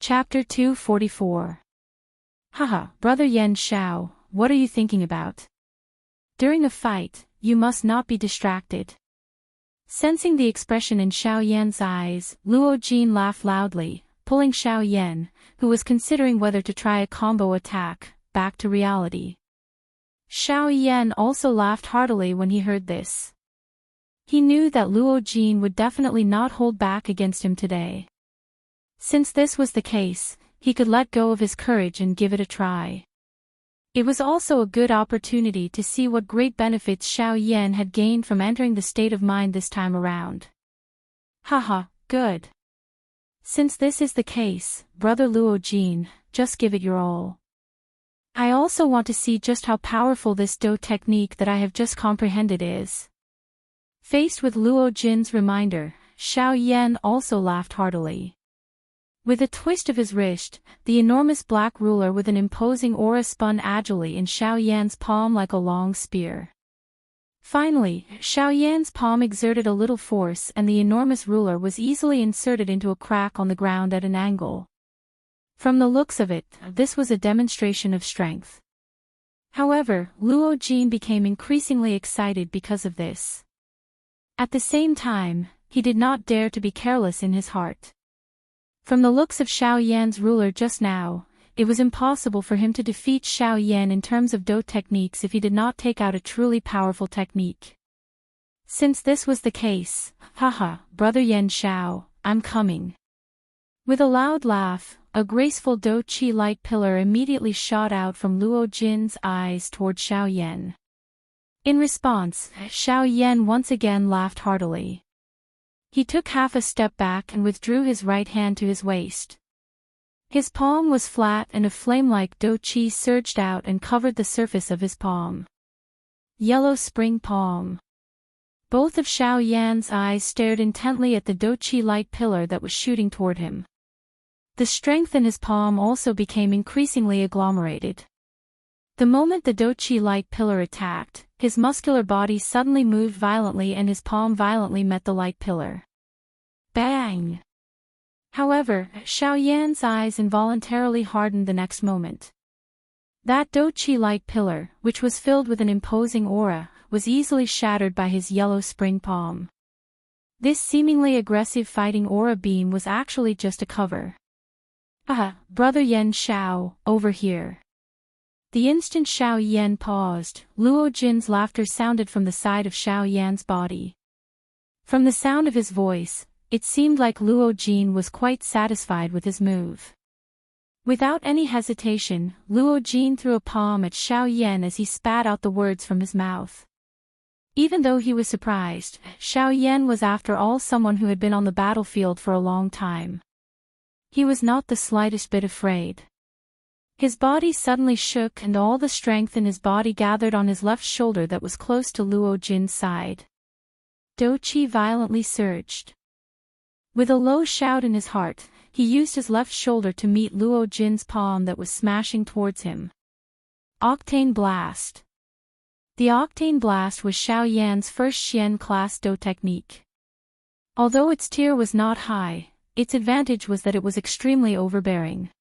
Chapter 244. Haha, Brother Yen Xiao, what are you thinking about? During a fight, you must not be distracted. Sensing the expression in Xiao Yan's eyes, Luo Jin laughed loudly, pulling Xiao Yan, who was considering whether to try a combo attack, back to reality. Xiao Yan also laughed heartily when he heard this. He knew that Luo Jin would definitely not hold back against him today. Since this was the case, he could let go of his courage and give it a try. It was also a good opportunity to see what great benefits Xiao Yan had gained from entering the state of mind this time around. Haha, good. Since this is the case, Brother Luo Jin, just give it your all. I also want to see just how powerful this Do technique that I have just comprehended is. Faced with Luo Jin's reminder, Xiao Yan also laughed heartily. With a twist of his wrist, the enormous black ruler with an imposing aura spun agilely in Xiao Yan's palm like a long spear. Finally, Xiao Yan's palm exerted a little force and the enormous ruler was easily inserted into a crack on the ground at an angle. From the looks of it, this was a demonstration of strength. However, Luo Jin became increasingly excited because of this. At the same time, he did not dare to be careless in his heart. From the looks of Xiao Yan's ruler just now, it was impossible for him to defeat Xiao Yan in terms of Do techniques if he did not take out a truly powerful technique. Since this was the case, haha, Brother Yen Xiao, I'm coming. With a loud laugh, a graceful Do Chi light pillar immediately shot out from Luo Jin's eyes toward Xiao Yan. In response, Xiao Yan once again laughed heartily. He took half a step back and withdrew his right hand to his waist. His palm was flat and a flame-like Do Chi surged out and covered the surface of his palm. Yellow spring palm. Both of Xiao Yan's eyes stared intently at the Do Chi light pillar that was shooting toward him. The strength in his palm also became increasingly agglomerated. The moment the Do Chi light pillar attacked, his muscular body suddenly moved violently and his palm violently met the light pillar. Bang! However, Xiao Yan's eyes involuntarily hardened the next moment. That Do Chi light pillar, which was filled with an imposing aura, was easily shattered by his yellow spring palm. This seemingly aggressive fighting aura beam was actually just a cover. Ah, Brother Yen Xiao, over here. The instant Xiao Yan paused, Luo Jin's laughter sounded from the side of Xiao Yan's body. From the sound of his voice, it seemed like Luo Jin was quite satisfied with his move. Without any hesitation, Luo Jin threw a palm at Xiao Yan as he spat out the words from his mouth. Even though he was surprised, Xiao Yan was after all someone who had been on the battlefield for a long time. He was not the slightest bit afraid. His body suddenly shook and all the strength in his body gathered on his left shoulder that was close to Luo Jin's side. Do Chi violently surged. With a low shout in his heart, he used his left shoulder to meet Luo Jin's palm that was smashing towards him. Octane Blast. The Octane Blast was Xiao Yan's first Xian class Do technique. Although its tier was not high, its advantage was that it was extremely overbearing.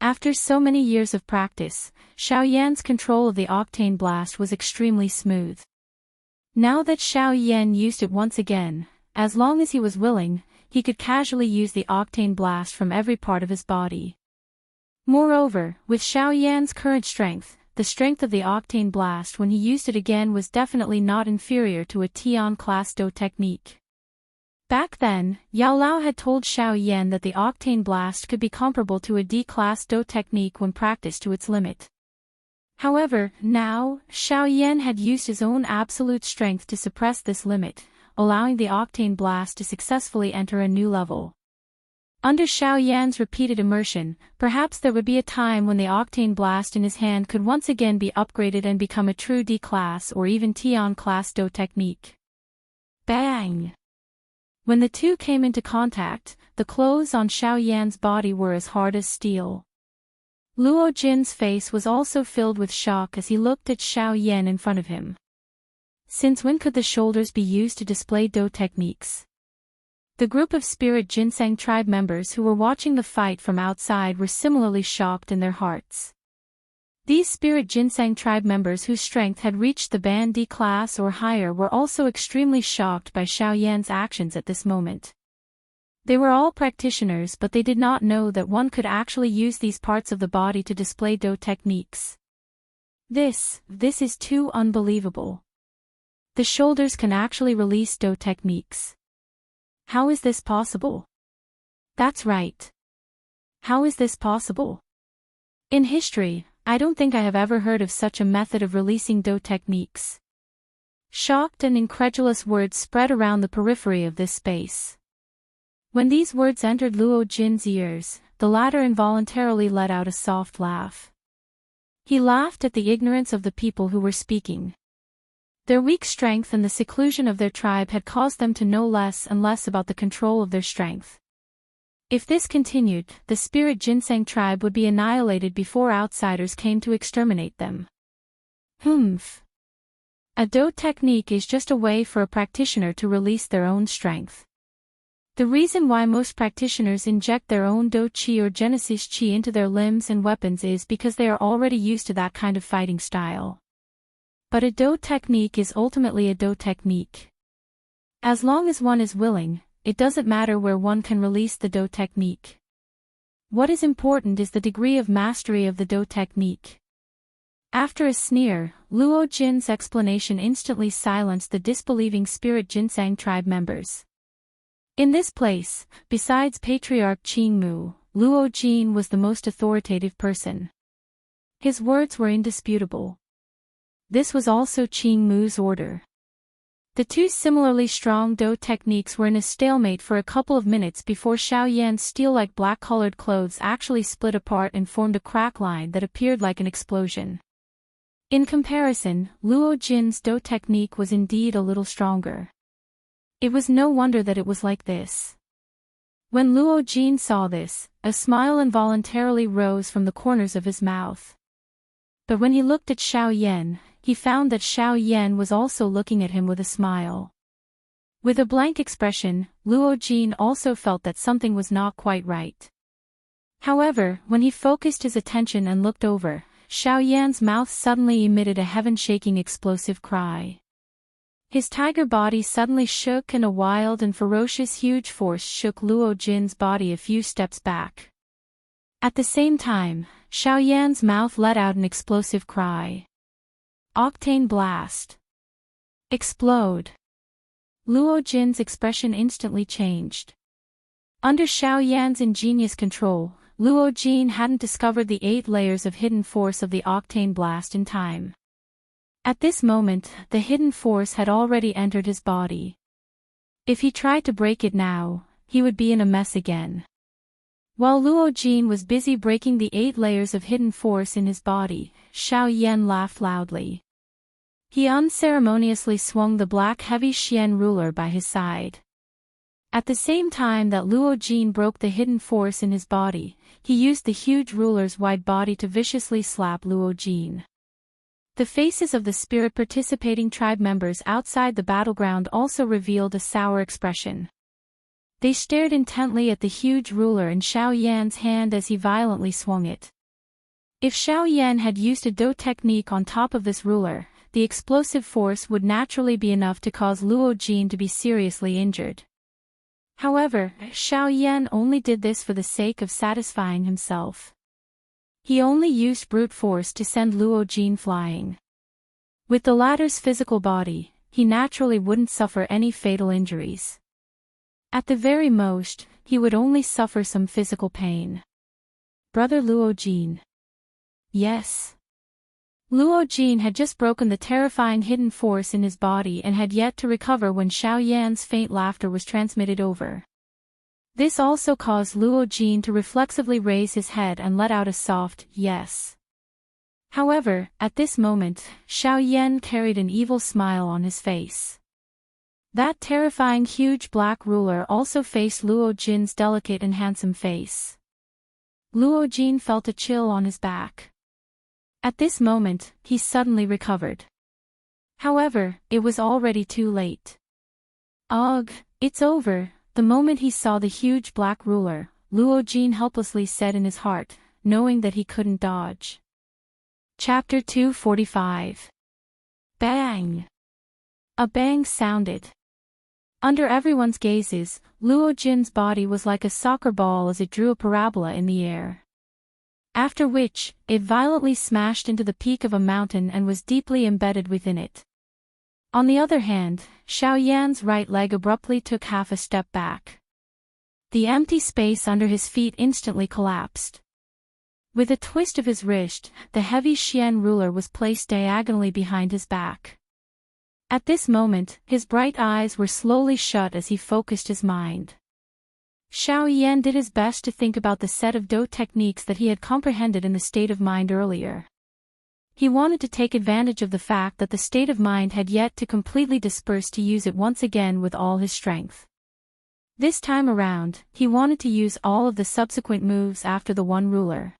After so many years of practice, Xiao Yan's control of the Octane Blast was extremely smooth. Now that Xiao Yan used it once again, as long as he was willing, he could casually use the Octane Blast from every part of his body. Moreover, with Xiao Yan's current strength, the strength of the Octane Blast when he used it again was definitely not inferior to a Tian class Do technique. Back then, Yao Lao had told Xiao Yan that the Octane Blast could be comparable to a D-class Do technique when practiced to its limit. However, now, Xiao Yan had used his own absolute strength to suppress this limit, allowing the Octane Blast to successfully enter a new level. Under Xiao Yan's repeated immersion, perhaps there would be a time when the Octane Blast in his hand could once again be upgraded and become a true D-class or even Tian class Do technique. Bang! When the two came into contact, the clothes on Xiao Yan's body were as hard as steel. Luo Jin's face was also filled with shock as he looked at Xiao Yan in front of him. Since when could the shoulders be used to display Do techniques? The group of spirit ginseng tribe members who were watching the fight from outside were similarly shocked in their hearts. These spirit ginseng tribe members whose strength had reached the band D class or higher were also extremely shocked by Xiao Yan's actions at this moment. They were all practitioners, but they did not know that one could actually use these parts of the body to display Do techniques. This is too unbelievable. The shoulders can actually release Do techniques. How is this possible? That's right. How is this possible? In history, I don't think I have ever heard of such a method of releasing Do techniques. Shocked and incredulous words spread around the periphery of this space. When these words entered Luo Jin's ears, the latter involuntarily let out a soft laugh. He laughed at the ignorance of the people who were speaking. Their weak strength and the seclusion of their tribe had caused them to know less and less about the control of their strength. If this continued, the spirit ginseng tribe would be annihilated before outsiders came to exterminate them. A Do technique is just a way for a practitioner to release their own strength. The reason why most practitioners inject their own Do Qi or Genesis Qi into their limbs and weapons is because they are already used to that kind of fighting style. But a Do technique is ultimately a Do technique. As long as one is willing, it doesn't matter where one can release the Do technique. What is important is the degree of mastery of the Do technique. After a sneer, Luo Jin's explanation instantly silenced the disbelieving spirit ginseng tribe members. In this place, besides Patriarch Qingmu, Luo Jin was the most authoritative person. His words were indisputable. This was also Qingmu's order. The two similarly strong Do techniques were in a stalemate for a couple of minutes before Xiao Yan's steel-like black-colored clothes actually split apart and formed a crack line that appeared like an explosion. In comparison, Luo Jin's Do technique was indeed a little stronger. It was no wonder that it was like this. When Luo Jin saw this, a smile involuntarily rose from the corners of his mouth. But when he looked at Xiao Yan, he found that Xiao Yan was also looking at him with a smile. With a blank expression, Luo Jin also felt that something was not quite right. However, when he focused his attention and looked over, Xiao Yan's mouth suddenly emitted a heaven-shaking explosive cry. His tiger body suddenly shook and a wild and ferocious huge force shook Luo Jin's body a few steps back. At the same time, Xiao Yan's mouth let out an explosive cry. Octane blast. Explode. Luo Jin's expression instantly changed. Under Xiao Yan's ingenious control, Luo Jin hadn't discovered the 8 layers of hidden force of the octane blast in time. At this moment, the hidden force had already entered his body. If he tried to break it now, he would be in a mess again. While Luo Jin was busy breaking the 8 layers of hidden force in his body, Xiao Yan laughed loudly. He unceremoniously swung the black heavy Xian ruler by his side. At the same time that Luo Jin broke the hidden force in his body, he used the huge ruler's wide body to viciously slap Luo Jin. The faces of the spirit participating tribe members outside the battleground also revealed a sour expression. They stared intently at the huge ruler in Xiao Yan's hand as he violently swung it. If Xiao Yan had used a Do technique on top of this ruler, the explosive force would naturally be enough to cause Luo Jin to be seriously injured. However, Xiao Yan only did this for the sake of satisfying himself. He only used brute force to send Luo Jin flying. With the latter's physical body, he naturally wouldn't suffer any fatal injuries. At the very most, he would only suffer some physical pain. Brother Luo Jin. Yes. Luo Jin had just broken the terrifying hidden force in his body and had yet to recover when Xiao Yan's faint laughter was transmitted over. This also caused Luo Jin to reflexively raise his head and let out a soft, yes. However, at this moment, Xiao Yan carried an evil smile on his face. That terrifying huge black ruler also faced Luo Jin's delicate and handsome face. Luo Jin felt a chill on his back. At this moment, he suddenly recovered. However, it was already too late. Ugh, it's over, the moment he saw the huge black ruler, Luo Jin helplessly said in his heart, knowing that he couldn't dodge. Chapter 245. Bang! A bang sounded. Under everyone's gazes, Luo Jin's body was like a soccer ball as it drew a parabola in the air. After which, it violently smashed into the peak of a mountain and was deeply embedded within it. On the other hand, Xiao Yan's right leg abruptly took half a step back. The empty space under his feet instantly collapsed. With a twist of his wrist, the heavy Xian ruler was placed diagonally behind his back. At this moment, his bright eyes were slowly shut as he focused his mind. Xiao Yan did his best to think about the set of Do techniques that he had comprehended in the state of mind earlier. He wanted to take advantage of the fact that the state of mind had yet to completely disperse to use it once again with all his strength. This time around, he wanted to use all of the subsequent moves after the one ruler.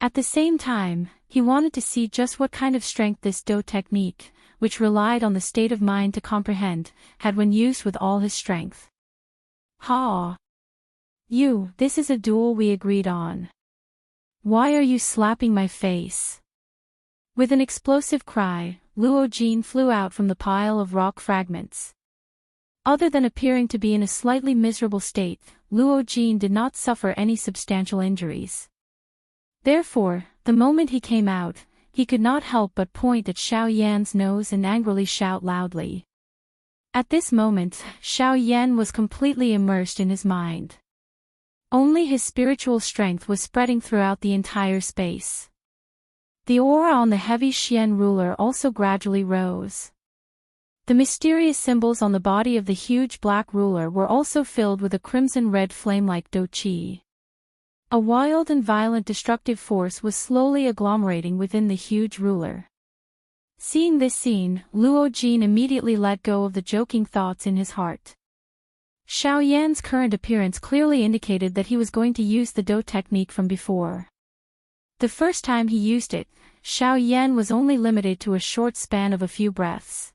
At the same time, he wanted to see just what kind of strength this Do technique, which relied on the state of mind to comprehend, had when used with all his strength. Ha! This is a duel we agreed on. Why are you slapping my face? With an explosive cry, Luo Jin flew out from the pile of rock fragments. Other than appearing to be in a slightly miserable state, Luo Jin did not suffer any substantial injuries. Therefore, the moment he came out, he could not help but point at Xiao Yan's nose and angrily shout loudly. At this moment, Xiao Yan was completely immersed in his mind. Only his spiritual strength was spreading throughout the entire space. The aura on the heavy Xian ruler also gradually rose. The mysterious symbols on the body of the huge black ruler were also filled with a crimson-red flame-like Do Qi. A wild and violent destructive force was slowly agglomerating within the huge ruler. Seeing this scene, Luo Jin immediately let go of the joking thoughts in his heart. Xiao Yan's current appearance clearly indicated that he was going to use the Do technique from before. The first time he used it, Xiao Yan was only limited to a short span of a few breaths.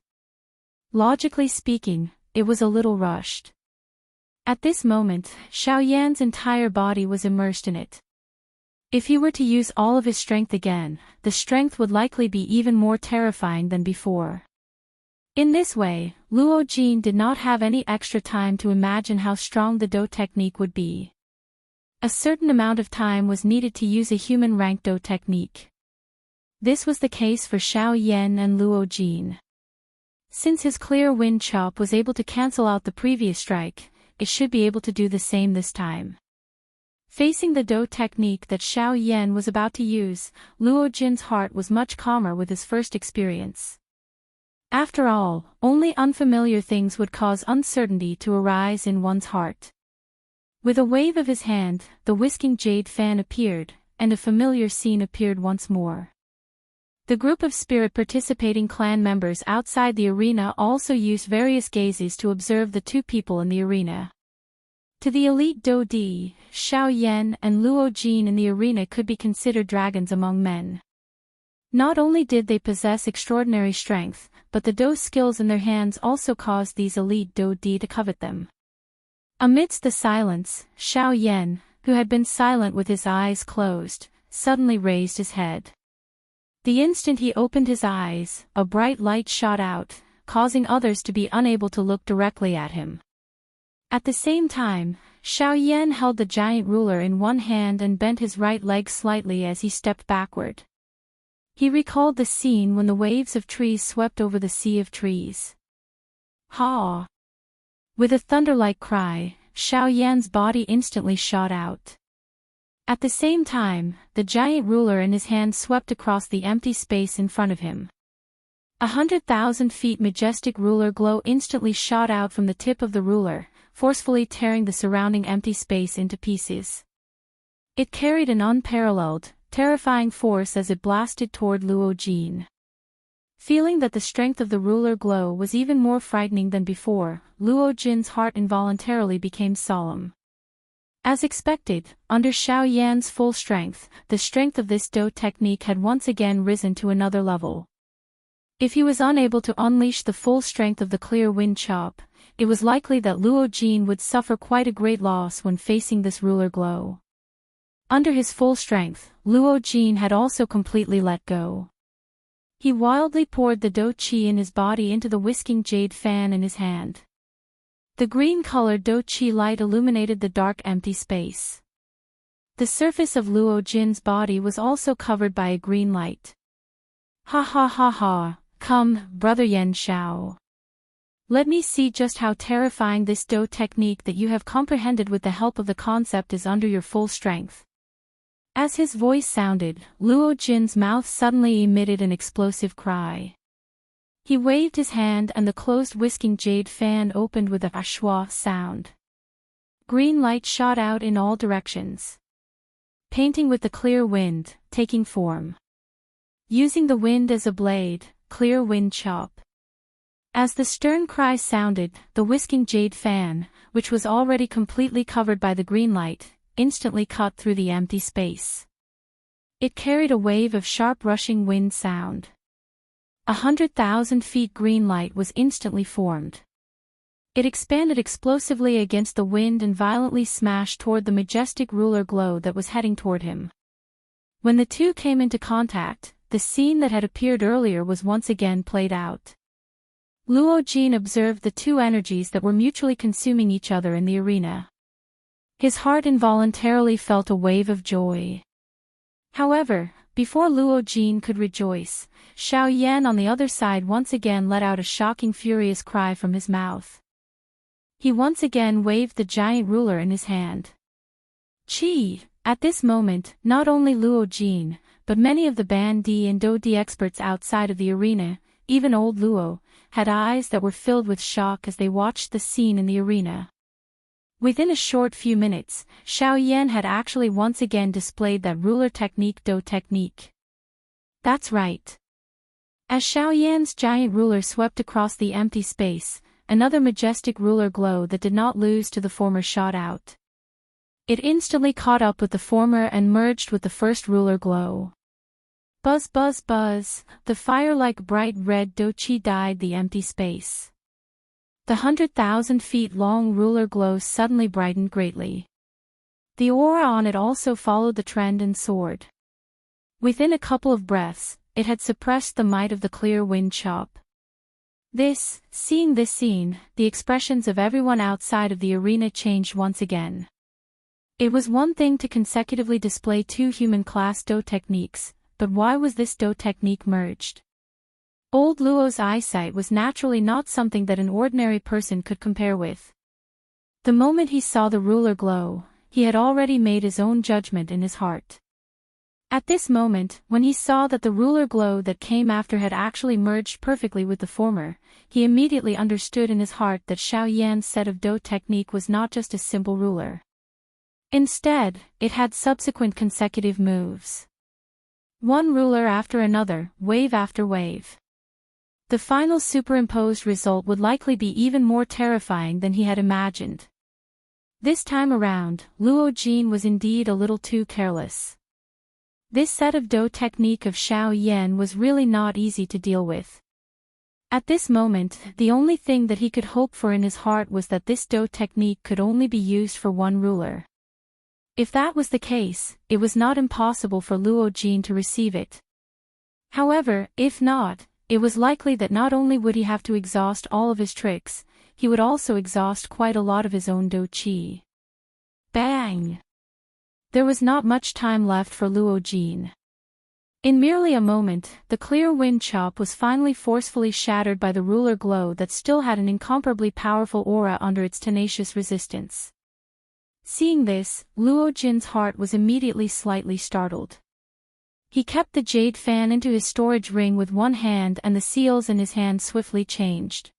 Logically speaking, it was a little rushed. At this moment, Xiao Yan's entire body was immersed in it. If he were to use all of his strength again, the strength would likely be even more terrifying than before. In this way, Luo Jin did not have any extra time to imagine how strong the Do technique would be. A certain amount of time was needed to use a human-rank Do technique. This was the case for Xiao Yan and Luo Jin. Since his clear wind chop was able to cancel out the previous strike, it should be able to do the same this time. Facing the Do technique that Xiao Yan was about to use, Luo Jin's heart was much calmer with his first experience. After all, only unfamiliar things would cause uncertainty to arise in one's heart. With a wave of his hand, the whisking jade fan appeared, and a familiar scene appeared once more. The group of spirit participating clan members outside the arena also used various gazes to observe the two people in the arena. To the elite Do Di, Xiao Yan and Luo Jin in the arena could be considered dragons among men. Not only did they possess extraordinary strength, but the Do skills in their hands also caused these elite Do Di to covet them. Amidst the silence, Xiao Yan, who had been silent with his eyes closed, suddenly raised his head. The instant he opened his eyes, a bright light shot out, causing others to be unable to look directly at him. At the same time, Xiao Yan held the giant ruler in one hand and bent his right leg slightly as he stepped backward. He recalled the scene when the waves of trees swept over the sea of trees. Ha! With a thunder-like cry, Xiao Yan's body instantly shot out. At the same time, the giant ruler in his hand swept across the empty space in front of him. 100,000 feet majestic ruler glow instantly shot out from the tip of the ruler, forcefully tearing the surrounding empty space into pieces. It carried an unparalleled, terrifying force as it blasted toward Luo Jin. Feeling that the strength of the ruler glow was even more frightening than before, Luo Jin's heart involuntarily became solemn. As expected, under Xiao Yan's full strength, the strength of this Do technique had once again risen to another level. If he was unable to unleash the full strength of the clear wind chop, it was likely that Luo Jin would suffer quite a great loss when facing this ruler glow. Under his full strength, Luo Jin had also completely let go. He wildly poured the Do Qi in his body into the whisking jade fan in his hand. The green-colored Do Qi light illuminated the dark empty space. The surface of Luo Jin's body was also covered by a green light. Ha ha ha ha, come, brother Yan Shao. Let me see just how terrifying this Do technique that you have comprehended with the help of the concept is under your full strength. As his voice sounded, Luo Jin's mouth suddenly emitted an explosive cry. He waved his hand and the closed whisking jade fan opened with a shwa sound. Green light shot out in all directions, painting with the clear wind, taking form. Using the wind as a blade, clear wind chop. As the stern cry sounded, the whisking jade fan, which was already completely covered by the green light, instantly cut through the empty space. It carried a wave of sharp rushing wind sound. 100,000 feet green light was instantly formed. It expanded explosively against the wind and violently smashed toward the majestic ruler glow that was heading toward him. When the two came into contact, the scene that had appeared earlier was once again played out. Luo Jin observed the two energies that were mutually consuming each other in the arena. His heart involuntarily felt a wave of joy. However, before Luo Jin could rejoice, Xiao Yan on the other side once again let out a shocking furious cry from his mouth. He once again waved the giant ruler in his hand. Chi! At this moment, not only Luo Jin, but many of the Ban Di and Do Di experts outside of the arena, even old Luo, had eyes that were filled with shock as they watched the scene in the arena. Within a short few minutes, Xiao Yan had actually once again displayed that ruler technique Do technique. That's right. As Xiao Yan's giant ruler swept across the empty space, another majestic ruler glow that did not lose to the former shot out. It instantly caught up with the former and merged with the first ruler glow. Buzz buzz buzz, the fire-like bright red Do Qi dyed the empty space. The 100,000 feet long ruler glow suddenly brightened greatly. The aura on it also followed the trend and soared. Within a couple of breaths, it had suppressed the might of the clear wind chop. Seeing this scene, the expressions of everyone outside of the arena changed once again. It was one thing to consecutively display two human-class Do techniques, but why was this Do technique merged? Old Luo's eyesight was naturally not something that an ordinary person could compare with. The moment he saw the ruler glow, he had already made his own judgment in his heart. At this moment, when he saw that the ruler glow that came after had actually merged perfectly with the former, he immediately understood in his heart that Xiao Yan's set of Do technique was not just a simple ruler. Instead, it had subsequent consecutive moves. One ruler after another, wave after wave. The final superimposed result would likely be even more terrifying than he had imagined. This time around, Luo Jin was indeed a little too careless. This set of Do technique of Xiao Yan was really not easy to deal with. At this moment, the only thing that he could hope for in his heart was that this Do technique could only be used for one ruler. If that was the case, it was not impossible for Luo Jin to receive it. However, if not, it was likely that not only would he have to exhaust all of his tricks, he would also exhaust quite a lot of his own Do Qi. Bang! There was not much time left for Luo Jin. In merely a moment, the clear wind chop was finally forcefully shattered by the ruler glow that still had an incomparably powerful aura under its tenacious resistance. Seeing this, Luo Jin's heart was immediately slightly startled. He kept the jade fan into his storage ring with one hand and the seals in his hand swiftly changed.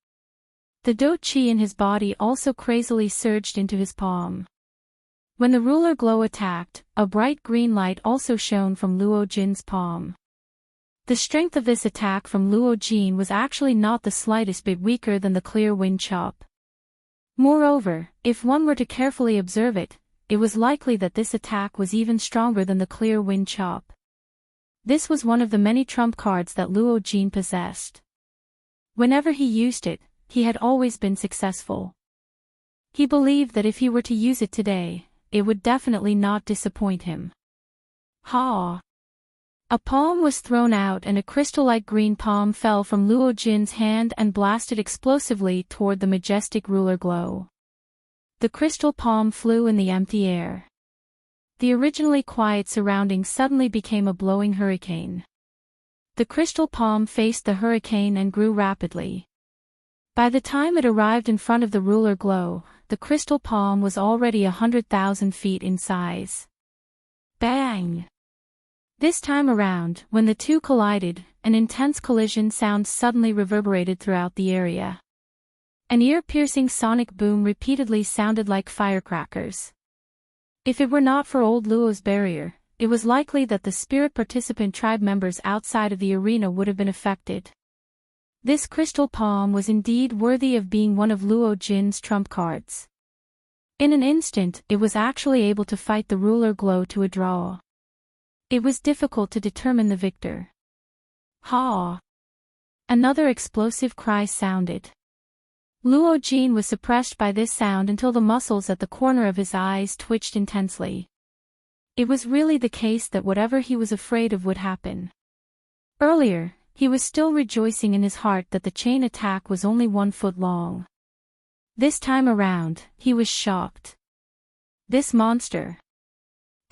The Do Qi in his body also crazily surged into his palm. When the ruler glow attacked, a bright green light also shone from Luo Jin's palm. The strength of this attack from Luo Jin was actually not the slightest bit weaker than the clear wind chop. Moreover, if one were to carefully observe it, it was likely that this attack was even stronger than the clear wind chop. This was one of the many trump cards that Luo Jin possessed. Whenever he used it, he had always been successful. He believed that if he were to use it today, it would definitely not disappoint him. Ha! A palm was thrown out and a crystal-like green palm fell from Luo Jin's hand and blasted explosively toward the majestic ruler glow. The crystal palm flew in the empty air. The originally quiet surroundings suddenly became a blowing hurricane. The crystal palm faced the hurricane and grew rapidly. By the time it arrived in front of the ruler glow, the crystal palm was already 100,000 feet in size. Bang! This time around, when the two collided, an intense collision sound suddenly reverberated throughout the area. An ear-piercing sonic boom repeatedly sounded like firecrackers. If it were not for old Luo's barrier, it was likely that the spirit participant tribe members outside of the arena would have been affected. This crystal palm was indeed worthy of being one of Luo Jin's trump cards. In an instant, it was actually able to fight the ruler glow to a draw. It was difficult to determine the victor. Ha! Another explosive cry sounded. Luo Jin was suppressed by this sound until the muscles at the corner of his eyes twitched intensely. It was really the case that whatever he was afraid of would happen. Earlier, he was still rejoicing in his heart that the chain attack was only 1 foot long. This time around, he was shocked. This monster.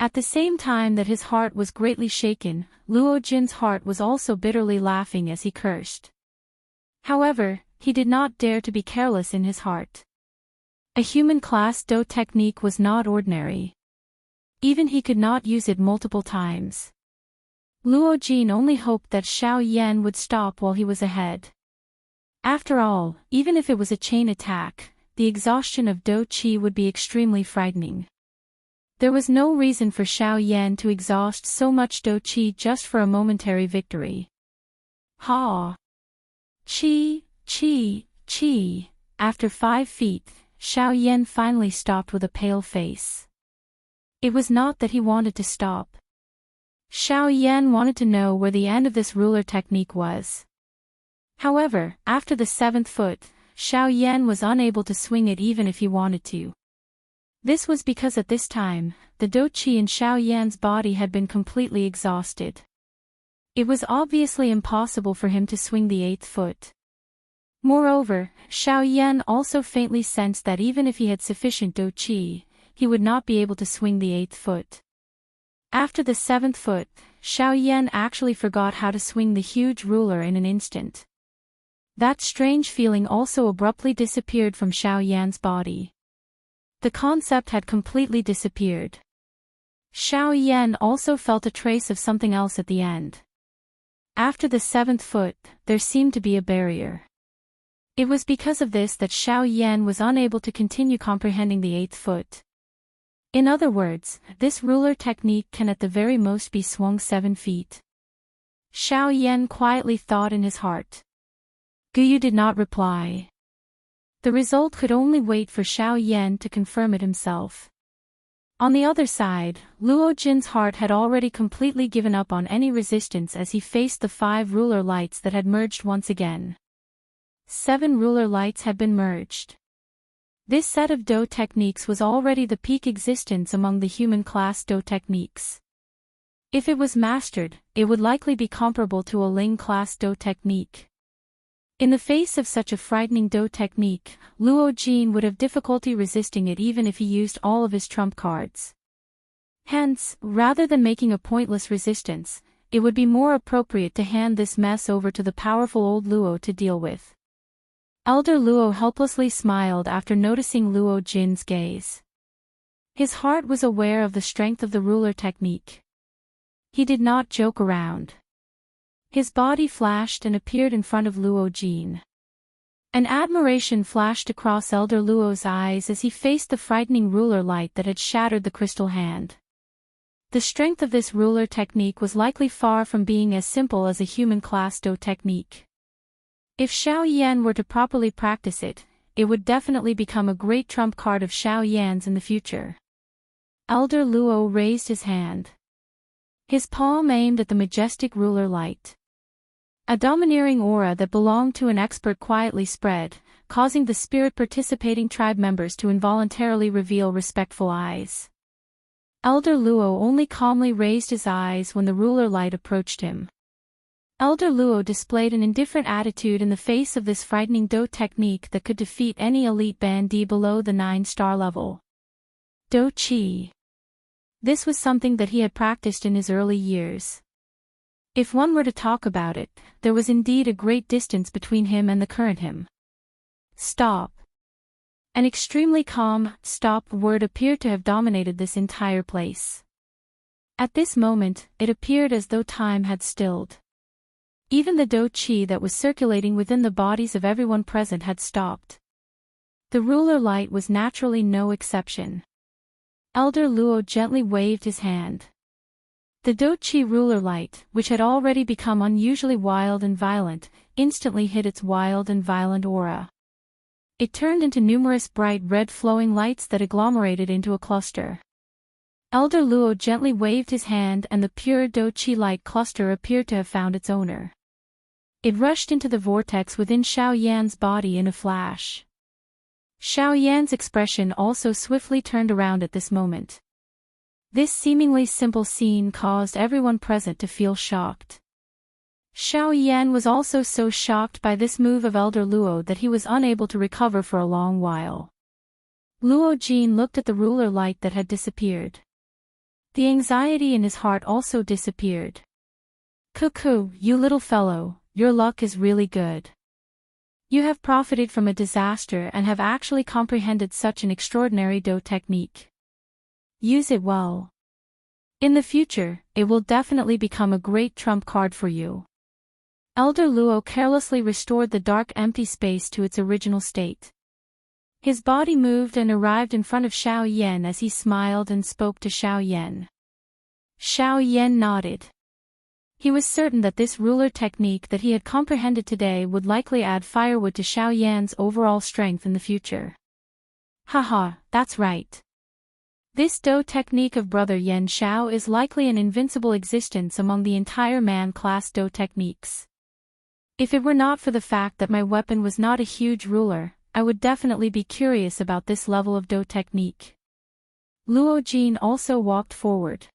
At the same time that his heart was greatly shaken, Luo Jin's heart was also bitterly laughing as he cursed. However, he did not dare to be careless in his heart. A human-class Do technique was not ordinary. Even he could not use it multiple times. Luo Jin only hoped that Xiao Yan would stop while he was ahead. After all, even if it was a chain attack, the exhaustion of Do Qi would be extremely frightening. There was no reason for Xiao Yan to exhaust so much Do Qi just for a momentary victory. Ha! Qi, Qi, Qi. After 5 feet, Xiao Yan finally stopped with a pale face. It was not that he wanted to stop. Xiao Yan wanted to know where the end of this ruler technique was. However, after the 7th foot, Xiao Yan was unable to swing it even if he wanted to. This was because at this time, the Do Qi in Xiao Yan's body had been completely exhausted. It was obviously impossible for him to swing the 8th foot. Moreover, Xiao Yan also faintly sensed that even if he had sufficient Do Qi, he would not be able to swing the 8th foot. After the 7th foot, Xiao Yan actually forgot how to swing the huge ruler in an instant. That strange feeling also abruptly disappeared from Xiao Yan's body. The concept had completely disappeared. Xiao Yan also felt a trace of something else at the end. After the 7th foot, there seemed to be a barrier. It was because of this that Xiao Yan was unable to continue comprehending the 8th foot. In other words, this ruler technique can at the very most be swung 7 feet. Xiao Yan quietly thought in his heart. Guyu did not reply. The result could only wait for Xiao Yan to confirm it himself. On the other side, Luo Jin's heart had already completely given up on any resistance as he faced the 5 ruler lights that had merged once again. 7 ruler lights had been merged. This set of Do techniques was already the peak existence among the human class Do techniques. If it was mastered, it would likely be comparable to a Ling class Do technique. In the face of such a frightening Do technique, Luo Jin would have difficulty resisting it even if he used all of his trump cards. Hence, rather than making a pointless resistance, it would be more appropriate to hand this mess over to the powerful old Luo to deal with. Elder Luo helplessly smiled after noticing Luo Jin's gaze. His heart was aware of the strength of the ruler technique. He did not joke around. His body flashed and appeared in front of Luo Jin. An admiration flashed across Elder Luo's eyes as he faced the frightening ruler light that had shattered the crystal hand. The strength of this ruler technique was likely far from being as simple as a human class Do technique. If Xiao Yan were to properly practice it, it would definitely become a great trump card of Xiao Yan's in the future. Elder Luo raised his hand. His palm aimed at the majestic ruler light. A domineering aura that belonged to an expert quietly spread, causing the spirit-participating tribe members to involuntarily reveal respectful eyes. Elder Luo only calmly raised his eyes when the ruler light approached him. Elder Luo displayed an indifferent attitude in the face of this frightening Do technique that could defeat any elite bandit below the 9-star level. Do Qi. This was something that he had practiced in his early years. If one were to talk about it, there was indeed a great distance between him and the current him. Stop. An extremely calm, stop word appeared to have dominated this entire place. At this moment, it appeared as though time had stilled. Even the Do Qi that was circulating within the bodies of everyone present had stopped. The ruler light was naturally no exception. Elder Luo gently waved his hand. The Do Qi ruler light, which had already become unusually wild and violent, instantly hid its wild and violent aura. It turned into numerous bright red flowing lights that agglomerated into a cluster. Elder Luo gently waved his hand and the pure Do Qi light cluster appeared to have found its owner. It rushed into the vortex within Xiao Yan's body in a flash. Xiao Yan's expression also swiftly turned around at this moment. This seemingly simple scene caused everyone present to feel shocked. Xiao Yan was also so shocked by this move of Elder Luo that he was unable to recover for a long while. Luo Jin looked at the ruler light that had disappeared. The anxiety in his heart also disappeared. Cuckoo, you little fellow, your luck is really good. You have profited from a disaster and have actually comprehended such an extraordinary Do technique. Use it well. In the future, it will definitely become a great trump card for you. Elder Luo carelessly restored the dark empty space to its original state. His body moved and arrived in front of Xiao Yan as he smiled and spoke to Xiao Yan. Xiao Yan nodded. He was certain that this ruler technique that he had comprehended today would likely add firewood to Xiao Yan's overall strength in the future. Haha, that's right. This Do technique of Brother Yan Xiao is likely an invincible existence among the entire man-class Do techniques. If it were not for the fact that my weapon was not a huge ruler, I would definitely be curious about this level of Do technique. Luo Jin also walked forward.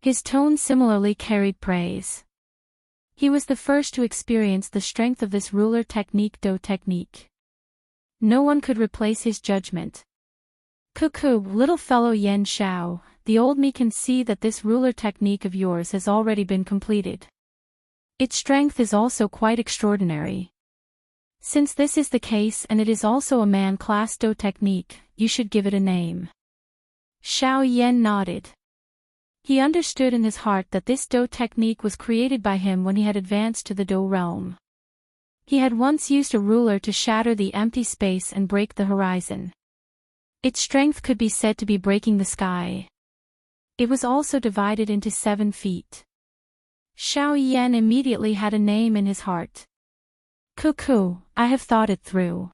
His tone similarly carried praise. He was the first to experience the strength of this ruler technique Do technique. No one could replace his judgment. Cuckoo, little fellow Yan Xiao, the old me can see that this ruler technique of yours has already been completed. Its strength is also quite extraordinary. Since this is the case and it is also a man-class Do technique, you should give it a name. Xiao Yan nodded. He understood in his heart that this Do technique was created by him when he had advanced to the Do realm. He had once used a ruler to shatter the empty space and break the horizon. Its strength could be said to be breaking the sky. It was also divided into 7 feet. Xiao Yan immediately had a name in his heart. Cuckoo, I have thought it through.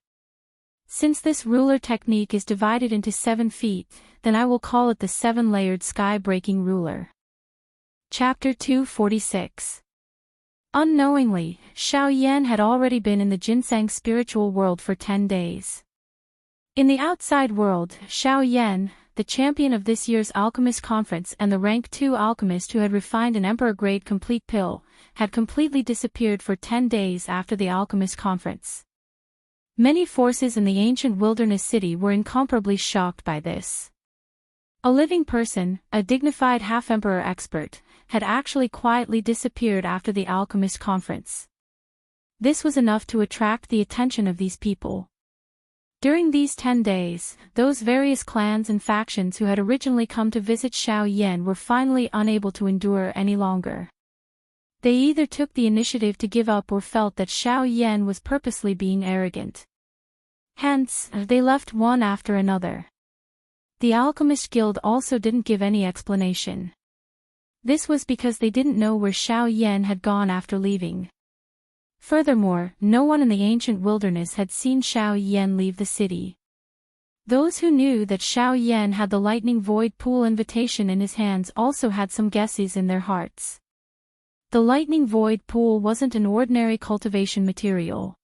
Since this ruler technique is divided into 7 feet, then I will call it the 7-layered sky-breaking ruler. Chapter 246. Unknowingly, Xiao Yan had already been in the Ginseng spiritual world for 10 days. In the outside world, Xiao Yan, the champion of this year's alchemist conference and the rank 2 alchemist who had refined an emperor-grade complete pill, had completely disappeared for 10 days after the alchemist conference. Many forces in the ancient wilderness city were incomparably shocked by this. A living person, a dignified half-emperor expert, had actually quietly disappeared after the alchemist conference. This was enough to attract the attention of these people. During these 10 days, those various clans and factions who had originally come to visit Xiao Yan were finally unable to endure any longer. They either took the initiative to give up or felt that Xiao Yan was purposely being arrogant. Hence, they left one after another. The Alchemist Guild also didn't give any explanation. This was because they didn't know where Xiao Yan had gone after leaving. Furthermore, no one in the ancient wilderness had seen Xiao Yan leave the city. Those who knew that Xiao Yan had the lightning void pool invitation in his hands also had some guesses in their hearts. The lightning void pool wasn't an ordinary cultivation material.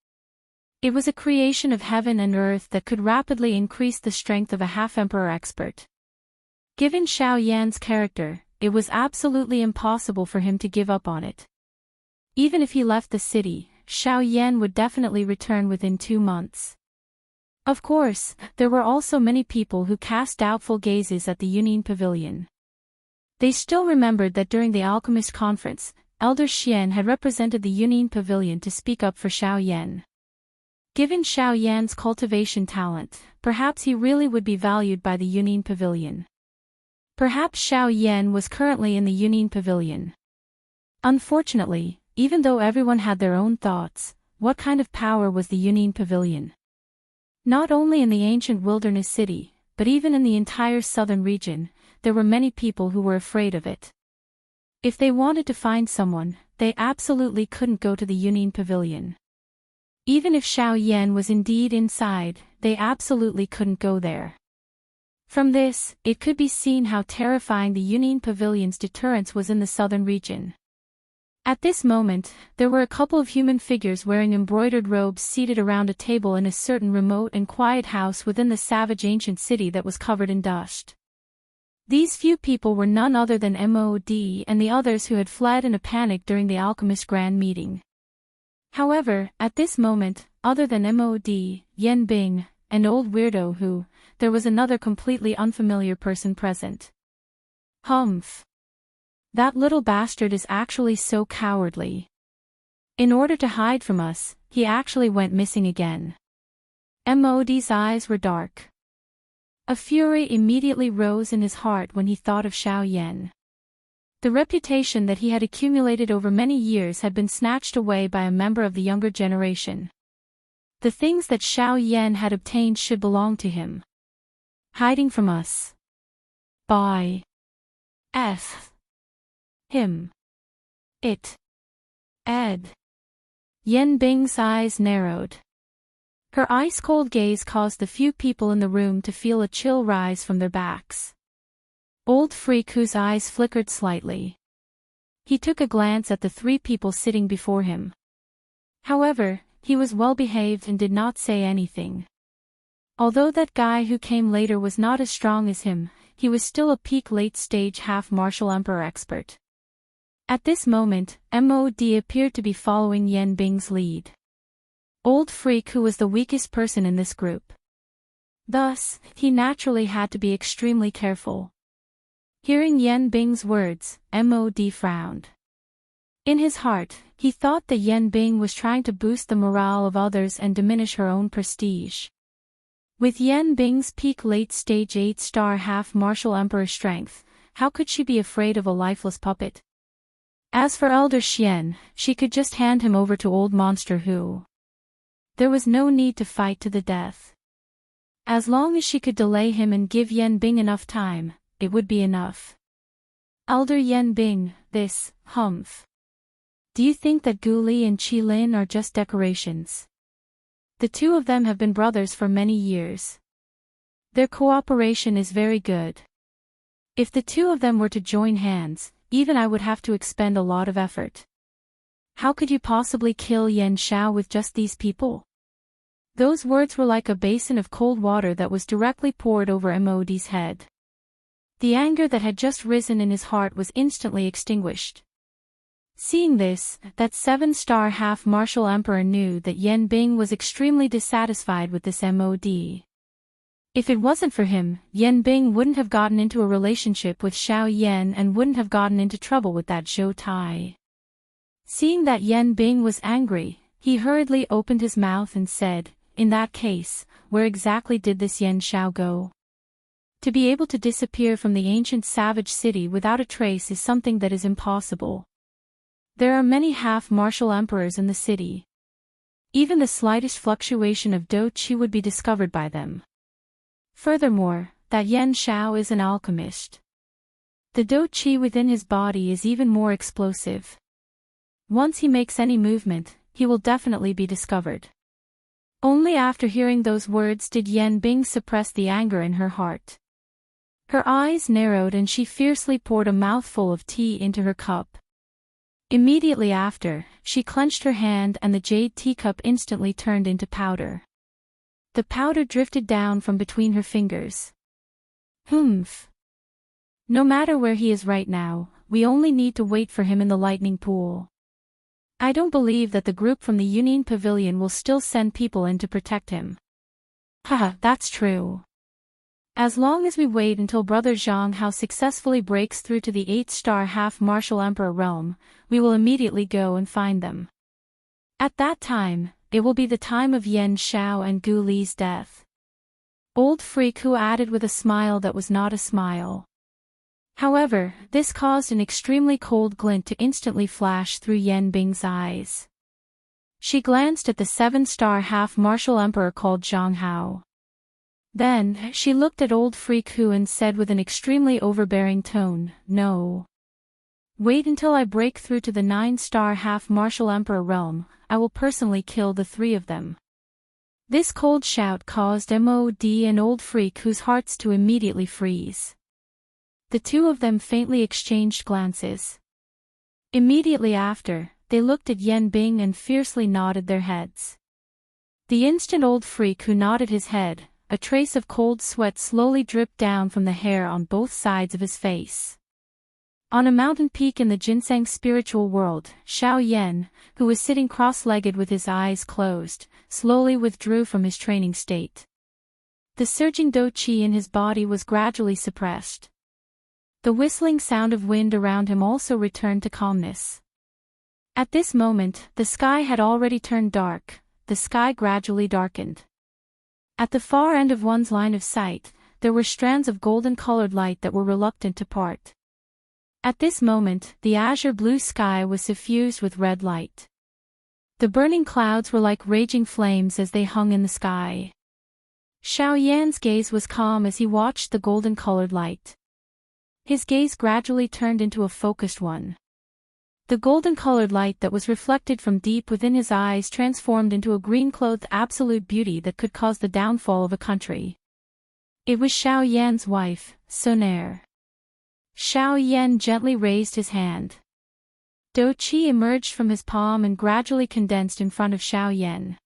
It was a creation of heaven and earth that could rapidly increase the strength of a half-emperor expert. Given Xiao Yan's character, it was absolutely impossible for him to give up on it. Even if he left the city, Xiao Yan would definitely return within 2 months. Of course, there were also many people who cast doubtful gazes at the Yunin Pavilion. They still remembered that during the Alchemist Conference, Elder Xian had represented the Yunin Pavilion to speak up for Xiao Yan. Given Xiao Yan's cultivation talent, perhaps he really would be valued by the Yunin Pavilion. Perhaps Xiao Yan was currently in the Yunin Pavilion. Unfortunately, even though everyone had their own thoughts, what kind of power was the Yunin Pavilion? Not only in the ancient wilderness city, but even in the entire southern region, there were many people who were afraid of it. If they wanted to find someone, they absolutely couldn't go to the Yunin Pavilion. Even if Xiao Yan was indeed inside, they absolutely couldn't go there. From this, it could be seen how terrifying the Yunin Pavilion's deterrence was in the southern region. At this moment, there were a couple of human figures wearing embroidered robes seated around a table in a certain remote and quiet house within the savage ancient city that was covered in dust. These few people were none other than Mod and the others who had fled in a panic during the Alchemist Grand Meeting. However, at this moment, other than Mod, Yan Bing, an old weirdo who, there was another completely unfamiliar person present. Humph. That little bastard is actually so cowardly. In order to hide from us, he actually went missing again. Mod's eyes were dark. A fury immediately rose in his heart when he thought of Xiao Yan. The reputation that he had accumulated over many years had been snatched away by a member of the younger generation. The things that Xiao Yan had obtained should belong to him. Hiding from us. By him. It. Ed. Yan Bing's eyes narrowed. Her ice-cold gaze caused the few people in the room to feel a chill rise from their backs. Old Freak, whose eyes flickered slightly. He took a glance at the 3 people sitting before him. However, he was well-behaved and did not say anything. Although that guy who came later was not as strong as him, he was still a peak late-stage half-martial emperor expert. At this moment, Mod appeared to be following Yan Bing's lead. Old Freak, who was the weakest person in this group. Thus, he naturally had to be extremely careful. Hearing Yan Bing's words, Mod frowned. In his heart, he thought that Yan Bing was trying to boost the morale of others and diminish her own prestige. With Yan Bing's peak late-stage 8-star half-martial emperor strength, how could she be afraid of a lifeless puppet? As for Elder Xian, she could just hand him over to Old Monster who. There was no need to fight to the death. As long as she could delay him and give Yan Bing enough time, it would be enough. Elder Yan Bing, this, humph. Do you think that Gu Li and Qi Lin are just decorations? The 2 of them have been brothers for many years. Their cooperation is very good. If the 2 of them were to join hands, even I would have to expend a lot of effort. How could you possibly kill Yan Xiao with just these people? Those words were like a basin of cold water that was directly poured over Mod's head. The anger that had just risen in his heart was instantly extinguished. Seeing this, that 7-star half-martial emperor knew that Yan Bing was extremely dissatisfied with this Mod. If it wasn't for him, Yan Bing wouldn't have gotten into a relationship with Xiao Yan and wouldn't have gotten into trouble with that Zhou Tai. Seeing that Yan Bing was angry, he hurriedly opened his mouth and said, "In that case, where exactly did this Yan Xiao go?" To be able to disappear from the ancient savage city without a trace is something that is impossible. There are many half-martial emperors in the city. Even the slightest fluctuation of Dou Qi would be discovered by them. Furthermore, that Yan Xiao is an alchemist. The Dou Qi within his body is even more explosive. Once he makes any movement, he will definitely be discovered. Only after hearing those words did Yan Bing suppress the anger in her heart. Her eyes narrowed and she fiercely poured a mouthful of tea into her cup. Immediately after, she clenched her hand and the jade teacup instantly turned into powder. The powder drifted down from between her fingers. Humph. No matter where he is right now, we only need to wait for him in the lightning pool. I don't believe that the group from the Union Pavilion will still send people in to protect him. Haha, that's true. As long as we wait until Brother Zhang Hao successfully breaks through to the 8-star half-martial emperor realm, we will immediately go and find them. At that time, it will be the time of Yan Xiao and Gu Li's death. Old Freak Hu added with a smile that was not a smile. However, this caused an extremely cold glint to instantly flash through Yan Bing's eyes. She glanced at the 7-star half-martial emperor called Zhang Hao. Then, she looked at Old Freak Hu and said with an extremely overbearing tone, "No. Wait until I break through to the 9-star half-martial emperor realm, I will personally kill the 3 of them." This cold shout caused Mod and Old Freak Hu's hearts to immediately freeze. The 2 of them faintly exchanged glances. Immediately after, they looked at Yan Bing and fiercely nodded their heads. The instant Old Freak Hu nodded his head, a trace of cold sweat slowly dripped down from the hair on both sides of his face. On a mountain peak in the ginseng spiritual world, Xiao Yan, who was sitting cross-legged with his eyes closed, slowly withdrew from his training state. The surging dou qi in his body was gradually suppressed. The whistling sound of wind around him also returned to calmness. At this moment, the sky had already turned dark, the sky gradually darkened. At the far end of one's line of sight, there were strands of golden-colored light that were reluctant to part. At this moment, the azure blue sky was suffused with red light. The burning clouds were like raging flames as they hung in the sky. Xiao Yan's gaze was calm as he watched the golden-colored light. His gaze gradually turned into a focused one. The golden-colored light that was reflected from deep within his eyes transformed into a green-clothed absolute beauty that could cause the downfall of a country. It was Xiao Yan's wife, Sonair. Xiao Yan gently raised his hand. Dou qi emerged from his palm and gradually condensed in front of Xiao Yan.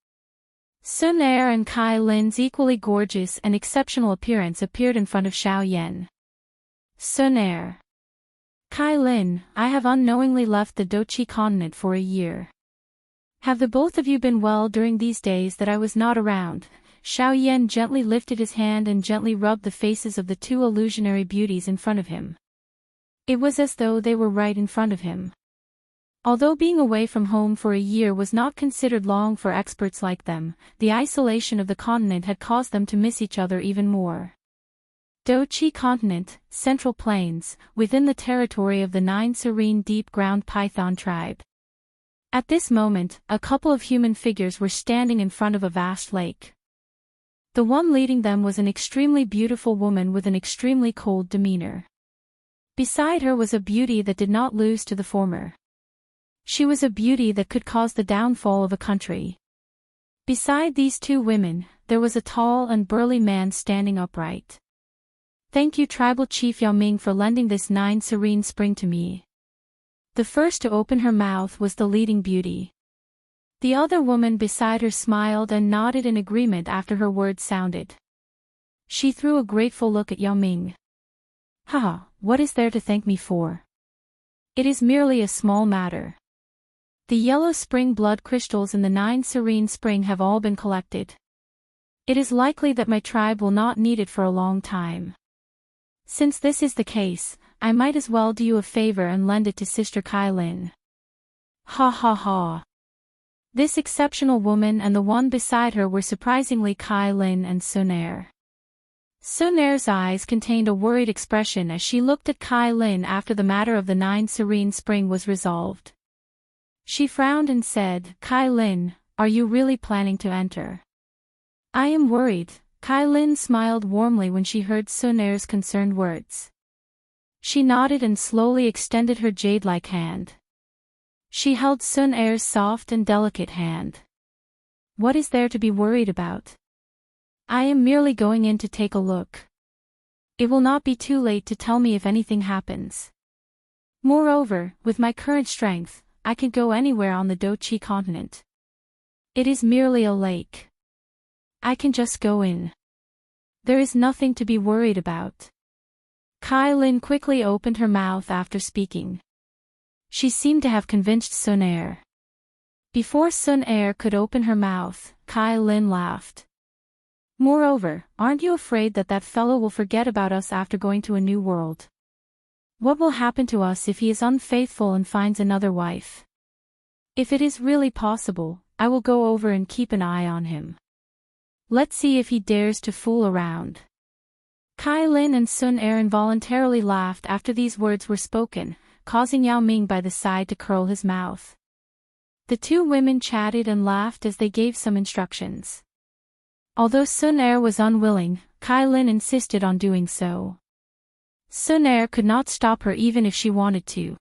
Sonair and Kai Lin's equally gorgeous and exceptional appearance appeared in front of Xiao Yan. Sonair. Kai Lin, I have unknowingly left the Douqi continent for a year. Have the both of you been well during these days that I was not around? Xiao Yan gently lifted his hand and gently rubbed the faces of the 2 illusionary beauties in front of him. It was as though they were right in front of him. Although being away from home for a year was not considered long for experts like them, the isolation of the continent had caused them to miss each other even more. Douqi Continent, Central Plains, within the territory of the 9 serene deep-ground python tribe. At this moment, a couple of human figures were standing in front of a vast lake. The one leading them was an extremely beautiful woman with an extremely cold demeanor. Beside her was a beauty that did not lose to the former. She was a beauty that could cause the downfall of a country. Beside these 2 women, there was a tall and burly man standing upright. Thank you Tribal Chief Yao Ming for lending this 9 serene spring to me. The first to open her mouth was the leading beauty. The other woman beside her smiled and nodded in agreement after her words sounded. She threw a grateful look at Yao Ming. Haha, what is there to thank me for? It is merely a small matter. The yellow spring blood crystals in the 9 serene spring have all been collected. It is likely that my tribe will not need it for a long time. Since this is the case, I might as well do you a favor and lend it to Sister Kai Lin. Ha ha ha. This exceptional woman and the one beside her were surprisingly Kai Lin and Sonair. Sonair's eyes contained a worried expression as she looked at Kai Lin after the matter of the 9 serene spring was resolved. She frowned and said, Kai Lin, are you really planning to enter? I am worried. Kai Lin smiled warmly when she heard Sonair's concerned words. She nodded and slowly extended her jade-like hand. She held Sonair's soft and delicate hand. What is there to be worried about? I am merely going in to take a look. It will not be too late to tell me if anything happens. Moreover, with my current strength, I can go anywhere on the Dochi continent. It is merely a lake. I can just go in. There is nothing to be worried about. Kai Lin quickly opened her mouth after speaking. She seemed to have convinced Sun Er. Before Sun Er could open her mouth, Kai Lin laughed. Moreover, aren't you afraid that that fellow will forget about us after going to a new world? What will happen to us if he is unfaithful and finds another wife? If it is really possible, I will go over and keep an eye on him. Let's see if he dares to fool around. Kai Lin and Sun Er involuntarily laughed after these words were spoken, causing Yao Ming by the side to curl his mouth. The two women chatted and laughed as they gave some instructions. Although Sun Er was unwilling, Kai Lin insisted on doing so. Sun Er could not stop her even if she wanted to.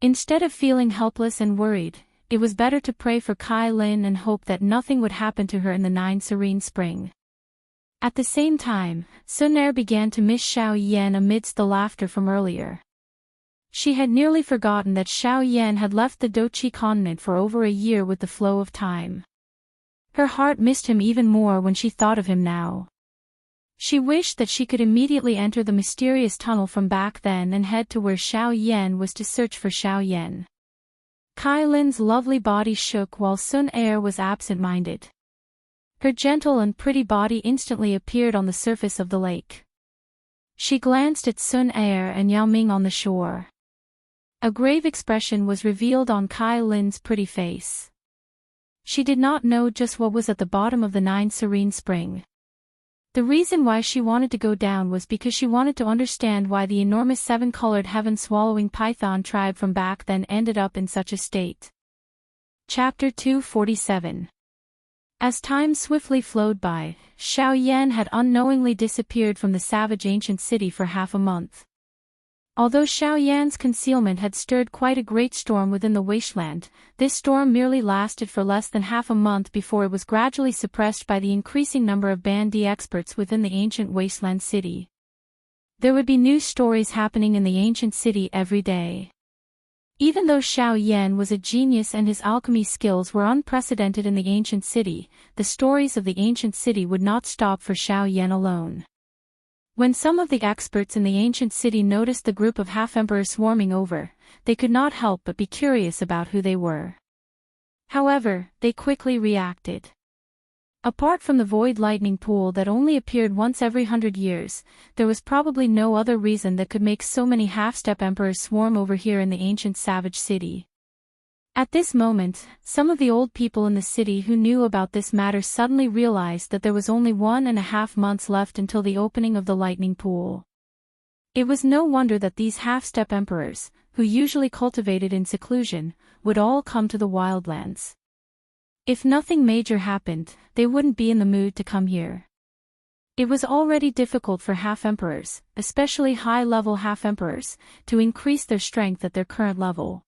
Instead of feeling helpless and worried, it was better to pray for Kai Lin and hope that nothing would happen to her in the 9 serene spring. At the same time, Sun Er began to miss Xiao Yan amidst the laughter from earlier. She had nearly forgotten that Xiao Yan had left the Dochi continent for over a year with the flow of time. Her heart missed him even more when she thought of him now. She wished that she could immediately enter the mysterious tunnel from back then and head to where Xiao Yan was to search for Xiao Yan. Kai Lin's lovely body shook while Sun Er was absent-minded. Her gentle and pretty body instantly appeared on the surface of the lake. She glanced at Sun Er and Yao Ming on the shore. A grave expression was revealed on Kai Lin's pretty face. She did not know just what was at the bottom of the 9 serene spring. The reason why she wanted to go down was because she wanted to understand why the enormous 7-colored heaven-swallowing python tribe from back then ended up in such a state. Chapter 247. As time swiftly flowed by, Xiao Yan had unknowingly disappeared from the savage ancient city for half a month. Although Xiao Yan's concealment had stirred quite a great storm within the wasteland, this storm merely lasted for less than half a month before it was gradually suppressed by the increasing number of Bandi experts within the ancient wasteland city. There would be new stories happening in the ancient city every day. Even though Xiao Yan was a genius and his alchemy skills were unprecedented in the ancient city, the stories of the ancient city would not stop for Xiao Yan alone. When some of the experts in the ancient city noticed the group of half-emperors swarming over, they could not help but be curious about who they were. However, they quickly reacted. Apart from the void lightning pool that only appeared once every 100 years, there was probably no other reason that could make so many half-step emperors swarm over here in the ancient savage city. At this moment, some of the old people in the city who knew about this matter suddenly realized that there was only 1.5 months left until the opening of the lightning pool. It was no wonder that these half-step emperors, who usually cultivated in seclusion, would all come to the wildlands. If nothing major happened, they wouldn't be in the mood to come here. It was already difficult for half-emperors, especially high-level half-emperors, to increase their strength at their current level.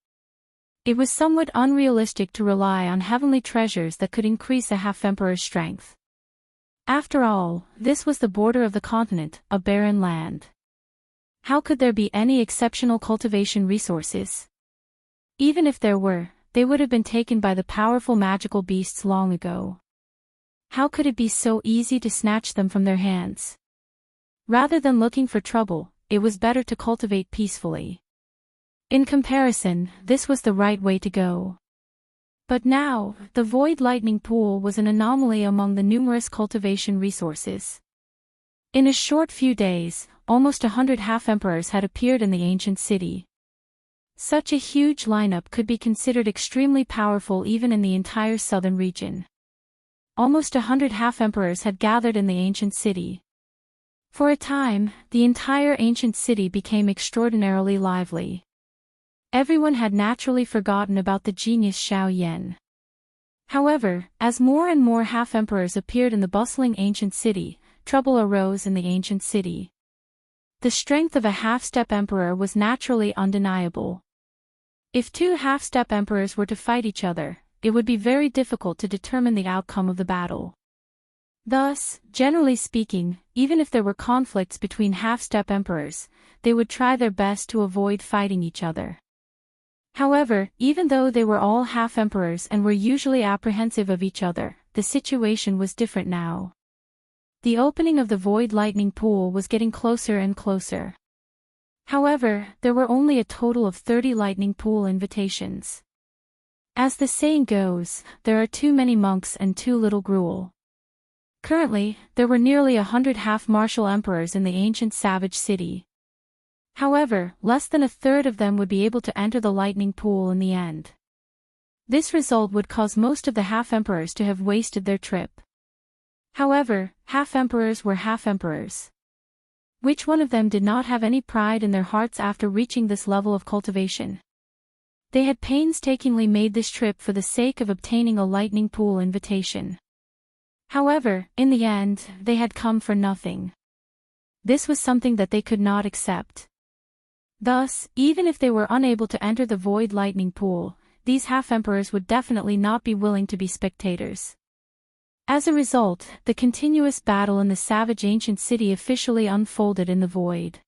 It was somewhat unrealistic to rely on heavenly treasures that could increase a half-emperor's strength. After all, this was the border of the continent, a barren land. How could there be any exceptional cultivation resources? Even if there were, they would have been taken by the powerful magical beasts long ago. How could it be so easy to snatch them from their hands? Rather than looking for trouble, it was better to cultivate peacefully. In comparison, this was the right way to go. But now, the void lightning pool was an anomaly among the numerous cultivation resources. In a short few days, almost 100 half-emperors had appeared in the ancient city. Such a huge lineup could be considered extremely powerful even in the entire southern region. Almost 100 half-emperors had gathered in the ancient city. For a time, the entire ancient city became extraordinarily lively. Everyone had naturally forgotten about the genius Xiao Yan. However, as more and more half-emperors appeared in the bustling ancient city, trouble arose in the ancient city. The strength of a half-step emperor was naturally undeniable. If 2 half-step emperors were to fight each other, it would be very difficult to determine the outcome of the battle. Thus, generally speaking, even if there were conflicts between half-step emperors, they would try their best to avoid fighting each other. However, even though they were all half-emperors and were usually apprehensive of each other, the situation was different now. The opening of the void lightning pool was getting closer and closer. However, there were only a total of 30 lightning pool invitations. As the saying goes, there are too many monks and too little gruel. Currently, there were nearly 100 half-martial emperors in the ancient savage city. However, less than a third of them would be able to enter the lightning pool in the end. This result would cause most of the half-emperors to have wasted their trip. However, half-emperors were half-emperors. Which one of them did not have any pride in their hearts after reaching this level of cultivation? They had painstakingly made this trip for the sake of obtaining a lightning pool invitation. However, in the end, they had come for nothing. This was something that they could not accept. Thus, even if they were unable to enter the void lightning pool, these half-emperors would definitely not be willing to be spectators. As a result, the continuous battle in the savage ancient city officially unfolded in the void.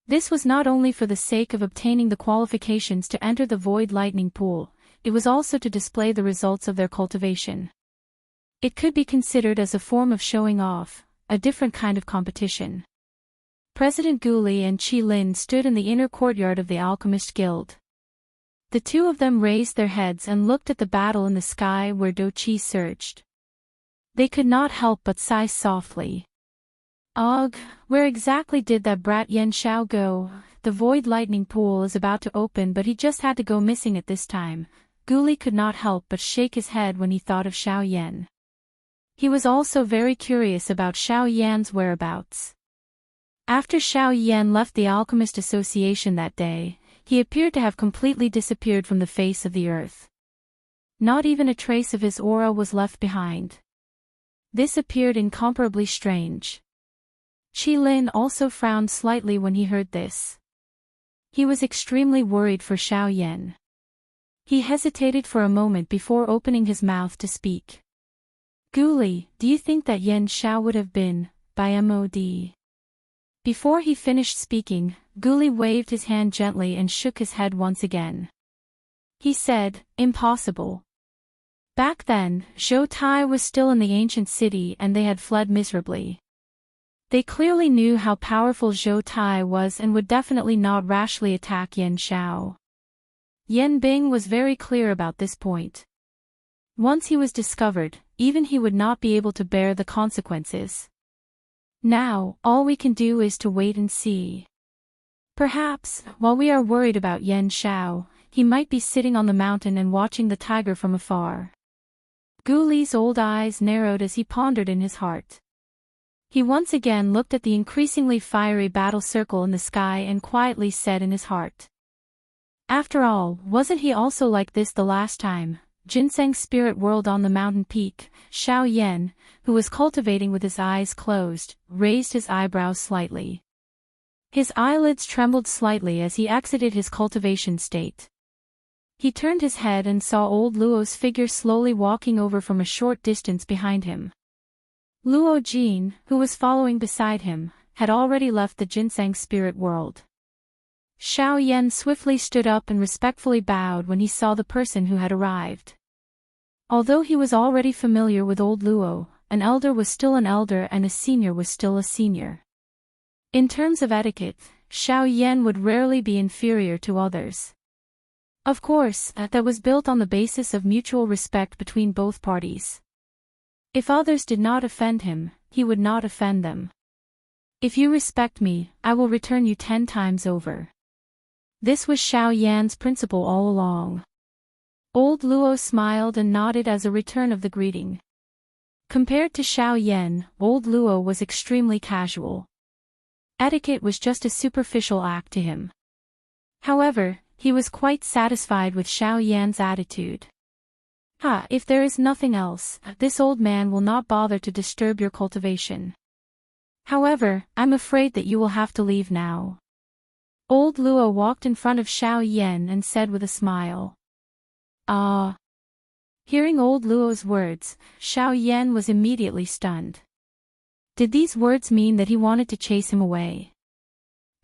This was not only for the sake of obtaining the qualifications to enter the void lightning pool, it was also to display the results of their cultivation. It could be considered as a form of showing off, a different kind of competition. President Guli and Qi Lin stood in the inner courtyard of the Alchemist Guild. The two of them raised their heads and looked at the battle in the sky where Do Qi surged. They could not help but sigh softly. Ugh, where exactly did that brat Yan Xiao go? The void lightning pool is about to open, but he just had to go missing at this time. Guli could not help but shake his head when he thought of Xiao Yan. He was also very curious about Xiao Yan's whereabouts. After Xiao Yan left the Alchemist Association that day, he appeared to have completely disappeared from the face of the earth. Not even a trace of his aura was left behind. This appeared incomparably strange. Qi Lin also frowned slightly when he heard this. He was extremely worried for Xiao Yan. He hesitated for a moment before opening his mouth to speak. Guli, do you think that Yan Xiao would have been, by mod? Before he finished speaking, Guli waved his hand gently and shook his head once again. He said, impossible. Back then, Zhou Tai was still in the ancient city and they had fled miserably. They clearly knew how powerful Zhou Tai was and would definitely not rashly attack Yan Xiao. Yan Bing was very clear about this point. Once he was discovered, even he would not be able to bear the consequences. Now, all we can do is to wait and see. Perhaps, while we are worried about Yan Xiao, he might be sitting on the mountain and watching the tiger from afar. Guli's old eyes narrowed as he pondered in his heart. He once again looked at the increasingly fiery battle circle in the sky and quietly said in his heart. After all, wasn't he also like this the last time? Ginseng's spirit world on the mountain peak. Xiao Yan, who was cultivating with his eyes closed, raised his eyebrows slightly. His eyelids trembled slightly as he exited his cultivation state. He turned his head and saw old Luo's figure slowly walking over from a short distance behind him. Luo Jin, who was following beside him, had already left the Ginseng spirit world. Xiao Yan swiftly stood up and respectfully bowed when he saw the person who had arrived. Although he was already familiar with old Luo, an elder was still an elder and a senior was still a senior. In terms of etiquette, Xiao Yan would rarely be inferior to others. Of course, that was built on the basis of mutual respect between both parties. If others did not offend him, he would not offend them. If you respect me, I will return you 10 times over. This was Xiao Yan's principle all along. Old Luo smiled and nodded as a return of the greeting. Compared to Xiao Yan, old Luo was extremely casual. Etiquette was just a superficial act to him. However, he was quite satisfied with Xiao Yan's attitude. If there is nothing else, this old man will not bother to disturb your cultivation. However, I'm afraid that you will have to leave now. Old Luo walked in front of Xiao Yan and said with a smile. Hearing old Luo's words, Xiao Yan was immediately stunned. Did these words mean that he wanted to chase him away?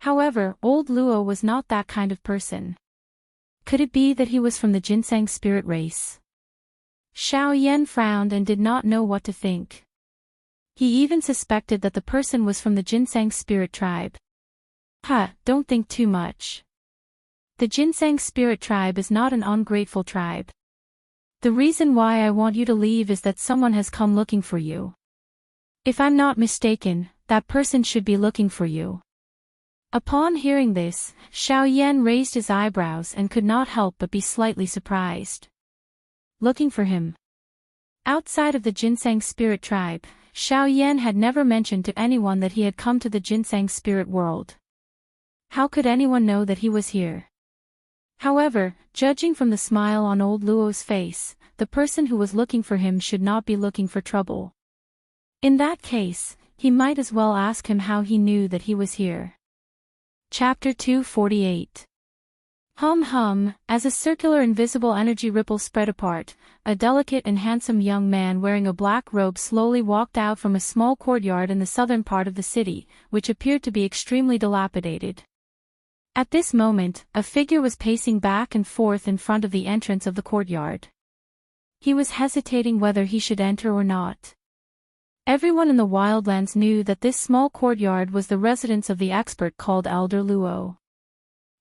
However, old Luo was not that kind of person. Could it be that he was from the ginseng spirit race? Xiao Yan frowned and did not know what to think. He even suspected that the person was from the ginseng spirit tribe. Don't think too much. The ginseng spirit tribe is not an ungrateful tribe. The reason why I want you to leave is that someone has come looking for you. If I'm not mistaken, that person should be looking for you. Upon hearing this, Xiao Yan raised his eyebrows and could not help but be slightly surprised. Looking for him. Outside of the ginseng spirit tribe, Xiao Yan had never mentioned to anyone that he had come to the ginseng spirit world. How could anyone know that he was here? However, judging from the smile on old Luo's face, the person who was looking for him should not be looking for trouble. In that case, he might as well ask him how he knew that he was here. Chapter 248. As a circular invisible energy ripple spread apart, a delicate and handsome young man wearing a black robe slowly walked out from a small courtyard in the southern part of the city, which appeared to be extremely dilapidated. At this moment, a figure was pacing back and forth in front of the entrance of the courtyard. He was hesitating whether he should enter or not. Everyone in the wildlands knew that this small courtyard was the residence of the expert called Elder Luo.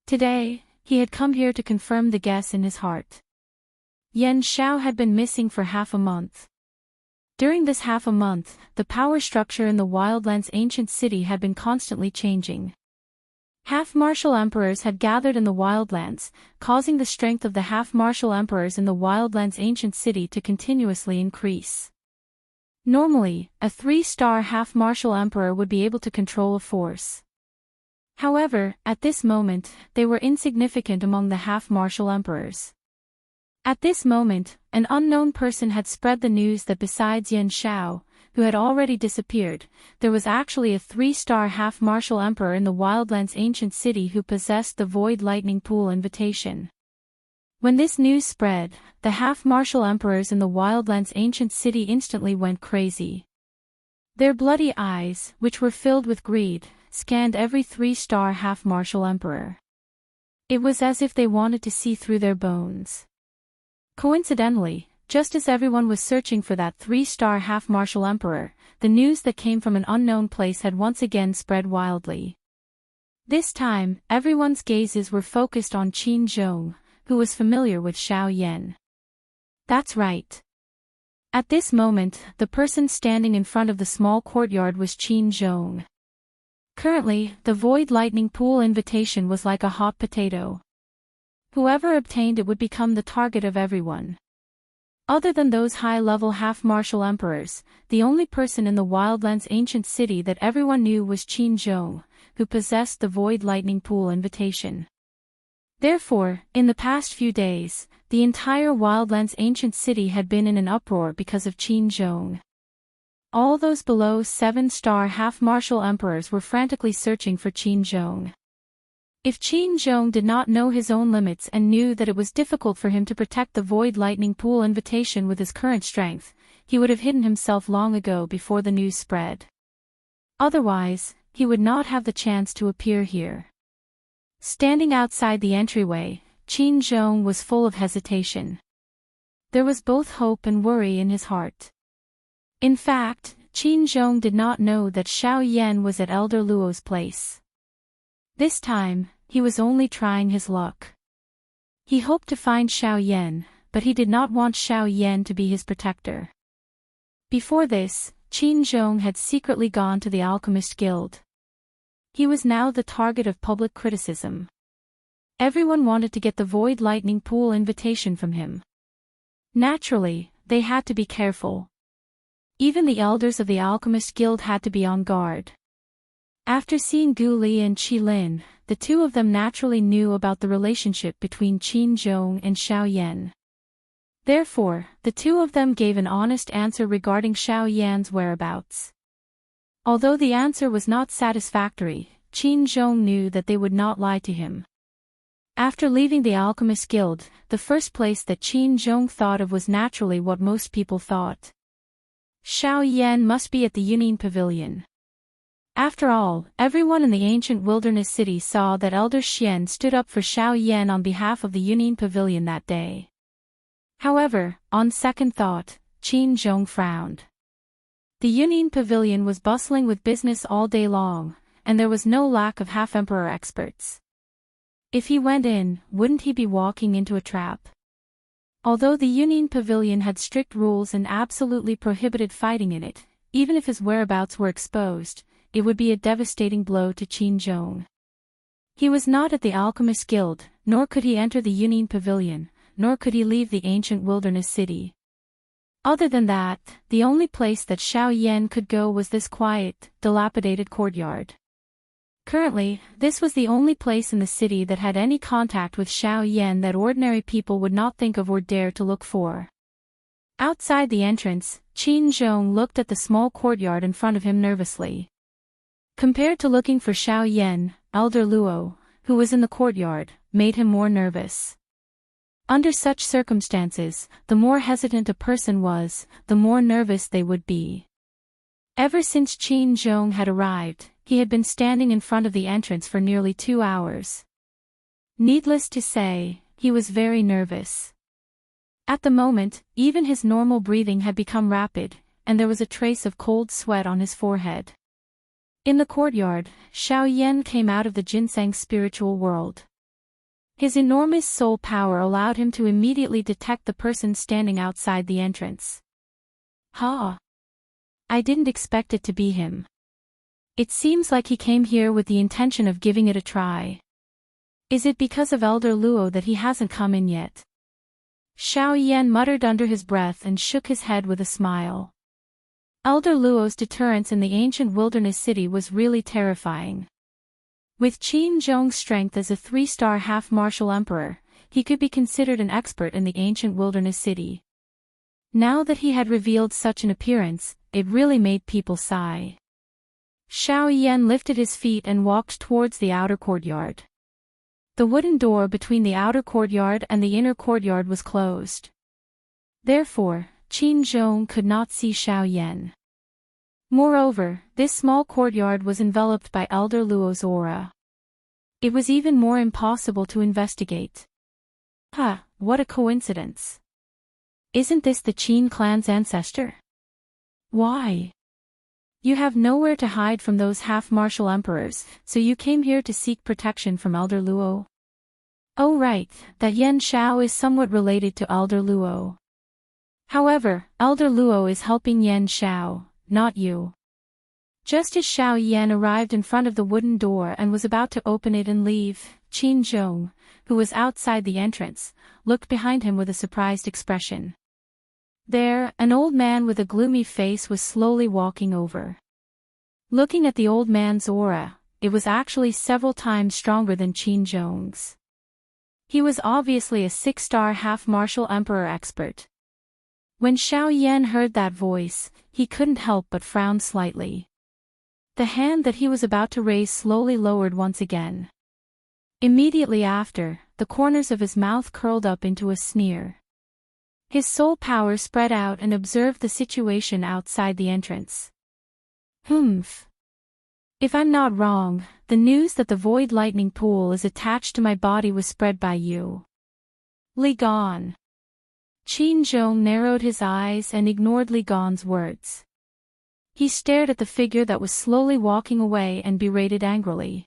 Today, he had come here to confirm the guess in his heart. Yan Xiao had been missing for half a month. During this half a month, the power structure in the wildlands' ancient city had been constantly changing. Half-martial emperors had gathered in the wildlands, causing the strength of the half-martial emperors in the wildlands' ancient city to continuously increase. Normally, a 3-star half-martial emperor would be able to control a force. However, at this moment, they were insignificant among the half-martial emperors. At this moment, an unknown person had spread the news that besides Yan Xiao, who had already disappeared, there was actually a 3-star half-martial emperor in the wildlands' ancient city who possessed the Void Lightning Pool invitation. When this news spread, the half-martial emperors in the wildlands' ancient city instantly went crazy. Their bloody eyes, which were filled with greed, scanned every 3-star half-martial emperor. It was as if they wanted to see through their bones. Coincidentally, just as everyone was searching for that 3-star half-martial emperor, the news that came from an unknown place had once again spread wildly. This time, everyone's gazes were focused on Qin Zhong, who was familiar with Xiao Yan. That's right. At this moment, the person standing in front of the small courtyard was Qin Zhong. Currently, the Void Lightning Pool invitation was like a hot potato. Whoever obtained it would become the target of everyone. Other than those high-level half-martial emperors, the only person in the wildlands' ancient city that everyone knew was Qin Zhong, who possessed the Void Lightning Pool invitation. Therefore, in the past few days, the entire wildlands' ancient city had been in an uproar because of Qin Zhong. All those below 7-star half-martial emperors were frantically searching for Qin Zhong. If Qin Zhong did not know his own limits and knew that it was difficult for him to protect the Void Lightning Pool invitation with his current strength, he would have hidden himself long ago before the news spread. Otherwise, he would not have the chance to appear here. Standing outside the entryway, Qin Zhong was full of hesitation. There was both hope and worry in his heart. In fact, Qin Zhong did not know that Xiao Yan was at Elder Luo's place. This time, he was only trying his luck. He hoped to find Xiao Yan, but he did not want Xiao Yan to be his protector. Before this, Qin Zhong had secretly gone to the Alchemist Guild. He was now the target of public criticism. Everyone wanted to get the Void Lightning Pool invitation from him. Naturally, they had to be careful. Even the elders of the Alchemist Guild had to be on guard. After seeing Gu Li and Qi Lin, the two of them naturally knew about the relationship between Qin Zhong and Xiao Yan. Therefore, the two of them gave an honest answer regarding Xiao Yan's whereabouts. Although the answer was not satisfactory, Qin Zhong knew that they would not lie to him. After leaving the Alchemist Guild, the first place that Qin Zhong thought of was naturally what most people thought. Xiao Yan must be at the Yunin Pavilion. After all, everyone in the ancient wilderness city saw that Elder Xian stood up for Xiao Yan on behalf of the Yunin Pavilion that day. However, on second thought, Qin Zhong frowned. The Yunin Pavilion was bustling with business all day long, and there was no lack of half-emperor experts. If he went in, wouldn't he be walking into a trap? Although the Yunin Pavilion had strict rules and absolutely prohibited fighting in it, even if his whereabouts were exposed, it would be a devastating blow to Qin Zhong. He was not at the Alchemist Guild, nor could he enter the Yunin Pavilion, nor could he leave the ancient wilderness city. Other than that, the only place that Xiao Yan could go was this quiet, dilapidated courtyard. Currently, this was the only place in the city that had any contact with Xiao Yan that ordinary people would not think of or dare to look for. Outside the entrance, Qin Zhong looked at the small courtyard in front of him nervously. Compared to looking for Xiao Yan, Elder Luo, who was in the courtyard, made him more nervous. Under such circumstances, the more hesitant a person was, the more nervous they would be. Ever since Qin Zhong had arrived, he had been standing in front of the entrance for nearly 2 hours. Needless to say, he was very nervous. At the moment, even his normal breathing had become rapid, and there was a trace of cold sweat on his forehead. In the courtyard, Xiao Yan came out of the ginseng spiritual world. His enormous soul power allowed him to immediately detect the person standing outside the entrance. Ha! I didn't expect it to be him. It seems like he came here with the intention of giving it a try. Is it because of Elder Luo that he hasn't come in yet? Xiao Yan muttered under his breath and shook his head with a smile. Elder Luo's deterrence in the ancient wilderness city was really terrifying. With Qin Zhong's strength as a 3-star half-martial emperor, he could be considered an expert in the ancient wilderness city. Now that he had revealed such an appearance, it really made people sigh. Xiao Yan lifted his feet and walked towards the outer courtyard. The wooden door between the outer courtyard and the inner courtyard was closed. Therefore, Qin Zhong could not see Xiao Yan. Moreover, this small courtyard was enveloped by Elder Luo's aura. It was even more impossible to investigate. What a coincidence. Isn't this the Qin clan's ancestor? Why? You have nowhere to hide from those half-martial emperors, so you came here to seek protection from Elder Luo? Oh right, that Yan Xiao is somewhat related to Elder Luo. However, Elder Luo is helping Yan Xiao, not you. Just as Xiao Yan arrived in front of the wooden door and was about to open it and leave, Qin Zhong, who was outside the entrance, looked behind him with a surprised expression. There, an old man with a gloomy face was slowly walking over. Looking at the old man's aura, it was actually several times stronger than Qin Zhong's. He was obviously a 6-star half-martial emperor expert. When Xiao Yan heard that voice, he couldn't help but frown slightly. The hand that he was about to raise slowly lowered once again. Immediately after, the corners of his mouth curled up into a sneer. His soul power spread out and observed the situation outside the entrance. If I'm not wrong, the news that the void lightning pool is attached to my body was spread by you. Li Gan. Qin Zhong narrowed his eyes and ignored Li Gan's words. He stared at the figure that was slowly walking away and berated angrily.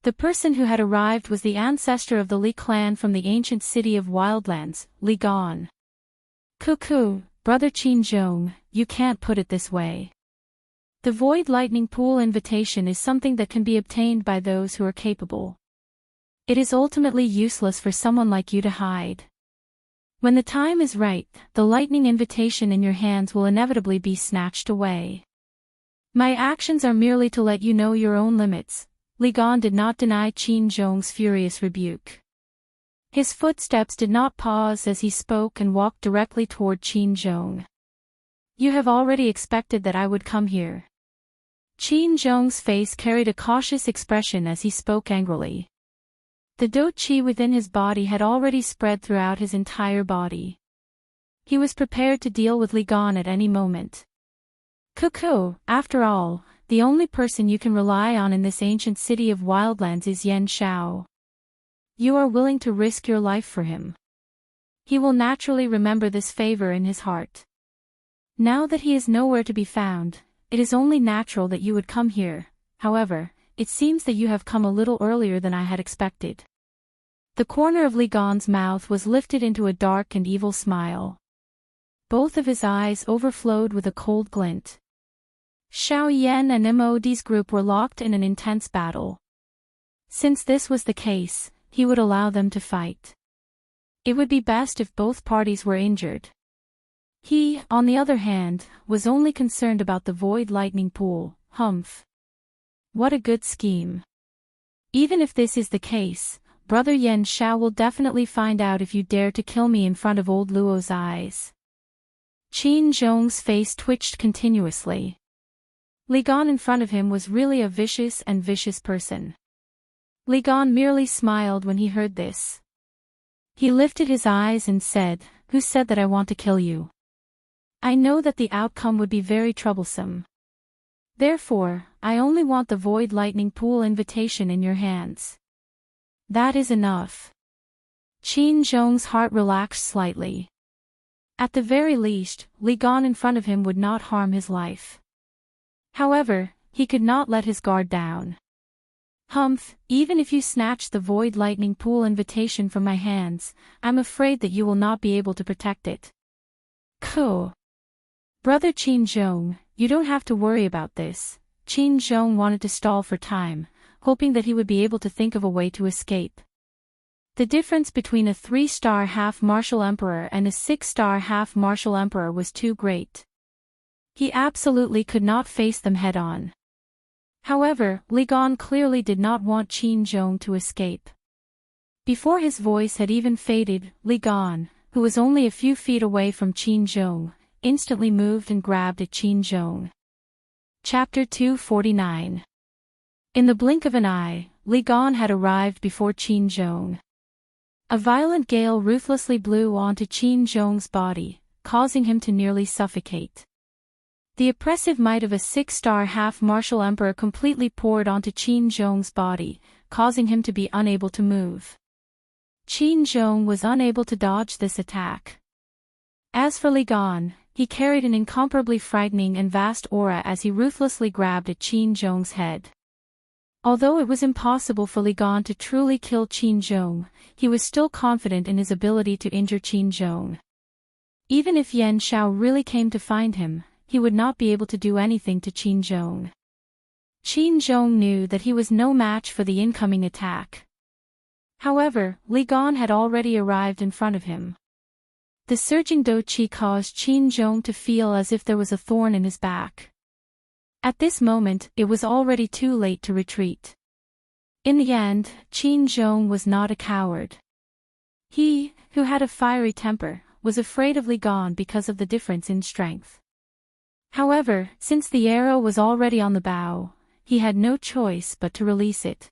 The person who had arrived was the ancestor of the Li clan from the ancient city of Wildlands, Li Gan. Cuckoo, brother Qin Zhong, you can't put it this way. The Void Lightning Pool invitation is something that can be obtained by those who are capable. It is ultimately useless for someone like you to hide. When the time is right, the lightning invitation in your hands will inevitably be snatched away. My actions are merely to let you know your own limits. Li Gan did not deny Qin Zhong's furious rebuke. His footsteps did not pause as he spoke and walked directly toward Qin Zhong. You have already expected that I would come here. Qin Zhong's face carried a cautious expression as he spoke angrily. The dou qi within his body had already spread throughout his entire body. He was prepared to deal with Li Gan at any moment. Cuckoo, after all, the only person you can rely on in this ancient city of wildlands is Yan Shao. You are willing to risk your life for him. He will naturally remember this favor in his heart. Now that he is nowhere to be found, it is only natural that you would come here. However, it seems that you have come a little earlier than I had expected. The corner of Li Gan's mouth was lifted into a dark and evil smile. Both of his eyes overflowed with a cold glint. Xiao Yan and Mod's group were locked in an intense battle. Since this was the case, he would allow them to fight. It would be best if both parties were injured. He, on the other hand, was only concerned about the void lightning pool. Humph. What a good scheme. Even if this is the case, Brother Yan Shao will definitely find out if you dare to kill me in front of old Luo's eyes. Qin Zhong's face twitched continuously. Li Gan in front of him was really a vicious person. Li Gan merely smiled when he heard this. He lifted his eyes and said, "Who said that I want to kill you? I know that the outcome would be very troublesome. Therefore, I only want the void lightning pool invitation in your hands. That is enough." Qin Zhong's heart relaxed slightly. At the very least, Li Gan in front of him would not harm his life. However, he could not let his guard down. "Humph, even if you snatch the void lightning pool invitation from my hands, I'm afraid that you will not be able to protect it." "Cool. Brother Qin Zhong, you don't have to worry about this." Qin Zhong wanted to stall for time, hoping that he would be able to think of a way to escape. The difference between a 3-star half-martial emperor and a 6-star half-martial emperor was too great. He absolutely could not face them head-on. However, Li Gan clearly did not want Qin Zhong to escape. Before his voice had even faded, Li Gan, who was only a few feet away from Qin Zhong, instantly moved and grabbed at Qin Zhong. Chapter 249. In the blink of an eye, Li Gan had arrived before Qin Zhong. A violent gale ruthlessly blew onto Qin Zhong's body, causing him to nearly suffocate. The oppressive might of a 6-star half-martial emperor completely poured onto Qin Zhong's body, causing him to be unable to move. Qin Zhong was unable to dodge this attack. As for Li Gan, he carried an incomparably frightening and vast aura as he ruthlessly grabbed at Qin Zhong's head. Although it was impossible for Li Gan to truly kill Qin Zhong, he was still confident in his ability to injure Qin Zhong. Even if Yan Shao really came to find him, he would not be able to do anything to Qin Zhong. Qin Zhong knew that he was no match for the incoming attack. However, Li Gan had already arrived in front of him. The surging do qi caused Qin Zhong to feel as if there was a thorn in his back. At this moment, it was already too late to retreat. In the end, Qin Zhong was not a coward. He, who had a fiery temper, was afraid of Li Gan because of the difference in strength. However, since the arrow was already on the bow, he had no choice but to release it.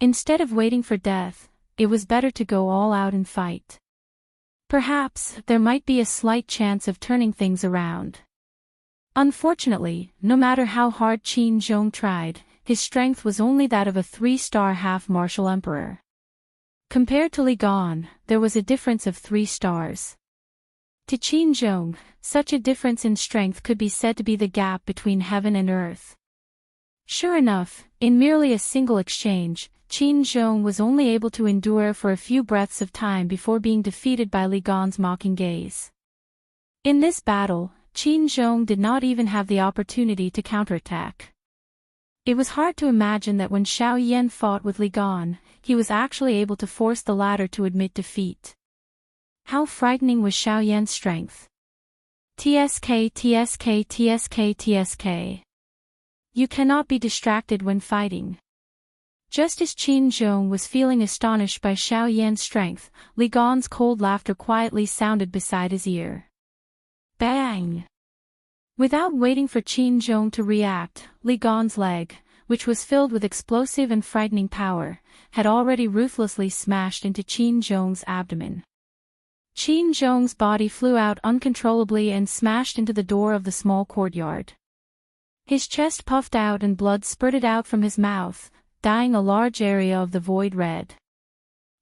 Instead of waiting for death, it was better to go all out and fight. Perhaps there might be a slight chance of turning things around. Unfortunately, no matter how hard Qin Zhong tried, his strength was only that of a 3-star half-martial emperor. Compared to Li Gan, there was a difference of 3 stars. To Qin Zhong, such a difference in strength could be said to be the gap between heaven and earth. Sure enough, in merely a single exchange, Qin Zhong was only able to endure for a few breaths of time before being defeated by Li Gan's mocking gaze. In this battle, Qin Zhong did not even have the opportunity to counterattack. It was hard to imagine that when Xiao Yan fought with Li Gan, he was actually able to force the latter to admit defeat. How frightening was Xiao Yan's strength! TSK TSK TSK TSK. You cannot be distracted when fighting. Just as Qin Zhong was feeling astonished by Xiao Yan's strength, Li Gan's cold laughter quietly sounded beside his ear. Bang! Without waiting for Qin Zhong to react, Li Gan's leg, which was filled with explosive and frightening power, had already ruthlessly smashed into Qin Zhong's abdomen. Qin Zhong's body flew out uncontrollably and smashed into the door of the small courtyard. His chest puffed out and blood spurted out from his mouth, dyeing a large area of the void red.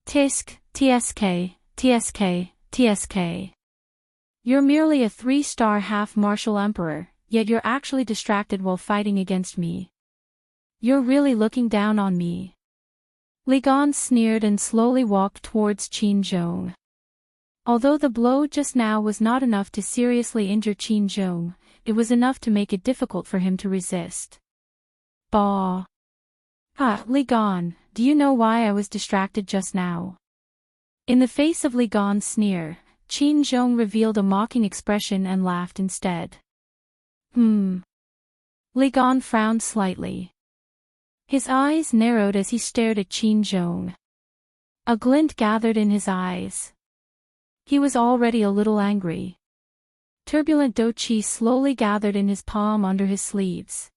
Tisk, tsk, tsk, tsk. You're merely a 3-star half-martial emperor, yet you're actually distracted while fighting against me. You're really looking down on me. Li Gan sneered and slowly walked towards Qin Zhong. Although the blow just now was not enough to seriously injure Qin Zhong, it was enough to make it difficult for him to resist. Bah! Ah, Li Gan, do you know why I was distracted just now? In the face of Li Gan's sneer, Qin Zhong revealed a mocking expression and laughed instead. Li Gan frowned slightly. His eyes narrowed as he stared at Qin Zhong. A glint gathered in his eyes. He was already a little angry. Turbulent do qi slowly gathered in his palm under his sleeves.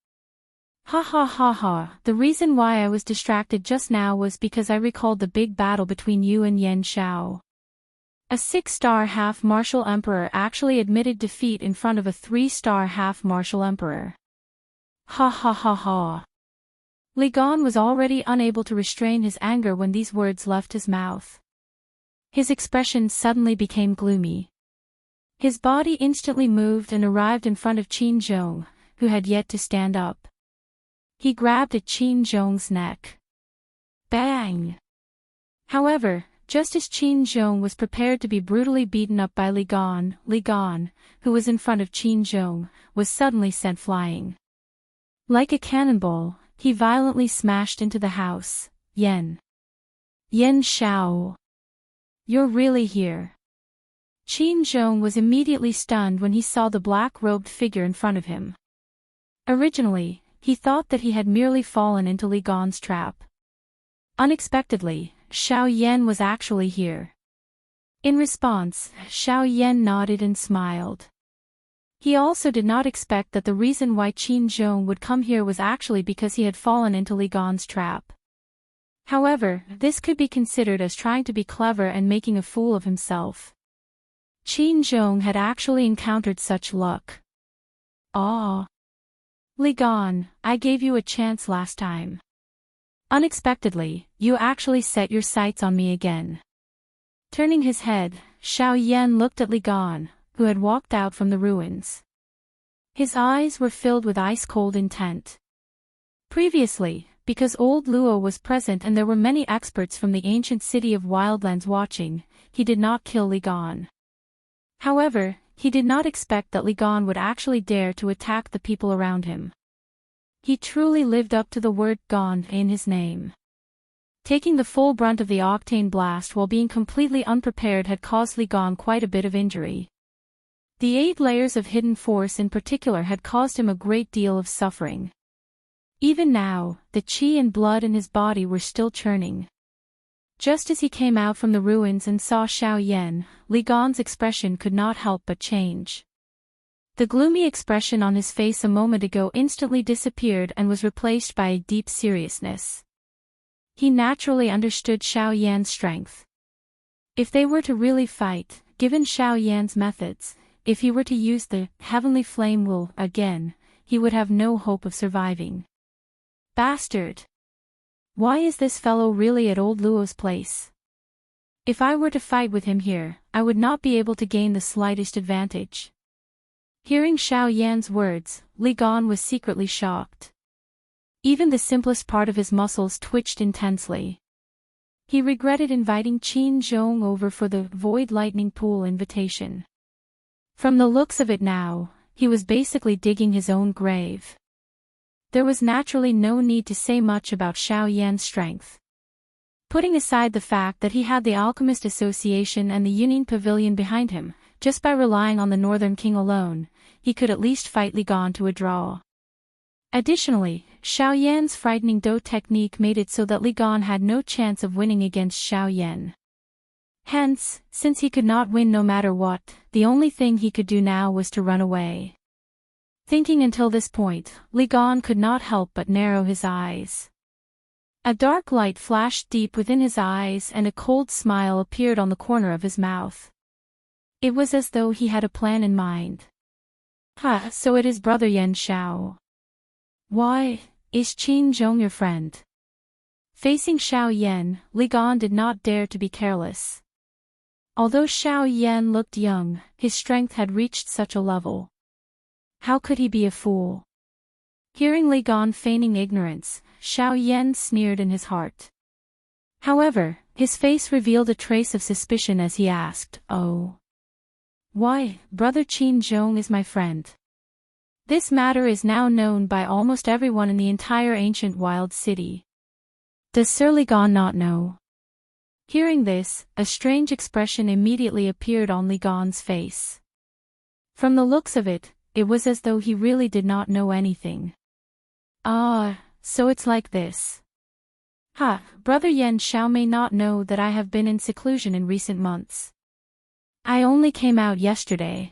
Ha ha ha ha, the reason why I was distracted just now was because I recalled the big battle between you and Yan Shao. A 6-star half-martial emperor actually admitted defeat in front of a 3-star half-martial emperor. Ha ha ha ha. Li Gan was already unable to restrain his anger when these words left his mouth. His expression suddenly became gloomy. His body instantly moved and arrived in front of Qin Zhong, who had yet to stand up. He grabbed at Qin Zhong's neck. Bang! However, just as Qin Zhong was prepared to be brutally beaten up by Li Gan, who was in front of Qin Zhong, was suddenly sent flying. Like a cannonball, he violently smashed into the house. Yan Shao. You're really here. Qin Zhong was immediately stunned when he saw the black-robed figure in front of him. Originally, he thought that he had merely fallen into Li Gan's trap. Unexpectedly, Xiao Yan was actually here. In response, Xiao Yan nodded and smiled. He also did not expect that the reason why Qin Zhong would come here was actually because he had fallen into Li Gan's trap. However, this could be considered as trying to be clever and making a fool of himself. Qin Zhong had actually encountered such luck. Ah! Li Gan, I gave you a chance last time. Unexpectedly, you actually set your sights on me again. Turning his head, Xiao Yan looked at Li Gan, who had walked out from the ruins. His eyes were filled with ice-cold intent. Previously, because old Luo was present and there were many experts from the ancient city of Wildlands watching, he did not kill Li Gan. However, he did not expect that Li Gan would actually dare to attack the people around him. He truly lived up to the word Gan in his name. Taking the full brunt of the octane blast while being completely unprepared had caused Li Gan quite a bit of injury. The 8 layers of hidden force in particular had caused him a great deal of suffering. Even now, the qi and blood in his body were still churning. Just as he came out from the ruins and saw Xiao Yan, Li Gan's expression could not help but change. The gloomy expression on his face a moment ago instantly disappeared and was replaced by a deep seriousness. He naturally understood Xiao Yan's strength. If they were to really fight, given Xiao Yan's methods, if he were to use the heavenly flame will again, he would have no hope of surviving. Bastard! Why is this fellow really at old Luo's place? If I were to fight with him here, I would not be able to gain the slightest advantage. Hearing Xiao Yan's words, Li Gan was secretly shocked. Even the simplest part of his muscles twitched intensely. He regretted inviting Qin Zhong over for the Void Lightning Pool invitation. From the looks of it now, he was basically digging his own grave. There was naturally no need to say much about Xiao Yan's strength. Putting aside the fact that he had the Alchemist Association and the Union Pavilion behind him, just by relying on the Northern King alone, he could at least fight Li Gan to a draw. Additionally, Xiao Yan's frightening Do technique made it so that Li Gan had no chance of winning against Xiao Yan. Hence, since he could not win no matter what, the only thing he could do now was to run away. Thinking until this point, Li Gan could not help but narrow his eyes. A dark light flashed deep within his eyes and a cold smile appeared on the corner of his mouth. It was as though he had a plan in mind. So it is Brother Yan Shao. Why, is Qin Zhong your friend? Facing Xiao Yan, Li Gan did not dare to be careless. Although Xiao Yan looked young, his strength had reached such a level. How could he be a fool? Hearing Li Gan feigning ignorance, Xiao Yan sneered in his heart. However, his face revealed a trace of suspicion as he asked, "Oh. Why, Brother Qin Zhong is my friend. This matter is now known by almost everyone in the entire ancient wild city. Does Sir Li Gan not know?" Hearing this, a strange expression immediately appeared on Li Gan's face. From the looks of it, it was as though he really did not know anything. "Ah, so it's like this. Brother Yan Xiao may not know that I have been in seclusion in recent months. I only came out yesterday.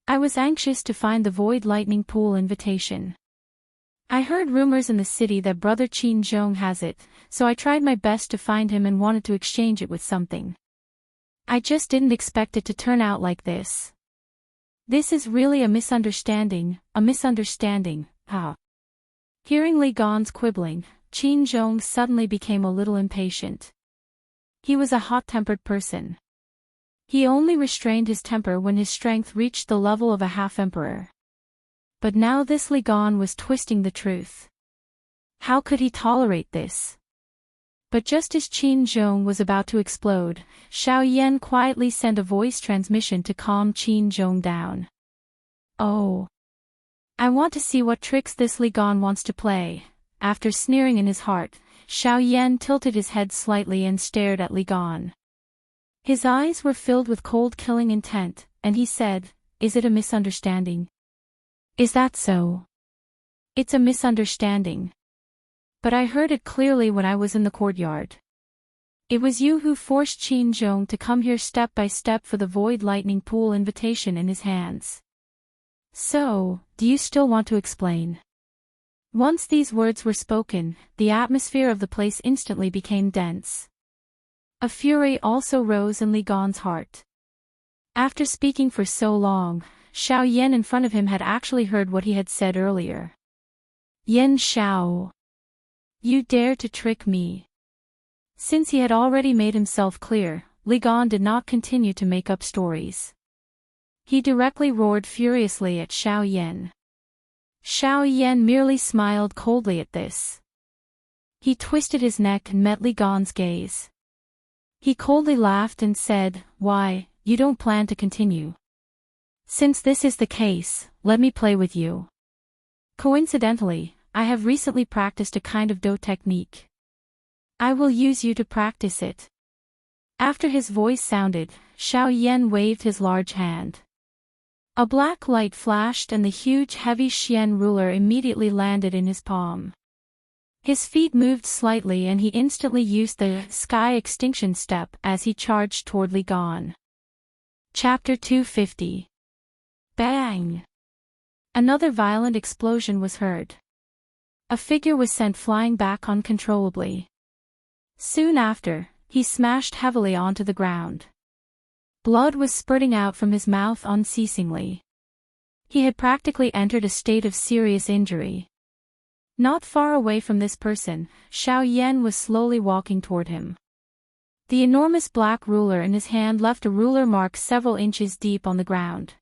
I was anxious to find the Void Lightning Pool invitation. I heard rumors in the city that Brother Qin Zhong has it, so I tried my best to find him and wanted to exchange it with something. I just didn't expect it to turn out like this. This is really a misunderstanding. Hearing Li Gan's quibbling, Qin Zhong suddenly became a little impatient. He was a hot-tempered person. He only restrained his temper when his strength reached the level of a half-emperor. But now this Li Gan was twisting the truth. How could he tolerate this? But just as Qin Zhong was about to explode, Xiao Yan quietly sent a voice transmission to calm Qin Zhong down. "Oh. I want to see what tricks this Li Gan wants to play." After sneering in his heart, Xiao Yan tilted his head slightly and stared at Li Gan. His eyes were filled with cold killing intent, and he said, "Is it a misunderstanding?" "Is that so?" "It's a misunderstanding. But I heard it clearly when I was in the courtyard. It was you who forced Qin Zhong to come here step by step for the Void Lightning Pool invitation in his hands. So, do you still want to explain?" Once these words were spoken, the atmosphere of the place instantly became dense. A fury also rose in Li Gan's heart. After speaking for so long, Xiao Yan in front of him had actually heard what he had said earlier. "Yan Xiao. You dare to trick me." Since he had already made himself clear, Li Gan did not continue to make up stories. He directly roared furiously at Xiao Yan. Xiao Yan merely smiled coldly at this. He twisted his neck and met Li Gan's gaze. He coldly laughed and said, "Why, you don't plan to continue? Since this is the case, let me play with you. Coincidentally, I have recently practiced a kind of Do technique. I will use you to practice it." After his voice sounded, Xiao Yan waved his large hand. A black light flashed and the huge heavy Xian ruler immediately landed in his palm. His feet moved slightly and he instantly used the Sky Extinction Step as he charged toward Li Gan. Chapter 250. Bang! Another violent explosion was heard. A figure was sent flying back uncontrollably. Soon after, he smashed heavily onto the ground. Blood was spurting out from his mouth unceasingly. He had practically entered a state of serious injury. Not far away from this person, Xiao Yan was slowly walking toward him. The enormous black ruler in his hand left a ruler mark several inches deep on the ground.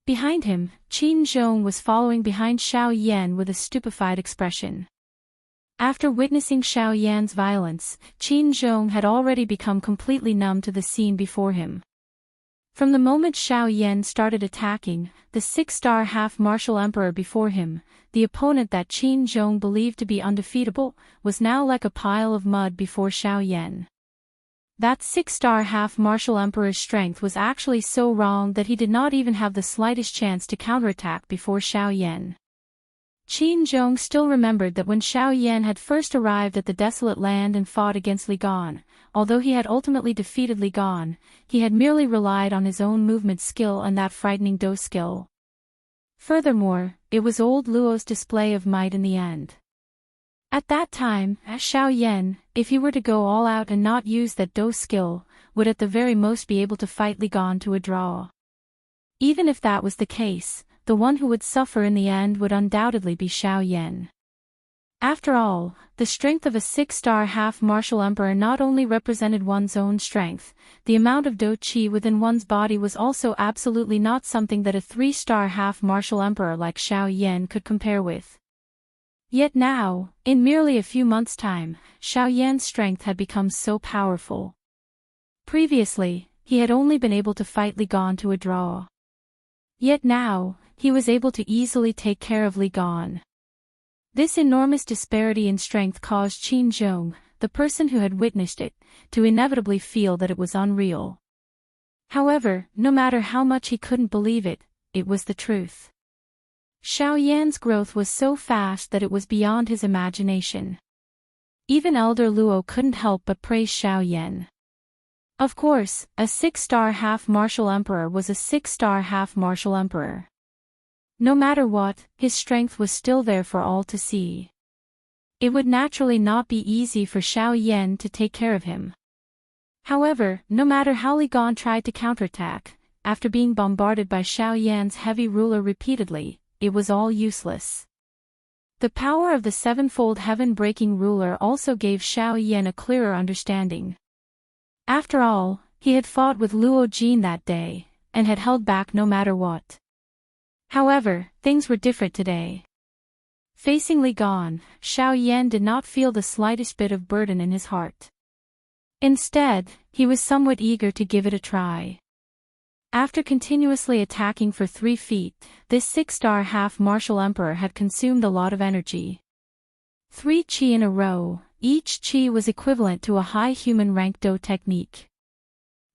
Behind him, Qin Zhong was following behind Xiao Yan with a stupefied expression. After witnessing Xiao Yan's violence, Qin Zhong had already become completely numb to the scene before him. From the moment Xiao Yan started attacking, the six-star half-martial emperor before him, the opponent that Qin Zhong believed to be undefeatable, was now like a pile of mud before Xiao Yan. That six-star half-martial emperor's strength was actually so wrong that he did not even have the slightest chance to counterattack before Xiao Yan. Qin Zhong still remembered that when Xiao Yan had first arrived at the desolate land and fought against Li Gan, although he had ultimately defeated Li Gan, he had merely relied on his own movement skill and that frightening Do skill. Furthermore, it was old Luo's display of might in the end. At that time, Xiao Yan, if he were to go all out and not use that Do skill, would at the very most be able to fight Li Gan to a draw. Even if that was the case, the one who would suffer in the end would undoubtedly be Xiao Yan. After all, the strength of a 6-star half-martial emperor not only represented one's own strength, the amount of do qi within one's body was also absolutely not something that a 3-star half-martial emperor like Xiao Yan could compare with. Yet now, in merely a few months' time, Xiao Yan's strength had become so powerful. Previously, he had only been able to fight Li Gan to a draw. Yet now, he was able to easily take care of Li Gan. This enormous disparity in strength caused Qin Zhong, the person who had witnessed it, to inevitably feel that it was unreal. However, no matter how much he couldn't believe it, it was the truth. Xiao Yan's growth was so fast that it was beyond his imagination. Even Elder Luo couldn't help but praise Xiao Yan. Of course, a 6-star half-martial emperor was a 6-star half-martial emperor. No matter what, his strength was still there for all to see. It would naturally not be easy for Xiao Yan to take care of him. However, no matter how Li Gan tried to counterattack, after being bombarded by Xiao Yan's heavy ruler repeatedly, it was all useless. The power of the sevenfold heaven-breaking ruler also gave Xiao Yan a clearer understanding. After all, he had fought with Luo Jin that day, and had held back no matter what. However, things were different today. Facing Li Gan, Xiao Yan did not feel the slightest bit of burden in his heart. Instead, he was somewhat eager to give it a try. After continuously attacking for 3 feet, this 6-star half-martial emperor had consumed a lot of energy. 3 qi in a row, each qi was equivalent to a high human rank do technique.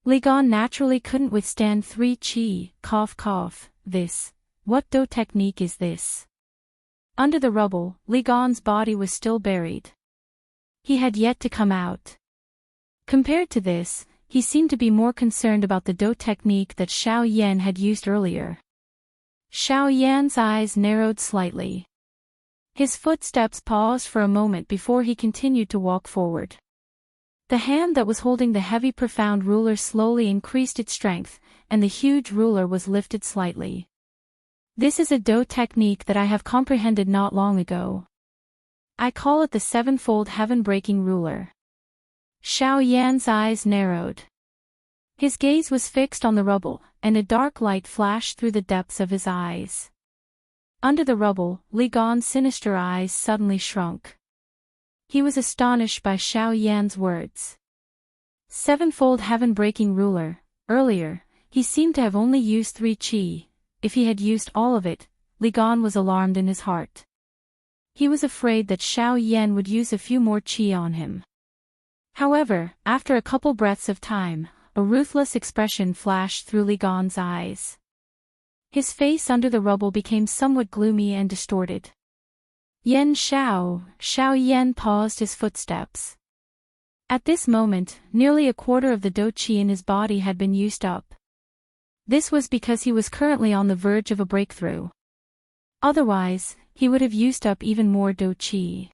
Li Gan naturally couldn't withstand 3 qi, this. What do technique is this? Under the rubble, Li Gan's body was still buried. He had yet to come out. Compared to this, he seemed to be more concerned about the do technique that Xiao Yan had used earlier. Xiao Yan's eyes narrowed slightly. His footsteps paused for a moment before he continued to walk forward. The hand that was holding the heavy profound ruler slowly increased its strength, and the huge ruler was lifted slightly. This is a do technique that I have comprehended not long ago. I call it the sevenfold heaven-breaking ruler. Xiao Yan's eyes narrowed. His gaze was fixed on the rubble, and a dark light flashed through the depths of his eyes. Under the rubble, Li Gan's sinister eyes suddenly shrunk. He was astonished by Xiao Yan's words. Sevenfold heaven-breaking ruler. Earlier, he seemed to have only used 3 qi. If he had used all of it, Li Gan was alarmed in his heart. He was afraid that Xiao Yan would use a few more qi on him. However, after a couple breaths of time, a ruthless expression flashed through Li Gan's eyes. His face under the rubble became somewhat gloomy and distorted. Xiao Yan paused his footsteps. At this moment, nearly a quarter of the do qi in his body had been used up. This was because he was currently on the verge of a breakthrough. Otherwise, he would have used up even more do qi.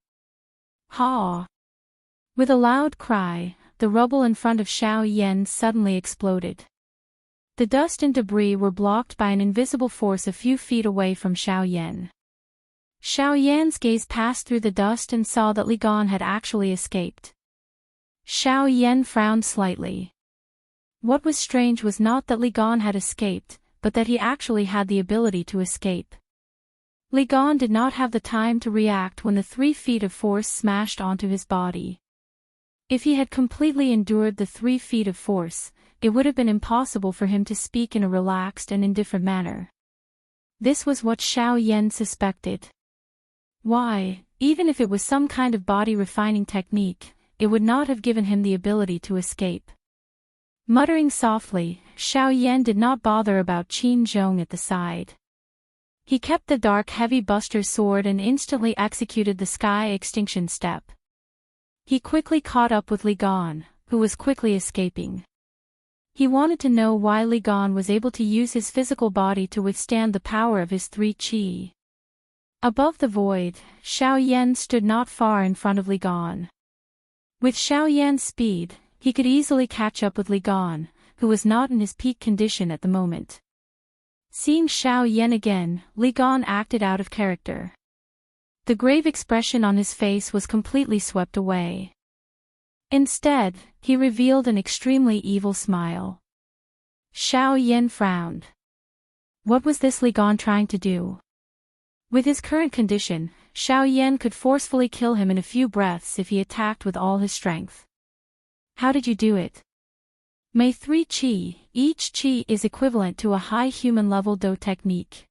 Ha! With a loud cry, the rubble in front of Xiao Yan suddenly exploded. The dust and debris were blocked by an invisible force a few feet away from Xiao Yan. Xiao Yan's gaze passed through the dust and saw that Li Gan had actually escaped. Xiao Yan frowned slightly. What was strange was not that Li Gan had escaped, but that he actually had the ability to escape. Li Gan did not have the time to react when the 3 feet of force smashed onto his body. If he had completely endured the 3 feet of force, it would have been impossible for him to speak in a relaxed and indifferent manner. This was what Xiao Yan suspected. Why, even if it was some kind of body-refining technique, it would not have given him the ability to escape. Muttering softly, Xiao Yan did not bother about Qin Zhong at the side. He kept the dark heavy buster's sword and instantly executed the sky extinction step. He quickly caught up with Li Gan, who was quickly escaping. He wanted to know why Li Gan was able to use his physical body to withstand the power of his 3 qi. Above the void, Xiao Yan stood not far in front of Li Gan. With Xiao Yan's speed, he could easily catch up with Li Gan, who was not in his peak condition at the moment. Seeing Xiao Yan again, Li Gan acted out of character. The grave expression on his face was completely swept away. Instead, he revealed an extremely evil smile. Xiao Yan frowned. What was this Li Gan trying to do? With his current condition, Xiao Yan could forcefully kill him in a few breaths if he attacked with all his strength. How did you do it? May 3 Qi, each Qi is equivalent to a high human level Do technique.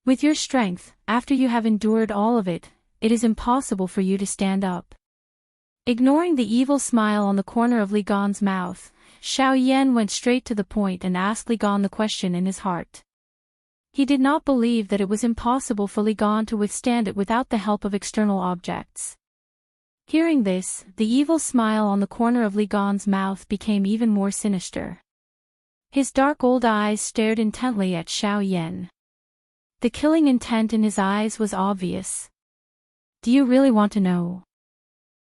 With your strength, after you have endured all of it, it is impossible for you to stand up. Ignoring the evil smile on the corner of Li Gan's mouth, Xiao Yan went straight to the point and asked Li Gan the question in his heart. He did not believe that it was impossible for Li Gan to withstand it without the help of external objects. Hearing this, the evil smile on the corner of Li Gan's mouth became even more sinister. His dark old eyes stared intently at Xiao Yan. The killing intent in his eyes was obvious. Do you really want to know?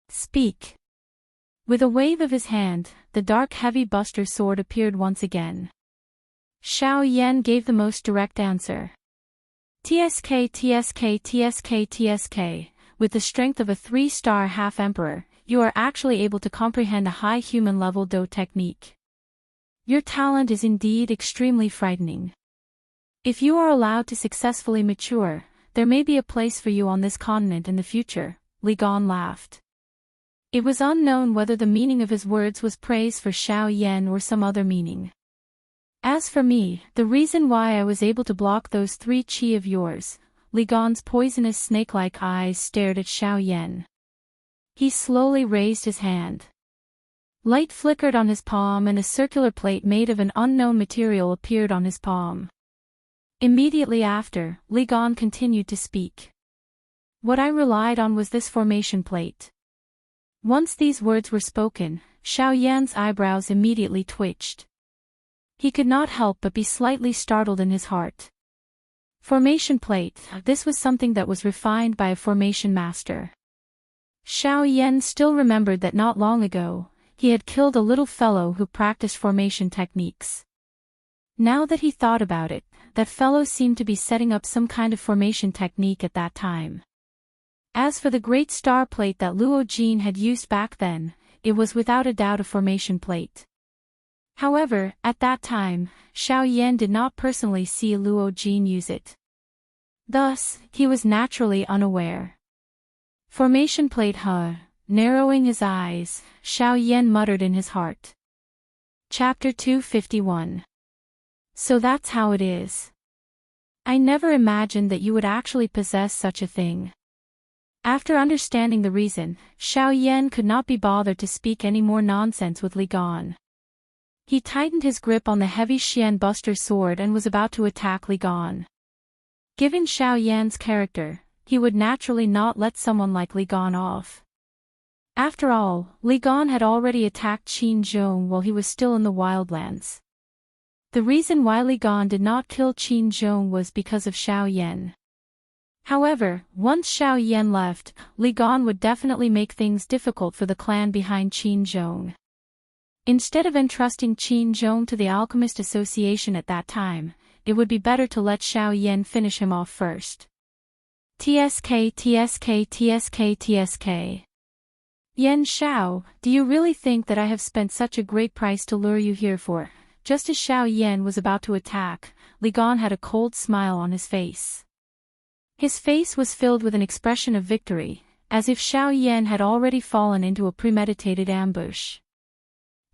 Speak. With a wave of his hand, the dark heavy buster sword appeared once again. Xiao Yan gave the most direct answer. TSK TSK TSK TSK. With the strength of a 3-star half-emperor, you are actually able to comprehend a high human-level Do technique. Your talent is indeed extremely frightening. If you are allowed to successfully mature, there may be a place for you on this continent in the future, Li Gan laughed. It was unknown whether the meaning of his words was praise for Xiao Yan or some other meaning. As for me, the reason why I was able to block those 3 Qi of yours, Li Gan's poisonous snake-like eyes stared at Xiao Yan. He slowly raised his hand. Light flickered on his palm and a circular plate made of an unknown material appeared on his palm. Immediately after, Li Gan continued to speak. What I relied on was this formation plate. Once these words were spoken, Xiao Yan's eyebrows immediately twitched. He could not help but be slightly startled in his heart. Formation plate, this was something that was refined by a formation master. Xiao Yan still remembered that not long ago, he had killed a little fellow who practiced formation techniques. Now that he thought about it, that fellow seemed to be setting up some kind of formation technique at that time. As for the great star plate that Luo Jin had used back then, it was without a doubt a formation plate. However, at that time, Xiao Yan did not personally see Luo Jin use it. Thus, he was naturally unaware. Formation plate narrowing his eyes, Xiao Yan muttered in his heart. Chapter 251. So that's how it is. I never imagined that you would actually possess such a thing. After understanding the reason, Xiao Yan could not be bothered to speak any more nonsense with Li Gan. He tightened his grip on the heavy Xian Buster sword and was about to attack Li Gan. Given Xiao Yan's character, he would naturally not let someone like Li Gan off. After all, Li Gan had already attacked Qin Zhong while he was still in the wildlands. The reason why Li Gan did not kill Qin Zhong was because of Xiao Yan. However, once Xiao Yan left, Li Gan would definitely make things difficult for the clan behind Qin Zhong. Instead of entrusting Qin Zhong to the Alchemist Association at that time, it would be better to let Xiao Yan finish him off first. TSK TSK TSK TSK. Yan Xiao, do you really think that I have spent such a great price to lure you here for? Just as Xiao Yan was about to attack, Li Gan had a cold smile on his face. His face was filled with an expression of victory, as if Xiao Yan had already fallen into a premeditated ambush.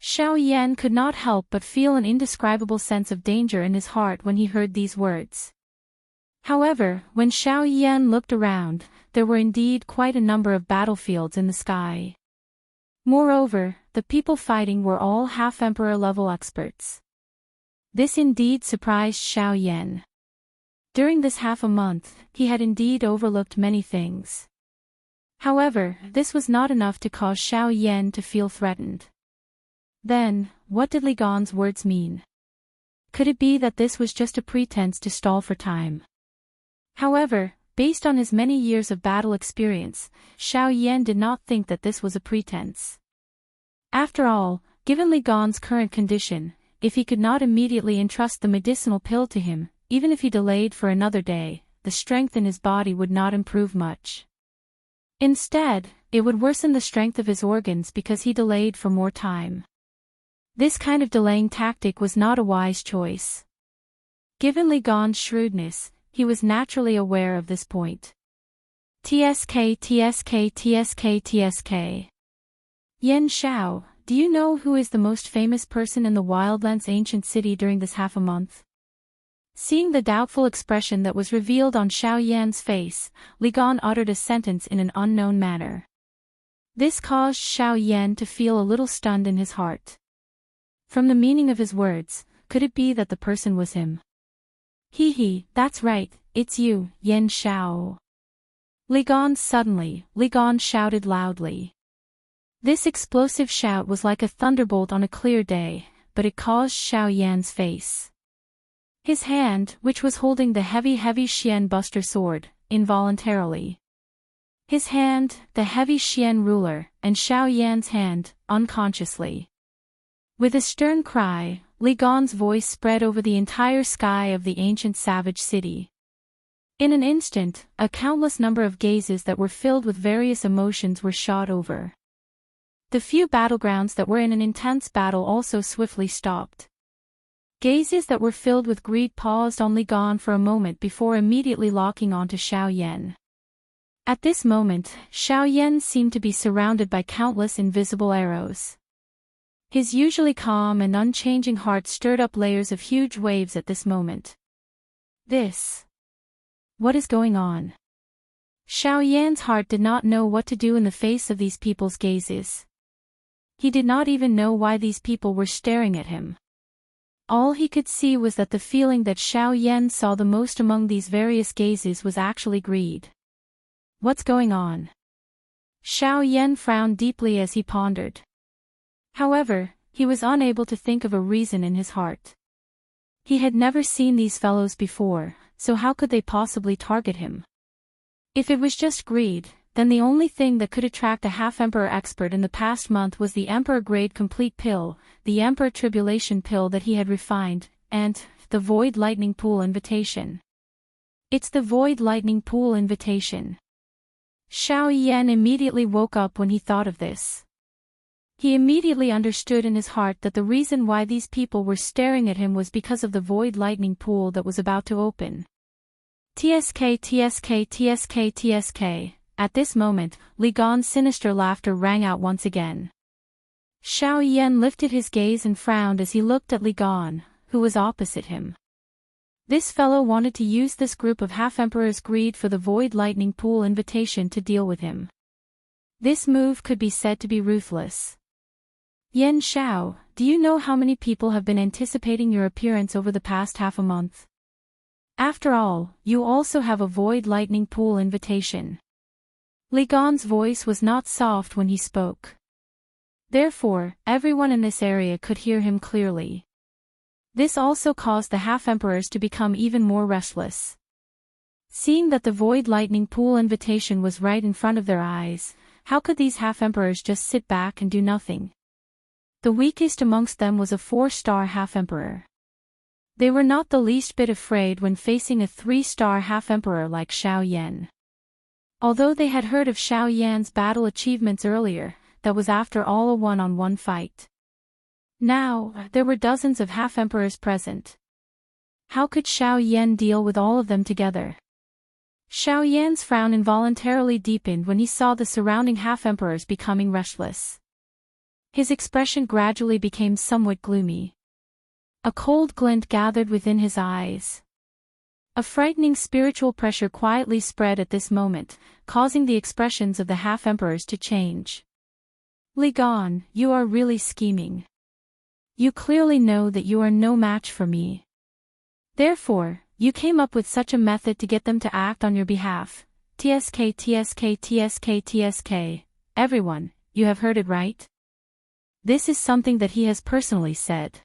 Xiao Yan could not help but feel an indescribable sense of danger in his heart when he heard these words. However, when Xiao Yan looked around, there were indeed quite a number of battlefields in the sky. Moreover, the people fighting were all half-emperor level experts. This indeed surprised Xiao Yan. During this half a month, he had indeed overlooked many things. However, this was not enough to cause Xiao Yan to feel threatened. Then, what did Li Gan's words mean? Could it be that this was just a pretense to stall for time? However, based on his many years of battle experience, Xiao Yan did not think that this was a pretense. After all, given Li Gan's current condition, if he could not immediately entrust the medicinal pill to him, even if he delayed for another day, the strength in his body would not improve much. Instead, it would worsen the strength of his organs because he delayed for more time. This kind of delaying tactic was not a wise choice. Given Li Gan's shrewdness, he was naturally aware of this point. TSK. Yan Shao, do you know who is the most famous person in the Wildlands ancient city during this half a month? Seeing the doubtful expression that was revealed on Shao Yan's face, Li Gan uttered a sentence in an unknown manner. This caused Shao Yan to feel a little stunned in his heart. From the meaning of his words, could it be that the person was him? That's right, it's you, Yan Shao. Li Gan shouted loudly. This explosive shout was like a thunderbolt on a clear day, but it caused Shao Yan's face. His hand, which was holding the heavy Xian Buster sword, involuntarily. His hand, the heavy Xian ruler, and Shao Yan's hand, unconsciously. With a stern cry, Li Gan's voice spread over the entire sky of the ancient savage city. In an instant, a countless number of gazes that were filled with various emotions were shot over. The few battlegrounds that were in an intense battle also swiftly stopped. Gazes that were filled with greed paused on Li Gan for a moment before immediately locking onto Shao Yan. At this moment, Shao Yan seemed to be surrounded by countless invisible arrows. His usually calm and unchanging heart stirred up layers of huge waves at this moment. What is going on? Shao Yan's heart did not know what to do in the face of these people's gazes. He did not even know why these people were staring at him. All he could see was that the feeling that Shao Yan saw the most among these various gazes was actually greed. What's going on? Shao Yan frowned deeply as he pondered. However, he was unable to think of a reason in his heart. He had never seen these fellows before, so how could they possibly target him? If it was just greed, then the only thing that could attract a half-emperor expert in the past month was the Emperor-grade complete pill, the Emperor Tribulation pill that he had refined, and the Void Lightning Pool invitation. It's the Void Lightning Pool invitation. Shao Yan immediately woke up when he thought of this. He immediately understood in his heart that the reason why these people were staring at him was because of the Void Lightning Pool that was about to open. TSK. At this moment, Li Gan's sinister laughter rang out once again. Shao Yan lifted his gaze and frowned as he looked at Li Gan, who was opposite him. This fellow wanted to use this group of half-emperors' greed for the Void Lightning Pool invitation to deal with him. This move could be said to be ruthless. Yan Shao, do you know how many people have been anticipating your appearance over the past half a month? After all, you also have a Void Lightning Pool invitation. Li Gan's voice was not soft when he spoke. Therefore, everyone in this area could hear him clearly. This also caused the half-emperors to become even more restless. Seeing that the Void Lightning Pool invitation was right in front of their eyes, how could these half-emperors just sit back and do nothing? The weakest amongst them was a 4-star half-emperor. They were not the least bit afraid when facing a 3-star half-emperor like Shao Yan. Although they had heard of Shao Yan's battle achievements earlier, that was after all a one-on-one fight. Now, there were dozens of half-emperors present. How could Shao Yan deal with all of them together? Shao Yan's frown involuntarily deepened when he saw the surrounding half-emperors becoming restless. His expression gradually became somewhat gloomy. A cold glint gathered within his eyes. A frightening spiritual pressure quietly spread at this moment, causing the expressions of the half-emperors to change. Li Gan, you are really scheming. You clearly know that you are no match for me. Therefore, you came up with such a method to get them to act on your behalf. TSK. Everyone, you have heard it right? This is something that he has personally said.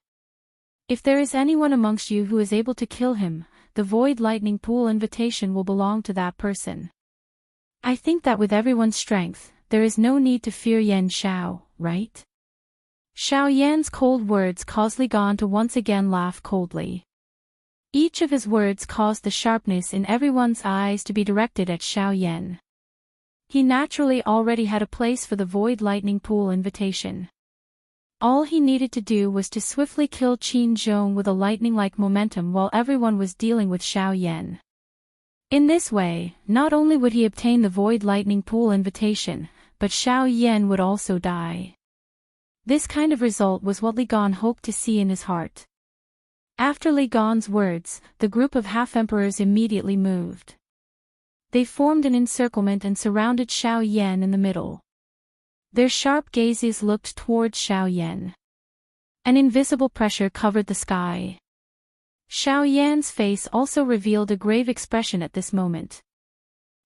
If there is anyone amongst you who is able to kill him, the Void Lightning Pool invitation will belong to that person. I think that with everyone's strength, there is no need to fear Yan Shao, right? Shao Yan's cold words caused Li Gan to once again laugh coldly. Each of his words caused the sharpness in everyone's eyes to be directed at Xiao Yan. He naturally already had a place for the Void Lightning Pool invitation. All he needed to do was to swiftly kill Qin Zhong with a lightning-like momentum while everyone was dealing with Xiao Yan. In this way, not only would he obtain the Void Lightning Pool invitation, but Xiao Yan would also die. This kind of result was what Li Gan hoped to see in his heart. After Li Gan's words, the group of half-emperors immediately moved. They formed an encirclement and surrounded Xiao Yan in the middle. Their sharp gazes looked towards Xiao Yan. An invisible pressure covered the sky. Xiao Yan's face also revealed a grave expression at this moment.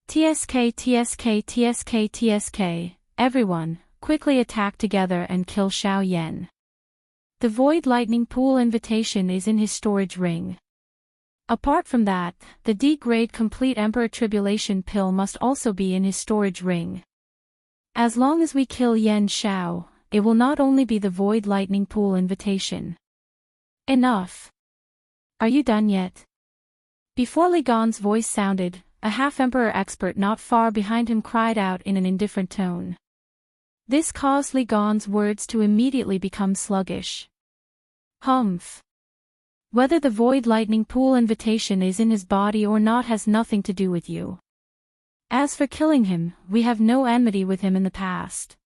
TSK, TSK, TSK, TSK, everyone, quickly attack together and kill Xiao Yan. The Void Lightning Pool invitation is in his storage ring. Apart from that, the D-grade Complete Emperor Tribulation pill must also be in his storage ring. As long as we kill Yan Xiao, it will not only be the Void Lightning Pool invitation. Enough. Are you done yet? Before Li Gan's voice sounded, a half-emperor expert not far behind him cried out in an indifferent tone. This caused Li Gan's words to immediately become sluggish. Humph. Whether the Void Lightning Pool invitation is in his body or not has nothing to do with you. As for killing him, we have no enmity with him in the past.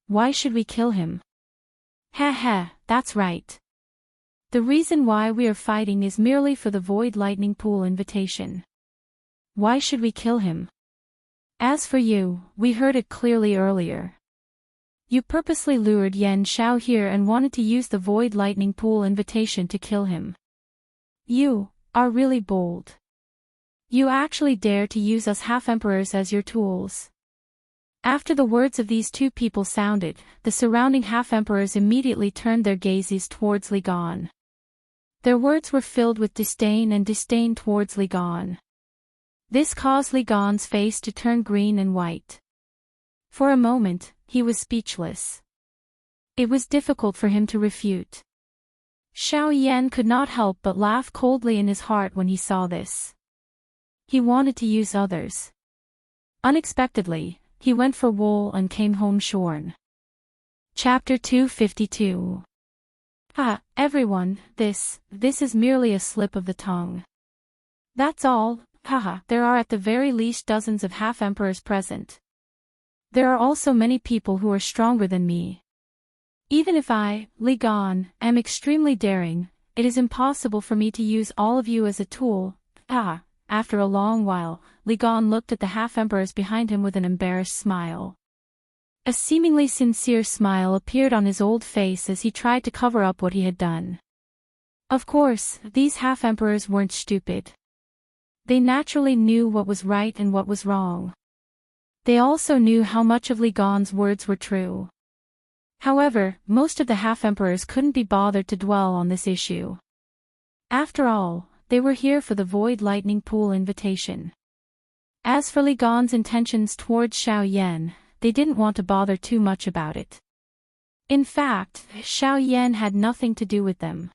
Why should we kill him? Heh, that's right. The reason why we are fighting is merely for the Void Lightning Pool invitation. Why should we kill him? As for you, we heard it clearly earlier. You purposely lured Yan Xiao here and wanted to use the Void Lightning Pool invitation to kill him. You are really bold. You actually dare to use us half-emperors as your tools. After the words of these two people sounded, the surrounding half-emperors immediately turned their gazes towards Li Gan. Their words were filled with disdain and disdain towards Li Gan. This caused Li Gan's face to turn green and white. For a moment, he was speechless. It was difficult for him to refute. Xiao Yan could not help but laugh coldly in his heart when he saw this. He wanted to use others. Unexpectedly, he went for wool and came home shorn. Chapter 252. Everyone, this is merely a slip of the tongue. That's all, there are at the very least dozens of half-emperors present. There are also many people who are stronger than me. Even if I, Li Gan, am extremely daring, it is impossible for me to use all of you as a tool. After a long while, Li Gan looked at the half-emperors behind him with an embarrassed smile. A seemingly sincere smile appeared on his old face as he tried to cover up what he had done. Of course, these half-emperors weren't stupid. They naturally knew what was right and what was wrong. They also knew how much of Li Gan's words were true. However, most of the half-emperors couldn't be bothered to dwell on this issue. After all, they were here for the Void Lightning Pool invitation. As for Li Gan's intentions towards Xiao Yan, they didn't want to bother too much about it. In fact, Xiao Yan had nothing to do with them.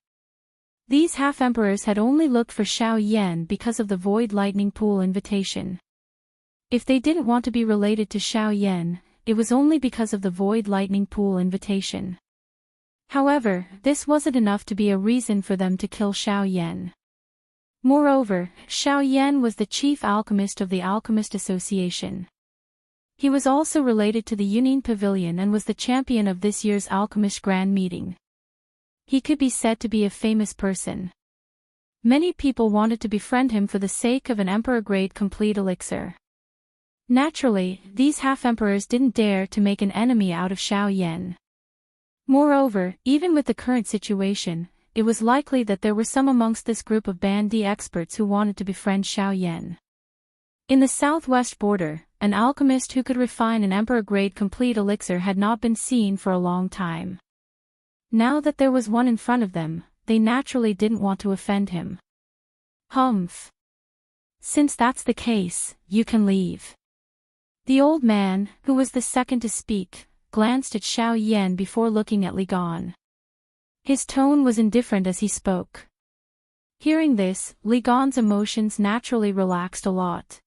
These half-emperors had only looked for Xiao Yan because of the Void Lightning Pool invitation. If they didn't want to be related to Xiao Yan, it was only because of the Void Lightning Pool invitation. However, this wasn't enough to be a reason for them to kill Xiao Yan. Moreover, Xiao Yan was the chief alchemist of the Alchemist Association. He was also related to the Yunin Pavilion and was the champion of this year's Alchemist Grand Meeting. He could be said to be a famous person. Many people wanted to befriend him for the sake of an Emperor-grade complete elixir. Naturally, these half-emperors didn't dare to make an enemy out of Xiao Yan. Moreover, even with the current situation, it was likely that there were some amongst this group of Band D experts who wanted to befriend Xiao Yan. In the southwest border, an alchemist who could refine an Emperor-grade complete elixir had not been seen for a long time. Now that there was one in front of them, they naturally didn't want to offend him. Humph. Since that's the case, you can leave. The old man, who was the second to speak, glanced at Xiao Yan before looking at Li Gan. His tone was indifferent as he spoke. Hearing this, Li Gan's emotions naturally relaxed a lot.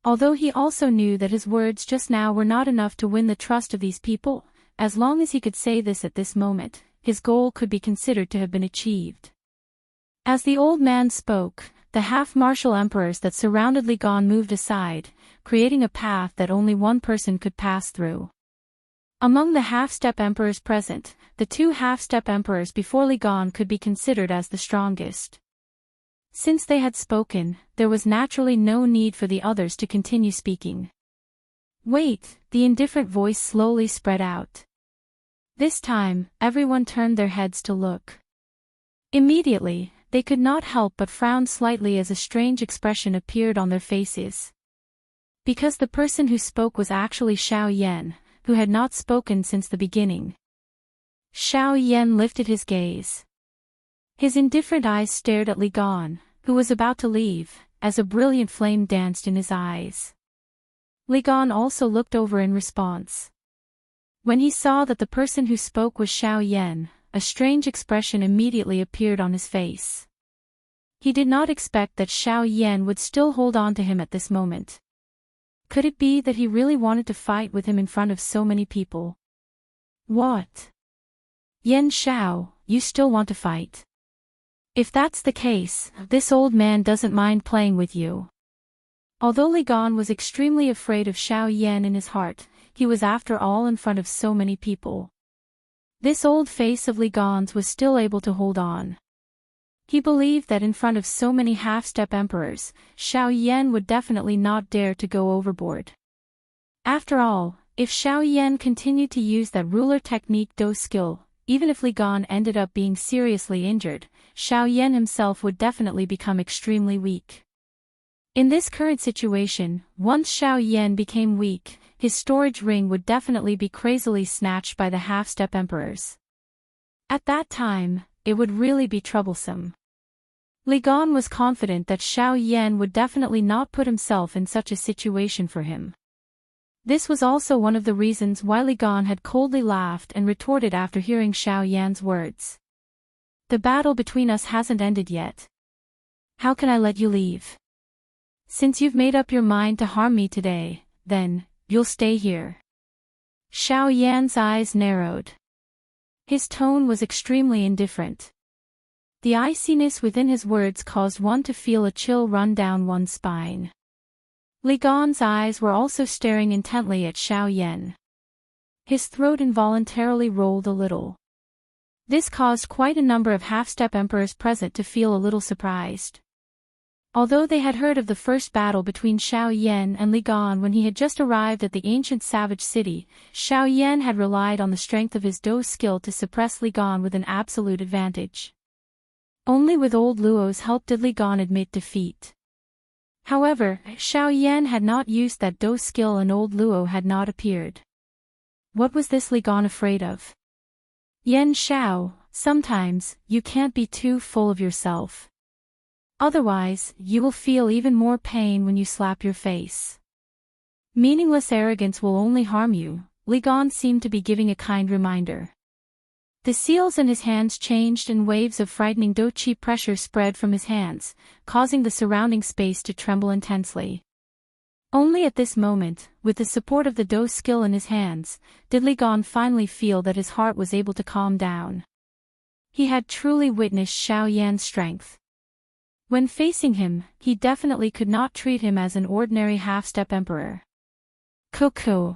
Although he also knew that his words just now were not enough to win the trust of these people, as long as he could say this at this moment, his goal could be considered to have been achieved. As the old man spoke, the half-martial emperors that surrounded Li Gan moved aside, creating a path that only one person could pass through. Among the half-step emperors present, the two half-step emperors before Li Gan could be considered as the strongest. Since they had spoken, there was naturally no need for the others to continue speaking. Wait, the indifferent voice slowly spread out. This time, everyone turned their heads to look. Immediately, they could not help but frown slightly as a strange expression appeared on their faces. Because the person who spoke was actually Xiao Yan, who had not spoken since the beginning. Xiao Yan lifted his gaze. His indifferent eyes stared at Li Gan, who was about to leave, as a brilliant flame danced in his eyes. Li Gan also looked over in response. When he saw that the person who spoke was Xiao Yan, a strange expression immediately appeared on his face. He did not expect that Xiao Yan would still hold on to him at this moment. Could it be that he really wanted to fight with him in front of so many people? What? Yan Xiao, you still want to fight? If that's the case, this old man doesn't mind playing with you. Although Li Gan was extremely afraid of Xiao Yan in his heart, he was after all in front of so many people. This old face of Li Gan's was still able to hold on. He believed that in front of so many half-step emperors, Xiao Yan would definitely not dare to go overboard. After all, if Xiao Yan continued to use that ruler technique Do skill, even if Li Gan ended up being seriously injured, Xiao Yan himself would definitely become extremely weak. In this current situation, once Xiao Yan became weak, his storage ring would definitely be crazily snatched by the half-step emperors. At that time, it would really be troublesome. Li Gan was confident that Xiao Yan would definitely not put himself in such a situation for him. This was also one of the reasons why Li Gan had coldly laughed and retorted after hearing Xiao Yan's words. The battle between us hasn't ended yet. How can I let you leave? Since you've made up your mind to harm me today, then, you'll stay here. Xiao Yan's eyes narrowed. His tone was extremely indifferent. The iciness within his words caused one to feel a chill run down one's spine. Li Gan's eyes were also staring intently at Xiao Yan. His throat involuntarily rolled a little. This caused quite a number of half-step emperors present to feel a little surprised. Although they had heard of the first battle between Xiao Yan and Li Gan when he had just arrived at the ancient savage city, Xiao Yan had relied on the strength of his Do skill to suppress Li Gan with an absolute advantage. Only with old Luo's help did Li Gan admit defeat. However, Xiao Yan had not used that Do skill and old Luo had not appeared. What was this Li Gan afraid of? Yan Xiao, sometimes, you can't be too full of yourself. Otherwise, you will feel even more pain when you slap your face. Meaningless arrogance will only harm you, Li Gan seemed to be giving a kind reminder. The seals in his hands changed and waves of frightening Do Chi pressure spread from his hands, causing the surrounding space to tremble intensely. Only at this moment, with the support of the Do skill in his hands, did Li Gan finally feel that his heart was able to calm down. He had truly witnessed Xiao Yan's strength. When facing him, he definitely could not treat him as an ordinary half-step emperor. Cuckoo.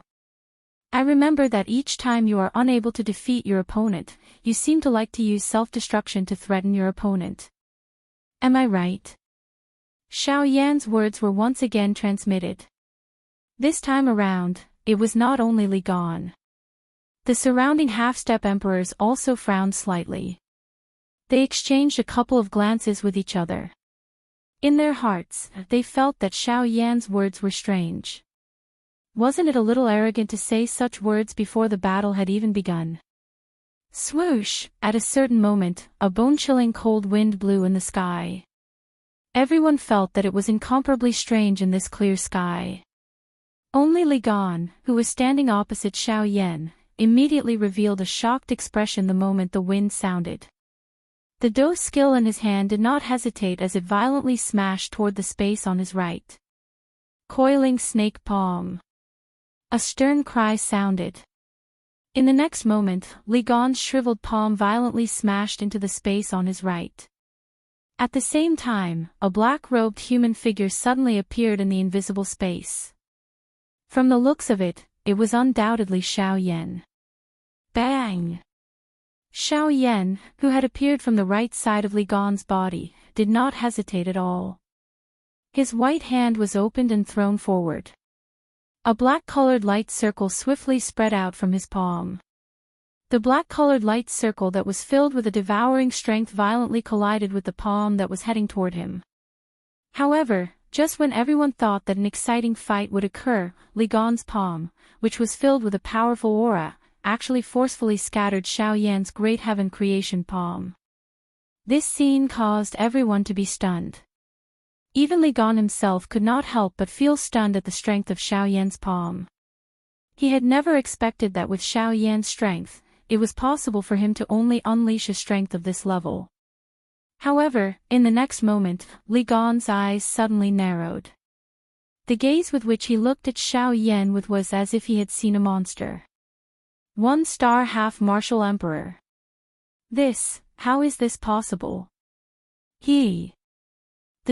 I remember that each time you are unable to defeat your opponent, you seem to like to use self-destruction to threaten your opponent. Am I right? Xiao Yan's words were once again transmitted. This time around, it was not only Li Gan. The surrounding half-step emperors also frowned slightly. They exchanged a couple of glances with each other. In their hearts, they felt that Xiao Yan's words were strange. Wasn't it a little arrogant to say such words before the battle had even begun? Swoosh! At a certain moment, a bone-chilling cold wind blew in the sky. Everyone felt that it was incomparably strange in this clear sky. Only Li Gan, who was standing opposite Xiao Yan, immediately revealed a shocked expression the moment the wind sounded. The Do skill in his hand did not hesitate as it violently smashed toward the space on his right. Coiling snake palm. A stern cry sounded. In the next moment, Li Gan's shriveled palm violently smashed into the space on his right. At the same time, a black-robed human figure suddenly appeared in the invisible space. From the looks of it, it was undoubtedly Xiao Yan. Bang! Xiao Yan, who had appeared from the right side of Li Gan's body, did not hesitate at all. His white hand was opened and thrown forward. A black-colored light circle swiftly spread out from his palm. The black-colored light circle that was filled with a devouring strength violently collided with the palm that was heading toward him. However, just when everyone thought that an exciting fight would occur, Li Gan's palm, which was filled with a powerful aura, actually forcefully scattered Xiao Yan's great heaven creation palm. This scene caused everyone to be stunned. Even Li Gan himself could not help but feel stunned at the strength of Xiao Yan's palm. He had never expected that with Xiao Yan's strength, it was possible for him to only unleash a strength of this level. However, in the next moment, Li Gan's eyes suddenly narrowed. The gaze with which he looked at Xiao Yan was as if he had seen a monster. 1-star half-martial emperor. How is this possible? The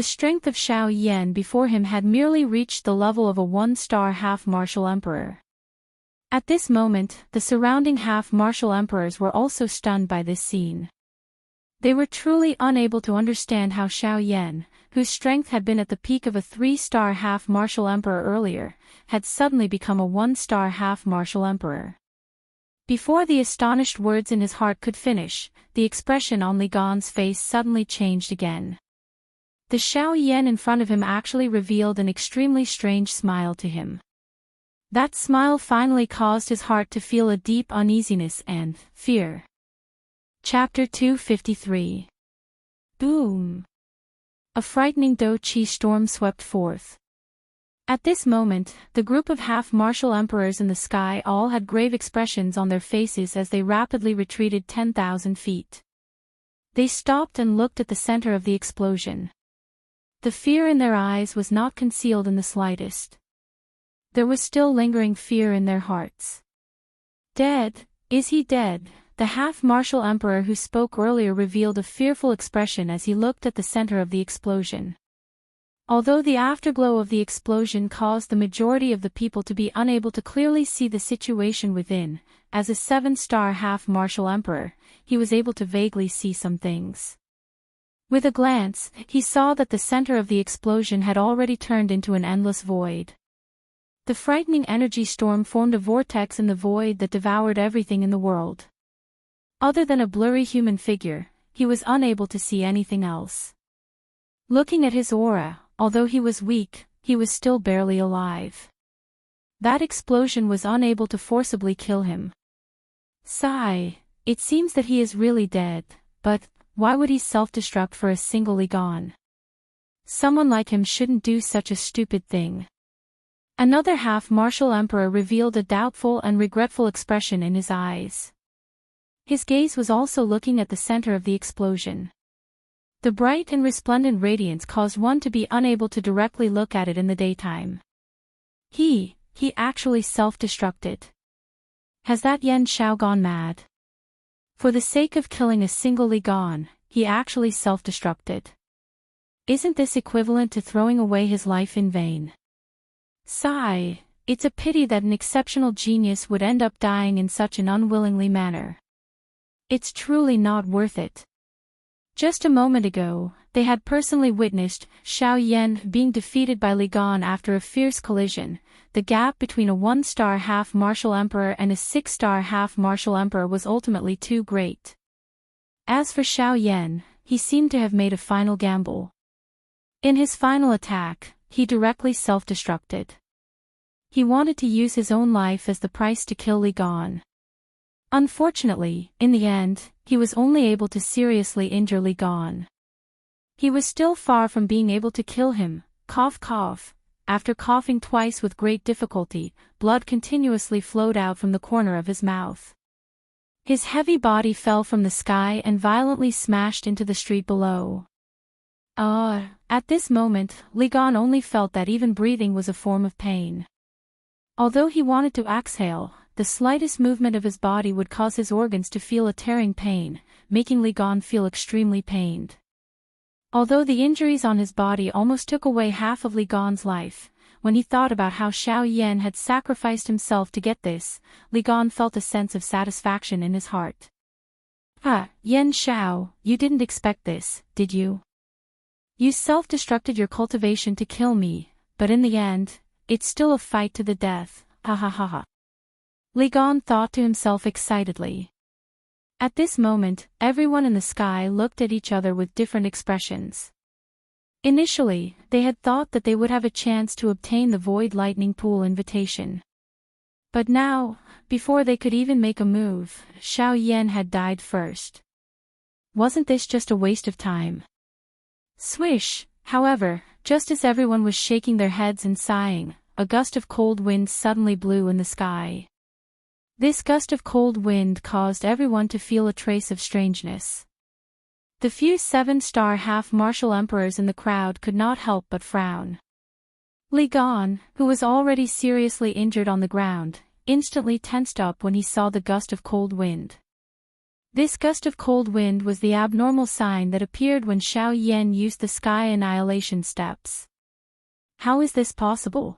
strength of Xiao Yan before him had merely reached the level of a 1-star half-martial emperor. At this moment, the surrounding half-martial emperors were also stunned by this scene. They were truly unable to understand how Xiao Yan, whose strength had been at the peak of a 3-star half-martial emperor earlier, had suddenly become a 1-star half-martial emperor. Before the astonished words in his heart could finish, the expression on Li Gan's face suddenly changed again. The Xiao Yan in front of him actually revealed an extremely strange smile to him. That smile finally caused his heart to feel a deep uneasiness and fear. Chapter 253. Boom! A frightening Do Qi storm swept forth. At this moment, the group of half-martial emperors in the sky all had grave expressions on their faces as they rapidly retreated 10,000 feet. They stopped and looked at the center of the explosion. The fear in their eyes was not concealed in the slightest. There was still lingering fear in their hearts. Dead? Is he dead? The half-martial emperor who spoke earlier revealed a fearful expression as he looked at the center of the explosion. Although the afterglow of the explosion caused the majority of the people to be unable to clearly see the situation within, as a 7-star half-martial emperor, he was able to vaguely see some things. With a glance, he saw that the center of the explosion had already turned into an endless void. The frightening energy storm formed a vortex in the void that devoured everything in the world. Other than a blurry human figure, he was unable to see anything else. Looking at his aura, although he was weak, he was still barely alive. That explosion was unable to forcibly kill him. Sigh, it seems that he is really dead, but why would he self-destruct for a single Li Gan? Someone like him shouldn't do such a stupid thing. Another half-martial emperor revealed a doubtful and regretful expression in his eyes. His gaze was also looking at the center of the explosion. The bright and resplendent radiance caused one to be unable to directly look at it in the daytime. He actually self-destructed. Has that Yan Xiao gone mad? For the sake of killing a single Li Gan, he actually self-destructed. Isn't this equivalent to throwing away his life in vain? Sigh, it's a pity that an exceptional genius would end up dying in such an unwillingly manner. It's truly not worth it. Just a moment ago, they had personally witnessed Xiao Yan being defeated by Li Gan after a fierce collision. The gap between a 1-star half-martial emperor and a 6-star half-martial emperor was ultimately too great. As for Xiao Yan, he seemed to have made a final gamble. In his final attack, he directly self-destructed. He wanted to use his own life as the price to kill Li Gan. Unfortunately, in the end, he was only able to seriously injure Li Gan. He was still far from being able to kill him. Cough cough. After coughing twice with great difficulty, blood continuously flowed out from the corner of his mouth. His heavy body fell from the sky and violently smashed into the street below. At this moment, Li Gan only felt that even breathing was a form of pain. Although he wanted to exhale, the slightest movement of his body would cause his organs to feel a tearing pain, making Li Gan feel extremely pained. Although the injuries on his body almost took away half of Li Gan's life, when he thought about how Xiao Yan had sacrificed himself to get this, Li Gan felt a sense of satisfaction in his heart. Yan Xiao, you didn't expect this, did you? You self-destructed your cultivation to kill me, but in the end, it's still a fight to the death, ha ha ha ha. Li Gan thought to himself excitedly. At this moment, everyone in the sky looked at each other with different expressions. Initially, they had thought that they would have a chance to obtain the Void Lightning Pool invitation. But now, before they could even make a move, Xiao Yan had died first. Wasn't this just a waste of time? Swish! However, just as everyone was shaking their heads and sighing, a gust of cold wind suddenly blew in the sky. This gust of cold wind caused everyone to feel a trace of strangeness. The few 7-star half-martial emperors in the crowd could not help but frown. Li Gan, who was already seriously injured on the ground, instantly tensed up when he saw the gust of cold wind. This gust of cold wind was the abnormal sign that appeared when Xiao Yan used the sky annihilation steps. How is this possible?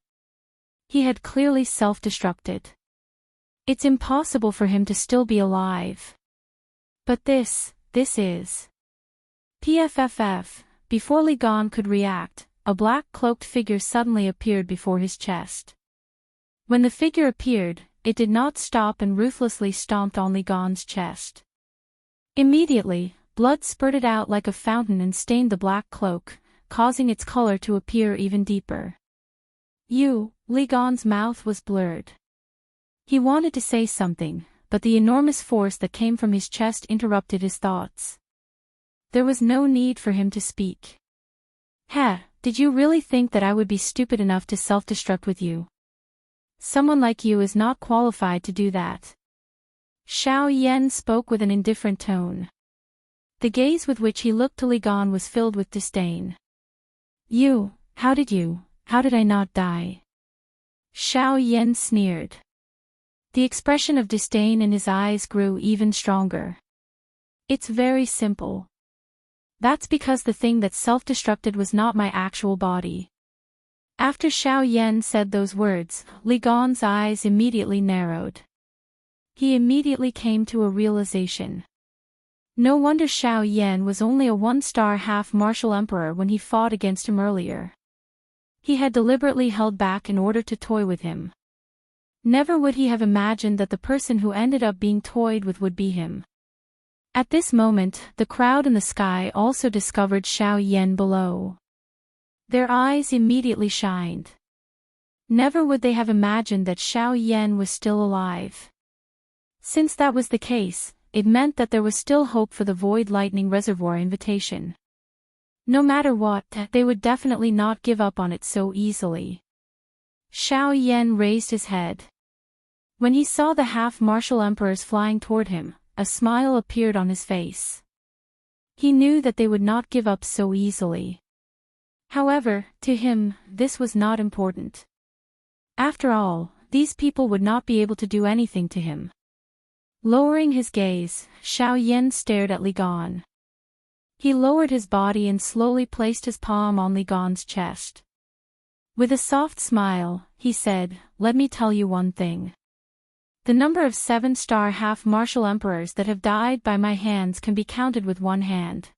He had clearly self-destructed. It's impossible for him to still be alive. But this is... PFFF, before Li Gan could react, a black cloaked figure suddenly appeared before his chest. When the figure appeared, it did not stop and ruthlessly stomped on Li Gan's chest. Immediately, blood spurted out like a fountain and stained the black cloak, causing its color to appear even deeper. Li Gan's mouth was blurred. He wanted to say something, but the enormous force that came from his chest interrupted his thoughts. There was no need for him to speak. Did you really think that I would be stupid enough to self-destruct with you? Someone like you is not qualified to do that. Xiao Yan spoke with an indifferent tone. The gaze with which he looked to Li Gan was filled with disdain. How did I not die? Xiao Yan sneered. The expression of disdain in his eyes grew even stronger. It's very simple. That's because the thing that self-destructed was not my actual body. After Xiao Yan said those words, Li Gan's eyes immediately narrowed. He immediately came to a realization. No wonder Xiao Yan was only a 1-star half-martial emperor when he fought against him earlier. He had deliberately held back in order to toy with him. Never would he have imagined that the person who ended up being toyed with would be him. At this moment, the crowd in the sky also discovered Xiao Yan below. Their eyes immediately shined. Never would they have imagined that Xiao Yan was still alive. Since that was the case, it meant that there was still hope for the Void Lightning Reservoir invitation. No matter what, they would definitely not give up on it so easily. Xiao Yan raised his head. When he saw the half-martial emperors flying toward him, a smile appeared on his face. He knew that they would not give up so easily. However, to him, this was not important. After all, these people would not be able to do anything to him. Lowering his gaze, Xiao Yan stared at Li Gan. He lowered his body and slowly placed his palm on Li Gan's chest. With a soft smile, he said, "Let me tell you one thing. The number of 7-star half-martial emperors that have died by my hands can be counted with one hand."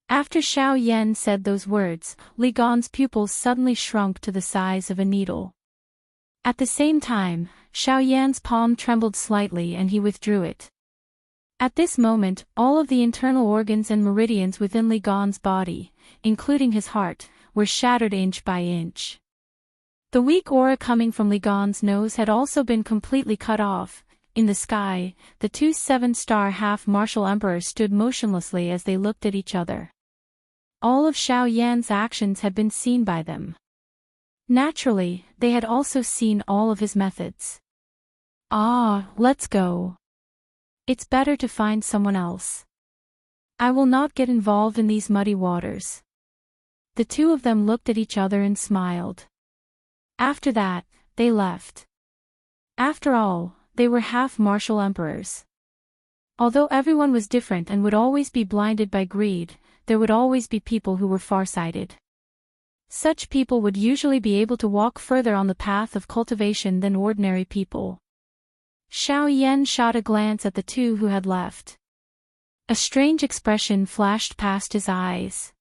After Xiao Yan said those words, Li Gan's pupils suddenly shrunk to the size of a needle. At the same time, Xiao Yan's palm trembled slightly and he withdrew it. At this moment, all of the internal organs and meridians within Li Gan's body, including his heart, were shattered inch by inch. The weak aura coming from Li Gan's nose had also been completely cut off. In the sky, the two 7-star half-martial emperors stood motionlessly as they looked at each other. All of Xiao Yan's actions had been seen by them. Naturally, they had also seen all of his methods. Let's go. It's better to find someone else. I will not get involved in these muddy waters. The two of them looked at each other and smiled. After that, they left. After all, they were half-martial emperors. Although everyone was different and would always be blinded by greed, there would always be people who were farsighted. Such people would usually be able to walk further on the path of cultivation than ordinary people. Xiao Yan shot a glance at the two who had left. A strange expression flashed past his eyes.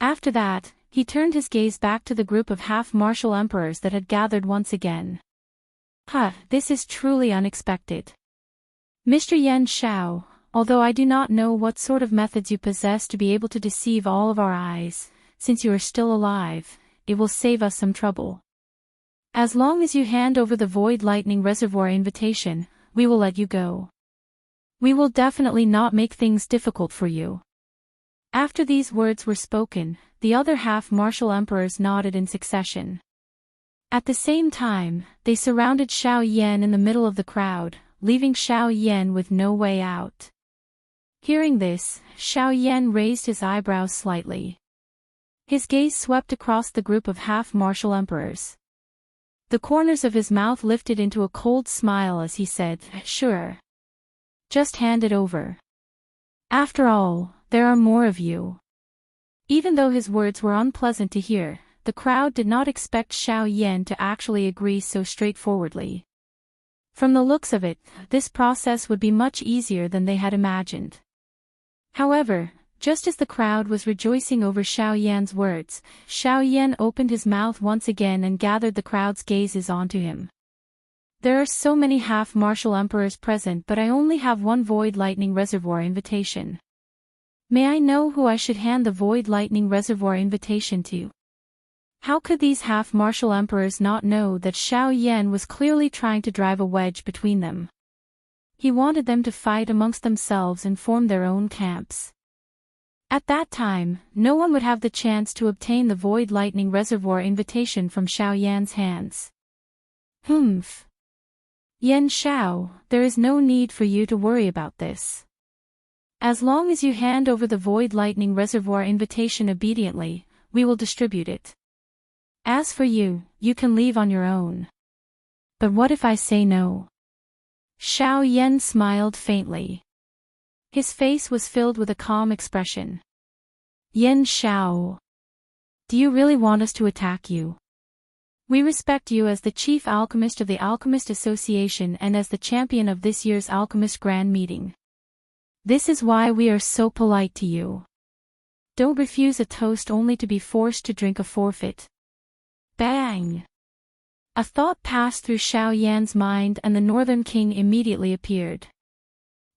After that, he turned his gaze back to the group of half-martial emperors that had gathered once again. This is truly unexpected. Mr. Yan Xiao, although I do not know what sort of methods you possess to be able to deceive all of our eyes, since you are still alive, it will save us some trouble. As long as you hand over the Void Lightning Reservoir invitation, we will let you go. We will definitely not make things difficult for you. After these words were spoken, the other half-martial emperors nodded in succession. At the same time, they surrounded Xiao Yan in the middle of the crowd, leaving Xiao Yan with no way out. Hearing this, Xiao Yan raised his eyebrows slightly. His gaze swept across the group of half-martial emperors. The corners of his mouth lifted into a cold smile as he said, "Sure. Just hand it over. After all, there are more of you." Even though his words were unpleasant to hear, the crowd did not expect Xiao Yan to actually agree so straightforwardly. From the looks of it, this process would be much easier than they had imagined. However, just as the crowd was rejoicing over Xiao Yan's words, Xiao Yan opened his mouth once again and gathered the crowd's gazes onto him. "There are so many half-martial emperors present, but I only have one Void Lightning Reservoir invitation. May I know who I should hand the Void Lightning Reservoir invitation to?" How could these half-martial emperors not know that Xiao Yan was clearly trying to drive a wedge between them? He wanted them to fight amongst themselves and form their own camps. At that time, no one would have the chance to obtain the Void Lightning Reservoir invitation from Xiao Yan's hands. Humph. Yan Xiao, there is no need for you to worry about this. As long as you hand over the Void Lightning Reservoir invitation obediently, we will distribute it. As for you, you can leave on your own. But what if I say no? Xiao Yan smiled faintly. His face was filled with a calm expression. "Yan Xiao. Do you really want us to attack you? We respect you as the chief alchemist of the Alchemist Association and as the champion of this year's Alchemist Grand Meeting. This is why we are so polite to you. Don't refuse a toast only to be forced to drink a forfeit." Bang! A thought passed through Xiao Yan's mind and the Northern King immediately appeared.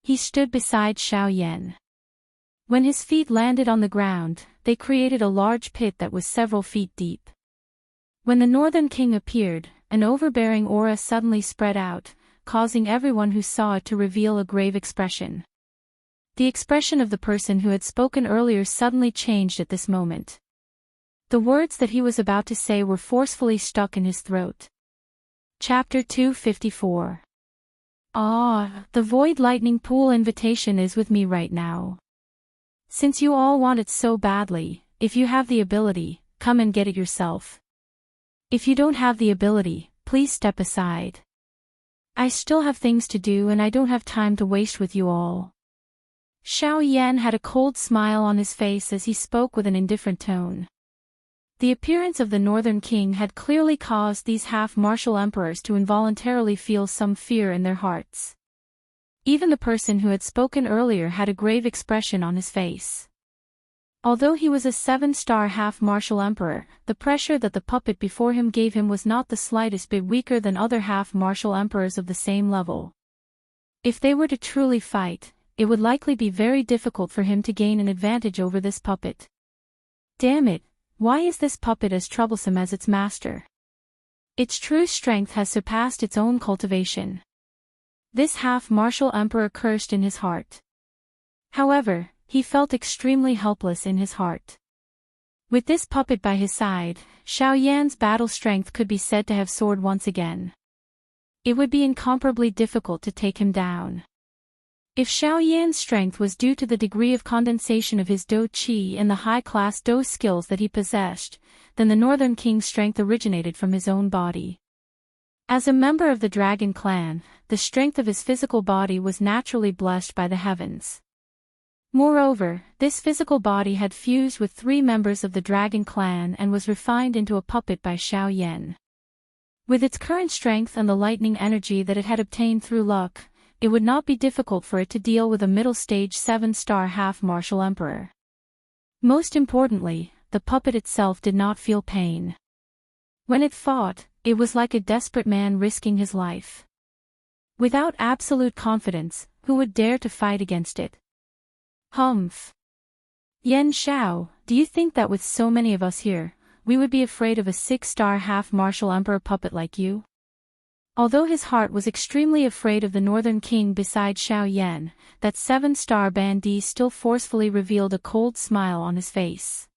He stood beside Xiao Yan. When his feet landed on the ground, they created a large pit that was several feet deep. When the Northern King appeared, an overbearing aura suddenly spread out, causing everyone who saw it to reveal a grave expression. The expression of the person who had spoken earlier suddenly changed at this moment. The words that he was about to say were forcefully stuck in his throat. Chapter 254. The Void Lightning Pool invitation is with me right now. Since you all want it so badly, if you have the ability, come and get it yourself. If you don't have the ability, please step aside. I still have things to do and I don't have time to waste with you all. Xiao Yan had a cold smile on his face as he spoke with an indifferent tone. The appearance of the Northern King had clearly caused these half-martial emperors to involuntarily feel some fear in their hearts. Even the person who had spoken earlier had a grave expression on his face. Although he was a 7-star half-martial emperor, the pressure that the puppet before him gave him was not the slightest bit weaker than other half-martial emperors of the same level. If they were to truly fight, it would likely be very difficult for him to gain an advantage over this puppet. Damn it! Why is this puppet as troublesome as its master? Its true strength has surpassed its own cultivation. This half-martial emperor cursed in his heart. However, he felt extremely helpless in his heart. With this puppet by his side, Xiao Yan's battle strength could be said to have soared once again. It would be incomparably difficult to take him down. If Xiao Yan's strength was due to the degree of condensation of his Do Qi and the high-class Do skills that he possessed, then the Northern King's strength originated from his own body. As a member of the Dragon Clan, the strength of his physical body was naturally blessed by the heavens. Moreover, this physical body had fused with 3 members of the Dragon Clan and was refined into a puppet by Xiao Yan. With its current strength and the lightning energy that it had obtained through luck, it would not be difficult for it to deal with a middle-stage 7-star half-martial emperor. Most importantly, the puppet itself did not feel pain. When it fought, it was like a desperate man risking his life. Without absolute confidence, who would dare to fight against it? Humph. Yan Shao, do you think that with so many of us here, we would be afraid of a 6-star half-martial emperor puppet like you? Although his heart was extremely afraid of the Northern King beside Xiao Yan, that 7-star bandit still forcefully revealed a cold smile on his face.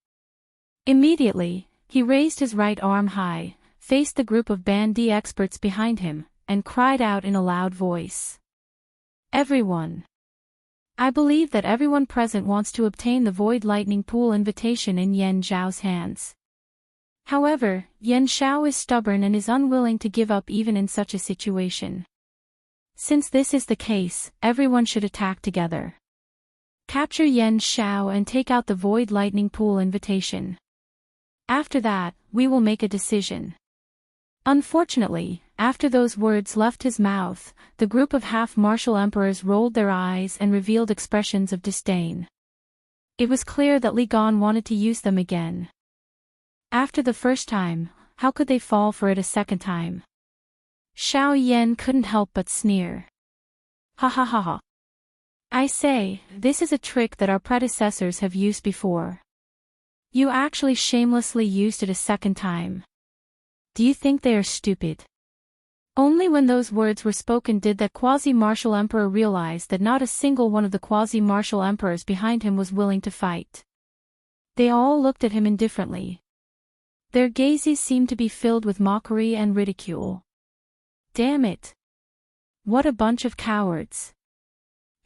Immediately, he raised his right arm high, faced the group of bandit experts behind him, and cried out in a loud voice. Everyone! I believe that everyone present wants to obtain the Void Lightning Pool invitation in Yan Zhao's hands. However, Yan Shao is stubborn and is unwilling to give up even in such a situation. Since this is the case, everyone should attack together. Capture Yan Shao and take out the Void Lightning Pool invitation. After that, we will make a decision. Unfortunately, after those words left his mouth, the group of half-martial emperors rolled their eyes and revealed expressions of disdain. It was clear that Li Gan wanted to use them again. After the first time, how could they fall for it a second time? Xiao Yan couldn't help but sneer. Ha ha ha ha. I say, this is a trick that our predecessors have used before. You actually shamelessly used it a second time. Do you think they are stupid? Only when those words were spoken did that quasi-martial emperor realize that not a single one of the quasi-martial emperors behind him was willing to fight. They all looked at him indifferently. Their gazes seemed to be filled with mockery and ridicule. Damn it! What a bunch of cowards!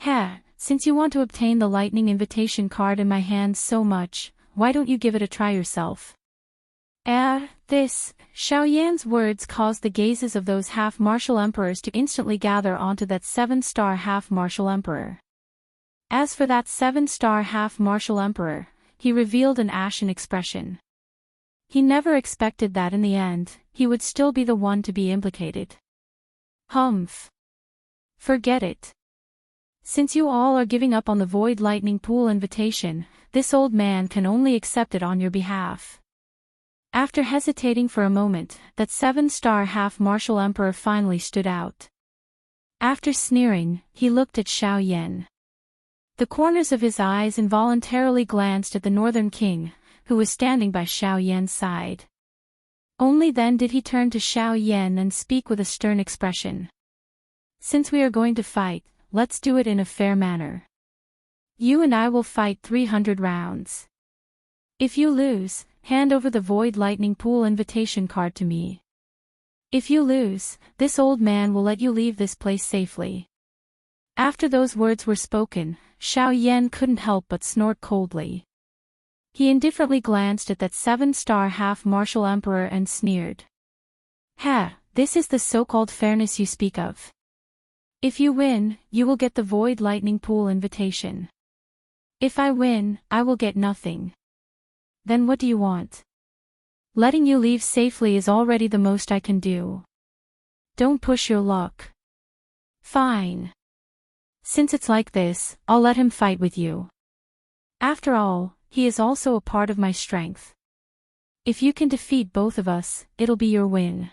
Heh, since you want to obtain the lightning invitation card in my hands so much, why don't you give it a try yourself? Xiao Yan's words caused the gazes of those half-martial emperors to instantly gather onto that 7-star half-martial emperor. As for that 7-star half-martial emperor, he revealed an ashen expression. He never expected that in the end, he would still be the one to be implicated. Humph. Forget it. Since you all are giving up on the Void Lightning Pool invitation, this old man can only accept it on your behalf. After hesitating for a moment, that 7-star half-martial emperor finally stood out. After sneering, he looked at Xiao Yan. The corners of his eyes involuntarily glanced at the Northern King, who was standing by Xiao Yan's side. Only then did he turn to Xiao Yan and speak with a stern expression. Since we are going to fight, let's do it in a fair manner. You and I will fight 300 rounds. If you lose, hand over the Void Lightning Pool invitation card to me. If you lose, this old man will let you leave this place safely. After those words were spoken, Xiao Yan couldn't help but snort coldly. He indifferently glanced at that 7-star half-martial emperor and sneered. This is the so-called fairness you speak of. If you win, you will get the Void Lightning Pool invitation. If I win, I will get nothing. Then what do you want? Letting you leave safely is already the most I can do. Don't push your luck. Fine. Since it's like this, I'll let him fight with you. After all, he is also a part of my strength. If you can defeat both of us, it'll be your win.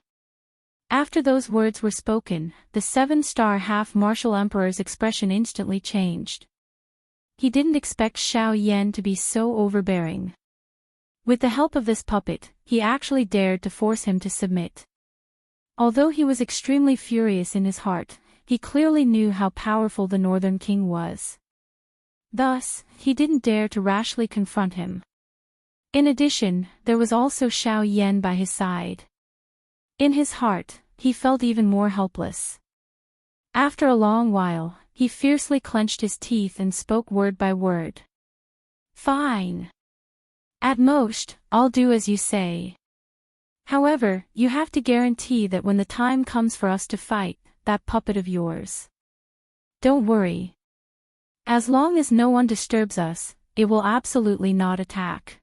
After those words were spoken, the 7-star half-martial emperor's expression instantly changed. He didn't expect Xiao Yan to be so overbearing. With the help of this puppet, he actually dared to force him to submit. Although he was extremely furious in his heart, he clearly knew how powerful the Northern King was. Thus, he didn't dare to rashly confront him. In addition, there was also Xiao Yan by his side. In his heart, he felt even more helpless. After a long while, he fiercely clenched his teeth and spoke word by word. Fine. At most, I'll do as you say. However, you have to guarantee that when the time comes for us to fight, that puppet of yours. Don't worry. As long as no one disturbs us, it will absolutely not attack.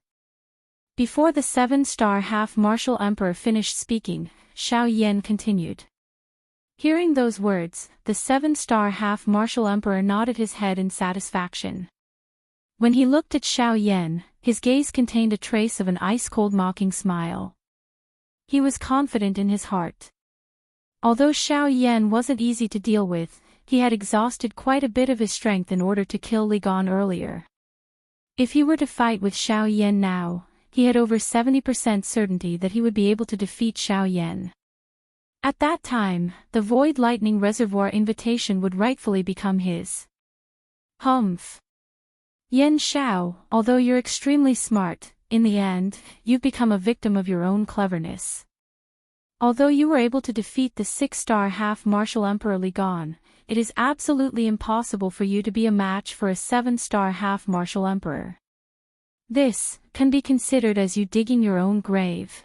Before the 7-star half-martial emperor finished speaking, Xiao Yan continued. Hearing those words, the 7-star half-martial emperor nodded his head in satisfaction. When he looked at Xiao Yan, his gaze contained a trace of an ice-cold mocking smile. He was confident in his heart. Although Xiao Yan wasn't easy to deal with, he had exhausted quite a bit of his strength in order to kill Li Gan earlier. If he were to fight with Xiao Yan now, he had over 70% certainty that he would be able to defeat Xiao Yan. At that time, the Void Lightning Reservoir invitation would rightfully become his. Humph. Yan Xiao, although you're extremely smart, in the end, you've become a victim of your own cleverness. Although you were able to defeat the 6-star half-martial Emperor Li Gan, it is absolutely impossible for you to be a match for a 7-star half-martial Emperor. This can be considered as you digging your own grave.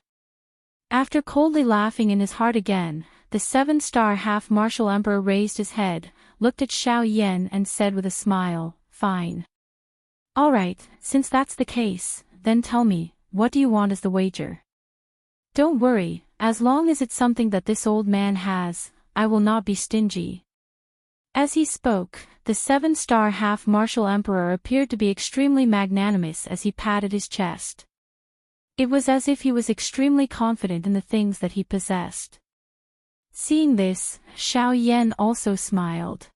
After coldly laughing in his heart again, the 7-star half-martial Emperor raised his head, looked at Xiao Yan and said with a smile, Fine. Alright, since that's the case, then tell me, what do you want as the wager? Don't worry, as long as it's something that this old man has, I will not be stingy. As he spoke, the 7-star half-martial Emperor appeared to be extremely magnanimous as he patted his chest. It was as if he was extremely confident in the things that he possessed. Seeing this, Xiao Yan also smiled.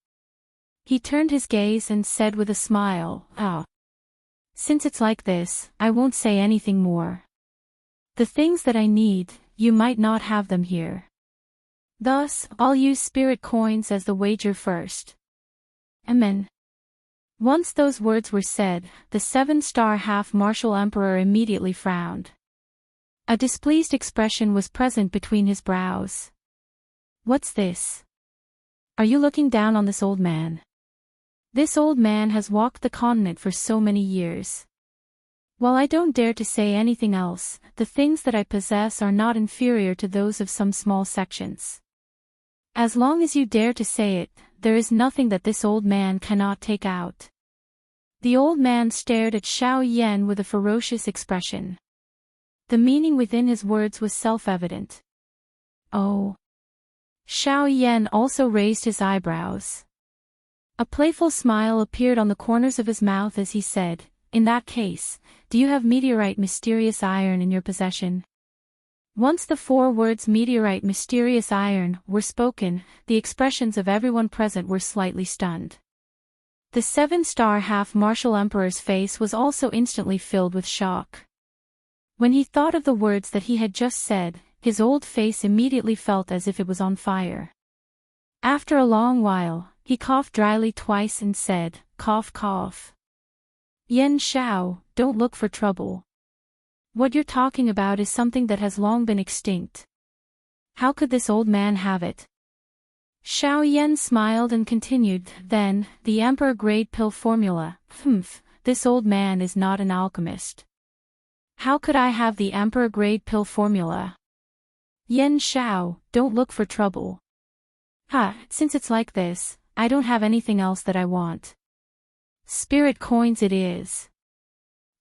He turned his gaze and said with a smile, Since it's like this, I won't say anything more. The things that I need, you might not have them here. Thus, I'll use spirit coins as the wager first. Amen. Once those words were said, the 7-star half-martial Emperor immediately frowned. A displeased expression was present between his brows. What's this? Are you looking down on this old man? This old man has walked the continent for so many years. While I don't dare to say anything else, the things that I possess are not inferior to those of some small sections. As long as you dare to say it, there is nothing that this old man cannot take out. The old man stared at Xiao Yan with a ferocious expression. The meaning within his words was self-evident. Oh. Xiao Yan also raised his eyebrows. A playful smile appeared on the corners of his mouth as he said, In that case, do you have meteorite mysterious iron in your possession? Once the 4 words meteorite mysterious iron were spoken, the expressions of everyone present were slightly stunned. The 7-star half-martial Emperor's face was also instantly filled with shock. When he thought of the words that he had just said, his old face immediately felt as if it was on fire. After a long while, he coughed dryly twice and said, Cough cough. Yan Xiao, don't look for trouble. What you're talking about is something that has long been extinct. How could this old man have it? Xiao Yan smiled and continued, Then, the Emperor Grade Pill Formula, this old man is not an alchemist. How could I have the Emperor Grade Pill Formula? Yan Xiao, don't look for trouble. Since it's like this, I don't have anything else that I want. Spirit coins it is.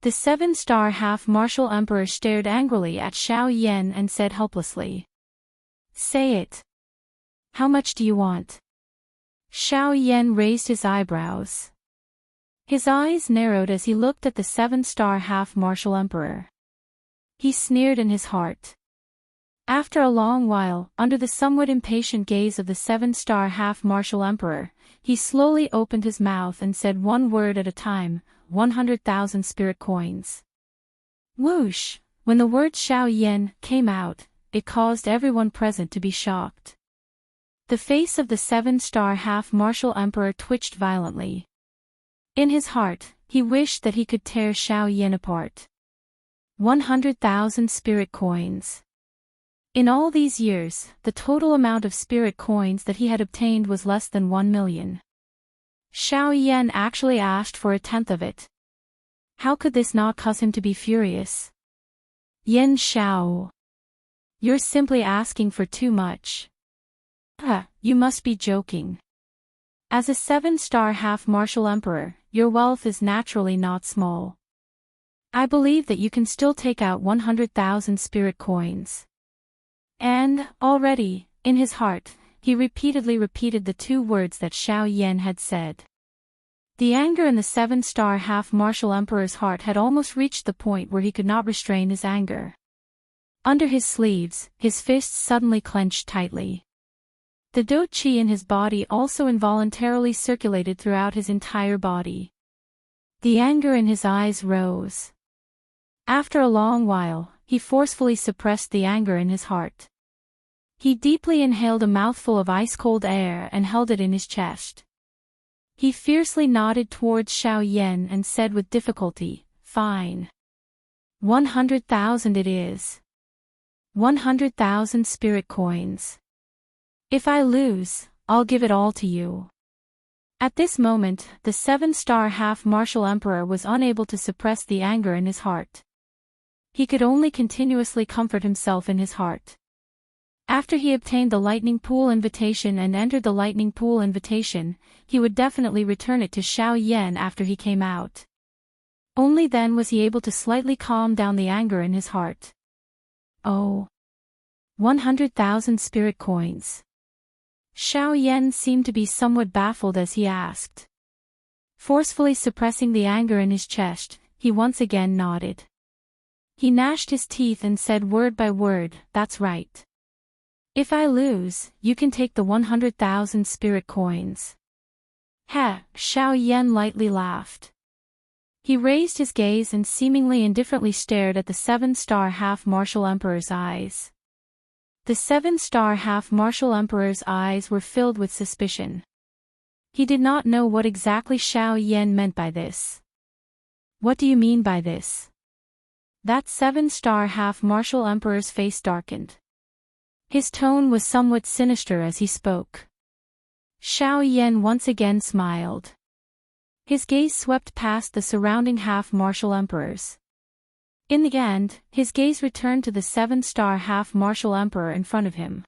The 7-star half-martial Emperor stared angrily at Xiao Yan and said helplessly. Say it. How much do you want? Xiao Yan raised his eyebrows. His eyes narrowed as he looked at the 7-star half-martial Emperor. He sneered in his heart. After a long while, under the somewhat impatient gaze of the 7-star half-martial Emperor, he slowly opened his mouth and said one word at a time, 100,000 spirit coins. Whoosh! When the word Xiao Yan came out, it caused everyone present to be shocked. The face of the 7-star half-martial Emperor twitched violently. In his heart, he wished that he could tear Xiao Yan apart. 100,000 spirit coins. In all these years, the total amount of spirit coins that he had obtained was less than 1 million. Xiao Yan actually asked for 1/10 of it. How could this not cause him to be furious? Yan Xiao. You're simply asking for too much. You must be joking. As a 7-star half-martial emperor, your wealth is naturally not small. I believe that you can still take out 100,000 spirit coins. And, already, in his heart, he repeatedly repeated the 2 words that Xiao Yan had said. The anger in the 7-star half-martial emperor's heart had almost reached the point where he could not restrain his anger. Under his sleeves, his fists suddenly clenched tightly. The dou qi in his body also involuntarily circulated throughout his entire body. The anger in his eyes rose. After a long while, he forcefully suppressed the anger in his heart. He deeply inhaled a mouthful of ice-cold air and held it in his chest. He fiercely nodded towards Xiao Yan and said with difficulty, "Fine. 100,000 it is. 100,000 spirit coins. If I lose, I'll give it all to you." At this moment, the 7-star half-martial emperor was unable to suppress the anger in his heart. He could only continuously comfort himself in his heart. After he obtained the lightning pool invitation and entered the lightning pool invitation, he would definitely return it to Xiao Yan after he came out. Only then was he able to slightly calm down the anger in his heart. Oh. 100,000 spirit coins. Xiao Yan seemed to be somewhat baffled as he asked. Forcefully suppressing the anger in his chest, he once again nodded. He gnashed his teeth and said word by word, "That's right. If I lose, you can take the 100,000 spirit coins." Xiao Yan lightly laughed. He raised his gaze and seemingly indifferently stared at the 7-star half-martial emperor's eyes. The 7-star half-martial emperor's eyes were filled with suspicion. He did not know what exactly Xiao Yan meant by this. "What do you mean by this?" That 7-star half-martial emperor's face darkened. His tone was somewhat sinister as he spoke. Xiao Yan once again smiled. His gaze swept past the surrounding half-martial emperors. In the end, his gaze returned to the 7-star half-martial emperor in front of him.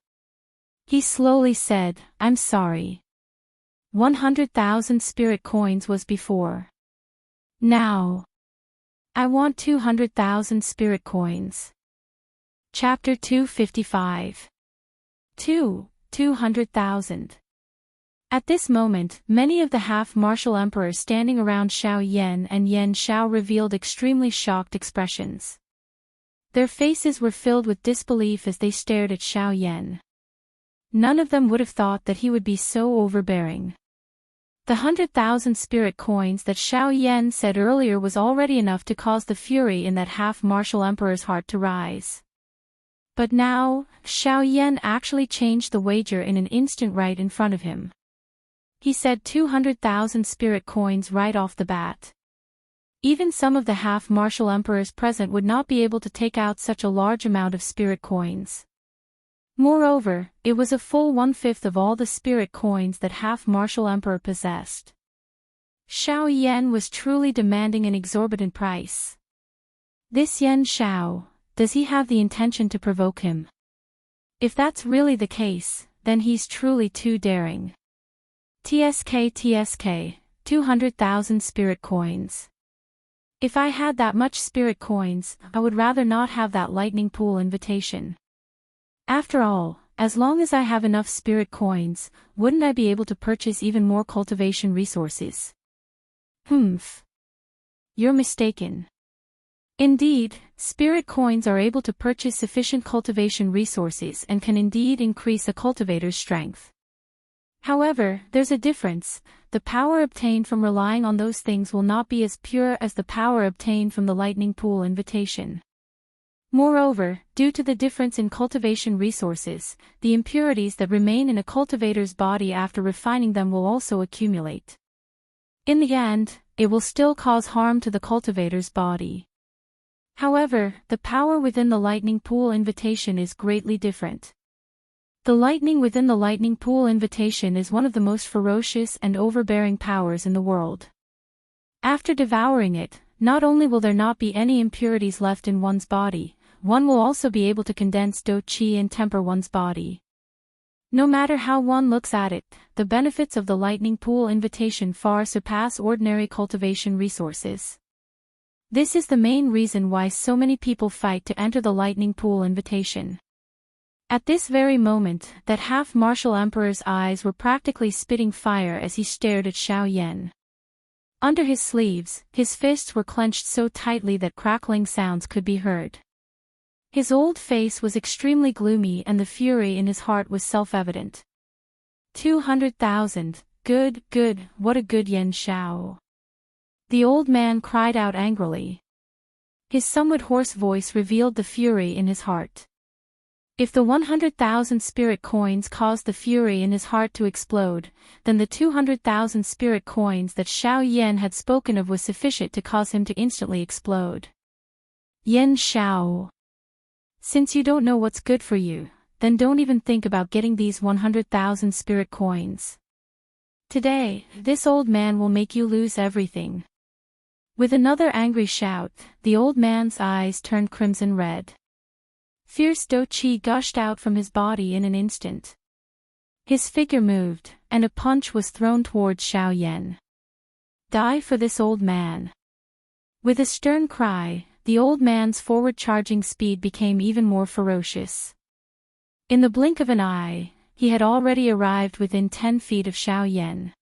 He slowly said, "I'm sorry. 100,000 spirit coins was before. Now, I want 200,000 spirit coins." Chapter 255. 200,000. At this moment, many of the half-martial emperors standing around Xiao Yan and Yan Xiao revealed extremely shocked expressions. Their faces were filled with disbelief as they stared at Xiao Yan. None of them would have thought that he would be so overbearing. The 100,000 spirit coins that Xiao Yan said earlier was already enough to cause the fury in that half-martial emperor's heart to rise. But now, Xiao Yan actually changed the wager in an instant right in front of him. He said 200,000 spirit coins right off the bat. Even some of the half-martial emperors present would not be able to take out such a large amount of spirit coins. Moreover, it was a full 1/5 of all the spirit coins that half-martial emperor possessed. Xiao Yan was truly demanding an exorbitant price. This Yan Xiao, does he have the intention to provoke him? If that's really the case, then he's truly too daring. TSK, 200,000 spirit coins. If I had that much spirit coins, I would rather not have that lightning pool invitation. After all, as long as I have enough spirit coins, wouldn't I be able to purchase even more cultivation resources? You're mistaken. Indeed, spirit coins are able to purchase sufficient cultivation resources and can indeed increase a cultivator's strength. However, there's a difference. The power obtained from relying on those things will not be as pure as the power obtained from the lightning pool invitation. Moreover, due to the difference in cultivation resources, the impurities that remain in a cultivator's body after refining them will also accumulate. In the end, it will still cause harm to the cultivator's body. However, the power within the lightning pool invitation is greatly different. The lightning within the lightning pool invitation is one of the most ferocious and overbearing powers in the world. After devouring it, not only will there not be any impurities left in one's body, one will also be able to condense qi and temper one's body. No matter how one looks at it, the benefits of the lightning pool invitation far surpass ordinary cultivation resources. This is the main reason why so many people fight to enter the lightning pool invitation. At this very moment, that half-martial emperor's eyes were practically spitting fire as he stared at Xiao Yan. Under his sleeves, his fists were clenched so tightly that crackling sounds could be heard. His old face was extremely gloomy and the fury in his heart was self-evident. 200,000, good, what a good Yan Xiao. The old man cried out angrily. His somewhat hoarse voice revealed the fury in his heart. If the 100,000 spirit coins caused the fury in his heart to explode, then the 200,000 spirit coins that Xiao Yan had spoken of was sufficient to cause him to instantly explode. Yan Xiao. Since you don't know what's good for you, then don't even think about getting these 100,000 spirit coins. Today, this old man will make you lose everything. With another angry shout, the old man's eyes turned crimson red. Fierce qi gushed out from his body in an instant. His figure moved, and a punch was thrown towards Xiao Yan. Die for this old man. With a stern cry, the old man's forward-charging speed became even more ferocious. In the blink of an eye, he had already arrived within 10 feet of Xiao Yan.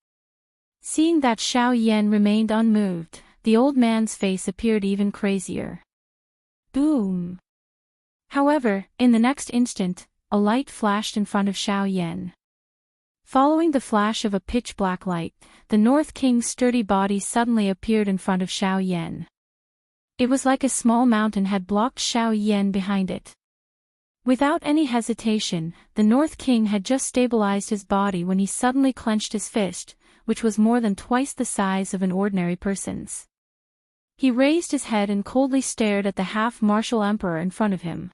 Seeing that Xiao Yan remained unmoved, the old man's face appeared even crazier. Boom! However, in the next instant, a light flashed in front of Xiao Yan. Following the flash of a pitch-black light, the North King's sturdy body suddenly appeared in front of Xiao Yan. It was like a small mountain had blocked Xiao Yan behind it. Without any hesitation, the North King had just stabilized his body when he suddenly clenched his fist, which was more than twice the size of an ordinary person's. He raised his head and coldly stared at the half-martial emperor in front of him.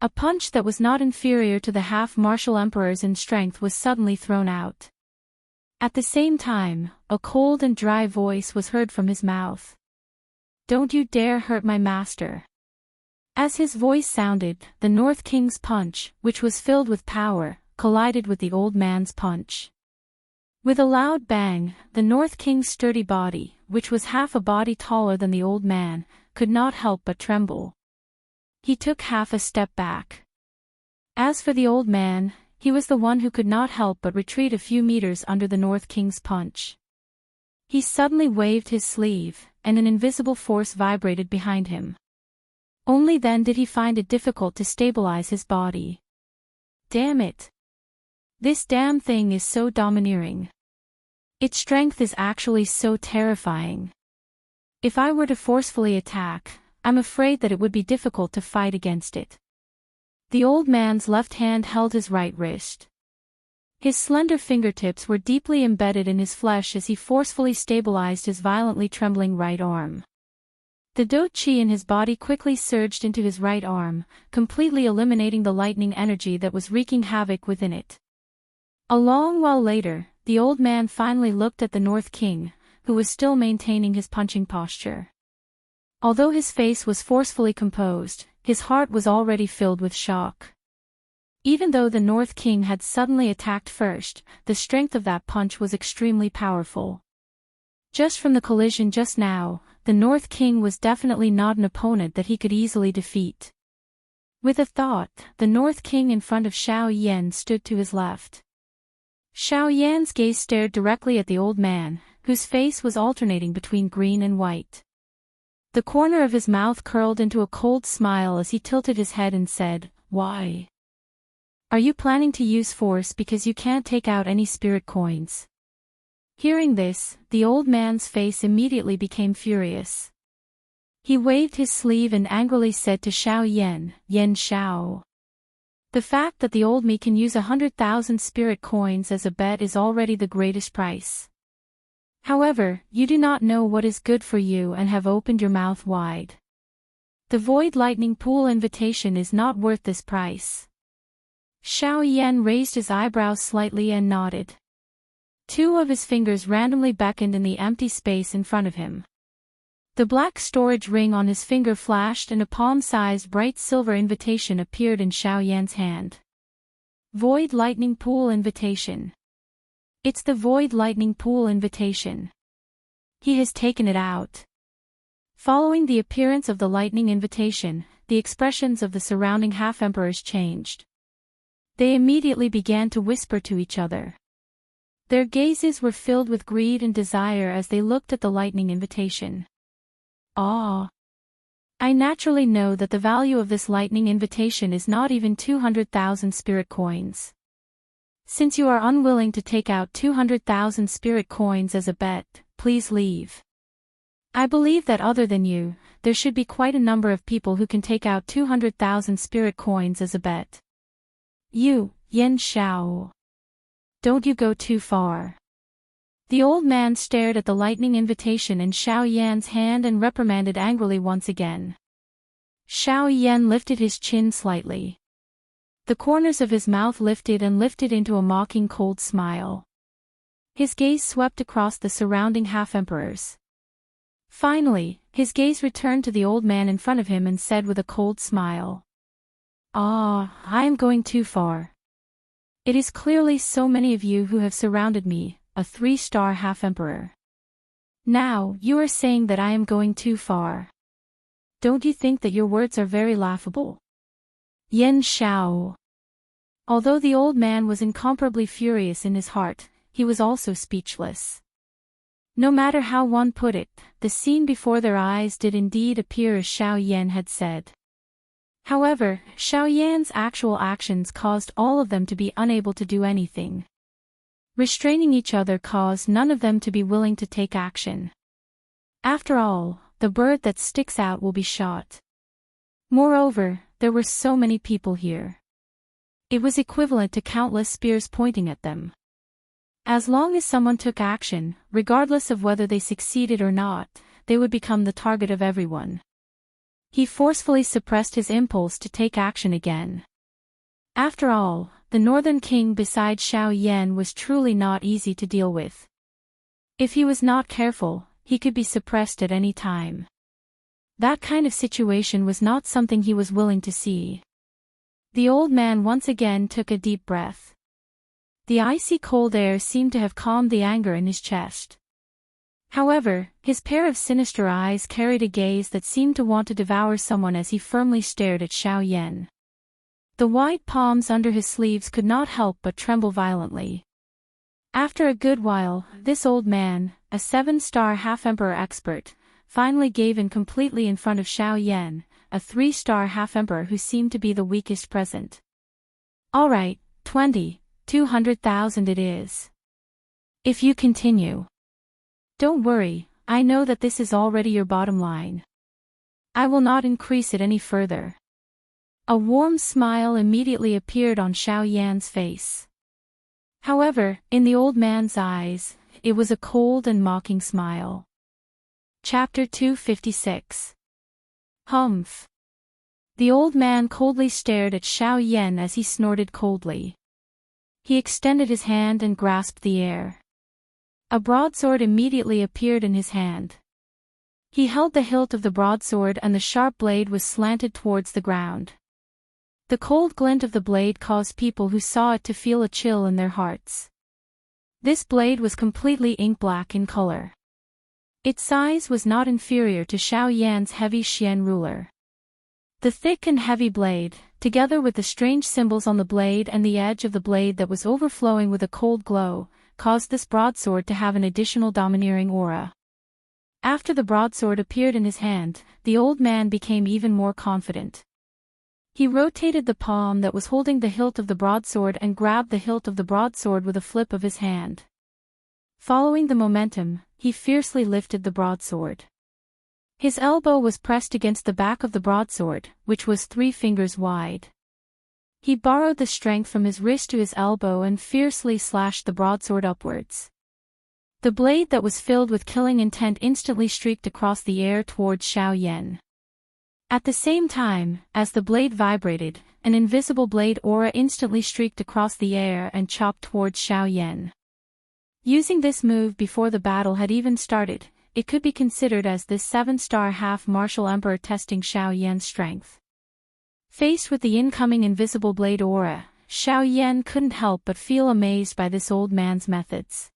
A punch that was not inferior to the half-martial emperor's in strength was suddenly thrown out. At the same time, a cold and dry voice was heard from his mouth. Don't you dare hurt my master. As his voice sounded, the North King's punch, which was filled with power, collided with the old man's punch. With a loud bang, the North King's sturdy body, which was half a body taller than the old man, could not help but tremble. He took half a step back. As for the old man, he was the one who could not help but retreat a few meters under the North King's punch. He suddenly waved his sleeve, and an invisible force vibrated behind him. Only then did he find it difficult to stabilize his body. Damn it! This damn thing is so domineering. Its strength is actually so terrifying. If I were to forcefully attack, I'm afraid that it would be difficult to fight against it. The old man's left hand held his right wrist. His slender fingertips were deeply embedded in his flesh as he forcefully stabilized his violently trembling right arm. The qi in his body quickly surged into his right arm, completely eliminating the lightning energy that was wreaking havoc within it. A long while later, the old man finally looked at the North King, who was still maintaining his punching posture. Although his face was forcefully composed, his heart was already filled with shock. Even though the North King had suddenly attacked first, the strength of that punch was extremely powerful. Just from the collision just now, the North King was definitely not an opponent that he could easily defeat. With a thought, the North King in front of Xiao Yan stood to his left. Xiao Yan's gaze stared directly at the old man, whose face was alternating between green and white. The corner of his mouth curled into a cold smile as he tilted his head and said, "Why? Are you planning to use force because you can't take out any spirit coins?" Hearing this, the old man's face immediately became furious. He waved his sleeve and angrily said to Xiao Yan, "Yan Xiao. The fact that the old me can use 100,000 spirit coins as a bet is already the greatest price. However, you do not know what is good for you and have opened your mouth wide. The Void Lightning Pool invitation is not worth this price." Xiao Yan raised his eyebrows slightly and nodded. Two of his fingers randomly beckoned in the empty space in front of him. The black storage ring on his finger flashed and a palm-sized bright silver invitation appeared in Xiao Yan's hand. Void Lightning Pool Invitation. It's the Void Lightning Pool Invitation. He has taken it out. Following the appearance of the lightning invitation, the expressions of the surrounding half-emperors changed. They immediately began to whisper to each other. Their gazes were filled with greed and desire as they looked at the lightning invitation. Ah! I naturally know that the value of this lightning invitation is not even 200,000 spirit coins. Since you are unwilling to take out 200,000 spirit coins as a bet, please leave. I believe that other than you, there should be quite a number of people who can take out 200,000 spirit coins as a bet. You, Yen Xiao. Don't you go too far. The old man stared at the lightning invitation in Xiao Yan's hand and reprimanded angrily once again. Xiao Yan lifted his chin slightly. The corners of his mouth lifted and lifted into a mocking cold smile. His gaze swept across the surrounding half-emperors. Finally, his gaze returned to the old man in front of him and said with a cold smile. Ah, I am going too far. It is clearly so many of you who have surrounded me, a 3-star half-emperor. Now, you are saying that I am going too far. Don't you think that your words are very laughable? Yen Xiao. Although the old man was incomparably furious in his heart, he was also speechless. No matter how one put it, the scene before their eyes did indeed appear as Xiao Yan had said. However, Xiao Yan's actual actions caused all of them to be unable to do anything. Restraining each other caused none of them to be willing to take action. After all, the bird that sticks out will be shot. Moreover, there were so many people here. It was equivalent to countless spears pointing at them. As long as someone took action, regardless of whether they succeeded or not, they would become the target of everyone. He forcefully suppressed his impulse to take action again. After all, the Northern King beside Xiao Yan was truly not easy to deal with. If he was not careful, he could be suppressed at any time. That kind of situation was not something he was willing to see. The old man once again took a deep breath. The icy cold air seemed to have calmed the anger in his chest. However, his pair of sinister eyes carried a gaze that seemed to want to devour someone as he firmly stared at Xiao Yan. The white palms under his sleeves could not help but tremble violently. After a good while, this old man, a 7-star half-emperor expert, finally gave in completely in front of Xiao Yan, a 3-star half-emperor who seemed to be the weakest present. All right, 200,000 it is. If you continue. Don't worry, I know that this is already your bottom line. I will not increase it any further. A warm smile immediately appeared on Xiao Yan's face. However, in the old man's eyes, it was a cold and mocking smile. Chapter 256. Humph. The old man coldly stared at Xiao Yan as he snorted coldly. He extended his hand and grasped the air. A broadsword immediately appeared in his hand. He held the hilt of the broadsword and the sharp blade was slanted towards the ground. The cold glint of the blade caused people who saw it to feel a chill in their hearts. This blade was completely ink-black in color. Its size was not inferior to Xiao Yan's heavy Xian ruler. The thick and heavy blade, together with the strange symbols on the blade and the edge of the blade that was overflowing with a cold glow, caused this broadsword to have an additional domineering aura. After the broadsword appeared in his hand, the old man became even more confident. He rotated the palm that was holding the hilt of the broadsword and grabbed the hilt of the broadsword with a flip of his hand. Following the momentum, he fiercely lifted the broadsword. His elbow was pressed against the back of the broadsword, which was 3 fingers wide. He borrowed the strength from his wrist to his elbow and fiercely slashed the broadsword upwards. The blade that was filled with killing intent instantly streaked across the air towards Xiao Yan. At the same time, as the blade vibrated, an invisible blade aura instantly streaked across the air and chopped towards Xiao Yan. Using this move before the battle had even started, it could be considered as this 7-star half-martial emperor testing Xiao Yan's strength. Faced with the incoming invisible blade aura, Xiao Yan couldn't help but feel amazed by this old man's methods.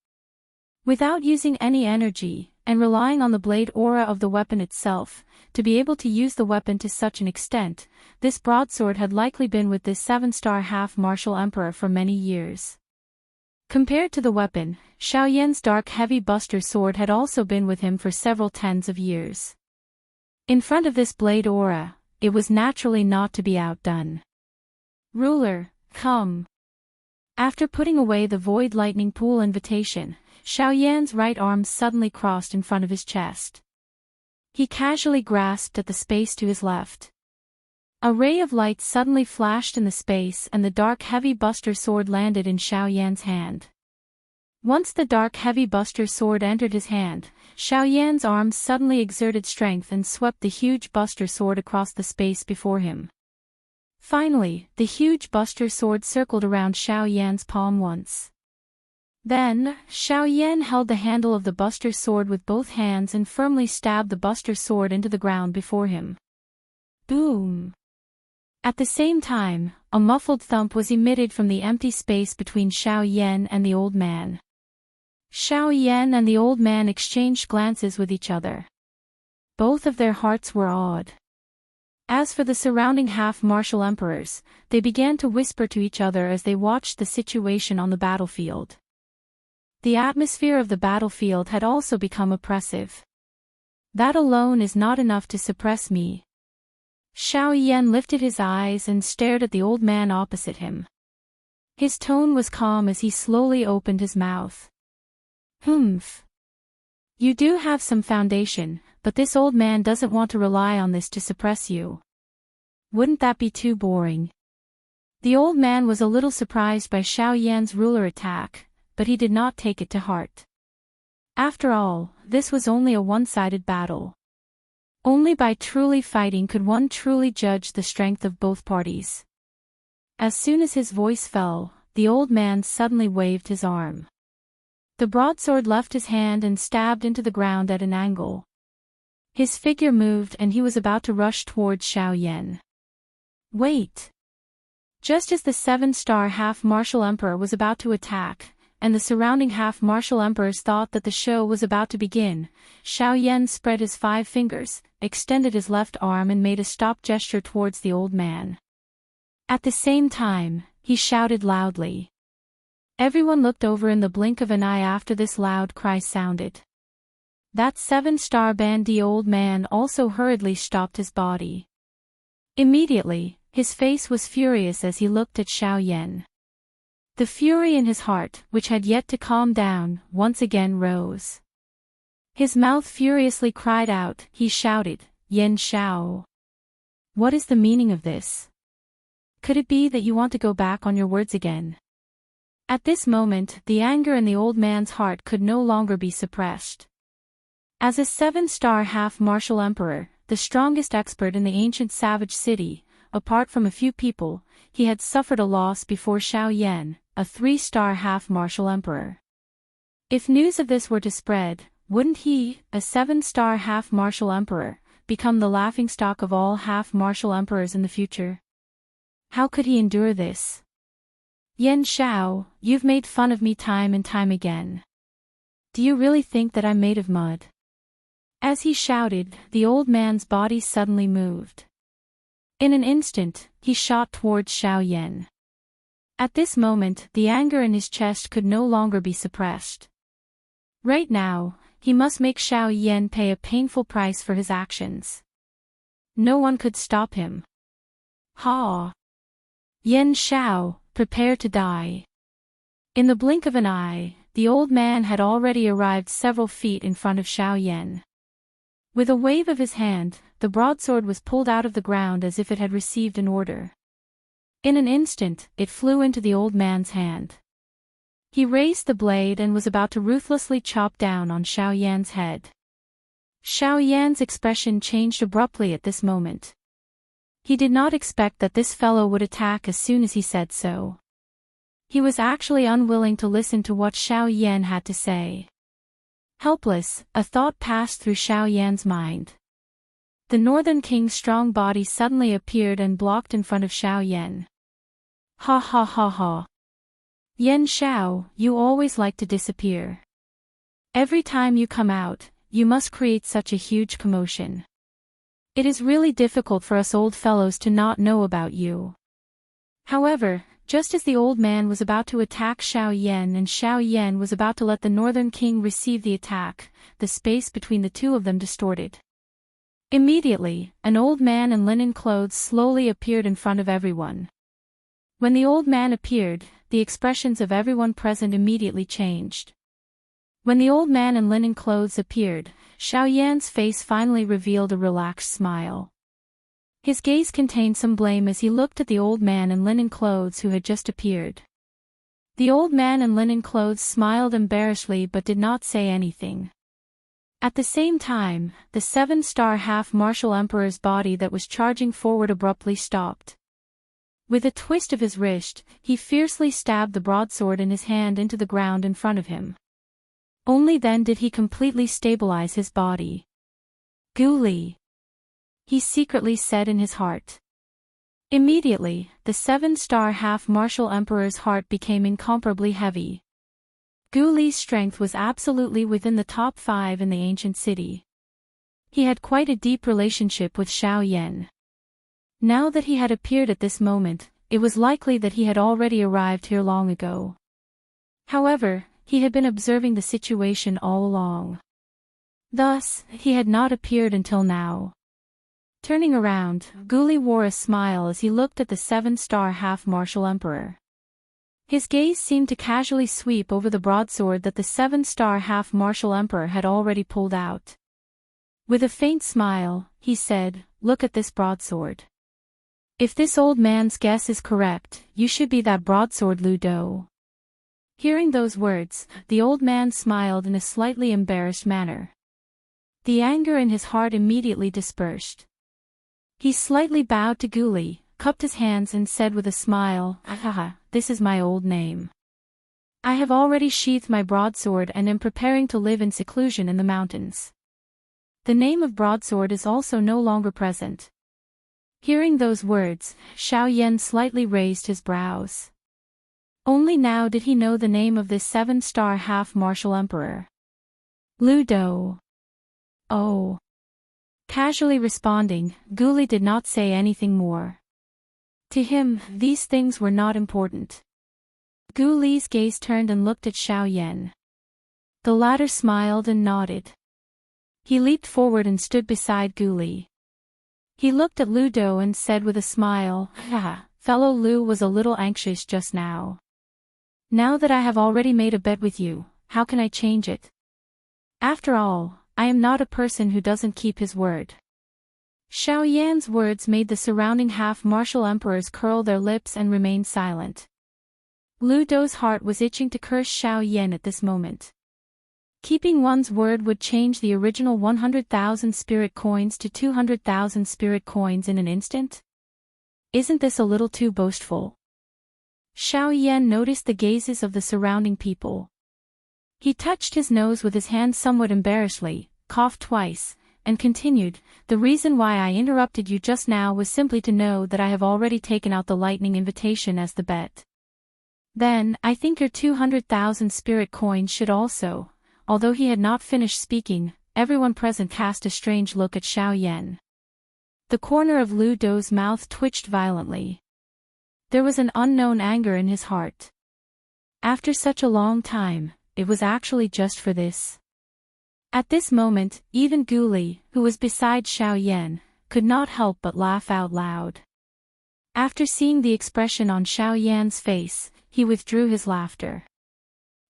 Without using any energy, and relying on the blade aura of the weapon itself, to be able to use the weapon to such an extent, this broadsword had likely been with this 7-star half-martial emperor for many years. Compared to the weapon, Xiao Yan's dark heavy buster sword had also been with him for several tens of years. In front of this blade aura, it was naturally not to be outdone. "Ruler, come." After putting away the void lightning pool invitation, Xiao Yan's right arm suddenly crossed in front of his chest. He casually grasped at the space to his left. A ray of light suddenly flashed in the space and the dark heavy buster sword landed in Xiao Yan's hand. Once the dark heavy buster sword entered his hand, Xiao Yan's arm suddenly exerted strength and swept the huge buster sword across the space before him. Finally, the huge buster sword circled around Xiao Yan's palm once. Then, Xiao Yan held the handle of the buster sword with both hands and firmly stabbed the buster sword into the ground before him. Boom! At the same time, a muffled thump was emitted from the empty space between Xiao Yan and the old man. Xiao Yan and the old man exchanged glances with each other. Both of their hearts were awed. As for the surrounding half-martial emperors, they began to whisper to each other as they watched the situation on the battlefield. The atmosphere of the battlefield had also become oppressive. That alone is not enough to suppress me. Xiao Yan lifted his eyes and stared at the old man opposite him. His tone was calm as he slowly opened his mouth. "Humph. You do have some foundation, but this old man doesn't want to rely on this to suppress you. Wouldn't that be too boring?" The old man was a little surprised by Xiao Yan's ruler attack, but he did not take it to heart. After all, this was only a one-sided battle. Only by truly fighting could one truly judge the strength of both parties. As soon as his voice fell, the old man suddenly waved his arm. The broadsword left his hand and stabbed into the ground at an angle. His figure moved and he was about to rush towards Xiao Yan. Wait! Just as the 7-star half-martial emperor was about to attack, and the surrounding half-martial emperors thought that the show was about to begin, Xiao Yan spread his 5 fingers, extended his left arm and made a stop gesture towards the old man. At the same time, he shouted loudly. Everyone looked over in the blink of an eye after this loud cry sounded. That 7-star bandy old man also hurriedly stopped his body. Immediately, his face was furious as he looked at Xiao Yan. The fury in his heart, which had yet to calm down, once again rose. His mouth furiously cried out, he shouted, "Yan Xiao! What is the meaning of this? Could it be that you want to go back on your words again?" At this moment, the anger in the old man's heart could no longer be suppressed. As a 7-star half-martial emperor, the strongest expert in the ancient savage city, apart from a few people, he had suffered a loss before Xiao Yan, a 3-star half-martial emperor. If news of this were to spread, wouldn't he, a 7-star half-martial emperor, become the laughingstock of all half-martial emperors in the future? How could he endure this? "Yan Xiao, you've made fun of me time and time again. Do you really think that I'm made of mud?" As he shouted, the old man's body suddenly moved. In an instant, he shot towards Xiao Yan. At this moment, the anger in his chest could no longer be suppressed. Right now, he must make Xiao Yan pay a painful price for his actions. No one could stop him. Ha! Yan Xiao, prepare to die. In the blink of an eye, the old man had already arrived several feet in front of Xiao Yan. With a wave of his hand, the broadsword was pulled out of the ground as if it had received an order. In an instant, it flew into the old man's hand. He raised the blade and was about to ruthlessly chop down on Xiao Yan's head. Xiao Yan's expression changed abruptly at this moment. He did not expect that this fellow would attack as soon as he said so. He was actually unwilling to listen to what Xiao Yan had to say. Helpless, a thought passed through Xiao Yan's mind. The Northern King's strong body suddenly appeared and blocked in front of Xiao Yan. Ha ha ha ha. Yan Xiao, you always like to disappear. Every time you come out, you must create such a huge commotion. It is really difficult for us old fellows to not know about you. However, just as the old man was about to attack Xiao Yan and Xiao Yan was about to let the Northern King receive the attack, the space between the two of them distorted. Immediately, an old man in linen clothes slowly appeared in front of everyone. When the old man appeared, the expressions of everyone present immediately changed. When the old man in linen clothes appeared, Xiao Yan's face finally revealed a relaxed smile. His gaze contained some blame as he looked at the old man in linen clothes who had just appeared. The old man in linen clothes smiled embarrassedly but did not say anything. At the same time, the 7-star half-martial emperor's body that was charging forward abruptly stopped. With a twist of his wrist, he fiercely stabbed the broadsword in his hand into the ground in front of him. Only then did he completely stabilize his body. Guli, he secretly said in his heart. Immediately, the 7-star half-martial emperor's heart became incomparably heavy. Guli's strength was absolutely within the top 5 in the ancient city. He had quite a deep relationship with Xiao Yan. Now that he had appeared at this moment, it was likely that he had already arrived here long ago. However, he had been observing the situation all along. Thus, he had not appeared until now. Turning around, Guli wore a smile as he looked at the 7-star half-martial emperor. His gaze seemed to casually sweep over the broadsword that the 7-star half-martial emperor had already pulled out. With a faint smile, he said, "Look at this broadsword. If this old man's guess is correct, you should be that broadsword Lu Do." Hearing those words, the old man smiled in a slightly embarrassed manner. The anger in his heart immediately dispersed. He slightly bowed to Guli, cupped his hands and said with a smile, "Haha, this is my old name. I have already sheathed my broadsword and am preparing to live in seclusion in the mountains. The name of broadsword is also no longer present." Hearing those words, Xiao Yan slightly raised his brows. Only now did he know the name of this 7-star half-martial emperor. Lu Do. Oh. Casually responding, Guli did not say anything more. To him, these things were not important. Guli's gaze turned and looked at Xiao Yan. The latter smiled and nodded. He leaped forward and stood beside Guli. He looked at Lu Do and said with a smile, "Haha, fellow Lu was a little anxious just now. Now that I have already made a bet with you, how can I change it? After all, I am not a person who doesn't keep his word." Xiao Yan's words made the surrounding half-martial emperors curl their lips and remain silent. Lu Do's heart was itching to curse Xiao Yan at this moment. Keeping one's word would change the original 100,000 spirit coins to 200,000 spirit coins in an instant? Isn't this a little too boastful? Xiao Yan noticed the gazes of the surrounding people. He touched his nose with his hand somewhat embarrassedly, coughed twice, and continued, "The reason why I interrupted you just now was simply to know that I have already taken out the lightning invitation as the bet. Then, I think your 200,000 spirit coins should also." Although he had not finished speaking, everyone present cast a strange look at Xiao Yan. The corner of Lu Do's mouth twitched violently. There was an unknown anger in his heart. After such a long time, it was actually just for this. At this moment, even Guli, who was beside Xiao Yan, could not help but laugh out loud. After seeing the expression on Xiao Yan's face, he withdrew his laughter.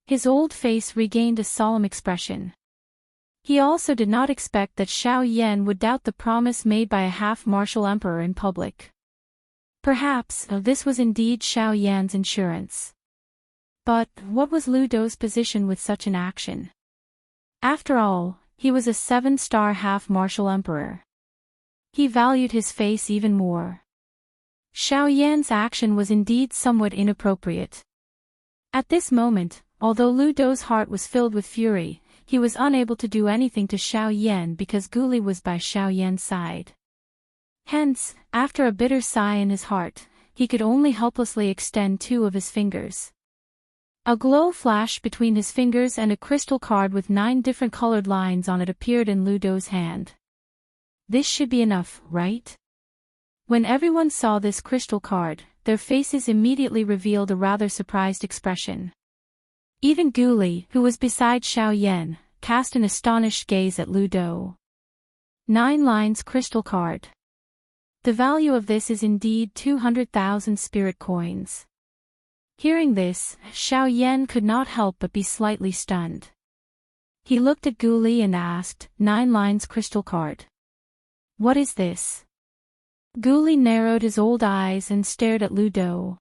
His old face regained a solemn expression. He also did not expect that Xiao Yan would doubt the promise made by a half-martial emperor in public. Perhaps, this was indeed Xiao Yan's insurance. But, what was Lu Do's position with such an action? After all, he was a 7-star half-martial emperor. He valued his face even more. Xiao Yan's action was indeed somewhat inappropriate. At this moment, although Lu Dou's heart was filled with fury, he was unable to do anything to Xiao Yan because Gu Li was by Xiao Yan's side. Hence, after a bitter sigh in his heart, he could only helplessly extend two of his fingers. A glow flashed between his fingers and a crystal card with 9 different colored lines on it appeared in Lu Dou's hand. This should be enough, right? When everyone saw this crystal card, their faces immediately revealed a rather surprised expression. Even Gu Li, who was beside Xiao Yan, cast an astonished gaze at Lu Dou. 9 lines crystal card. The value of this is indeed 200,000 spirit coins. Hearing this, Xiao Yan could not help but be slightly stunned. He looked at Gu Li and asked, 9 lines crystal card. What is this? Gu Li narrowed his old eyes and stared at Lu Dou.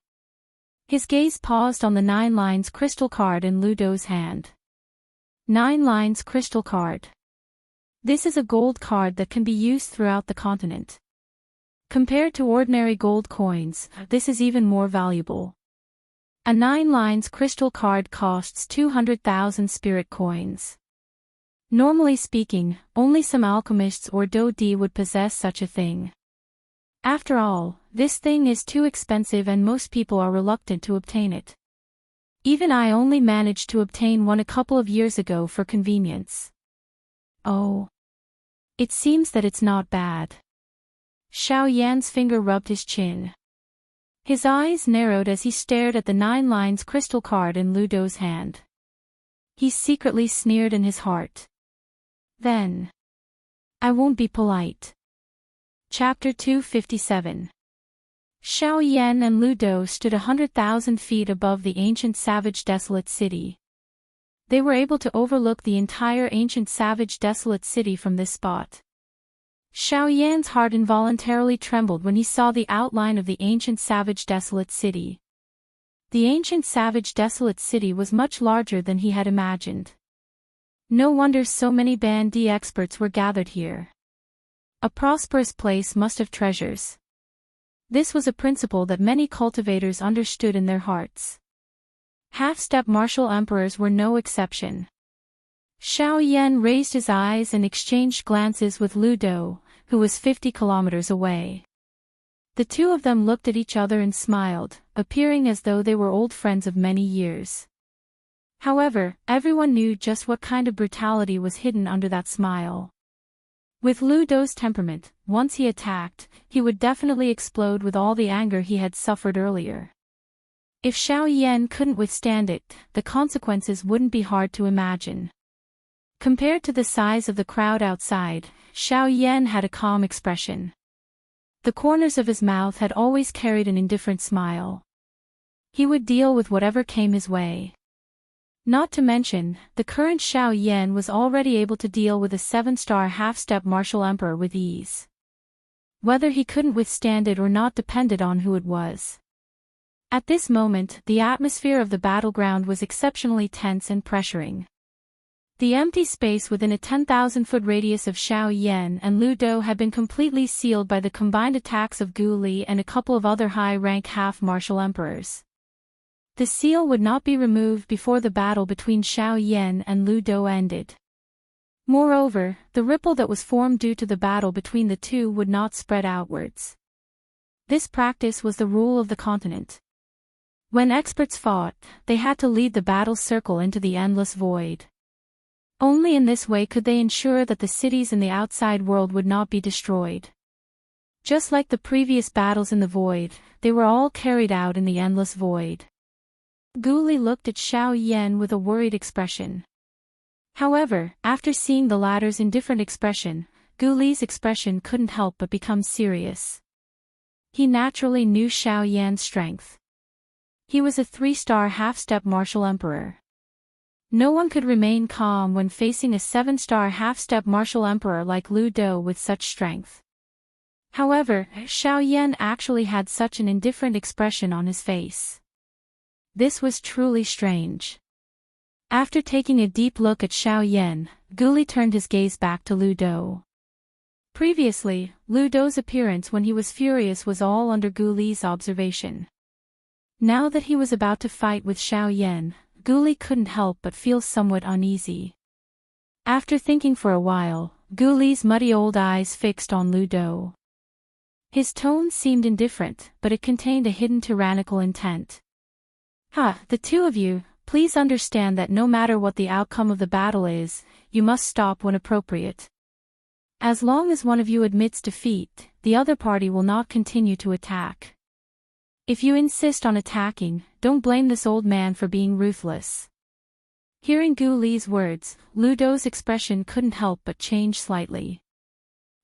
His gaze paused on the 9 lines crystal card in Lu Dou's hand. 9 lines crystal card. This is a gold card that can be used throughout the continent. Compared to ordinary gold coins, this is even more valuable. A 9 lines crystal card costs 200,000 spirit coins. Normally speaking, only some alchemists or dou-di would possess such a thing. After all, this thing is too expensive and most people are reluctant to obtain it. Even I only managed to obtain one a couple of years ago for convenience. Oh. It seems that it's not bad. Xiao Yan's finger rubbed his chin. His eyes narrowed as he stared at the 9 lines crystal card in Lu Dou's hand. He secretly sneered in his heart. Then. I won't be polite. Chapter 257. Xiao Yan and Lu Dou stood 100,000 feet above the ancient savage desolate city. They were able to overlook the entire ancient savage desolate city from this spot. Xiao Yan's heart involuntarily trembled when he saw the outline of the ancient savage desolate city. The ancient savage desolate city was much larger than he had imagined. No wonder so many Bandi experts were gathered here. A prosperous place must have treasures. This was a principle that many cultivators understood in their hearts. Half-step martial emperors were no exception. Xiao Yan raised his eyes and exchanged glances with Lu Dou, who was 50 kilometers away. The two of them looked at each other and smiled, appearing as though they were old friends of many years. However, everyone knew just what kind of brutality was hidden under that smile. With Lu Dou's temperament, once he attacked, he would definitely explode with all the anger he had suffered earlier. If Xiao Yan couldn't withstand it, the consequences wouldn't be hard to imagine. Compared to the size of the crowd outside, Xiao Yan had a calm expression. The corners of his mouth had always carried an indifferent smile. He would deal with whatever came his way. Not to mention, the current Xiao Yan was already able to deal with a 7-star half-step martial emperor with ease. Whether he couldn't withstand it or not depended on who it was. At this moment, the atmosphere of the battleground was exceptionally tense and pressuring. The empty space within a 10,000-foot radius of Xiao Yan and Lu Dou had been completely sealed by the combined attacks of Gu Li and a couple of other high-rank half-martial emperors. The seal would not be removed before the battle between Xiao Yan and Lu Dou ended. Moreover, the ripple that was formed due to the battle between the two would not spread outwards. This practice was the rule of the continent. When experts fought, they had to lead the battle circle into the endless void. Only in this way could they ensure that the cities in the outside world would not be destroyed. Just like the previous battles in the void, they were all carried out in the endless void. Gu Li looked at Xiao Yan with a worried expression. However, after seeing the latter's indifferent expression, Gu Li's expression couldn't help but become serious. He naturally knew Xiao Yan's strength. He was a 3-star half-step martial emperor. No one could remain calm when facing a 7-star half-step martial emperor like Lu Dou with such strength. However, Xiao Yan actually had such an indifferent expression on his face. This was truly strange. After taking a deep look at Xiao Yan, Gu Li turned his gaze back to Lu Dou. Previously, Lu Dou's appearance when he was furious was all under Gu Li's observation. Now that he was about to fight with Xiao Yan, Gu Li couldn't help but feel somewhat uneasy. After thinking for a while, Gu Li's muddy old eyes fixed on Lu Dou. His tone seemed indifferent, but it contained a hidden tyrannical intent. The two of you, please understand that no matter what the outcome of the battle is, you must stop when appropriate. As long as one of you admits defeat, the other party will not continue to attack. If you insist on attacking, don't blame this old man for being ruthless. Hearing Gu Li's words, Lu Dou's expression couldn't help but change slightly.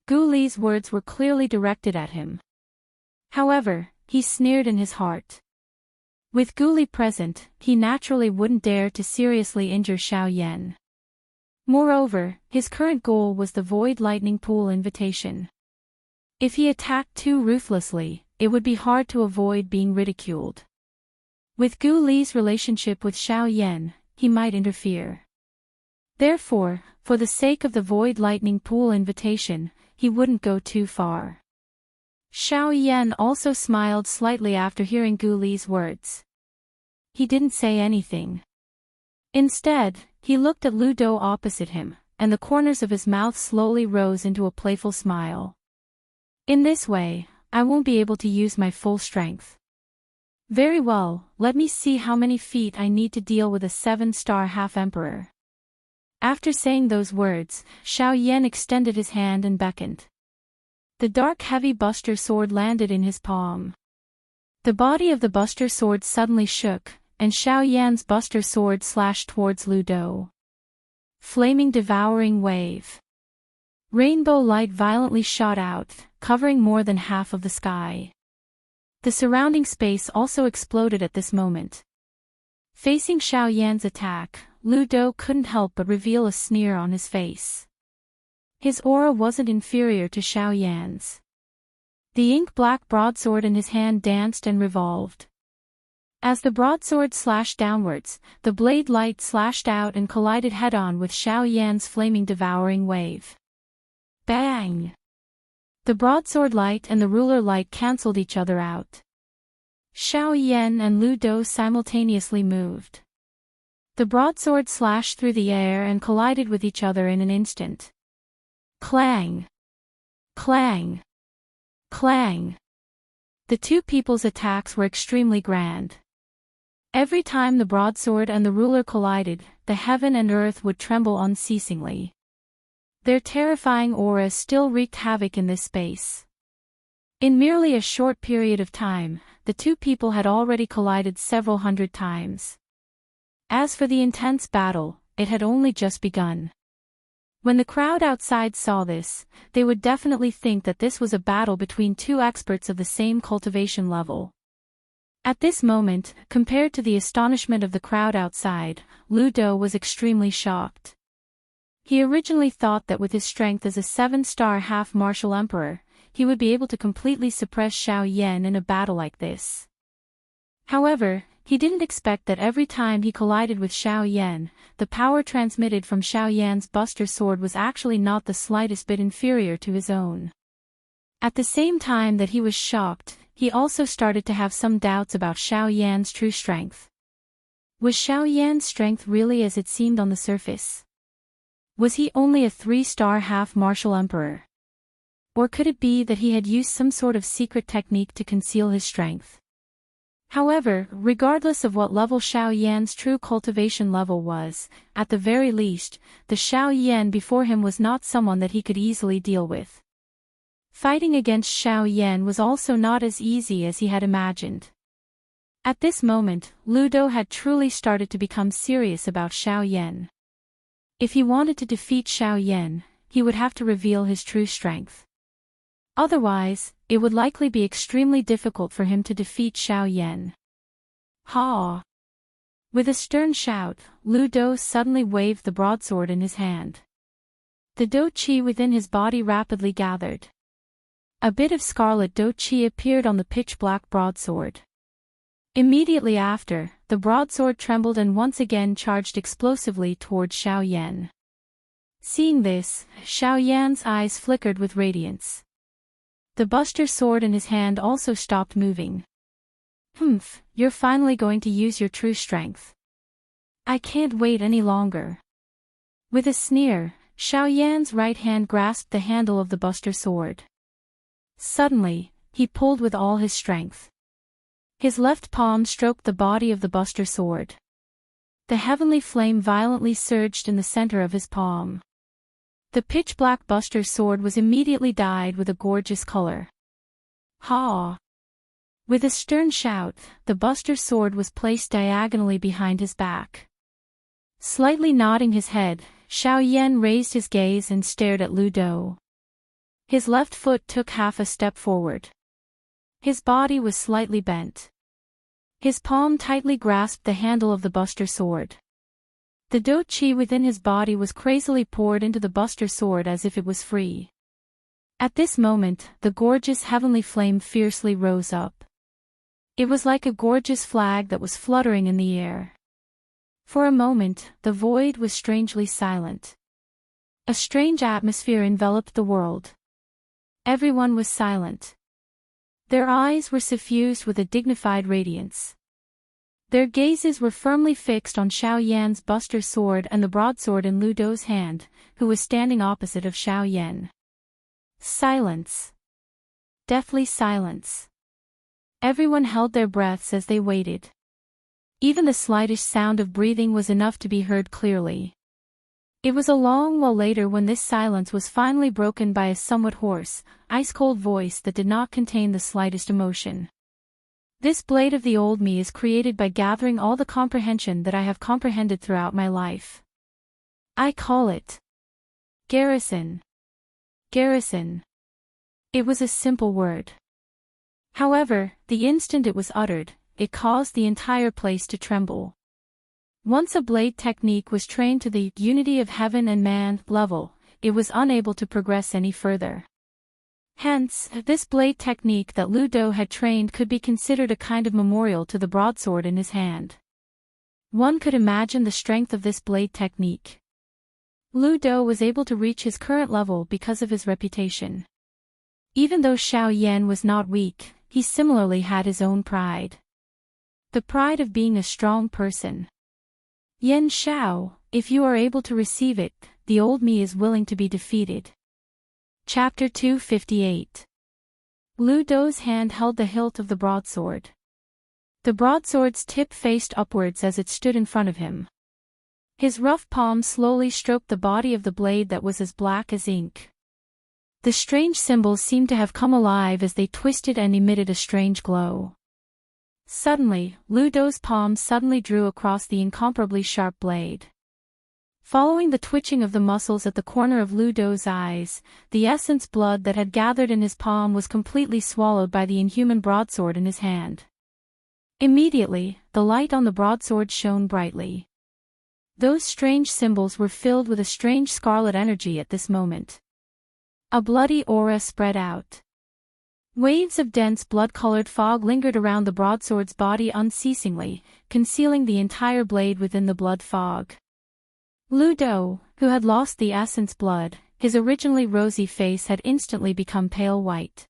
Gu Li's words were clearly directed at him. However, he sneered in his heart. With Gu Li present, he naturally wouldn't dare to seriously injure Xiao Yan. Moreover, his current goal was the Void Lightning Pool invitation. If he attacked too ruthlessly, it would be hard to avoid being ridiculed. With Gu Li's relationship with Xiao Yan, he might interfere. Therefore, for the sake of the Void Lightning Pool invitation, he wouldn't go too far. Xiao Yan also smiled slightly after hearing Gu Li's words. He didn't say anything. Instead, he looked at Lu Dou opposite him, and the corners of his mouth slowly rose into a playful smile. In this way, I won't be able to use my full strength. Very well, let me see how many feet I need to deal with a 7-star half-emperor. After saying those words, Xiao Yan extended his hand and beckoned. The dark heavy buster sword landed in his palm. The body of the buster sword suddenly shook, and Xiao Yan's buster sword slashed towards Lu Dou. Flaming devouring wave. Rainbow light violently shot out, covering more than half of the sky. The surrounding space also exploded at this moment. Facing Xiao Yan's attack, Lu Dou couldn't help but reveal a sneer on his face. His aura wasn't inferior to Xiao Yan's. The ink-black broadsword in his hand danced and revolved. As the broadsword slashed downwards, the blade light slashed out and collided head-on with Xiao Yan's flaming devouring wave. Bang! The broadsword light and the ruler light cancelled each other out. Xiao Yan and Lu Dou simultaneously moved. The broadsword slashed through the air and collided with each other in an instant. Clang! Clang! Clang! The two people's attacks were extremely grand. Every time the broadsword and the ruler collided, the heaven and earth would tremble unceasingly. Their terrifying auras still wreaked havoc in this space. In merely a short period of time, the two people had already collided several hundred times. As for the intense battle, it had only just begun. When the crowd outside saw this, they would definitely think that this was a battle between two experts of the same cultivation level. At this moment, compared to the astonishment of the crowd outside, Lu Dou was extremely shocked. He originally thought that with his strength as a 7-star half-martial emperor, he would be able to completely suppress Xiao Yan in a battle like this. However, he didn't expect that every time he collided with Xiao Yan, the power transmitted from Xiao Yan's buster sword was actually not the slightest bit inferior to his own. At the same time that he was shocked, he also started to have some doubts about Xiao Yan's true strength. Was Xiao Yan's strength really as it seemed on the surface? Was he only a 3-star half-martial emperor? Or could it be that he had used some sort of secret technique to conceal his strength? However, regardless of what level Xiao Yan's true cultivation level was, at the very least, the Xiao Yan before him was not someone that he could easily deal with. Fighting against Xiao Yan was also not as easy as he had imagined. At this moment, Lu Dou had truly started to become serious about Xiao Yan. If he wanted to defeat Xiao Yan, he would have to reveal his true strength. Otherwise, it would likely be extremely difficult for him to defeat Xiao Yan. Ha! With a stern shout, Lu Dou suddenly waved the broadsword in his hand. The Dou Qi within his body rapidly gathered. A bit of scarlet Dou Qi appeared on the pitch-black broadsword. Immediately after, the broadsword trembled and once again charged explosively towards Xiao Yan. Seeing this, Xiao Yan's eyes flickered with radiance. The buster sword in his hand also stopped moving. "Humph, you're finally going to use your true strength. I can't wait any longer." With a sneer, Xiao Yan's right hand grasped the handle of the buster sword. Suddenly, he pulled with all his strength. His left palm stroked the body of the buster sword. The heavenly flame violently surged in the center of his palm. The pitch-black buster sword was immediately dyed with a gorgeous color. Ha! With a stern shout, the buster sword was placed diagonally behind his back. Slightly nodding his head, Xiao Yan raised his gaze and stared at Lu Dou. His left foot took half a step forward. His body was slightly bent. His palm tightly grasped the handle of the buster sword. The dou qi within his body was crazily poured into the buster sword as if it was free. At this moment, the gorgeous heavenly flame fiercely rose up. It was like a gorgeous flag that was fluttering in the air. For a moment, the void was strangely silent. A strange atmosphere enveloped the world. Everyone was silent. Their eyes were suffused with a dignified radiance. Their gazes were firmly fixed on Xiao Yan's buster sword and the broadsword in Lu Dou's hand, who was standing opposite of Xiao Yan. Silence. Deathly silence. Everyone held their breaths as they waited. Even the slightest sound of breathing was enough to be heard clearly. It was a long while later when this silence was finally broken by a somewhat hoarse, ice-cold voice that did not contain the slightest emotion. "This blade of the old me is created by gathering all the comprehension that I have comprehended throughout my life. I call it garrison. Garrison." It was a simple word. However, the instant it was uttered, it caused the entire place to tremble. Once a blade technique was trained to the unity of heaven and man level, it was unable to progress any further. Hence, this blade technique that Lu Dou had trained could be considered a kind of memorial to the broadsword in his hand. One could imagine the strength of this blade technique. Lu Dou was able to reach his current level because of his reputation. Even though Xiao Yan was not weak, he similarly had his own pride. The pride of being a strong person. "Yan Xiao, if you are able to receive it, the old me is willing to be defeated." Chapter 258. Lu Dou's hand held the hilt of the broadsword. The broadsword's tip faced upwards as it stood in front of him. His rough palm slowly stroked the body of the blade that was as black as ink. The strange symbols seemed to have come alive as they twisted and emitted a strange glow. Suddenly, Lu Dou's palm suddenly drew across the incomparably sharp blade. Following the twitching of the muscles at the corner of Lu Dou's eyes, the essence blood that had gathered in his palm was completely swallowed by the inhuman broadsword in his hand. Immediately, the light on the broadsword shone brightly. Those strange symbols were filled with a strange scarlet energy at this moment. A bloody aura spread out. Waves of dense blood-colored fog lingered around the broadsword's body unceasingly, concealing the entire blade within the blood fog. Lu Dou, who had lost the essence blood, his originally rosy face had instantly become pale white.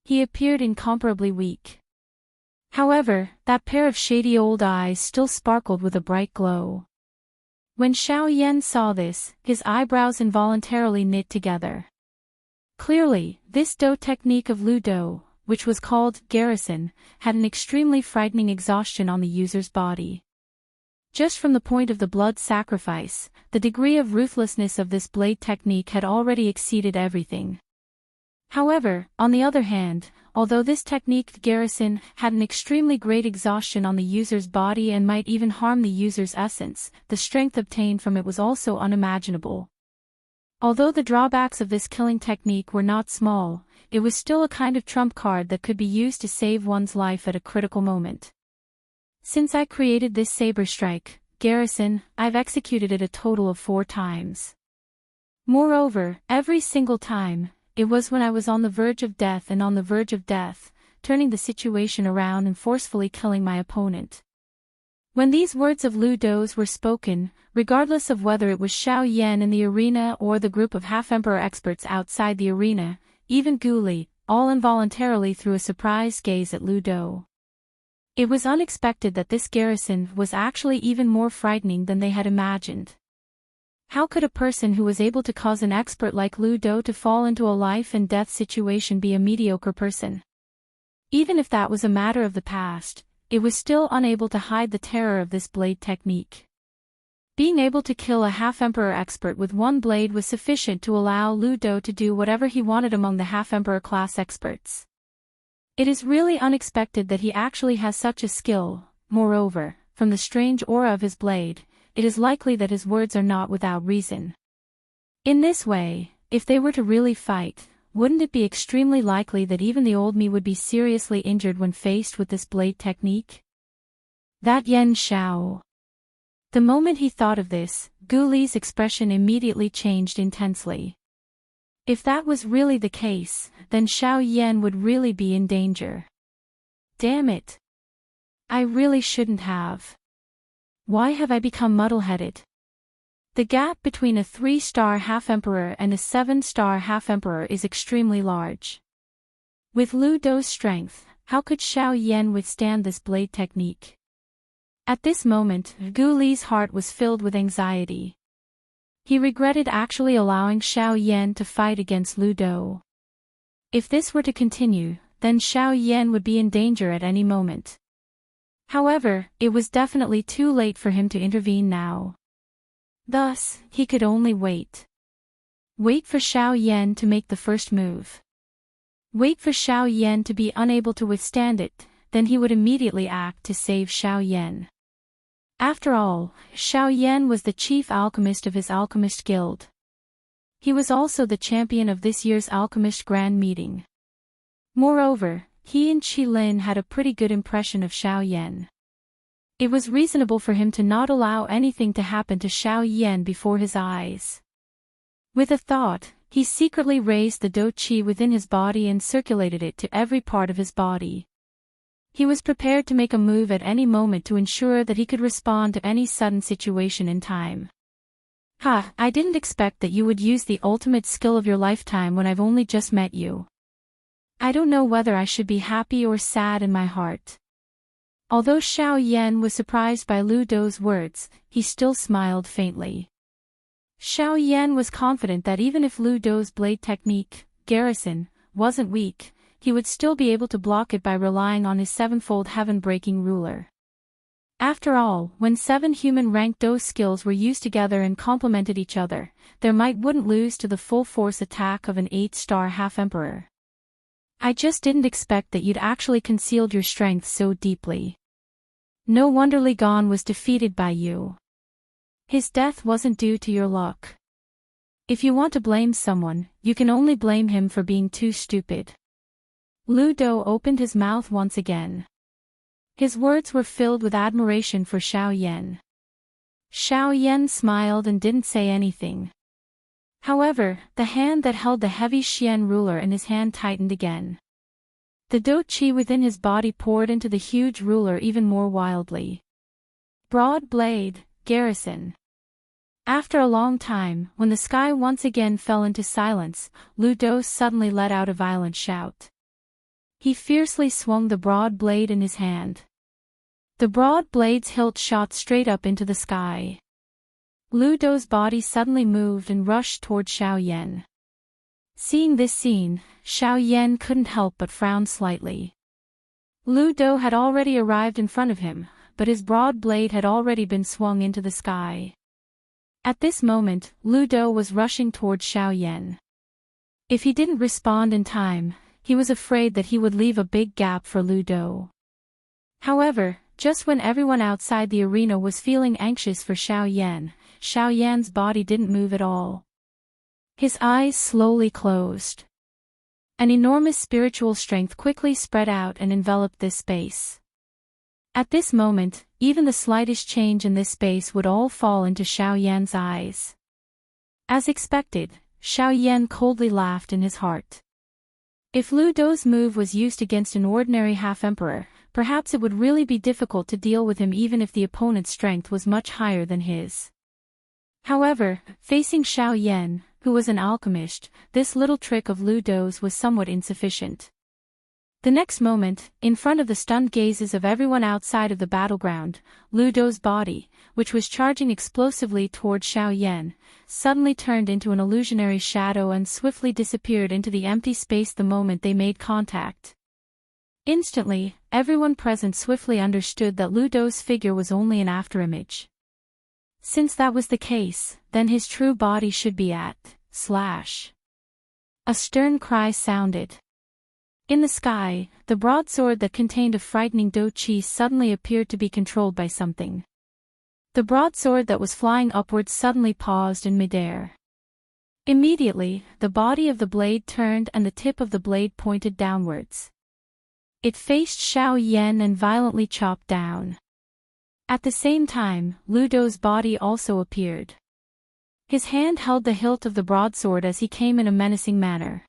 He appeared incomparably weak. However, that pair of shady old eyes still sparkled with a bright glow. When Xiao Yan saw this, his eyebrows involuntarily knit together. Clearly, this dou technique of Lu Dou, which was called garrison, had an extremely frightening exhaustion on the user's body. Just from the point of the blood sacrifice, the degree of ruthlessness of this blade technique had already exceeded everything. However, on the other hand, although this technique garrison had an extremely great exhaustion on the user's body and might even harm the user's essence, the strength obtained from it was also unimaginable. Although the drawbacks of this killing technique were not small, it was still a kind of trump card that could be used to save one's life at a critical moment. Since I created this saber strike, garrison, I've executed it a total of 4 times. Moreover, every single time, it was when I was on the verge of death and on the verge of death, turning the situation around and forcefully killing my opponent. When these words of Lu Dou's were spoken, regardless of whether it was Xiao Yan in the arena or the group of half-emperor experts outside the arena, even Gu Li, all involuntarily threw a surprised gaze at Lu Dou. It was unexpected that this garrison was actually even more frightening than they had imagined. How could a person who was able to cause an expert like Lu Dou to fall into a life-and-death situation be a mediocre person? Even if that was a matter of the past, it was still unable to hide the terror of this blade technique. Being able to kill a half-emperor expert with one blade was sufficient to allow Lu Dou to do whatever he wanted among the half-emperor class experts. It is really unexpected that he actually has such a skill. Moreover, from the strange aura of his blade, it is likely that his words are not without reason. In this way, if they were to really fight, wouldn't it be extremely likely that even the old me would be seriously injured when faced with this blade technique? That Yen Xiao. The moment he thought of this, Gu Li's expression immediately changed intensely. If that was really the case, then Xiao Yan would really be in danger. Damn it. I really shouldn't have. Why have I become muddle-headed? The gap between a 3-star half-emperor and a 7-star half-emperor is extremely large. With Lu Dou's strength, how could Xiao Yan withstand this blade technique? At this moment, Gu Li's heart was filled with anxiety. He regretted actually allowing Xiao Yan to fight against Lu Dou. If this were to continue, then Xiao Yan would be in danger at any moment. However, it was definitely too late for him to intervene now. Thus, he could only wait. Wait for Xiao Yan to make the first move. Wait for Xiao Yan to be unable to withstand it, then he would immediately act to save Xiao Yan. After all, Xiao Yan was the chief alchemist of his alchemist guild. He was also the champion of this year's alchemist grand meeting. Moreover, he and Qi Lin had a pretty good impression of Xiao Yan. It was reasonable for him to not allow anything to happen to Xiao Yan before his eyes. With a thought, he secretly raised the dou qi within his body and circulated it to every part of his body. He was prepared to make a move at any moment to ensure that he could respond to any sudden situation in time. I didn't expect that you would use the ultimate skill of your lifetime when I've only just met you. I don't know whether I should be happy or sad in my heart. Although Xiao Yan was surprised by Lu Dou's words, he still smiled faintly. Xiao Yan was confident that even if Lu Dou's blade technique, garrison, wasn't weak, he would still be able to block it by relying on his sevenfold heaven-breaking ruler. After all, when 7 human-ranked dou skills were used together and complemented each other, their might wouldn't lose to the full-force attack of an 8-star half-emperor. I just didn't expect that you'd actually concealed your strength so deeply. No wonder Li Gan was defeated by you. His death wasn't due to your luck. If you want to blame someone, you can only blame him for being too stupid. Lu Dou opened his mouth once again. His words were filled with admiration for Xiao Yan. Xiao Yan smiled and didn't say anything. However, the hand that held the heavy Xian ruler in his hand tightened again. The dou qi within his body poured into the huge ruler even more wildly. Broad blade, garrison. After a long time, when the sky once again fell into silence, Lu Dou suddenly let out a violent shout. He fiercely swung the broad blade in his hand. The broad blade's hilt shot straight up into the sky. Lu Dou's body suddenly moved and rushed toward Xiao Yan. Seeing this scene, Xiao Yan couldn't help but frown slightly. Lu Dou had already arrived in front of him, but his broad blade had already been swung into the sky. At this moment, Lu Dou was rushing toward Xiao Yan. If he didn't respond in time, he was afraid that he would leave a big gap for Lu Dou. However, just when everyone outside the arena was feeling anxious for Xiao Yan's body didn't move at all. His eyes slowly closed. An enormous spiritual strength quickly spread out and enveloped this space. At this moment, even the slightest change in this space would all fall into Xiao Yan's eyes. As expected, Xiao Yan coldly laughed in his heart. If Lu Dou's move was used against an ordinary half-emperor, perhaps it would really be difficult to deal with him even if the opponent's strength was much higher than his. However, facing Xiao Yan, who was an alchemist, this little trick of Lu Dou's was somewhat insufficient. The next moment, in front of the stunned gazes of everyone outside of the battleground, Lu Dou's body, which was charging explosively toward Xiao Yan, suddenly turned into an illusionary shadow and swiftly disappeared into the empty space the moment they made contact. Instantly, everyone present swiftly understood that Lu Dou's figure was only an afterimage. Since that was the case, then his true body should be at / A stern cry sounded. In the sky, the broadsword that contained a frightening Do Chi suddenly appeared to be controlled by something. The broadsword that was flying upwards suddenly paused in midair. Immediately, the body of the blade turned and the tip of the blade pointed downwards. It faced Xiao Yan and violently chopped down. At the same time, Lu Dou's body also appeared. His hand held the hilt of the broadsword as he came in a menacing manner.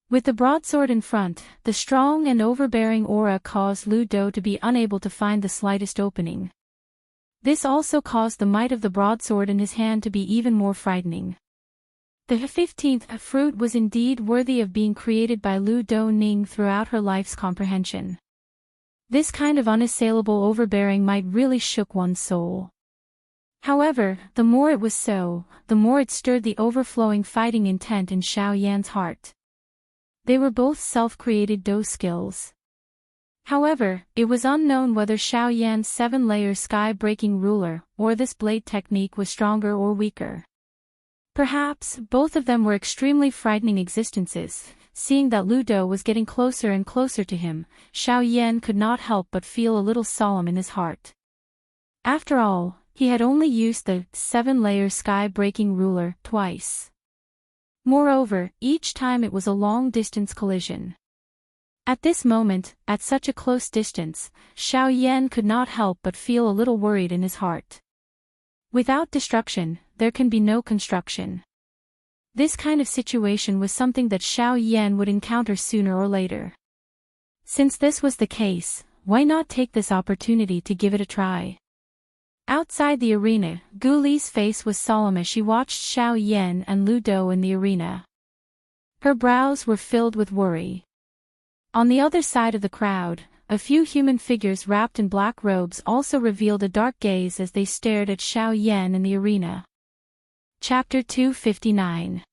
With the broadsword in front, the strong and overbearing aura caused Lu Dou to be unable to find the slightest opening. This also caused the might of the broadsword in his hand to be even more frightening. The 15th fruit was indeed worthy of being created by Lu Dou Ning throughout her life's comprehension. This kind of unassailable overbearing might really shook one's soul. However, the more it was so, the more it stirred the overflowing fighting intent in Xiao Yan's heart. They were both self-created Dou skills. However, it was unknown whether Xiao Yan's 7-layer sky-breaking ruler, or this blade technique was stronger or weaker. Perhaps, both of them were extremely frightening existences. Seeing that Lu Dou was getting closer and closer to him, Xiao Yan could not help but feel a little solemn in his heart. After all, he had only used the 7-layer sky-breaking ruler twice. Moreover, each time it was a long-distance collision. At this moment, at such a close distance, Xiao Yan could not help but feel a little worried in his heart. Without destruction, there can be no construction. This kind of situation was something that Xiao Yan would encounter sooner or later. Since this was the case, why not take this opportunity to give it a try? Outside the arena, Gu Li's face was solemn as she watched Xiao Yan and Lu Dou in the arena. Her brows were filled with worry. On the other side of the crowd, a few human figures wrapped in black robes also revealed a dark gaze as they stared at Xiao Yan in the arena. Chapter 259.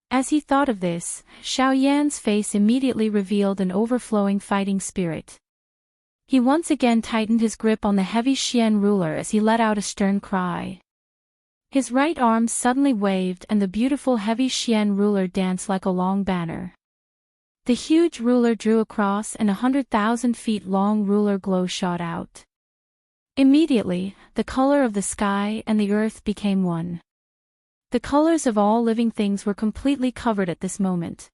As he thought of this, Xiao Yan's face immediately revealed an overflowing fighting spirit. He once again tightened his grip on the heavy Xian ruler as he let out a stern cry. His right arm suddenly waved and the beautiful heavy Xian ruler danced like a long banner. The huge ruler drew across and 100,000 feet long ruler glow shot out. Immediately, the color of the sky and the earth became one. The colors of all living things were completely covered at this moment.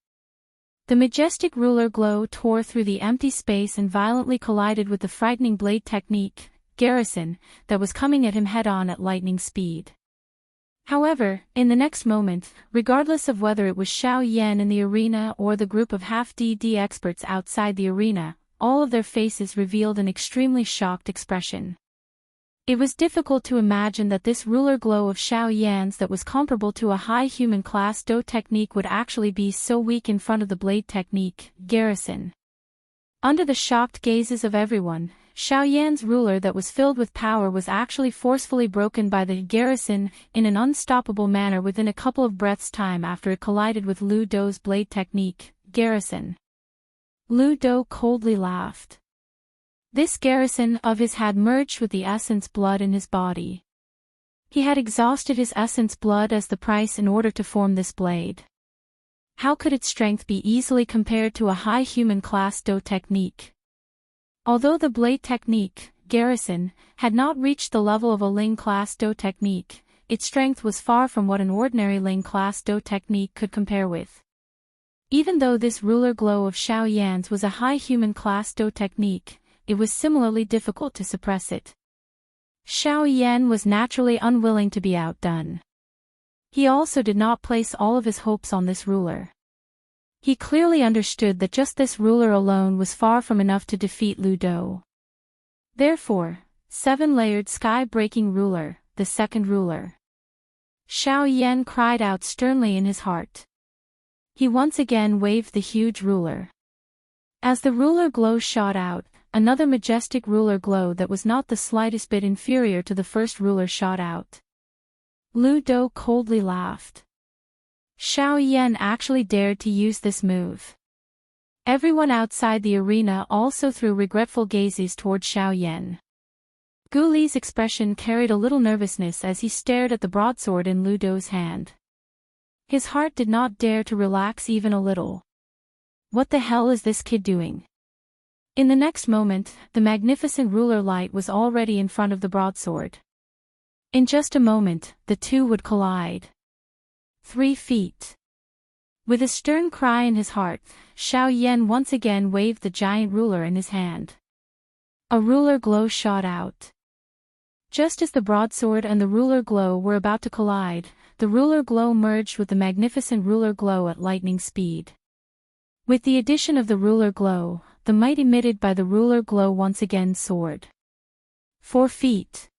The majestic ruler glow tore through the empty space and violently collided with the frightening blade technique, Garrison, that was coming at him head-on at lightning speed. However, in the next moment, regardless of whether it was Xiao Yan in the arena or the group of half-DD experts outside the arena, all of their faces revealed an extremely shocked expression. It was difficult to imagine that this ruler glow of Xiao Yan's that was comparable to a high human class Dou technique would actually be so weak in front of the blade technique, Garrison. Under the shocked gazes of everyone, Xiao Yan's ruler that was filled with power was actually forcefully broken by the Garrison in an unstoppable manner within a couple of breaths' time after it collided with Lu Dou's blade technique, Garrison. Lu Dou coldly laughed. This Garrison of his had merged with the essence blood in his body. He had exhausted his essence blood as the price in order to form this blade. How could its strength be easily compared to a high human class Dou technique? Although the blade technique, Garrison, had not reached the level of a Ling class Dou technique, its strength was far from what an ordinary Ling class Dou technique could compare with. Even though this ruler glow of Xiao Yan's was a high human class Dou technique, it was similarly difficult to suppress it. Xiao Yan was naturally unwilling to be outdone. He also did not place all of his hopes on this ruler. He clearly understood that just this ruler alone was far from enough to defeat Lu Dou. Therefore, 7-layered sky-breaking ruler, the second ruler. Xiao Yan cried out sternly in his heart. He once again waved the huge ruler. As the ruler glow shot out, another majestic ruler glow that was not the slightest bit inferior to the first ruler shot out. Lu Dou coldly laughed. Xiao Yan actually dared to use this move. Everyone outside the arena also threw regretful gazes toward Xiao Yan. Gu Li's expression carried a little nervousness as he stared at the broadsword in Lu Dou's hand. His heart did not dare to relax even a little. What the hell is this kid doing? In the next moment, the magnificent ruler light was already in front of the broadsword. In just a moment, the two would collide. 3 feet. With a stern cry in his heart, Xiao Yan once again waved the giant ruler in his hand. A ruler glow shot out. Just as the broadsword and the ruler glow were about to collide, the ruler glow merged with the magnificent ruler glow at lightning speed. With the addition of the ruler glow, the might emitted by the ruler glow once again soared. 4 feet.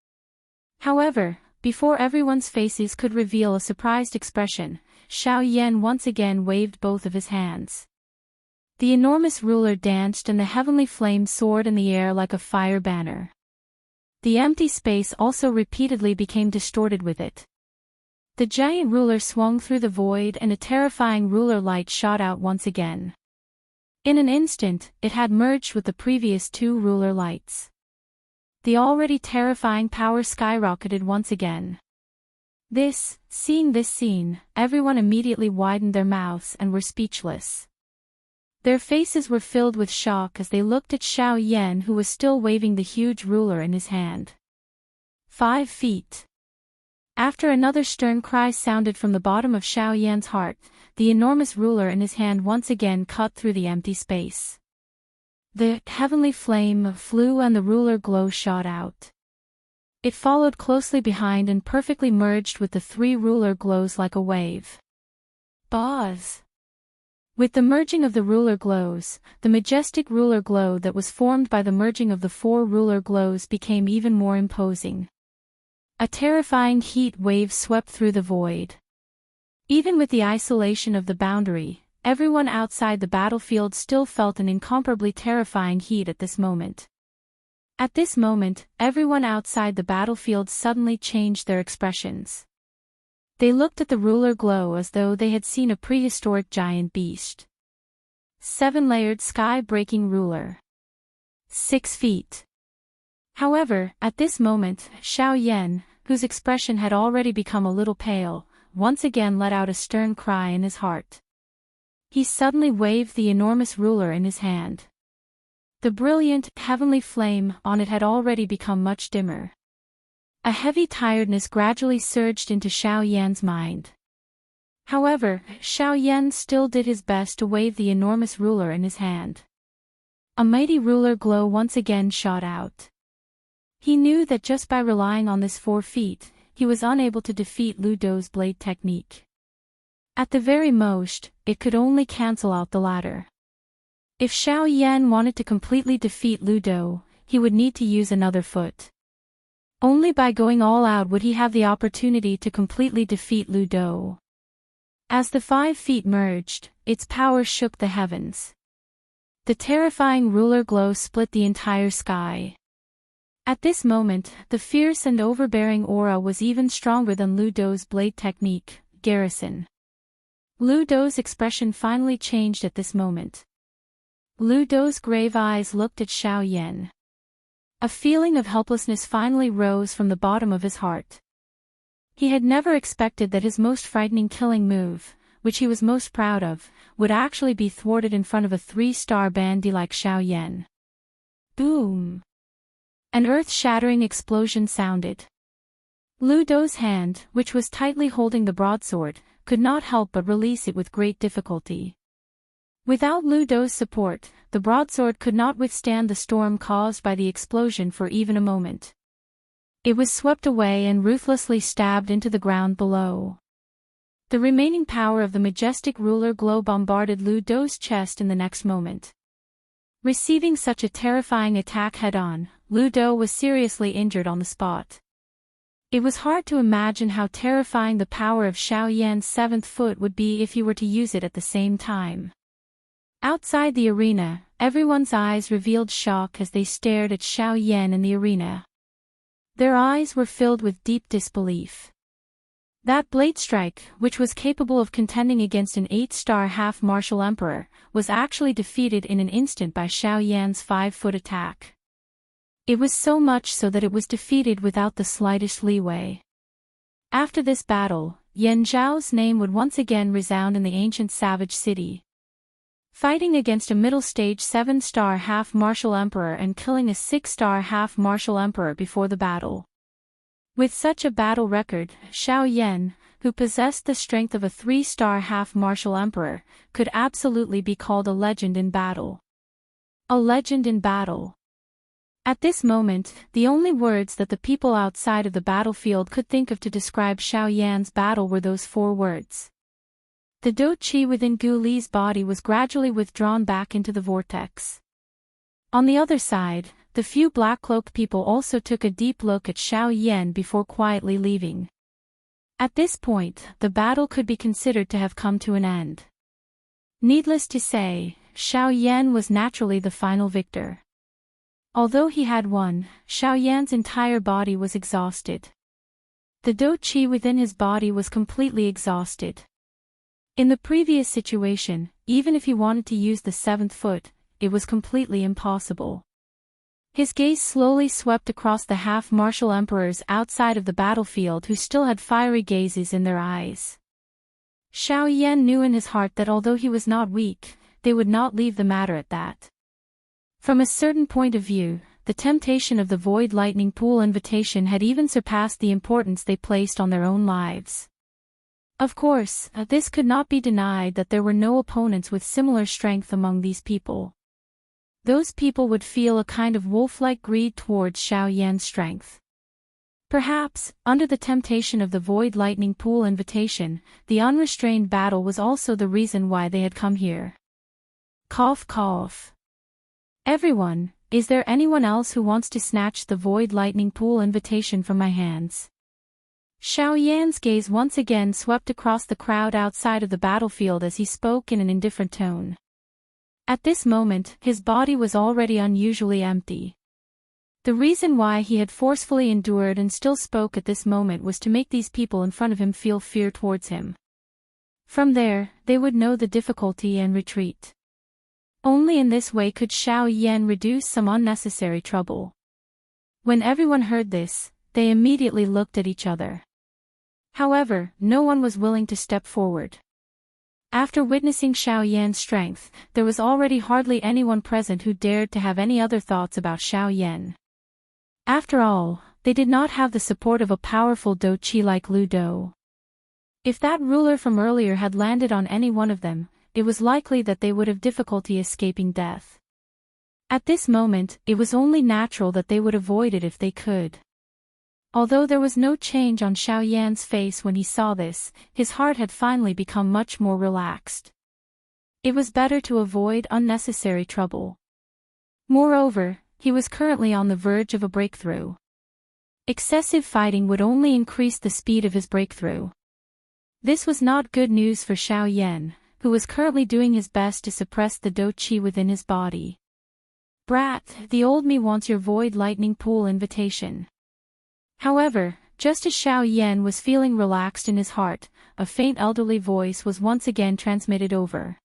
However, before everyone's faces could reveal a surprised expression, Xiao Yan once again waved both of his hands. The enormous ruler danced and the heavenly flame soared in the air like a fire banner. The empty space also repeatedly became distorted with it. The giant ruler swung through the void and a terrifying ruler light shot out once again. In an instant, it had merged with the previous 2 ruler lights. The already terrifying power skyrocketed once again. Seeing this scene, everyone immediately widened their mouths and were speechless. Their faces were filled with shock as they looked at Xiao Yan, who was still waving the huge ruler in his hand. 5 feet. After another stern cry sounded from the bottom of Xiao Yan's heart, the enormous ruler in his hand once again cut through the empty space. The heavenly flame flew and the ruler glow shot out. It followed closely behind and perfectly merged with the 3 ruler glows like a wave. Buzz! With the merging of the ruler glows, the majestic ruler glow that was formed by the merging of the 4 ruler glows became even more imposing. A terrifying heat wave swept through the void. Even with the isolation of the boundary, everyone outside the battlefield still felt an incomparably terrifying heat at this moment. At this moment, everyone outside the battlefield suddenly changed their expressions. They looked at the ruler glow as though they had seen a prehistoric giant beast. 7-layered sky-breaking ruler. 6 feet. However, at this moment, Xiao Yan, whose expression had already become a little pale, once again let out a stern cry in his heart. He suddenly waved the enormous ruler in his hand. The brilliant, heavenly flame on it had already become much dimmer. A heavy tiredness gradually surged into Xiao Yan's mind. However, Xiao Yan still did his best to wave the enormous ruler in his hand. A mighty ruler glow once again shot out. He knew that just by relying on this 4 feet, he was unable to defeat Lu Dou's blade technique. At the very most, it could only cancel out the latter. If Xiao Yan wanted to completely defeat Lu Dou, he would need to use another foot. Only by going all out would he have the opportunity to completely defeat Lu Dou. As the 5 feet merged, its power shook the heavens. The terrifying ruler glow split the entire sky. At this moment, the fierce and overbearing aura was even stronger than Lu Dou's blade technique, Garrison. Lu Dou's expression finally changed at this moment. Lu Dou's grave eyes looked at Xiao Yan. A feeling of helplessness finally rose from the bottom of his heart. He had never expected that his most frightening killing move, which he was most proud of, would actually be thwarted in front of a 3-star bandy like Xiao Yan. Boom! An earth-shattering explosion sounded. Lu Dou's hand, which was tightly holding the broadsword, could not help but release it with great difficulty. Without Lu Dou's support, the broadsword could not withstand the storm caused by the explosion for even a moment. It was swept away and ruthlessly stabbed into the ground below. The remaining power of the majestic ruler glow bombarded Lu Dou's chest in the next moment. Receiving such a terrifying attack head-on, Lu Dou was seriously injured on the spot. It was hard to imagine how terrifying the power of Xiao Yan's seventh foot would be if he were to use it at the same time. Outside the arena, everyone's eyes revealed shock as they stared at Xiao Yan in the arena. Their eyes were filled with deep disbelief. That blade strike, which was capable of contending against an 8-star half-martial emperor, was actually defeated in an instant by Xiao Yan's 5-foot attack. It was so much so that it was defeated without the slightest leeway. After this battle, Yan Zhao's name would once again resound in the ancient savage city. Fighting against a middle-stage 7-star half-martial emperor and killing a 6-star half-martial emperor before the battle. With such a battle record, Xiao Yan, who possessed the strength of a 3-star half-martial emperor, could absolutely be called a legend in battle. A legend in battle. At this moment, the only words that the people outside of the battlefield could think of to describe Xiao Yan's battle were those 4 words. The dou qi within Gu Li's body was gradually withdrawn back into the vortex. On the other side, the few black-cloaked people also took a deep look at Xiao Yan before quietly leaving. At this point, the battle could be considered to have come to an end. Needless to say, Xiao Yan was naturally the final victor. Although he had won, Xiao Yan's entire body was exhausted. The dou qi within his body was completely exhausted. In the previous situation, even if he wanted to use the 7th foot, it was completely impossible. His gaze slowly swept across the half-martial emperors outside of the battlefield who still had fiery gazes in their eyes. Xiao Yan knew in his heart that although he was not weak, they would not leave the matter at that. From a certain point of view, the temptation of the Void Lightning Pool invitation had even surpassed the importance they placed on their own lives. Of course, this could not be denied that there were no opponents with similar strength among these people. Those people would feel a kind of wolf-like greed towards Xiao Yan's strength. Perhaps, under the temptation of the Void Lightning Pool invitation, the unrestrained battle was also the reason why they had come here. Cough cough. Everyone, is there anyone else who wants to snatch the Void Lightning Pool invitation from my hands? Xiao Yan's gaze once again swept across the crowd outside of the battlefield as he spoke in an indifferent tone. At this moment, his body was already unusually empty. The reason why he had forcefully endured and still spoke at this moment was to make these people in front of him feel fear towards him. From there, they would know the difficulty and retreat. Only in this way could Xiao Yan reduce some unnecessary trouble. When everyone heard this, they immediately looked at each other. However, no one was willing to step forward. After witnessing Xiao Yan's strength, there was already hardly anyone present who dared to have any other thoughts about Xiao Yan. After all, they did not have the support of a powerful dou qi like Lu Dou. If that ruler from earlier had landed on any one of them, it was likely that they would have difficulty escaping death. At this moment, it was only natural that they would avoid it if they could. Although there was no change on Xiao Yan's face when he saw this, his heart had finally become much more relaxed. It was better to avoid unnecessary trouble. Moreover, he was currently on the verge of a breakthrough. Excessive fighting would only increase the speed of his breakthrough. This was not good news for Xiao Yan, who was currently doing his best to suppress the dou qi within his body. Brat, the old me wants your Void Lightning Pool invitation. However, just as Xiao Yan was feeling relaxed in his heart, a faint elderly voice was once again transmitted over.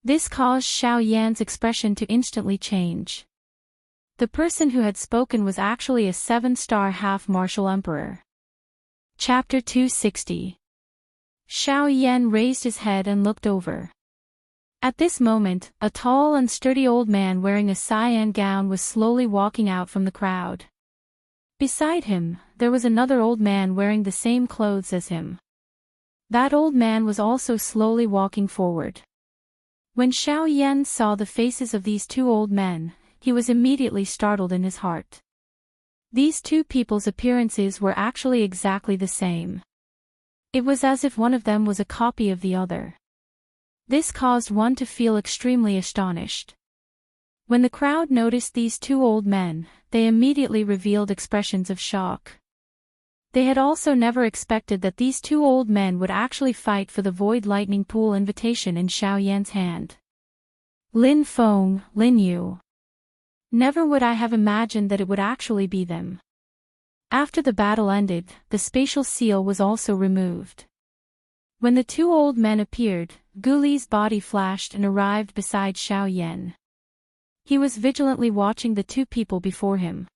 This caused Xiao Yan's expression to instantly change. The person who had spoken was actually a 7-star half-martial emperor. Chapter 260. Xiao Yan raised his head and looked over. At this moment, a tall and sturdy old man wearing a cyan gown was slowly walking out from the crowd. Beside him, there was another old man wearing the same clothes as him. That old man was also slowly walking forward. When Xiao Yan saw the faces of these two old men, he was immediately startled in his heart. These two people's appearances were actually exactly the same. It was as if one of them was a copy of the other. This caused one to feel extremely astonished. When the crowd noticed these two old men, they immediately revealed expressions of shock. They had also never expected that these two old men would actually fight for the Void Lightning Pool invitation in Xiao Yan's hand. Lin Feng, Lin Yu. Never would I have imagined that it would actually be them. After the battle ended, the spatial seal was also removed. When the two old men appeared, Gu Li's body flashed and arrived beside Xiao Yan. He was vigilantly watching the two people before him.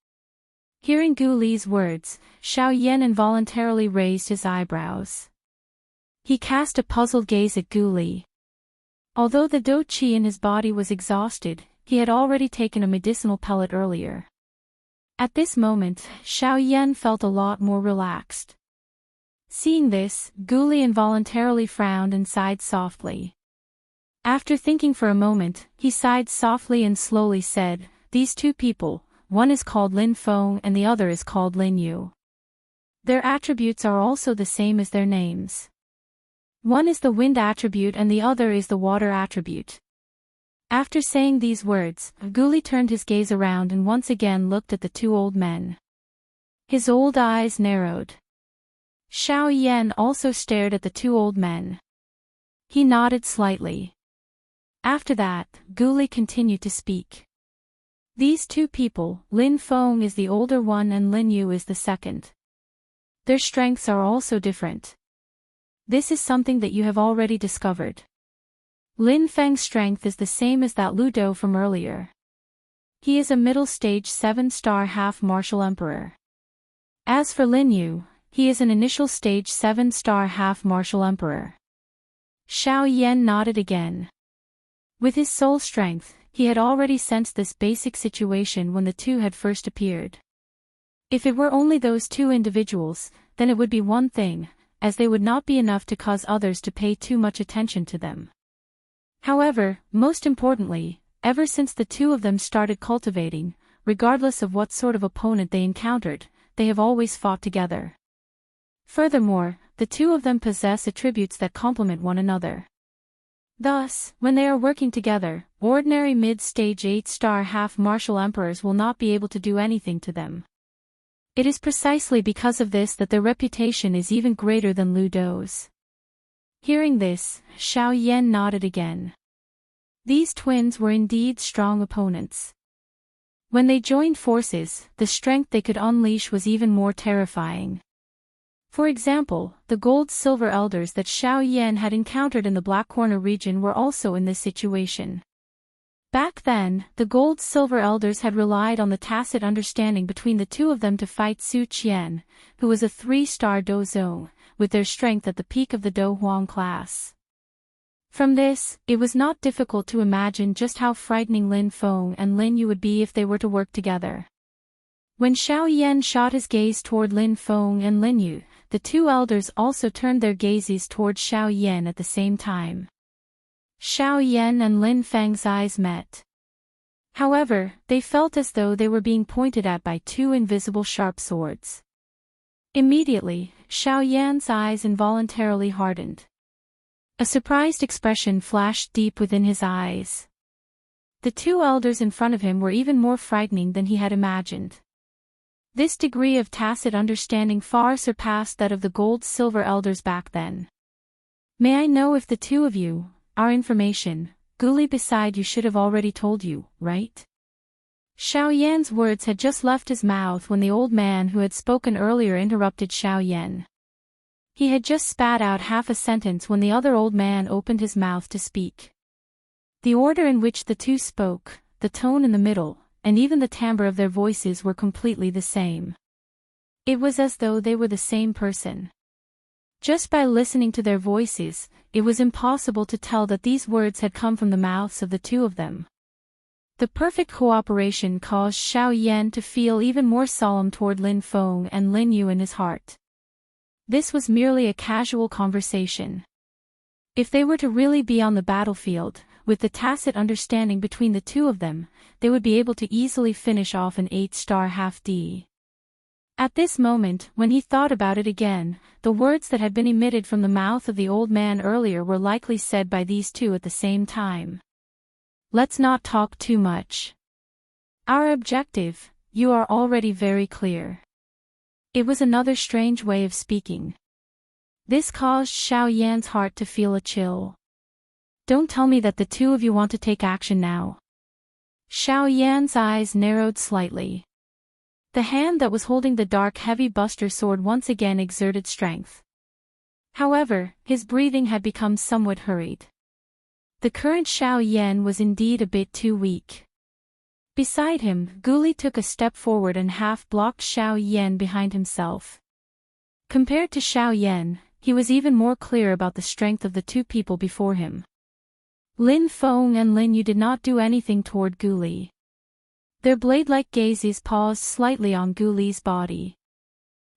Hearing Gu Li's words, Xiao Yan involuntarily raised his eyebrows. He cast a puzzled gaze at Gu Li. Although the dou qi in his body was exhausted, he had already taken a medicinal pellet earlier. At this moment, Xiao Yan felt a lot more relaxed. Seeing this, Gu Li involuntarily frowned and sighed softly. After thinking for a moment, he sighed softly and slowly said, "These two people, one is called Lin Feng and the other is called Lin Yu. Their attributes are also the same as their names. One is the wind attribute and the other is the water attribute." After saying these words, Gu Li turned his gaze around and once again looked at the two old men. His old eyes narrowed. Xiao Yan also stared at the two old men. He nodded slightly. After that, Gu Li continued to speak. These two people, Lin Feng is the older one and Lin Yu is the second. Their strengths are also different. This is something that you have already discovered. Lin Feng's strength is the same as that Lu Dou from earlier. He is a middle stage 7-star half martial emperor. As for Lin Yu, he is an initial stage 7-star half martial emperor. Xiao Yan nodded again. With his soul strength, he had already sensed this basic situation when the two had first appeared. If it were only those two individuals, then it would be one thing, as they would not be enough to cause others to pay too much attention to them. However, most importantly, ever since the two of them started cultivating, regardless of what sort of opponent they encountered, they have always fought together. Furthermore, the two of them possess attributes that complement one another. Thus, when they are working together, ordinary mid-stage 8-star half martial emperors will not be able to do anything to them. It is precisely because of this that their reputation is even greater than Lu Dou's. Hearing this, Xiao Yan nodded again. These twins were indeed strong opponents. When they joined forces, the strength they could unleash was even more terrifying. For example, the gold-silver elders that Xiao Yan had encountered in the Black Corner region were also in this situation. Back then, the gold-silver elders had relied on the tacit understanding between the two of them to fight Su Qian, who was a 3-star Dou Zhong, with their strength at the peak of the Dou Huang class. From this, it was not difficult to imagine just how frightening Lin Feng and Lin Yu would be if they were to work together. When Xiao Yan shot his gaze toward Lin Feng and Lin Yu, the two elders also turned their gazes toward Xiao Yan at the same time. Xiao Yan and Lin Feng's eyes met. However, they felt as though they were being pointed at by two invisible sharp swords. Immediately, Xiao Yan's eyes involuntarily hardened. A surprised expression flashed deep within his eyes. The two elders in front of him were even more frightening than he had imagined. This degree of tacit understanding far surpassed that of the gold-silver elders back then. "May I know if the two of you, our information, Gu Li beside you should have already told you, right?" Xiao Yan's words had just left his mouth when the old man who had spoken earlier interrupted Xiao Yan. He had just spat out half a sentence when the other old man opened his mouth to speak. The order in which the two spoke, the tone in the middle, and even the timbre of their voices were completely the same. It was as though they were the same person. Just by listening to their voices, it was impossible to tell that these words had come from the mouths of the two of them. The perfect cooperation caused Xiao Yan to feel even more solemn toward Lin Feng and Lin Yu in his heart. This was merely a casual conversation. If they were to really be on the battlefield, with the tacit understanding between the two of them, they would be able to easily finish off an 8-star half-D. At this moment, when he thought about it again, the words that had been emitted from the mouth of the old man earlier were likely said by these two at the same time. Let's not talk too much. Our objective, you are already very clear. It was another strange way of speaking. This caused Xiao Yan's heart to feel a chill. Don't tell me that the two of you want to take action now. Xiao Yan's eyes narrowed slightly. The hand that was holding the dark heavy buster sword once again exerted strength. However, his breathing had become somewhat hurried. The current Xiao Yan was indeed a bit too weak. Beside him, Guli took a step forward and half-blocked Xiao Yan behind himself. Compared to Xiao Yan, he was even more clear about the strength of the two people before him. Lin Feng and Lin Yu did not do anything toward Guli. Their blade-like gazes paused slightly on Guli's body.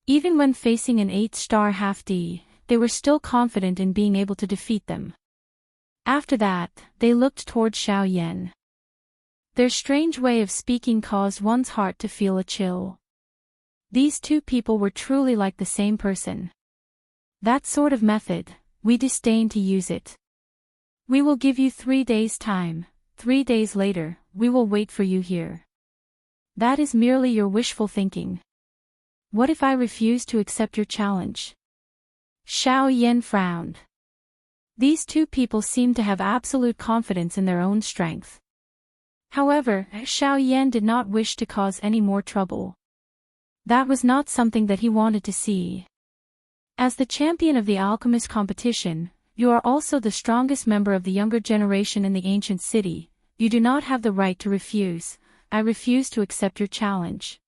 Even when facing an 8-star half-D, they were still confident in being able to defeat them. After that, they looked toward Xiao Yan. Their strange way of speaking caused one's heart to feel a chill. These two people were truly like the same person. That sort of method, we disdain to use it. We will give you 3 days' time. 3 days later, we will wait for you here. That is merely your wishful thinking. What if I refuse to accept your challenge? Xiao Yan frowned. These two people seemed to have absolute confidence in their own strength. However, Xiao Yan did not wish to cause any more trouble. That was not something that he wanted to see. As the champion of the alchemist competition, you are also the strongest member of the younger generation in the ancient city. You do not have the right to refuse. I refuse to accept your challenge.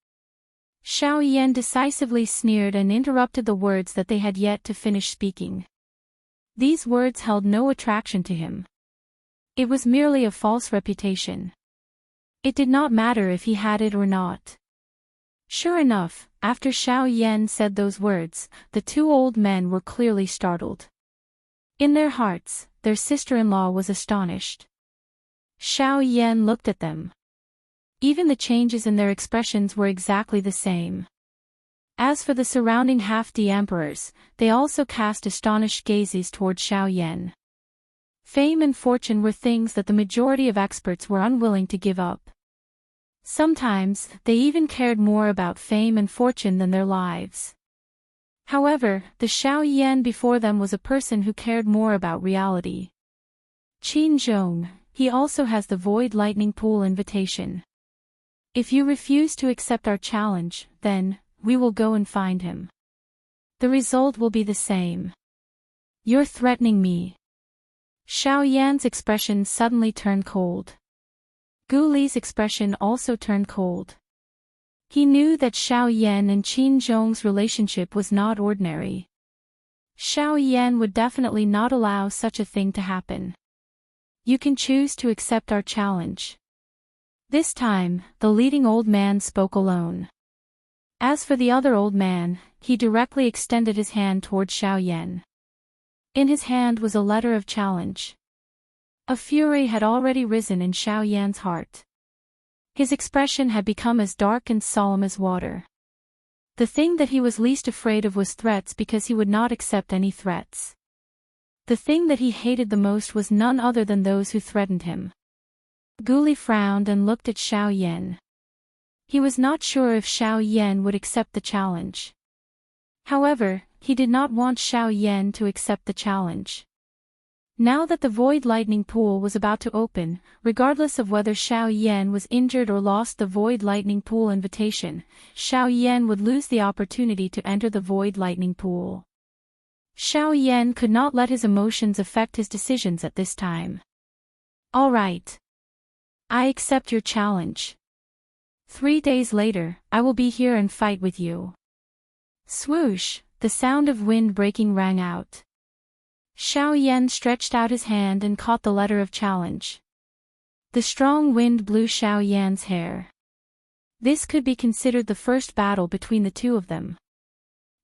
Xiao Yan decisively sneered and interrupted the words that they had yet to finish speaking. These words held no attraction to him. It was merely a false reputation. It did not matter if he had it or not. Sure enough, after Xiao Yan said those words, the two old men were clearly startled. In their hearts, their sister-in-law was astonished. Xiao Yan looked at them. Even the changes in their expressions were exactly the same. As for the surrounding half-D emperors, they also cast astonished gazes toward Xiao Yan. Fame and fortune were things that the majority of experts were unwilling to give up. Sometimes, they even cared more about fame and fortune than their lives. However, the Xiao Yan before them was a person who cared more about reality. Qin Zhong, he also has the Void Lightning Pool invitation. If you refuse to accept our challenge, then, we will go and find him. The result will be the same. You're threatening me. Xiao Yan's expression suddenly turned cold. Guli's expression also turned cold. He knew that Xiao Yan and Qin Zhong's relationship was not ordinary. Xiao Yan would definitely not allow such a thing to happen. You can choose to accept our challenge. This time, the leading old man spoke alone. As for the other old man, he directly extended his hand toward Xiao Yan. In his hand was a letter of challenge. A fury had already risen in Xiao Yan's heart. His expression had become as dark and solemn as water. The thing that he was least afraid of was threats because he would not accept any threats. The thing that he hated the most was none other than those who threatened him. Guli frowned and looked at Xiao Yan. He was not sure if Xiao Yan would accept the challenge. However, he did not want Xiao Yan to accept the challenge. Now that the Void Lightning Pool was about to open, regardless of whether Xiao Yan was injured or lost the Void Lightning Pool invitation, Xiao Yan would lose the opportunity to enter the Void Lightning Pool. Xiao Yan could not let his emotions affect his decisions at this time. All right. I accept your challenge. 3 days later, I will be here and fight with you. Swoosh, the sound of wind breaking rang out. Xiao Yan stretched out his hand and caught the letter of challenge. The strong wind blew Xiao Yan's hair. This could be considered the first battle between the two of them.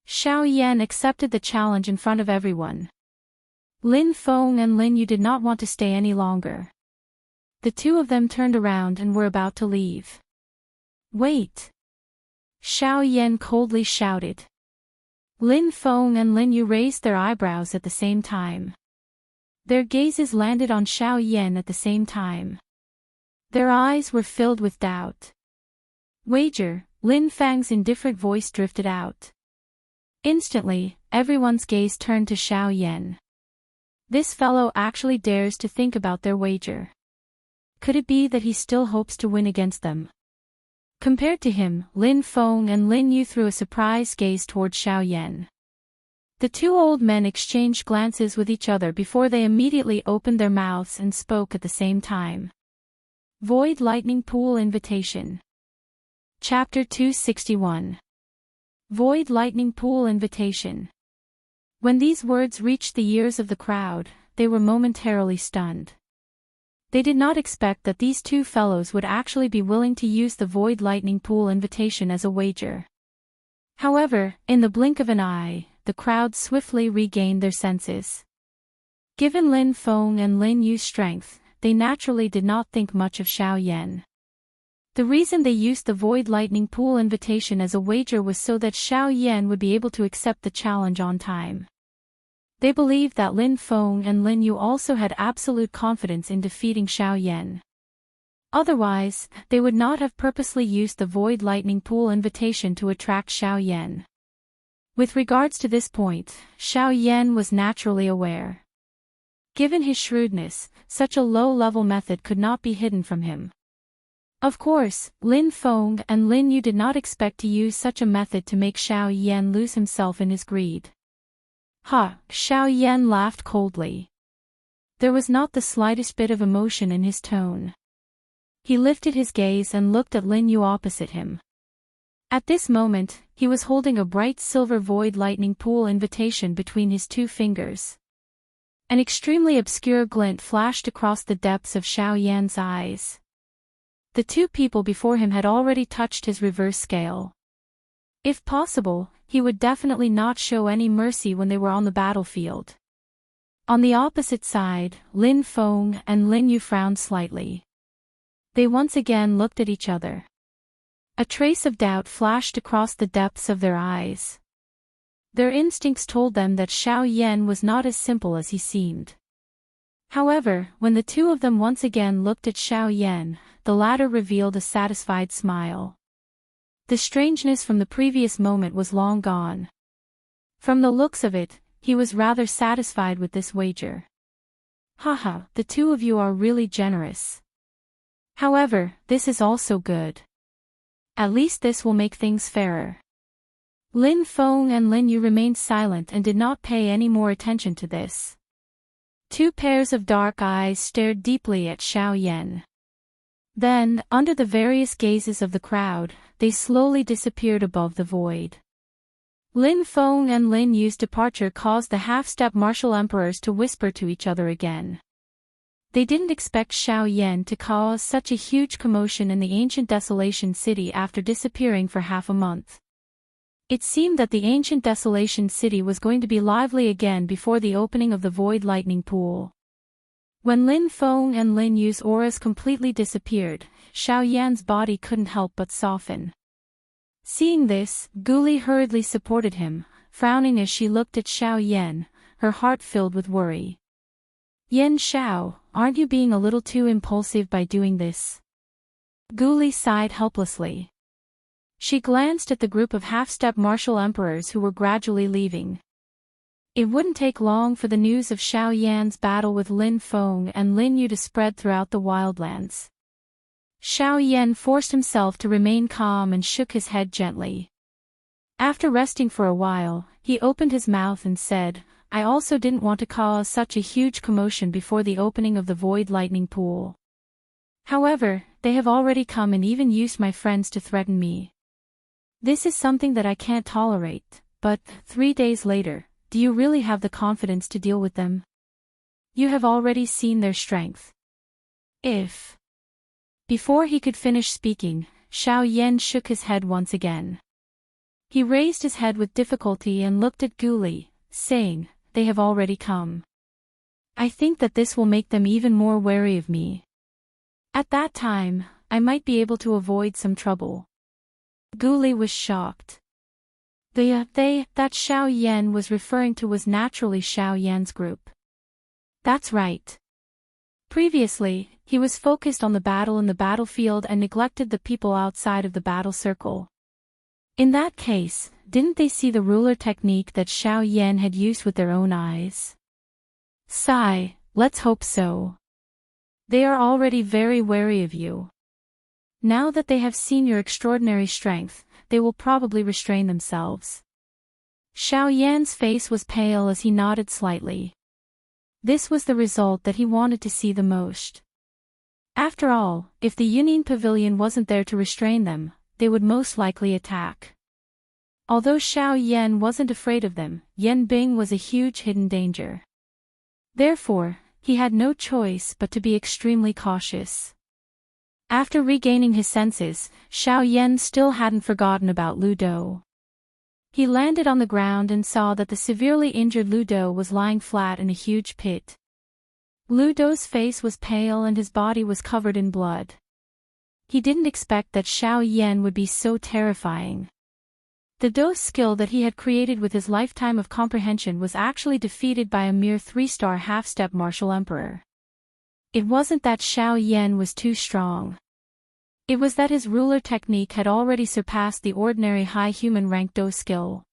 Xiao Yan accepted the challenge in front of everyone. Lin Feng and Lin Yu did not want to stay any longer. The two of them turned around and were about to leave. Wait. Xiao Yan coldly shouted. Lin Feng and Lin Yu raised their eyebrows at the same time. Their gazes landed on Xiao Yan at the same time. Their eyes were filled with doubt. Wager, Lin Fang's indifferent voice drifted out. Instantly, everyone's gaze turned to Xiao Yan. This fellow actually dares to think about their wager. Could it be that he still hopes to win against them? Compared to him, Lin Feng and Lin Yu threw a surprised gaze toward Xiao Yan. The two old men exchanged glances with each other before they immediately opened their mouths and spoke at the same time. Void Lightning Pool Invitation. Chapter 261. Void Lightning Pool Invitation. When these words reached the ears of the crowd, they were momentarily stunned. They did not expect that these two fellows would actually be willing to use the Void Lightning Pool invitation as a wager. However, in the blink of an eye, the crowd swiftly regained their senses. Given Lin Feng and Lin Yu's strength, they naturally did not think much of Xiao Yan. The reason they used the Void Lightning Pool invitation as a wager was so that Xiao Yan would be able to accept the challenge on time. They believed that Lin Feng and Lin Yu also had absolute confidence in defeating Xiao Yan. Otherwise, they would not have purposely used the Void Lightning Pool invitation to attract Xiao Yan. With regards to this point, Xiao Yan was naturally aware. Given his shrewdness, such a low-level method could not be hidden from him. Of course, Lin Feng and Lin Yu did not expect to use such a method to make Xiao Yan lose himself in his greed. Xiao Yan laughed coldly. There was not the slightest bit of emotion in his tone. He lifted his gaze and looked at Lin Yu opposite him. At this moment, he was holding a bright silver Void Lightning Pool invitation between his two fingers. An extremely obscure glint flashed across the depths of Xiao Yan's eyes. The two people before him had already touched his reverse scale. If possible, he would definitely not show any mercy when they were on the battlefield. On the opposite side, Lin Feng and Lin Yu frowned slightly. They once again looked at each other. A trace of doubt flashed across the depths of their eyes. Their instincts told them that Xiao Yan was not as simple as he seemed. However, when the two of them once again looked at Xiao Yan, the latter revealed a satisfied smile. The strangeness from the previous moment was long gone. From the looks of it, he was rather satisfied with this wager. The two of you are really generous. However, this is also good. At least this will make things fairer. Lin Feng and Lin Yu remained silent and did not pay any more attention to this. Two pairs of dark eyes stared deeply at Xiao Yan. Then, under the various gazes of the crowd, they slowly disappeared above the void. Lin Feng and Lin Yu's departure caused the half-step martial emperors to whisper to each other again. They didn't expect Xiao Yan to cause such a huge commotion in the ancient Desolation City after disappearing for half a month. It seemed that the ancient Desolation City was going to be lively again before the opening of the Void Lightning Pool. When Lin Feng and Lin Yu's auras completely disappeared, Xiao Yan's body couldn't help but soften. Seeing this, Guli hurriedly supported him, frowning as she looked at Xiao Yan, her heart filled with worry. Yan Xiao, aren't you being a little too impulsive by doing this? Guli sighed helplessly. She glanced at the group of half-step martial emperors who were gradually leaving. It wouldn't take long for the news of Xiao Yan's battle with Lin Feng and Lin Yu to spread throughout the wildlands. Xiao Yan forced himself to remain calm and shook his head gently. After resting for a while, he opened his mouth and said, I also didn't want to cause such a huge commotion before the opening of the Void Lightning Pool. However, they have already come and even used my friends to threaten me. This is something that I can't tolerate, but 3 days later, do you really have the confidence to deal with them? You have already seen their strength. Before he could finish speaking, Xiao Yan shook his head once again. He raised his head with difficulty and looked at Guli, saying, they have already come. I think that this will make them even more wary of me. At that time, I might be able to avoid some trouble. Guli was shocked. That Xiao Yan was referring to was naturally Xiao Yan's group. That's right. Previously, he was focused on the battle in the battlefield and neglected the people outside of the battle circle. In that case, didn't they see the ruler technique that Xiao Yan had used with their own eyes? Sigh, let's hope so. They are already very wary of you. Now that they have seen your extraordinary strength, they will probably restrain themselves. Xiao Yan's face was pale as he nodded slightly. This was the result that he wanted to see the most. After all, if the Union Pavilion wasn't there to restrain them, they would most likely attack. Although Xiao Yan wasn't afraid of them, Yan Bing was a huge hidden danger. Therefore, he had no choice but to be extremely cautious. After regaining his senses, Xiao Yan still hadn't forgotten about Lu Dou. He landed on the ground and saw that the severely injured Lu Dou was lying flat in a huge pit. Lu Dou's face was pale and his body was covered in blood. He didn't expect that Xiao Yan would be so terrifying. The Dou's skill that he had created with his lifetime of comprehension was actually defeated by a mere 3-star half-step martial emperor. It wasn't that Xiao Yan was too strong. It was that his ruler technique had already surpassed the ordinary high human rank Dou skill.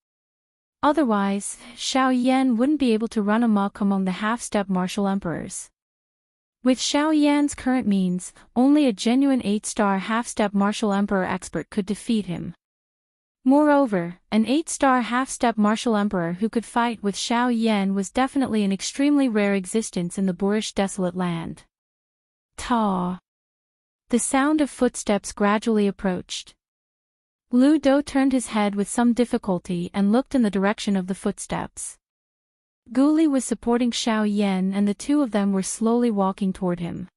Otherwise, Xiao Yan wouldn't be able to run amok among the half-step martial emperors. With Xiao Yan's current means, only a genuine 8-star half-step martial emperor expert could defeat him. Moreover, an 8-star half-step martial emperor who could fight with Xiao Yan was definitely an extremely rare existence in the boorish desolate land. Ta! The sound of footsteps gradually approached. Lu Dou turned his head with some difficulty and looked in the direction of the footsteps. Guli was supporting Xiao Yan and the two of them were slowly walking toward him.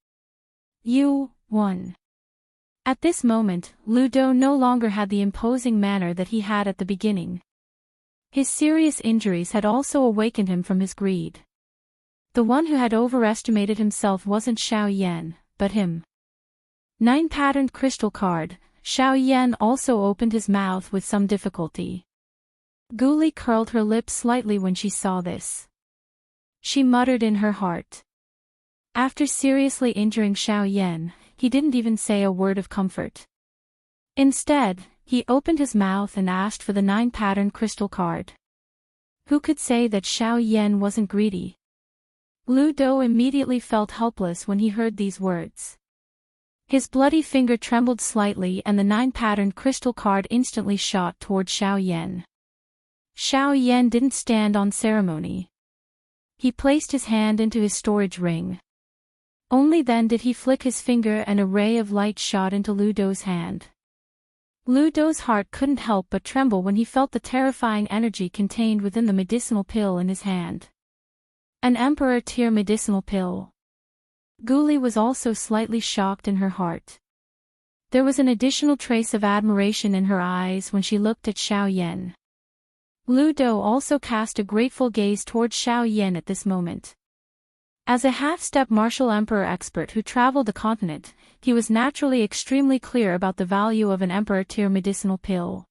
You won. At this moment, Lu Dou no longer had the imposing manner that he had at the beginning. His serious injuries had also awakened him from his greed. The one who had overestimated himself wasn't Xiao Yan, but him. 9-patterned crystal card. Xiao Yan also opened his mouth with some difficulty. Guli curled her lips slightly when she saw this. She muttered in her heart. After seriously injuring Xiao Yan, he didn't even say a word of comfort. Instead, he opened his mouth and asked for the 9-patterned crystal card. Who could say that Xiao Yan wasn't greedy? Lu Dou immediately felt helpless when he heard these words. His bloody finger trembled slightly and the 9-patterned crystal card instantly shot toward Xiao Yan. Xiao Yan didn't stand on ceremony. He placed his hand into his storage ring. Only then did he flick his finger and a ray of light shot into Lu Dou's hand. Lu Dou's heart couldn't help but tremble when he felt the terrifying energy contained within the medicinal pill in his hand. An Emperor tier medicinal pill. Guli was also slightly shocked in her heart. There was an additional trace of admiration in her eyes when she looked at Xiao Yan. Lu Dou also cast a grateful gaze toward Xiao Yan at this moment. As a half-step martial emperor expert who traveled the continent, he was naturally extremely clear about the value of an emperor-tier medicinal pill.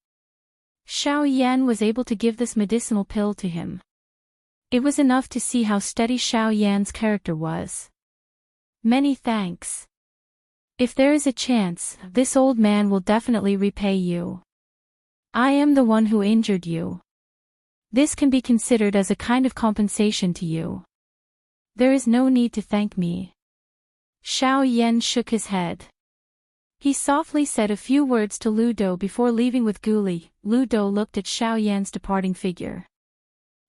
Xiao Yan was able to give this medicinal pill to him. It was enough to see how steady Xiao Yan's character was. Many thanks. If there is a chance, this old man will definitely repay you. I am the one who injured you. This can be considered as a kind of compensation to you. There is no need to thank me. Xiao Yan shook his head. He softly said a few words to Lu Dou before leaving with Guli. Lu Dou looked at Xiao Yan's departing figure.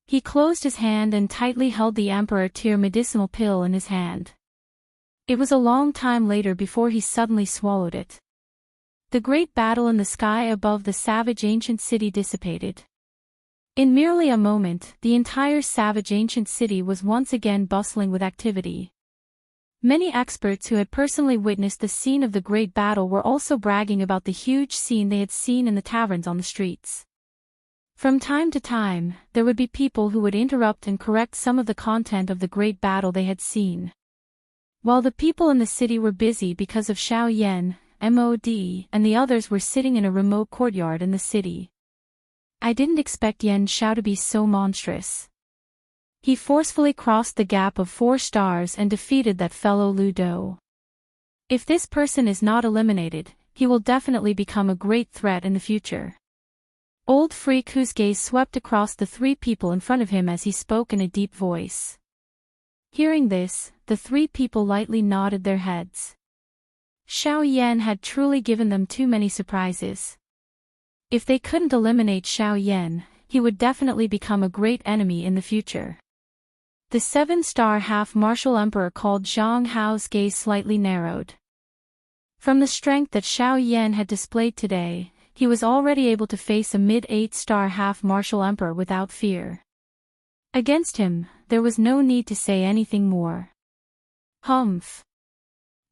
He closed his hand and tightly held the Emperor-tier medicinal pill in his hand. It was a long time later before he suddenly swallowed it. The great battle in the sky above the savage ancient city dissipated. In merely a moment, the entire savage ancient city was once again bustling with activity. Many experts who had personally witnessed the scene of the great battle were also bragging about the huge scene they had seen in the taverns on the streets. From time to time, there would be people who would interrupt and correct some of the content of the great battle they had seen. While the people in the city were busy because of Xiao Yan, MOD, and the others were sitting in a remote courtyard in the city. I didn't expect Yen Shao to be so monstrous. He forcefully crossed the gap of 4 stars and defeated that fellow Lu Do. If this person is not eliminated, he will definitely become a great threat in the future. Old Freak, whose gaze swept across the 3 people in front of him as he spoke in a deep voice. Hearing this, the 3 people lightly nodded their heads. Xiao Yan had truly given them too many surprises. If they couldn't eliminate Xiao Yan, he would definitely become a great enemy in the future. The 7-star half-martial emperor called Zhang Hao's gaze slightly narrowed. From the strength that Xiao Yan had displayed today, he was already able to face a mid-8-star half-martial emperor without fear. Against him, there was no need to say anything more. Humph.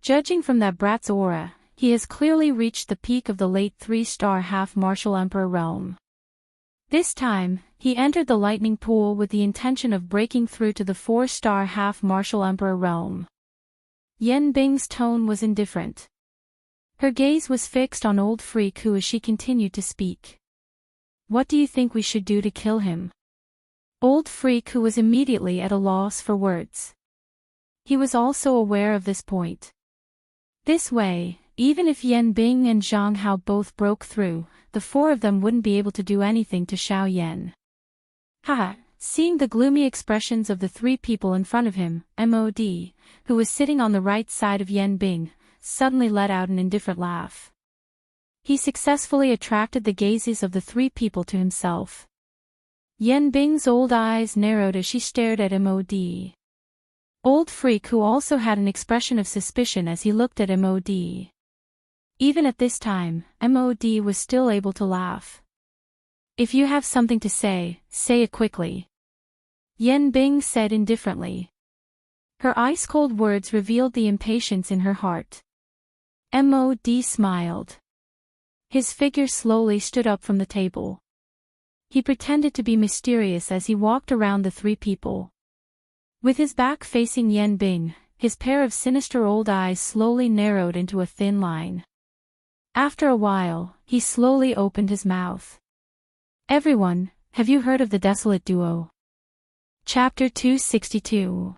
Judging from that brat's aura, he has clearly reached the peak of the late 3-star half-martial emperor realm. This time, he entered the lightning pool with the intention of breaking through to the 4-star half-martial emperor realm. Yan Bing's tone was indifferent. Her gaze was fixed on Old Freak, who as she continued to speak. What do you think we should do to kill him? Old Freak, who was immediately at a loss for words. He was also aware of this point. This way, even if Yan Bing and Zhang Hao both broke through, the 4 of them wouldn't be able to do anything to Xiao Yan. Haha, seeing the gloomy expressions of the 3 people in front of him, MOD, who was sitting on the right side of Yan Bing, suddenly let out an indifferent laugh. He successfully attracted the gazes of the 3 people to himself. Yan Bing's old eyes narrowed as she stared at MOD. Old Freak, who also had an expression of suspicion as he looked at MOD. Even at this time, MOD was still able to laugh. If you have something to say it quickly. Yan Bing said indifferently. Her ice-cold words revealed the impatience in her heart. MOD smiled. His figure slowly stood up from the table. He pretended to be mysterious as he walked around the 3 people. With his back facing Yan Bing, his pair of sinister old eyes slowly narrowed into a thin line. After a while, he slowly opened his mouth. Everyone, have you heard of the Desolate Duo? Chapter 262.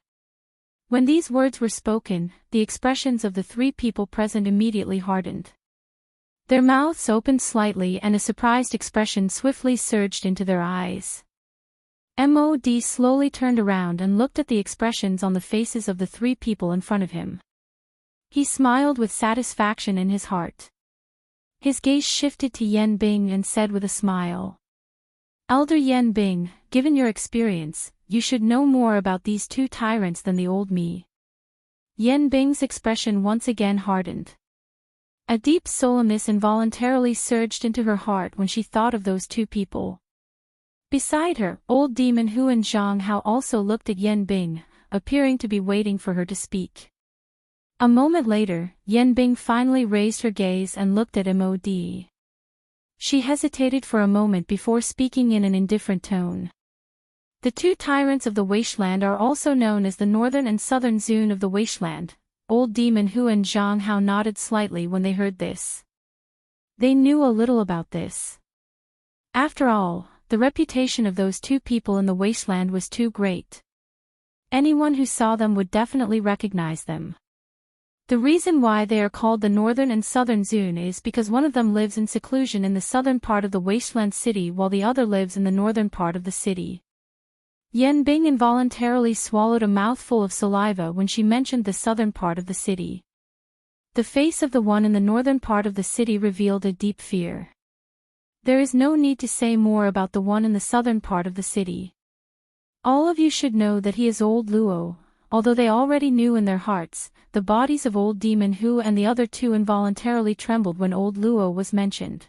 When these words were spoken, the expressions of the 3 people present immediately hardened. Their mouths opened slightly and a surprised expression swiftly surged into their eyes. MOD slowly turned around and looked at the expressions on the faces of the 3 people in front of him. He smiled with satisfaction in his heart. His gaze shifted to Yan Bing and said with a smile. Elder Yan Bing, given your experience, you should know more about these 2 tyrants than the old me. Yan Bing's expression once again hardened. A deep solemnness involuntarily surged into her heart when she thought of those 2 people. Beside her, old demon Hu and Zhang Hao also looked at Yan Bing, appearing to be waiting for her to speak. A moment later, Yan Bing finally raised her gaze and looked at MOD. She hesitated for a moment before speaking in an indifferent tone. The 2 tyrants of the wasteland are also known as the Northern and Southern Zune of the wasteland. Old demon Hu and Zhang Hao nodded slightly when they heard this. They knew a little about this. After all, the reputation of those 2 people in the wasteland was too great. Anyone who saw them would definitely recognize them. The reason why they are called the Northern and Southern Zune is because one of them lives in seclusion in the southern part of the wasteland city while the other lives in the northern part of the city. Yan Bing involuntarily swallowed a mouthful of saliva when she mentioned the southern part of the city. The face of the one in the northern part of the city revealed a deep fear. There is no need to say more about the one in the southern part of the city. All of you should know that he is old Luo, although they already knew in their hearts. The bodies of old demon Hu and the other 2 involuntarily trembled when old Luo was mentioned.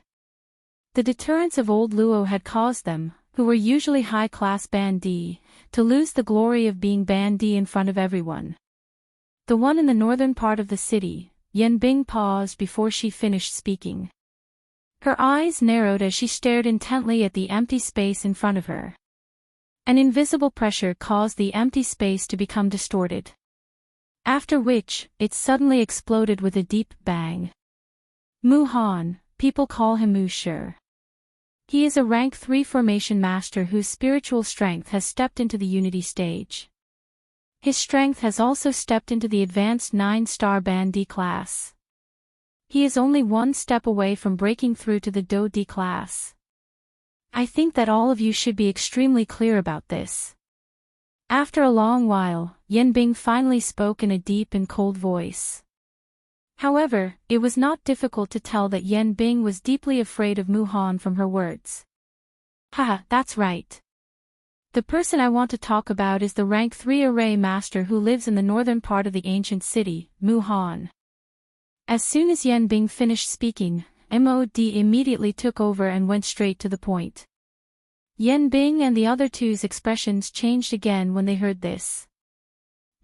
The deterrence of old Luo had caused them, who were usually high-class bandits, to lose the glory of being bandits in front of everyone. The one in the northern part of the city, Yan Bing paused before she finished speaking. Her eyes narrowed as she stared intently at the empty space in front of her. An invisible pressure caused the empty space to become distorted. After which, it suddenly exploded with a deep bang. Mu Han, people call him Mu Shi. He is a rank 3 formation master whose spiritual strength has stepped into the unity stage. His strength has also stepped into the advanced 9-star band D class. He is only one step away from breaking through to the Do D class. I think that all of you should be extremely clear about this. After a long while, Yan Bing finally spoke in a deep and cold voice. However, it was not difficult to tell that Yan Bing was deeply afraid of Mu Han from her words. Haha, that's right. The person I want to talk about is the rank 3 array master who lives in the northern part of the ancient city, Mu Han. As soon as Yan Bing finished speaking, Mod immediately took over and went straight to the point. Yan Bing and the other two's expressions changed again when they heard this.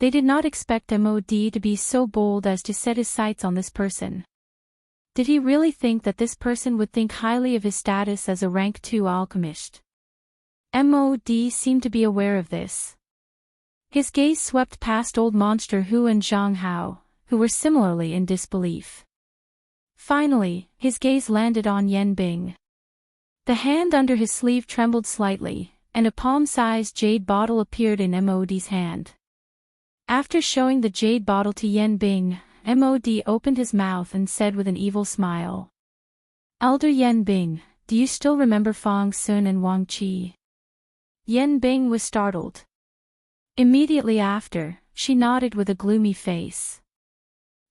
They did not expect Mod to be so bold as to set his sights on this person. Did he really think that this person would think highly of his status as a rank 2 alchemist? Mod seemed to be aware of this. His gaze swept past Old Monster Hu and Zhang Hao, who were similarly in disbelief. Finally, his gaze landed on Yan Bing. The hand under his sleeve trembled slightly, and a palm-sized jade bottle appeared in Mod's hand. After showing the jade bottle to Yan Bing, Mod opened his mouth and said with an evil smile. Elder Yan Bing, do you still remember Fang Sun and Wang Qi? Yan Bing was startled. Immediately after, she nodded with a gloomy face.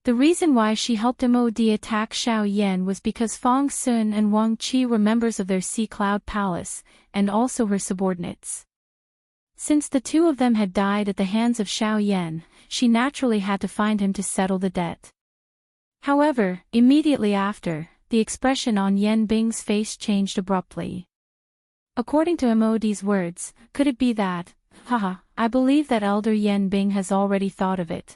The reason why she helped Mod attack Xiao Yan was because Fang Sun and Wang Qi were members of their Sea Cloud Palace, and also her subordinates. Since the two of them had died at the hands of Xiao Yan, she naturally had to find him to settle the debt. However, immediately after, the expression on Yan Bing's face changed abruptly. According to Mod's words, could it be that, haha, I believe that Elder Yan Bing has already thought of it.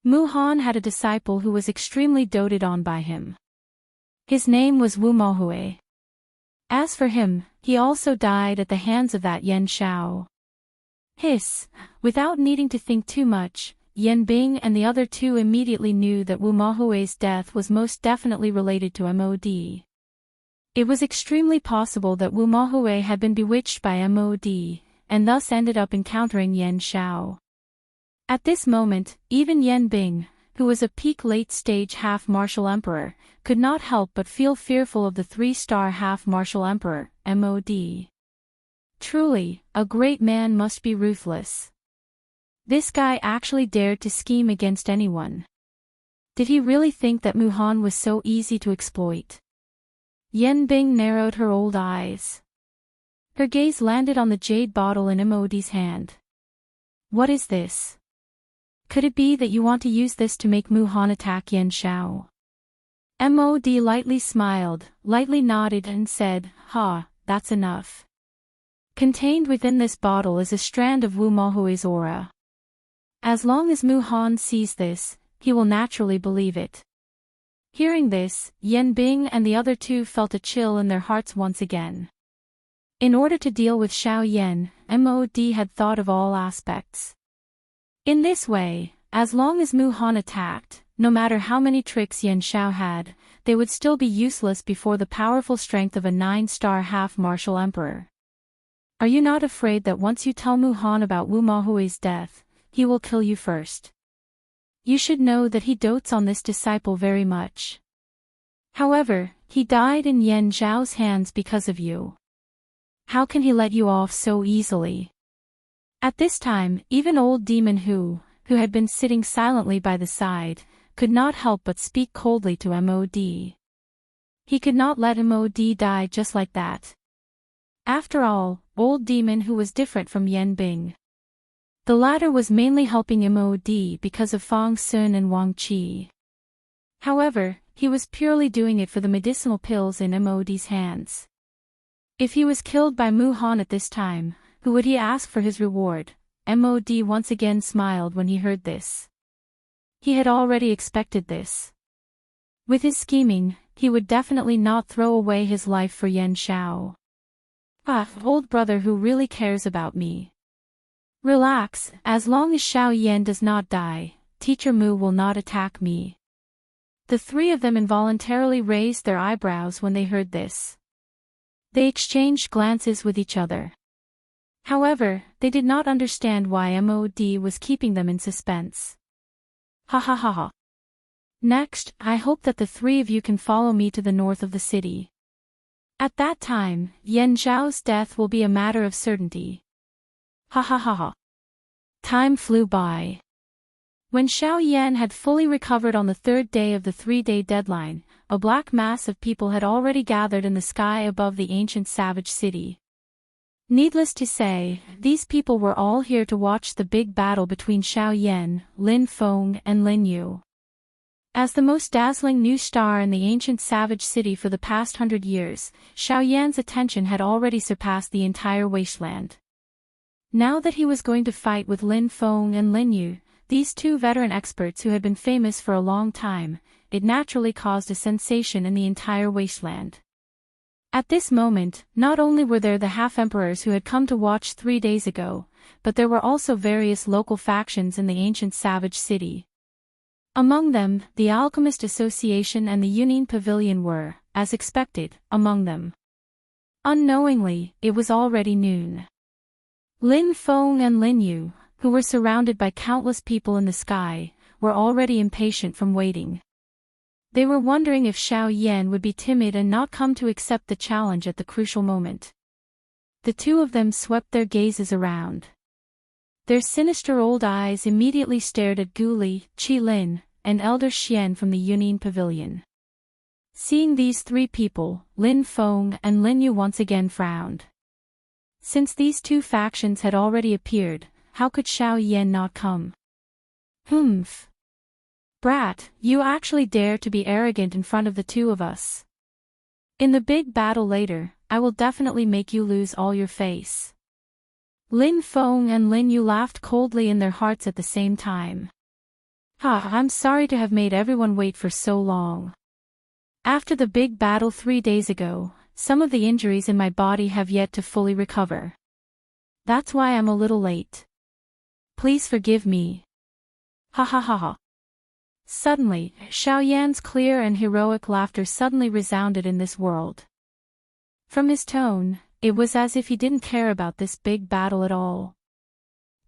Mu Han had a disciple who was extremely doted on by him. His name was Wu Mahui. As for him, he also died at the hands of that Yan Shao. Hiss, without needing to think too much, Yan Bing and the other two immediately knew that Wu Mahui's death was most definitely related to Mod. It was extremely possible that Wu Mahui had been bewitched by Mod, and thus ended up encountering Yan Shao. At this moment, even Yan Bing, who was a peak late-stage half-martial emperor, could not help but feel fearful of the 3-star half-martial emperor, Mod. Truly, a great man must be ruthless. This guy actually dared to scheme against anyone. Did he really think that Mu Han was so easy to exploit? Yan Bing narrowed her old eyes. Her gaze landed on the jade bottle in Mod's hand. What is this? Could it be that you want to use this to make Mu Han attack Yan Shao? Mod lightly smiled, lightly nodded and said, "Ha, that's enough." Contained within this bottle is a strand of Wu Mahui's aura. As long as Mu Han sees this, he will naturally believe it. Hearing this, Yan Bing and the other two felt a chill in their hearts once again. In order to deal with Xiao Yan, Mod had thought of all aspects. In this way, as long as Mu Han attacked, no matter how many tricks Yan Shao had, they would still be useless before the powerful strength of a 9-star half-martial emperor. Are you not afraid that once you tell Mu Han about Wu Mahui's death, he will kill you first? You should know that he dotes on this disciple very much. However, he died in Yan Zhao's hands because of you. How can he let you off so easily? At this time, even old Demon Hu, who had been sitting silently by the side, could not help but speak coldly to Mod. He could not let Mod die just like that. After all, old Demon Hu was different from Yan Bing. The latter was mainly helping Mod because of Fang Sun and Wang Qi. However, he was purely doing it for the medicinal pills in Mod's hands. If he was killed by Mu Han at this time, who would he ask for his reward? Mod once again smiled when he heard this. He had already expected this. With his scheming, he would definitely not throw away his life for Yan Shao. Ah, old brother who really cares about me. Relax, as long as Xiao Yan does not die, Teacher Mu will not attack me. The three of them involuntarily raised their eyebrows when they heard this. They exchanged glances with each other. However, they did not understand why MOD was keeping them in suspense. Ha ha ha ha. Next, I hope that the three of you can follow me to the north of the city. At that time, Yan Zhao's death will be a matter of certainty. Ha ha ha ha. Time flew by. When Xiao Yan had fully recovered on the third day of the 3-day deadline, a black mass of people had already gathered in the sky above the ancient savage city. Needless to say, these people were all here to watch the big battle between Xiao Yan, Lin Feng and Lin Yu. As the most dazzling new star in the ancient savage city for the past 100 years, Xiao Yan's attention had already surpassed the entire wasteland. Now that he was going to fight with Lin Feng and Lin Yu, these two veteran experts who had been famous for a long time, it naturally caused a sensation in the entire wasteland. At this moment, not only were there the half-emperors who had come to watch 3 days ago, but there were also various local factions in the ancient savage city. Among them, the Alchemist Association and the Union Pavilion were, as expected, among them. Unknowingly, it was already noon. Lin Feng and Lin Yu, who were surrounded by countless people in the sky, were already impatient from waiting. They were wondering if Xiao Yan would be timid and not come to accept the challenge at the crucial moment. The two of them swept their gazes around. Their sinister old eyes immediately stared at Gu Li, Qi Lin, and Elder Xian from the Union Pavilion. Seeing these three people, Lin Feng and Lin Yu once again frowned. Since these two factions had already appeared, how could Xiao Yan not come? Humph. Brat, you actually dare to be arrogant in front of the two of us. In the big battle later, I will definitely make you lose all your face. Lin Feng and Lin Yu laughed coldly in their hearts at the same time. I'm sorry to have made everyone wait for so long. After the big battle 3 days ago, some of the injuries in my body have yet to fully recover. That's why I'm a little late. Please forgive me. Ha ha ha ha. Suddenly, Xiao Yan's clear and heroic laughter suddenly resounded in this world. From his tone, it was as if he didn't care about this big battle at all.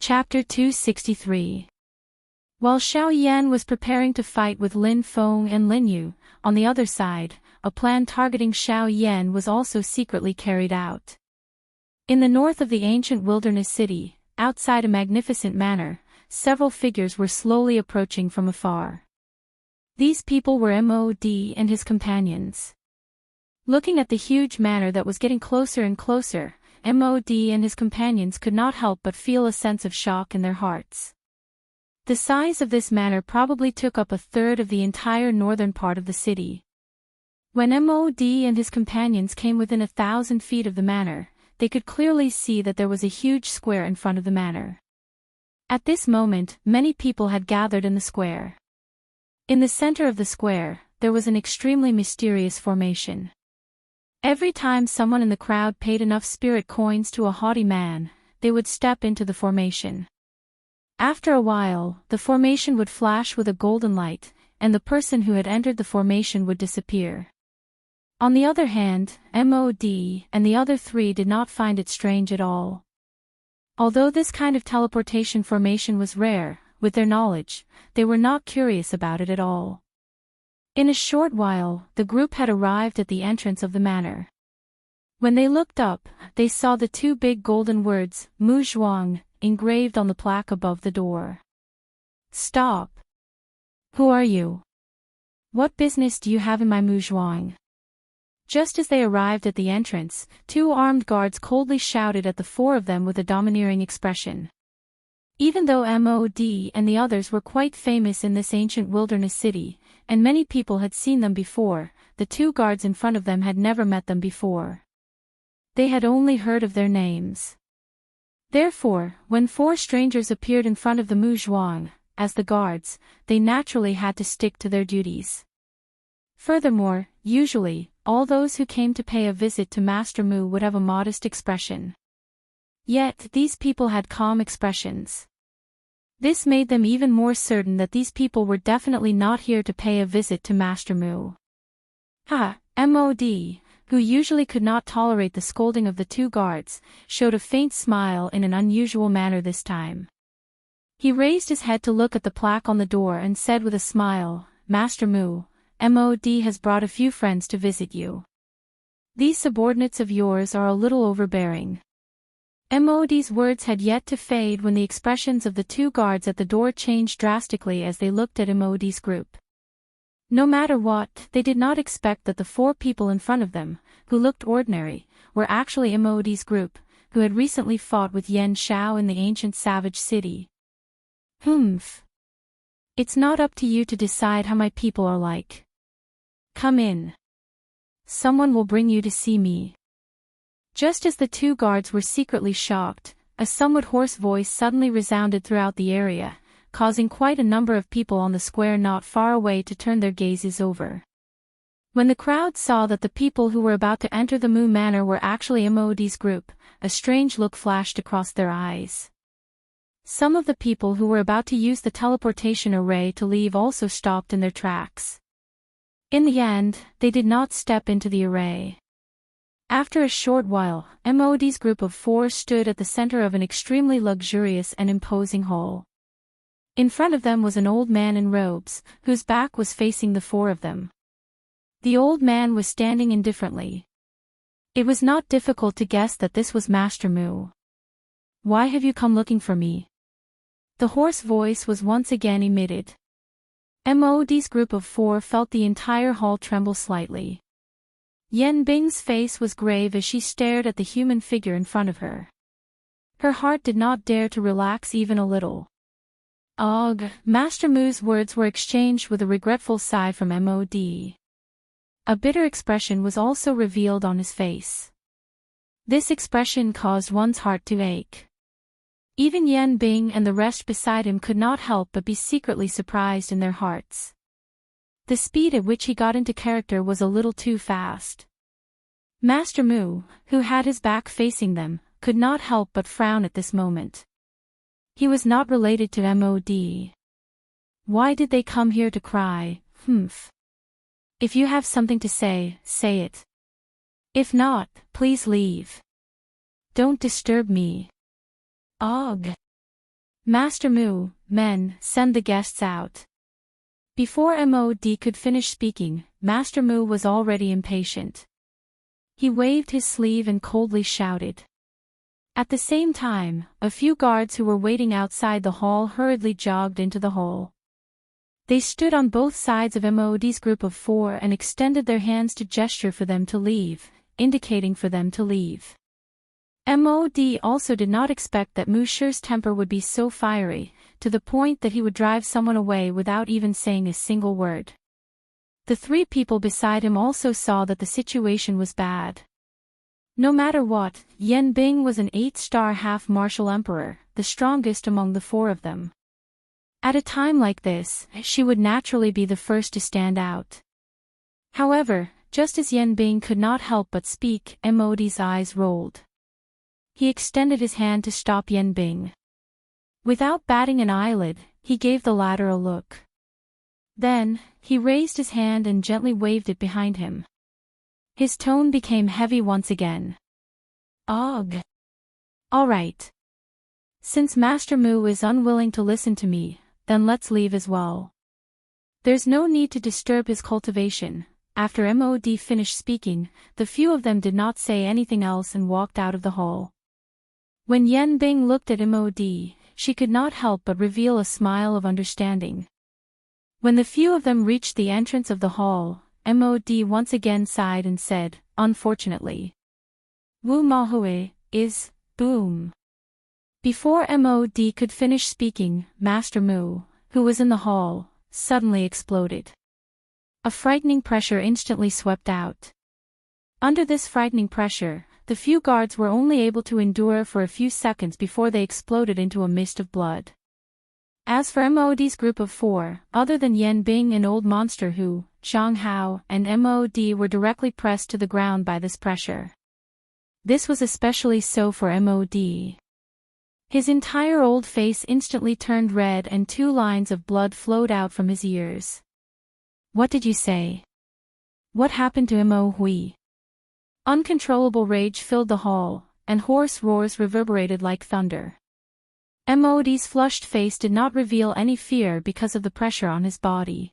Chapter 263. While Xiao Yan was preparing to fight with Lin Feng and Lin Yu, on the other side, a plan targeting Xiao Yan was also secretly carried out. In the north of the ancient wilderness city, outside a magnificent manor, several figures were slowly approaching from afar. These people were MOD and his companions. Looking at the huge manor that was getting closer and closer, MOD and his companions could not help but feel a sense of shock in their hearts. The size of this manor probably took up a third of the entire northern part of the city. When MOD and his companions came within 1,000 feet of the manor, they could clearly see that there was a huge square in front of the manor. At this moment, many people had gathered in the square. In the center of the square, there was an extremely mysterious formation. Every time someone in the crowd paid enough spirit coins to a haughty man, they would step into the formation. After a while, the formation would flash with a golden light, and the person who had entered the formation would disappear. On the other hand, MOD and the other three did not find it strange at all. Although this kind of teleportation formation was rare, with their knowledge, they were not curious about it at all. In a short while, the group had arrived at the entrance of the manor. When they looked up, they saw the two big golden words, Mu Zhuang, engraved on the plaque above the door. Stop! Who are you? What business do you have in my Mu Zhuang? Just as they arrived at the entrance, 2 armed guards coldly shouted at the 4 of them with a domineering expression. Even though MOD and the others were quite famous in this ancient wilderness city, and many people had seen them before, the 2 guards in front of them had never met them before. They had only heard of their names. Therefore, when 4 strangers appeared in front of the Mu Zhuang, as the guards, they naturally had to stick to their duties. Furthermore, usually, all those who came to pay a visit to Master Mu would have a modest expression. Yet, these people had calm expressions. This made them even more certain that these people were definitely not here to pay a visit to Master Mu. MOD, who usually could not tolerate the scolding of the two guards, showed a faint smile in an unusual manner this time. He raised his head to look at the plaque on the door and said with a smile, "Master Mu, MOD has brought a few friends to visit you. These subordinates of yours are a little overbearing." MOD's words had yet to fade when the expressions of the two guards at the door changed drastically as they looked at MOD's group. No matter what, they did not expect that the four people in front of them, who looked ordinary, were actually MOD's group, who had recently fought with Yen Xiao in the ancient savage city. It's not up to you to decide how my people are like. Come in. Someone will bring you to see me. Just as the two guards were secretly shocked, a somewhat hoarse voice suddenly resounded throughout the area, causing quite a number of people on the square not far away to turn their gazes over. When the crowd saw that the people who were about to enter the Mu Manor were actually MOD's group, a strange look flashed across their eyes. Some of the people who were about to use the teleportation array to leave also stopped in their tracks. In the end, they did not step into the array. After a short while, MOD's group of four stood at the center of an extremely luxurious and imposing hall. In front of them was an old man in robes, whose back was facing the four of them. The old man was standing indifferently. It was not difficult to guess that this was Master Mu. "Why have you come looking for me?" The hoarse voice was once again emitted. MOD's group of four felt the entire hall tremble slightly. Yan Bing's face was grave as she stared at the human figure in front of her. Her heart did not dare to relax even a little. Master Mu's words were exchanged with a regretful sigh from MOD. A bitter expression was also revealed on his face. This expression caused one's heart to ache. Even Yan Bing and the rest beside him could not help but be secretly surprised in their hearts. The speed at which he got into character was a little too fast. Master Mu, who had his back facing them, could not help but frown at this moment. He was not related to MOD. Why did they come here to cry? If you have something to say, say it. If not, please leave. Don't disturb me. Master Mu, men, send the guests out. Before MOD could finish speaking, Master Mu was already impatient. He waved his sleeve and coldly shouted. At the same time, a few guards who were waiting outside the hall hurriedly jogged into the hall. They stood on both sides of MOD's group of four and extended their hands to gesture for them to leave, indicating for them to leave. MOD also did not expect that Mu Shi's temper would be so fiery, to the point that he would drive someone away without even saying a single word. The three people beside him also saw that the situation was bad. No matter what, Yan Bing was an 8-star half-martial emperor, the strongest among the four of them. At a time like this, she would naturally be the first to stand out. However, just as Yan Bing could not help but speak, MOD's eyes rolled. He extended his hand to stop Yan Bing. Without batting an eyelid, he gave the latter a look. Then, he raised his hand and gently waved it behind him. His tone became heavy once again. All right. Since Master Mu is unwilling to listen to me, then let's leave as well. There's no need to disturb his cultivation. After MOD finished speaking, the few of them did not say anything else and walked out of the hall. When Yan Bing looked at MOD, she could not help but reveal a smile of understanding. When the few of them reached the entrance of the hall, MOD once again sighed and said, unfortunately. Wu Mahue is, boom. Before MOD could finish speaking, Master Mu, who was in the hall, suddenly exploded. A frightening pressure instantly swept out. Under this frightening pressure, the few guards were only able to endure for a few seconds before they exploded into a mist of blood. As for MOD's group of four, other than Yan Bing and Old Monster Hu, Zhang Hao and MOD were directly pressed to the ground by this pressure. This was especially so for MOD. His entire old face instantly turned red and 2 lines of blood flowed out from his ears. What did you say? What happened to Mo Hui? Uncontrollable rage filled the hall, and hoarse roars reverberated like thunder. Mo's flushed face did not reveal any fear because of the pressure on his body.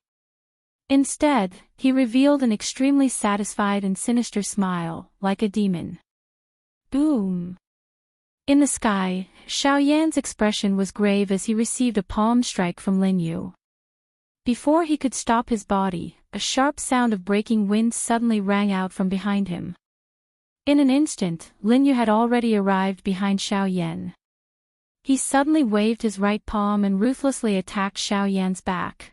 Instead, he revealed an extremely satisfied and sinister smile, like a demon. Boom! In the sky, Xiao Yan's expression was grave as he received a palm strike from Lin Yu. Before he could stop his body, a sharp sound of breaking wind suddenly rang out from behind him. In an instant, Lin Yu had already arrived behind Xiao Yan. He suddenly waved his right palm and ruthlessly attacked Xiao Yan's back.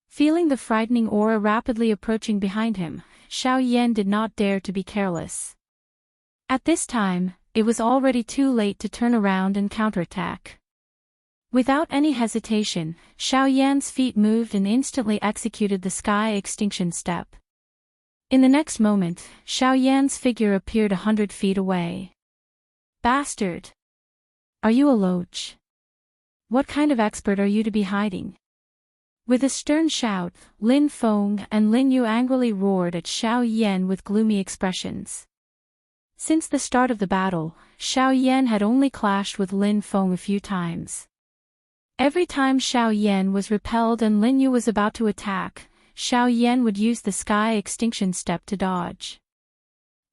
Feeling the frightening aura rapidly approaching behind him, Xiao Yan did not dare to be careless. At this time, it was already too late to turn around and counterattack. Without any hesitation, Xiao Yan's feet moved and instantly executed the sky extinction step. In the next moment, Xiao Yan's figure appeared 100 feet away. Bastard! Are you a loach? What kind of expert are you to be hiding? With a stern shout, Lin Feng and Lin Yu angrily roared at Xiao Yan with gloomy expressions. Since the start of the battle, Xiao Yan had only clashed with Lin Feng a few times. Every time Xiao Yan was repelled and Lin Yu was about to attack, Xiao Yan would use the sky extinction step to dodge.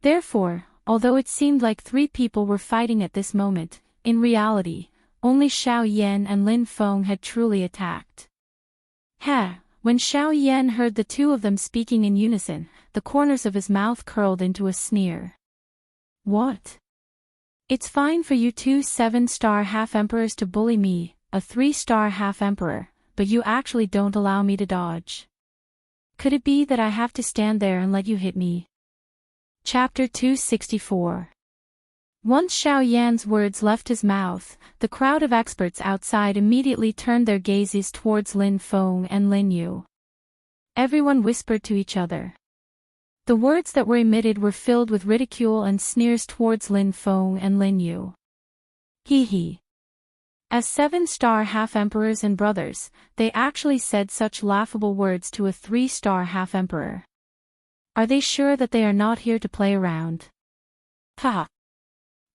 Therefore, although it seemed like 3 people were fighting at this moment, in reality, only Xiao Yan and Lin Feng had truly attacked. When Xiao Yan heard the 2 of them speaking in unison, the corners of his mouth curled into a sneer. What? It's fine for you 2 7-star half-emperors to bully me, a 3-star half-emperor, but you actually don't allow me to dodge. Could it be that I have to stand there and let you hit me? Chapter 264. Once Xiao Yan's words left his mouth, the crowd of experts outside immediately turned their gazes towards Lin Feng and Lin Yu. Everyone whispered to each other. The words that were emitted were filled with ridicule and sneers towards Lin Feng and Lin Yu. Hee. As 7-star half-emperors and brothers, they actually said such laughable words to a 3-star half-emperor. Are they sure that they are not here to play around? Ha!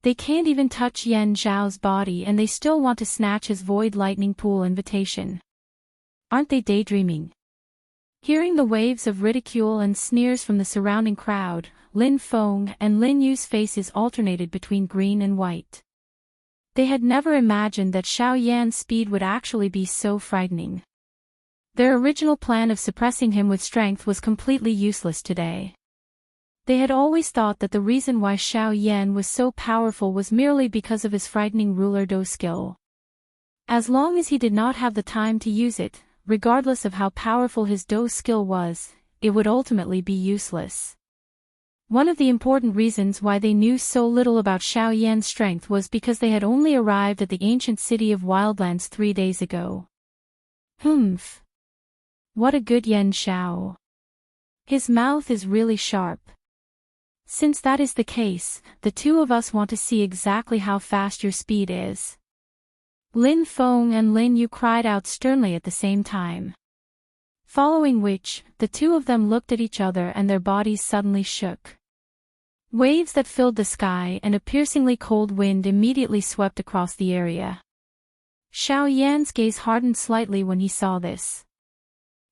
They can't even touch Yan Zhao's body and they still want to snatch his void lightning pool invitation. Aren't they daydreaming? Hearing the waves of ridicule and sneers from the surrounding crowd, Lin Feng and Lin Yu's faces alternated between green and white. They had never imagined that Xiao Yan's speed would actually be so frightening. Their original plan of suppressing him with strength was completely useless today. They had always thought that the reason why Xiao Yan was so powerful was merely because of his frightening ruler Do skill. As long as he did not have the time to use it, regardless of how powerful his Do skill was, it would ultimately be useless. One of the important reasons why they knew so little about Xiao Yan's strength was because they had only arrived at the ancient city of Wildlands 3 days ago. Humph! What a good Yan Xiao. His mouth is really sharp. Since that is the case, the 2 of us want to see exactly how fast your speed is. Lin Feng and Lin Yu cried out sternly at the same time. Following which, the 2 of them looked at each other and their bodies suddenly shook. Waves that filled the sky and a piercingly cold wind immediately swept across the area. Xiao Yan's gaze hardened slightly when he saw this.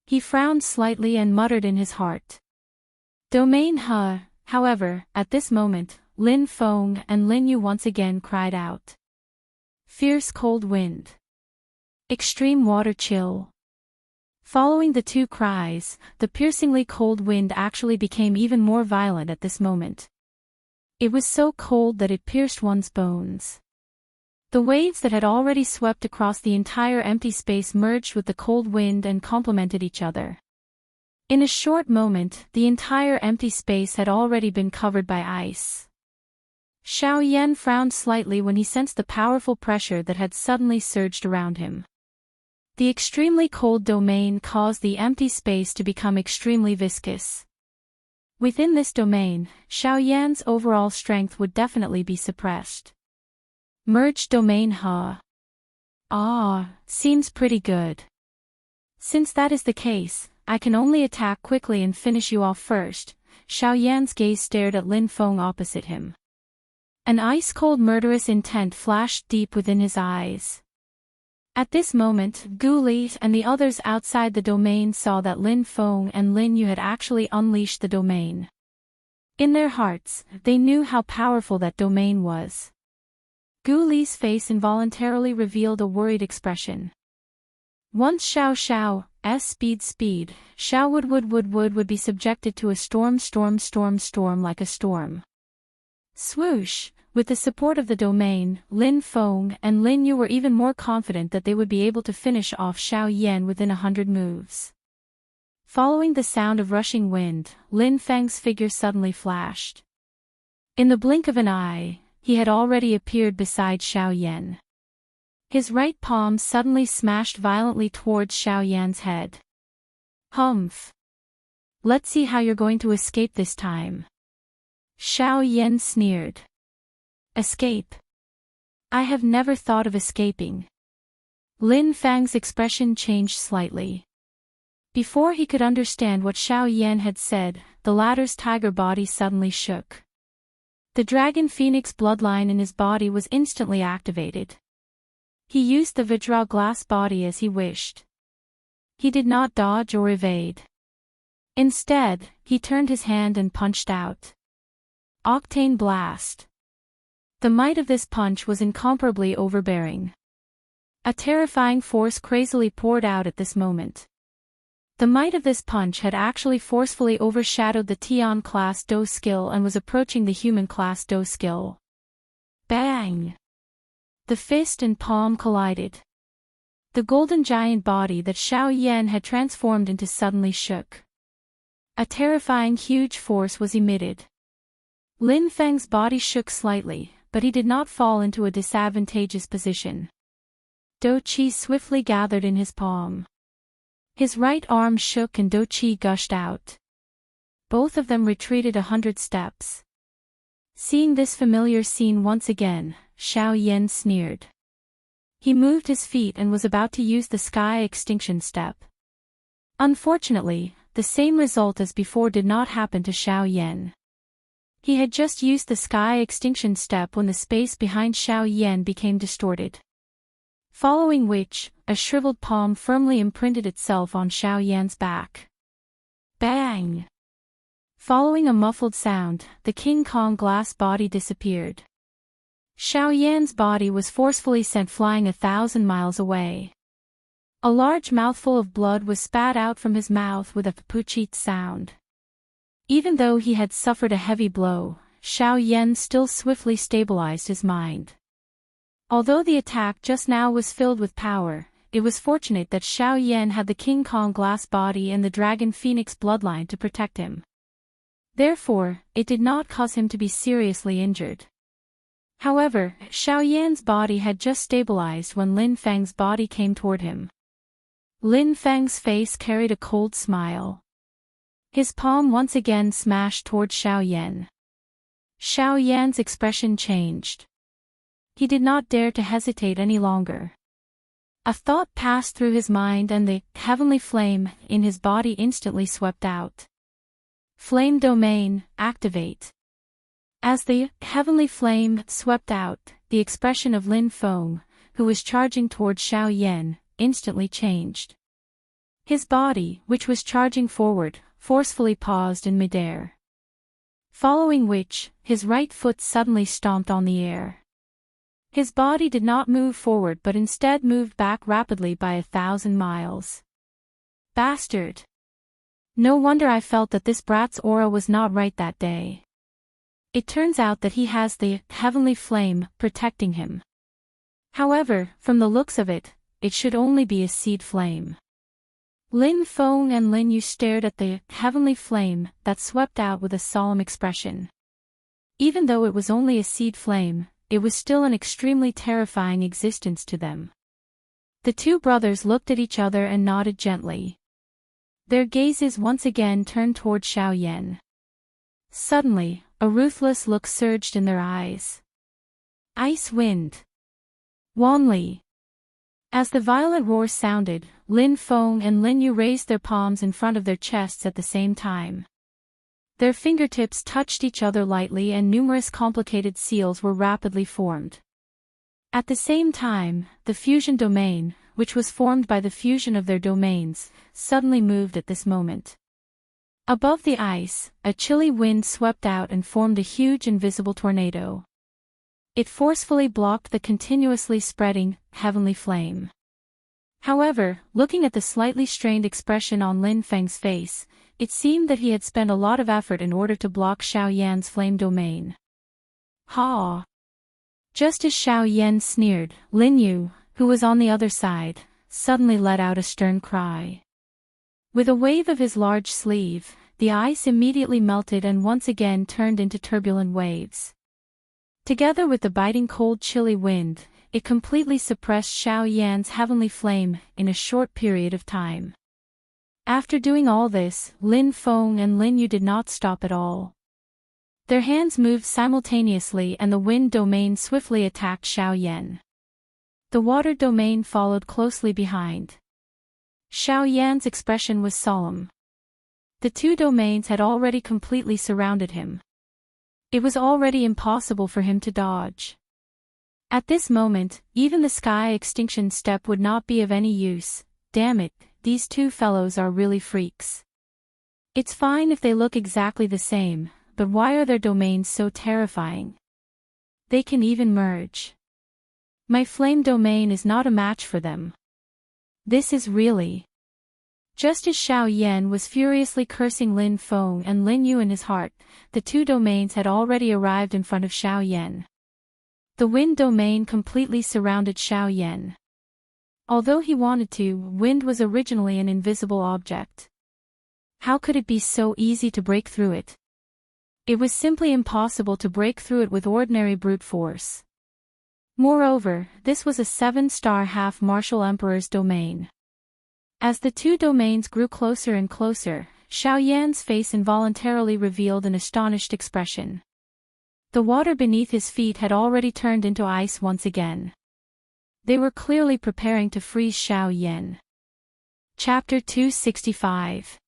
He frowned slightly and muttered in his heart. Domain He. However, at this moment, Lin Feng and Lin Yu once again cried out. Fierce cold wind. Extreme water chill. Following the 2 cries, the piercingly cold wind actually became even more violent at this moment. It was so cold that it pierced one's bones. The waves that had already swept across the entire empty space merged with the cold wind and complemented each other. In a short moment, the entire empty space had already been covered by ice. Xiao Yan frowned slightly when he sensed the powerful pressure that had suddenly surged around him. The extremely cold domain caused the empty space to become extremely viscous. Within this domain, Xiao Yan's overall strength would definitely be suppressed. Merged domain, huh? Ah, seems pretty good. Since that is the case, I can only attack quickly and finish you off first. Xiao Yan's gaze stared at Lin Feng opposite him. An ice-cold murderous intent flashed deep within his eyes. At this moment, Gu Li and the others outside the domain saw that Lin Feng and Lin Yu had actually unleashed the domain. In their hearts, they knew how powerful that domain was. Gu Li's face involuntarily revealed a worried expression. Once Xiao's speed, Xiao would be subjected to a storm like a storm. Swoosh! With the support of the domain, Lin Feng and Lin Yu were even more confident that they would be able to finish off Xiao Yan within 100 moves. Following the sound of rushing wind, Lin Feng's figure suddenly flashed. In the blink of an eye, he had already appeared beside Xiao Yan. His right palm suddenly smashed violently towards Xiao Yan's head. Humph! Let's see how you're going to escape this time. Xiao Yan sneered. Escape? I have never thought of escaping. Lin Feng's expression changed slightly. Before he could understand what Xiao Yan had said, the latter's tiger body suddenly shook. The dragon phoenix bloodline in his body was instantly activated. He used the betrayal glass body as he wished. He did not dodge or evade. Instead, he turned his hand and punched out. Octane Blast. The might of this punch was incomparably overbearing. A terrifying force crazily poured out at this moment. The might of this punch had actually forcefully overshadowed the Tian class Do skill and was approaching the human class Do skill. Bang! The fist and palm collided. The golden giant body that Xiao Yan had transformed into suddenly shook. A terrifying huge force was emitted. Lin Feng's body shook slightly, but he did not fall into a disadvantageous position. Do Qi swiftly gathered in his palm. His right arm shook and Do Qi gushed out. Both of them retreated 100 steps. Seeing this familiar scene once again, Xiao Yan sneered. He moved his feet and was about to use the sky extinction step. Unfortunately, the same result as before did not happen to Xiao Yan. He had just used the sky extinction step when the space behind Xiao Yan became distorted. Following which, a shriveled palm firmly imprinted itself on Xiao Yan's back. Bang! Following a muffled sound, the King Kong glass body disappeared. Xiao Yan's body was forcefully sent flying 1,000 miles away. A large mouthful of blood was spat out from his mouth with a puchit sound. Even though he had suffered a heavy blow, Xiao Yan still swiftly stabilized his mind. Although the attack just now was filled with power, it was fortunate that Xiao Yan had the King Kong glass body and the Dragon Phoenix bloodline to protect him. Therefore, it did not cause him to be seriously injured. However, Xiao Yan's body had just stabilized when Lin Feng's body came toward him. Lin Feng's face carried a cold smile. His palm once again smashed toward Xiao Yan. Xiao Yan's expression changed. He did not dare to hesitate any longer. A thought passed through his mind and the heavenly flame in his body instantly swept out. Flame domain, activate. As the heavenly flame swept out, the expression of Lin Feng, who was charging toward Xiao Yan, instantly changed. His body, which was charging forward, forcefully paused in midair. Following which, his right foot suddenly stomped on the air. His body did not move forward but instead moved back rapidly by 1,000 miles. Bastard! No wonder I felt that this brat's aura was not right that day. It turns out that he has the heavenly flame protecting him. However, from the looks of it, it should only be a seed flame. Lin Feng and Lin Yu stared at the heavenly flame that swept out with a solemn expression. Even though it was only a seed flame, it was still an extremely terrifying existence to them. The two brothers looked at each other and nodded gently. Their gazes once again turned toward Xiao Yan. Suddenly, a ruthless look surged in their eyes. Ice wind. Wanli. As the violent roar sounded, Lin Feng and Lin Yu raised their palms in front of their chests at the same time. Their fingertips touched each other lightly and numerous complicated seals were rapidly formed. At the same time, the fusion domain, which was formed by the fusion of their domains, suddenly moved at this moment. Above the ice, a chilly wind swept out and formed a huge invisible tornado. It forcefully blocked the continuously spreading, heavenly flame. However, looking at the slightly strained expression on Lin Feng's face, it seemed that he had spent a lot of effort in order to block Xiao Yan's flame domain. Ha! Just as Xiao Yan sneered, Lin Yu, who was on the other side, suddenly let out a stern cry. With a wave of his large sleeve, the ice immediately melted and once again turned into turbulent waves. Together with the biting cold chilly wind, it completely suppressed Xiao Yan's heavenly flame in a short period of time. After doing all this, Lin Feng and Lin Yu did not stop at all. Their hands moved simultaneously and the wind domain swiftly attacked Xiao Yan. The water domain followed closely behind. Xiao Yan's expression was solemn. The two domains had already completely surrounded him. It was already impossible for him to dodge. At this moment, even the sky extinction step would not be of any use. Damn it, these two fellows are really freaks. It's fine if they look exactly the same, but why are their domains so terrifying? They can even merge. My flame domain is not a match for them. This is really... Just as Xiao Yan was furiously cursing Lin Feng and Lin Yu in his heart, the two domains had already arrived in front of Xiao Yan. The wind domain completely surrounded Xiao Yan. Although he wanted to, wind was originally an invisible object. How could it be so easy to break through it? It was simply impossible to break through it with ordinary brute force. Moreover, this was a 7-star half-martial emperor's domain. As the two domains grew closer and closer, Xiao Yan's face involuntarily revealed an astonished expression. The water beneath his feet had already turned into ice once again. They were clearly preparing to freeze Xiao Yan. Chapter 265.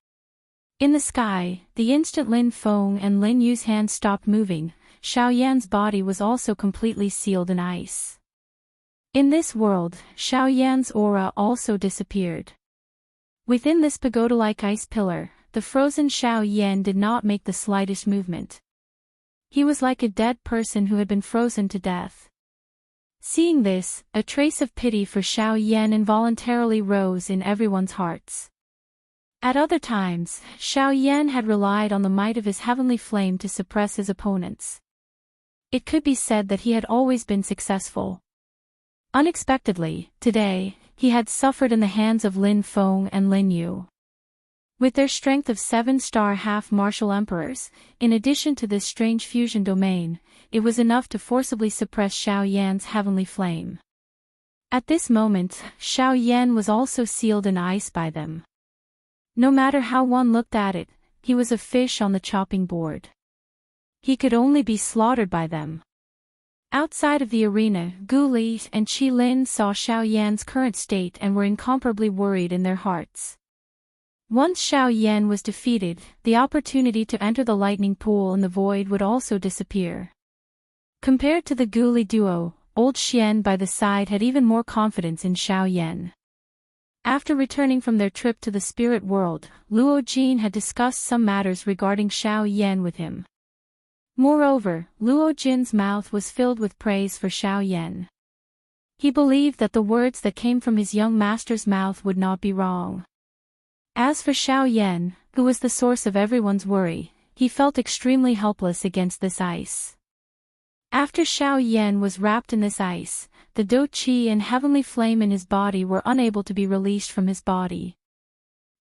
In the sky, the instant Lin Feng and Lin Yu's hands stopped moving, Xiao Yan's body was also completely sealed in ice. In this world, Xiao Yan's aura also disappeared. Within this pagoda-like ice pillar, the frozen Xiao Yan did not make the slightest movement. He was like a dead person who had been frozen to death. Seeing this, a trace of pity for Xiao Yan involuntarily rose in everyone's hearts. At other times, Xiao Yan had relied on the might of his heavenly flame to suppress his opponents. It could be said that he had always been successful. Unexpectedly, today, he had suffered in the hands of Lin Feng and Lin Yu. With their strength of 7-star half-martial emperors, in addition to this strange fusion domain, it was enough to forcibly suppress Xiao Yan's heavenly flame. At this moment, Xiao Yan was also sealed in ice by them. No matter how one looked at it, he was a fish on the chopping board. He could only be slaughtered by them. Outside of the arena, Gu Li and Qi Lin saw Xiao Yan's current state and were incomparably worried in their hearts. Once Xiao Yan was defeated, the opportunity to enter the lightning pool in the void would also disappear. Compared to the Gu Li duo, old Xian by the side had even more confidence in Xiao Yan. After returning from their trip to the spirit world, Luo Jin had discussed some matters regarding Xiao Yan with him. Moreover, Luo Jin's mouth was filled with praise for Xiao Yan. He believed that the words that came from his young master's mouth would not be wrong. As for Xiao Yan, who was the source of everyone's worry, he felt extremely helpless against this ice. After Xiao Yan was wrapped in this ice, the Do Qi and heavenly flame in his body were unable to be released from his body.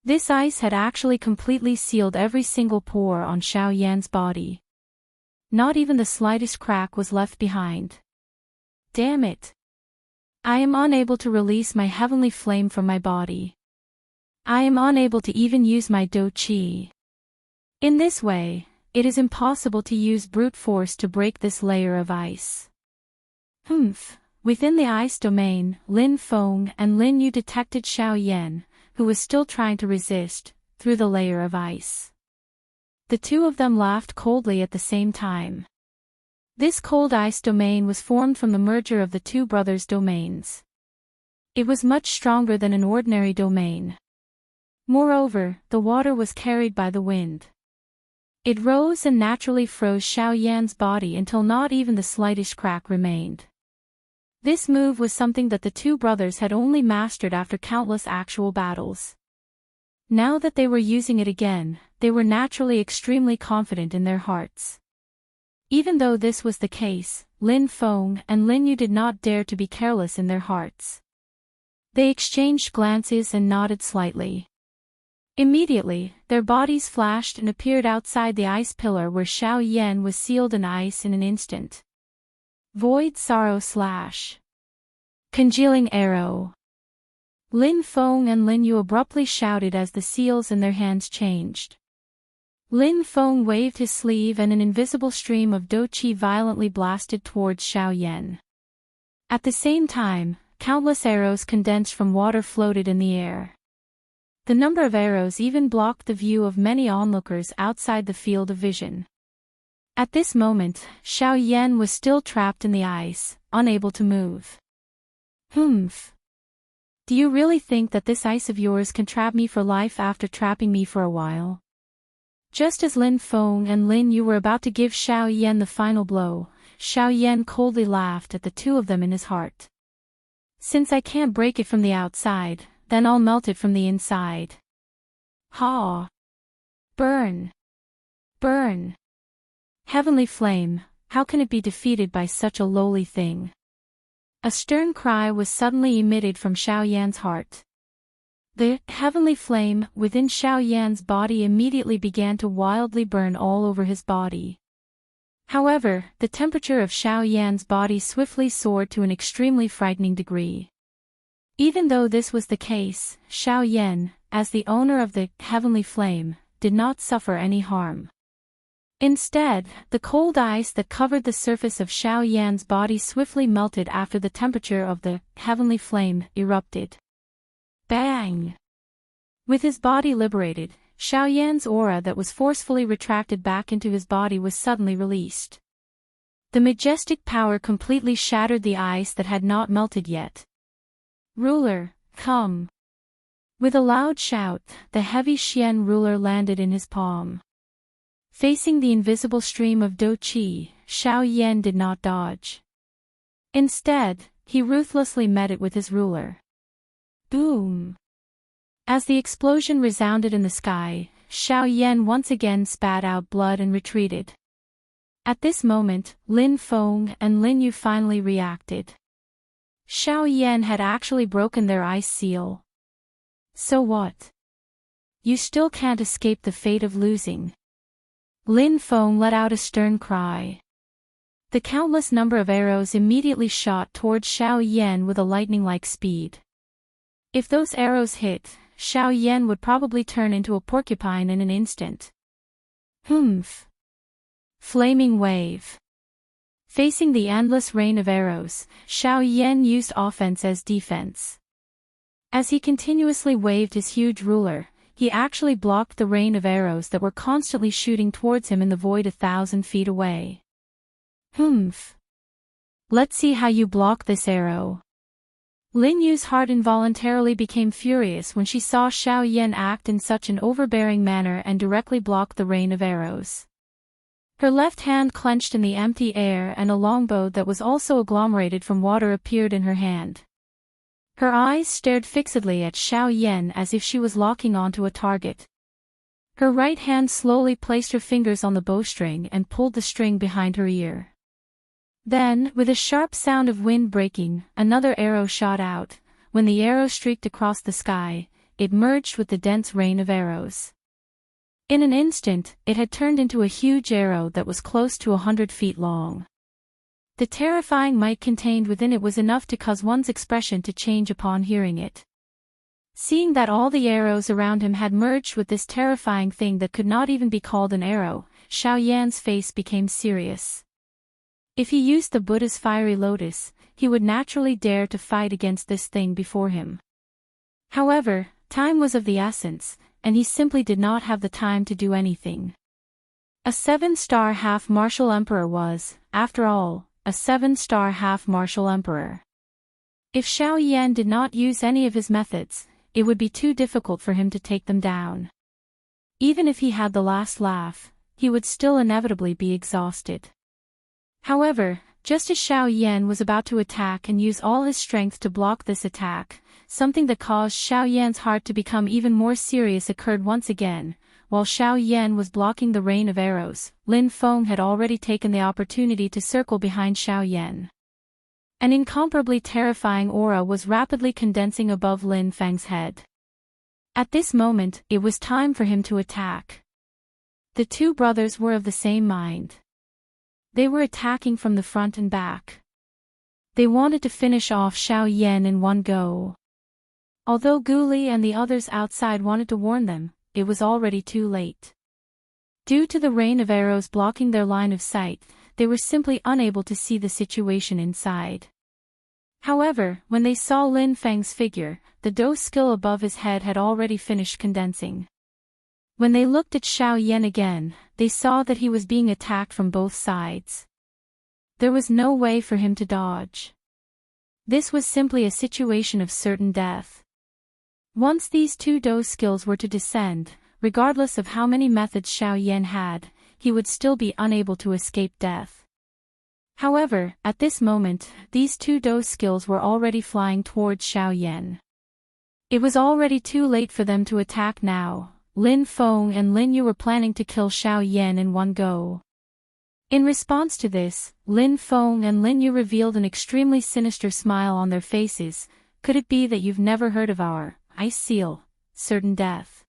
This ice had actually completely sealed every single pore on Xiao Yan's body. Not even the slightest crack was left behind. Damn it! I am unable to release my heavenly flame from my body. I am unable to even use my Do Qi. In this way, it is impossible to use brute force to break this layer of ice. Within the ice domain, Lin Feng and Lin Yu detected Xiao Yan, who was still trying to resist, through the layer of ice. The two of them laughed coldly at the same time. This cold ice domain was formed from the merger of the two brothers' domains. It was much stronger than an ordinary domain. Moreover, the water was carried by the wind. It rose and naturally froze Xiao Yan's body until not even the slightest crack remained. This move was something that the two brothers had only mastered after countless actual battles. Now that they were using it again, they were naturally extremely confident in their hearts. Even though this was the case, Lin Feng and Lin Yu did not dare to be careless in their hearts. They exchanged glances and nodded slightly. Immediately, their bodies flashed and appeared outside the ice pillar where Xiao Yan was sealed in ice in an instant. Void Sorrow Slash. Congealing Arrow. Lin Feng and Lin Yu abruptly shouted as the seals in their hands changed. Lin Feng waved his sleeve and an invisible stream of Do Qi violently blasted towards Xiao Yan. At the same time, countless arrows condensed from water floated in the air. The number of arrows even blocked the view of many onlookers outside the field of vision. At this moment, Xiao Yan was still trapped in the ice, unable to move. Humph. Do you really think that this ice of yours can trap me for life after trapping me for a while? Just as Lin Feng and Lin Yu were about to give Xiao Yan the final blow, Xiao Yan coldly laughed at the two of them in his heart. Since I can't break it from the outside, then I'll melt it from the inside. Ha! Burn! Burn! Heavenly flame, how can it be defeated by such a lowly thing? A stern cry was suddenly emitted from Xiao Yan's heart. The heavenly flame within Xiao Yan's body immediately began to wildly burn all over his body. However, the temperature of Xiao Yan's body swiftly soared to an extremely frightening degree. Even though this was the case, Xiao Yan, as the owner of the heavenly flame, did not suffer any harm. Instead, the cold ice that covered the surface of Xiao Yan's body swiftly melted after the temperature of the heavenly flame erupted. Bang! With his body liberated, Xiao Yan's aura that was forcefully retracted back into his body was suddenly released. The majestic power completely shattered the ice that had not melted yet. Ruler, come! With a loud shout, the heavy Xian ruler landed in his palm. Facing the invisible stream of Do Qi, Xiao Yan did not dodge. Instead, he ruthlessly met it with his ruler. Boom! As the explosion resounded in the sky, Xiao Yan once again spat out blood and retreated. At this moment, Lin Feng and Lin Yu finally reacted. Xiao Yan had actually broken their ice seal. So what? You still can't escape the fate of losing. Lin Feng let out a stern cry. The countless number of arrows immediately shot towards Xiao Yan with a lightning-like speed. If those arrows hit, Xiao Yan would probably turn into a porcupine in an instant. Humph! Flaming Wave. Facing the endless rain of arrows, Xiao Yan used offense as defense. As he continuously waved his huge ruler, he actually blocked the rain of arrows that were constantly shooting towards him in the void 1,000 feet away. Humph! Let's see how you block this arrow. Lin Yu's heart involuntarily became furious when she saw Xiao Yan act in such an overbearing manner and directly block the rain of arrows. Her left hand clenched in the empty air and a longbow that was also agglomerated from water appeared in her hand. Her eyes stared fixedly at Xiao Yan as if she was locking onto a target. Her right hand slowly placed her fingers on the bowstring and pulled the string behind her ear. Then, with a sharp sound of wind breaking, another arrow shot out. When the arrow streaked across the sky, it merged with the dense rain of arrows. In an instant, it had turned into a huge arrow that was close to 100 feet long. The terrifying might contained within it was enough to cause one's expression to change upon hearing it. Seeing that all the arrows around him had merged with this terrifying thing that could not even be called an arrow, Xiao Yan's face became serious. If he used the Buddha's fiery lotus, he would naturally dare to fight against this thing before him. However, time was of the essence, and he simply did not have the time to do anything. A 7-star half-martial emperor was, after all, a 7-star half-martial emperor. If Xiao Yan did not use any of his methods, it would be too difficult for him to take them down. Even if he had the last laugh, he would still inevitably be exhausted. However, just as Xiao Yan was about to attack and use all his strength to block this attack, something that caused Xiao Yan's heart to become even more serious occurred once again. While Xiao Yan was blocking the rain of arrows, Lin Feng had already taken the opportunity to circle behind Xiao Yan. An incomparably terrifying aura was rapidly condensing above Lin Feng's head. At this moment, it was time for him to attack. The two brothers were of the same mind. They were attacking from the front and back. They wanted to finish off Xiao Yan in one go. Although Guli and the others outside wanted to warn them, it was already too late. Due to the rain of arrows blocking their line of sight, they were simply unable to see the situation inside. However, when they saw Lin Feng's figure, the dose skill above his head had already finished condensing. When they looked at Xiao Yan again, they saw that he was being attacked from both sides. There was no way for him to dodge. This was simply a situation of certain death. Once these two dose skills were to descend, regardless of how many methods Xiao Yan had, he would still be unable to escape death. However, at this moment, these two dose skills were already flying towards Xiao Yan. It was already too late for them to attack now. Lin Feng and Lin Yu were planning to kill Xiao Yan in one go. In response to this, Lin Feng and Lin Yu revealed an extremely sinister smile on their faces. Could it be that you've never heard of our ice seal, certain death?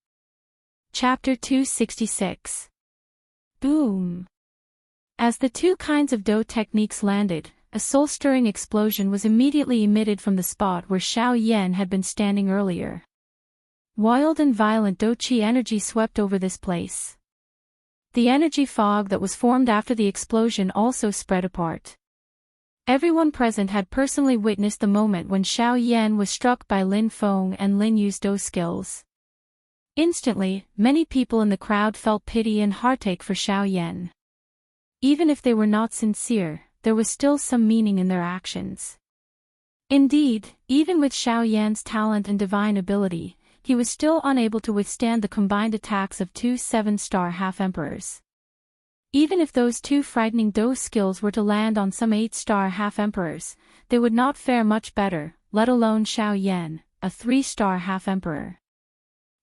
Chapter 266. Boom! As the two kinds of Do techniques landed, a soul-stirring explosion was immediately emitted from the spot where Xiao Yan had been standing earlier. Wild and violent Do Qi energy swept over this place. The energy fog that was formed after the explosion also spread apart. Everyone present had personally witnessed the moment when Xiao Yan was struck by Lin Feng and Lin Yu's Do skills. Instantly, many people in the crowd felt pity and heartache for Xiao Yan. Even if they were not sincere, there was still some meaning in their actions. Indeed, even with Xiao Yan's talent and divine ability, he was still unable to withstand the combined attacks of two 7-star half-emperors. Even if those two frightening Do skills were to land on some 8-star half-emperors, they would not fare much better, let alone Xiao Yan, a 3-star half-emperor.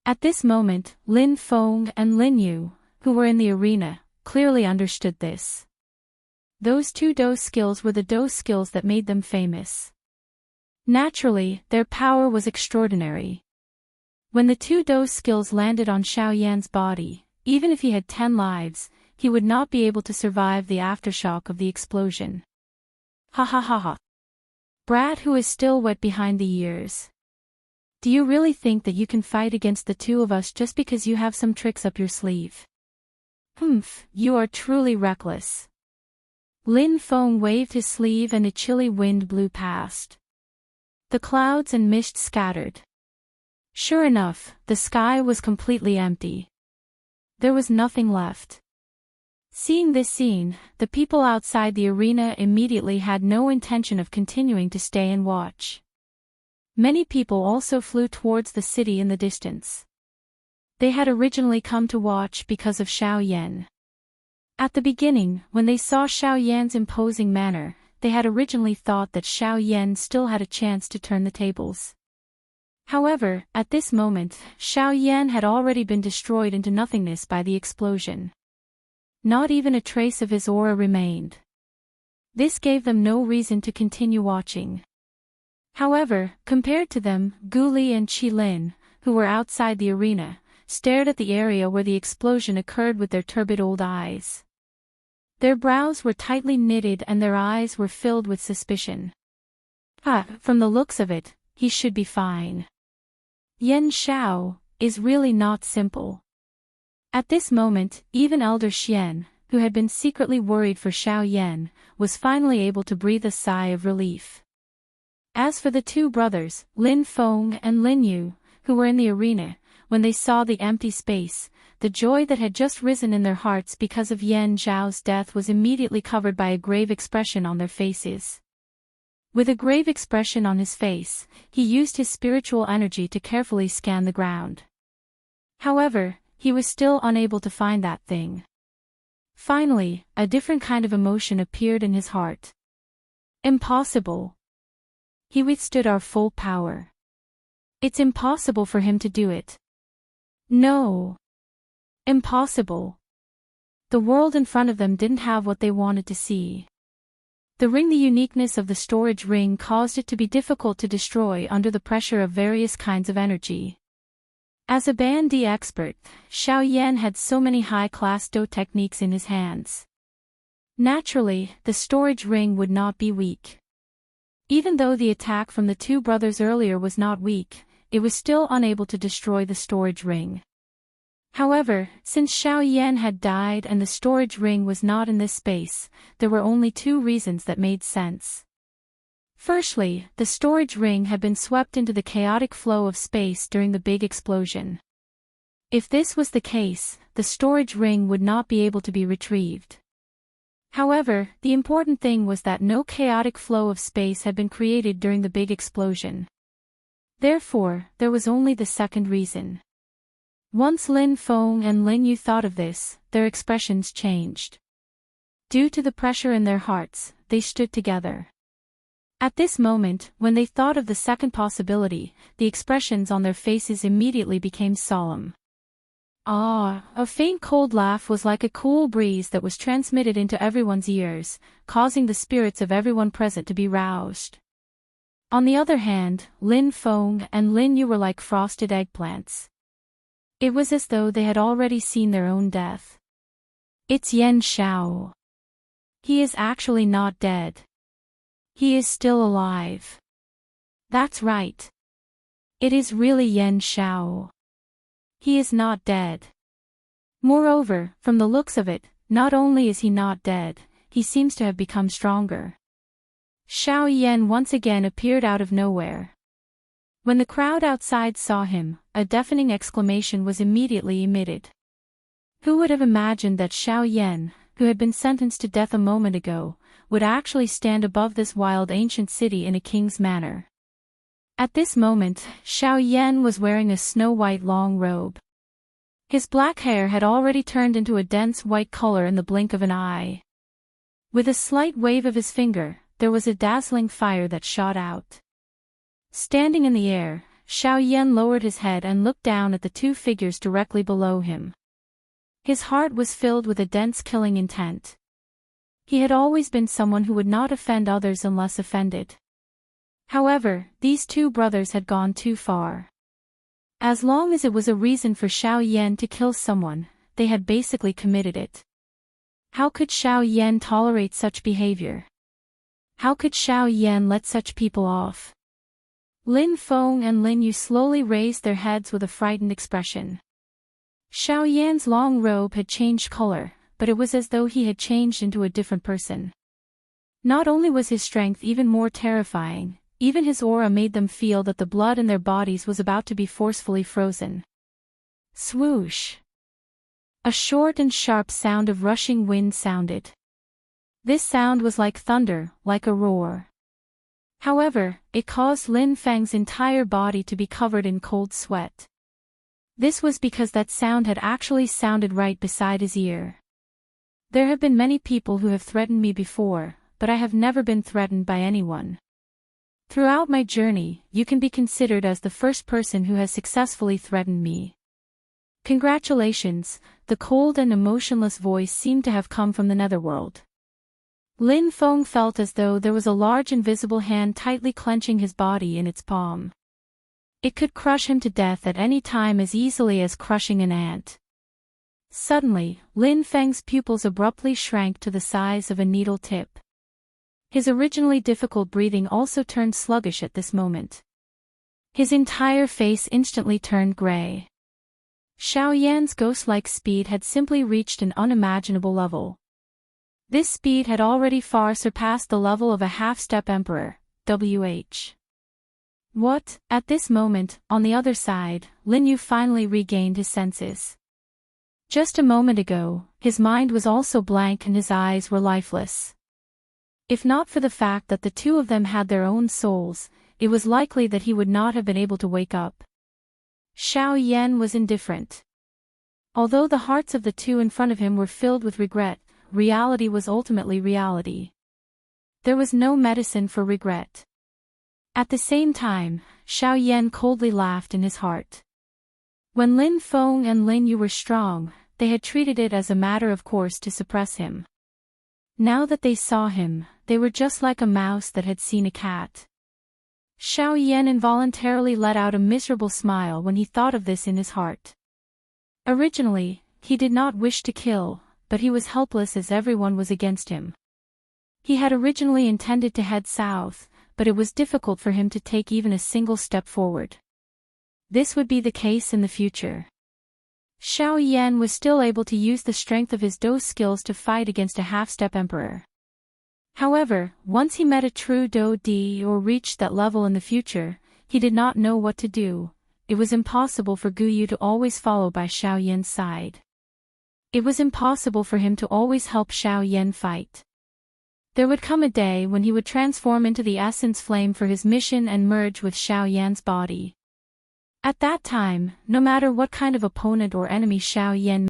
At this moment, Lin Feng and Lin Yu, who were in the arena, clearly understood this. Those two Do skills were the Do skills that made them famous. Naturally, their power was extraordinary. When the two Do skills landed on Xiao Yan's body, even if he had 10 lives, he would not be able to survive the aftershock of the explosion. Ha ha ha ha. Brat who is still wet behind the ears. Do you really think that you can fight against the two of us just because you have some tricks up your sleeve? Humph, you are truly reckless. Lin Feng waved his sleeve and a chilly wind blew past. The clouds and mist scattered. Sure enough, the sky was completely empty. There was nothing left. Seeing this scene, the people outside the arena immediately had no intention of continuing to stay and watch. Many people also flew towards the city in the distance. They had originally come to watch because of Xiao Yan. At the beginning, when they saw Xiao Yan's imposing manner, they had originally thought that Xiao Yan still had a chance to turn the tables. However, at this moment, Xiao Yan had already been destroyed into nothingness by the explosion. Not even a trace of his aura remained. This gave them no reason to continue watching. However, compared to them, Guli and Qilin, who were outside the arena, stared at the area where the explosion occurred with their turbid old eyes. Their brows were tightly knitted and their eyes were filled with suspicion. From the looks of it, he should be fine. Yan Xiao is really not simple. At this moment, even Elder Xian, who had been secretly worried for Xiao Yan, was finally able to breathe a sigh of relief. As for the two brothers, Lin Feng and Lin Yu, who were in the arena, when they saw the empty space, the joy that had just risen in their hearts because of Yan Zhao's death was immediately covered by a grave expression on their faces. With a grave expression on his face, he used his spiritual energy to carefully scan the ground. However, he was still unable to find that thing. Finally, a different kind of emotion appeared in his heart. Impossible. He withstood our full power. It's impossible for him to do it. No. Impossible. The world in front of them didn't have what they wanted to see. The uniqueness of the storage ring caused it to be difficult to destroy under the pressure of various kinds of energy. As a Band D expert, Xiao Yan had so many high-class Do techniques in his hands. Naturally, the storage ring would not be weak. Even though the attack from the two brothers earlier was not weak, it was still unable to destroy the storage ring. However, since Xiao Yan had died and the storage ring was not in this space, there were only two reasons that made sense. Firstly, the storage ring had been swept into the chaotic flow of space during the big explosion. If this was the case, the storage ring would not be able to be retrieved. However, the important thing was that no chaotic flow of space had been created during the big explosion. Therefore, there was only the second reason. Once Lin Feng and Lin Yu thought of this, their expressions changed. Due to the pressure in their hearts, they stood together. At this moment, when they thought of the second possibility, the expressions on their faces immediately became solemn. A faint cold laugh was like a cool breeze that was transmitted into everyone's ears, causing the spirits of everyone present to be roused. On the other hand, Lin Feng and Lin Yu were like frosted eggplants. It was as though they had already seen their own death. It's Yan Zhao. He is actually not dead. He is still alive. That's right. It is really Yan Zhao. He is not dead. Moreover, from the looks of it, not only is he not dead, he seems to have become stronger. Xiao Yan once again appeared out of nowhere. When the crowd outside saw him, a deafening exclamation was immediately emitted. Who would have imagined that Xiao Yan, who had been sentenced to death a moment ago, would actually stand above this wild ancient city in a king's manner? At this moment, Xiao Yan was wearing a snow-white long robe. His black hair had already turned into a dense white color in the blink of an eye. With a slight wave of his finger, there was a dazzling fire that shot out. Standing in the air, Xiao Yan lowered his head and looked down at the two figures directly below him. His heart was filled with a dense killing intent. He had always been someone who would not offend others unless offended. However, these two brothers had gone too far. As long as it was a reason for Xiao Yan to kill someone, they had basically committed it. How could Xiao Yan tolerate such behavior? How could Xiao Yan let such people off? Lin Feng and Lin Yu slowly raised their heads with a frightened expression. Xiao Yan's long robe had changed color, but it was as though he had changed into a different person. Not only was his strength even more terrifying, even his aura made them feel that the blood in their bodies was about to be forcefully frozen. Swoosh! A short and sharp sound of rushing wind sounded. This sound was like thunder, like a roar. However, it caused Lin Feng's entire body to be covered in cold sweat. This was because that sound had actually sounded right beside his ear. There have been many people who have threatened me before, but I have never been threatened by anyone. Throughout my journey, you can be considered as the first person who has successfully threatened me. Congratulations, the cold and emotionless voice seemed to have come from the netherworld. Lin Feng felt as though there was a large invisible hand tightly clenching his body in its palm. It could crush him to death at any time as easily as crushing an ant. Suddenly, Lin Feng's pupils abruptly shrank to the size of a needle tip. His originally difficult breathing also turned sluggish at this moment. His entire face instantly turned gray. Xiao Yan's ghost-like speed had simply reached an unimaginable level. This speed had already far surpassed the level of a half-step emperor, WH. What? At this moment, on the other side, Lin Yu finally regained his senses. Just a moment ago, his mind was also blank and his eyes were lifeless. If not for the fact that the two of them had their own souls, it was likely that he would not have been able to wake up. Xiao Yan was indifferent. Although the hearts of the two in front of him were filled with regret, reality was ultimately reality. There was no medicine for regret. At the same time, Xiao Yan coldly laughed in his heart. When Lin Feng and Lin Yu were strong, they had treated it as a matter of course to suppress him. Now that they saw him, they were just like a mouse that had seen a cat. Xiao Yan involuntarily let out a miserable smile when he thought of this in his heart. Originally, he did not wish to kill, but he was helpless as everyone was against him. He had originally intended to head south, but it was difficult for him to take even a single step forward. This would be the case in the future. Xiao Yan was still able to use the strength of his Do skills to fight against a half-step emperor. However, once he met a true Do Di or reached that level in the future, he did not know what to do. It was impossible for Gu Yu to always follow by Xiao Yan's side. It was impossible for him to always help Xiao Yan fight. There would come a day when he would transform into the essence flame for his mission and merge with Xiao Yan's body. At that time, no matter what kind of opponent or enemy Xiao Yan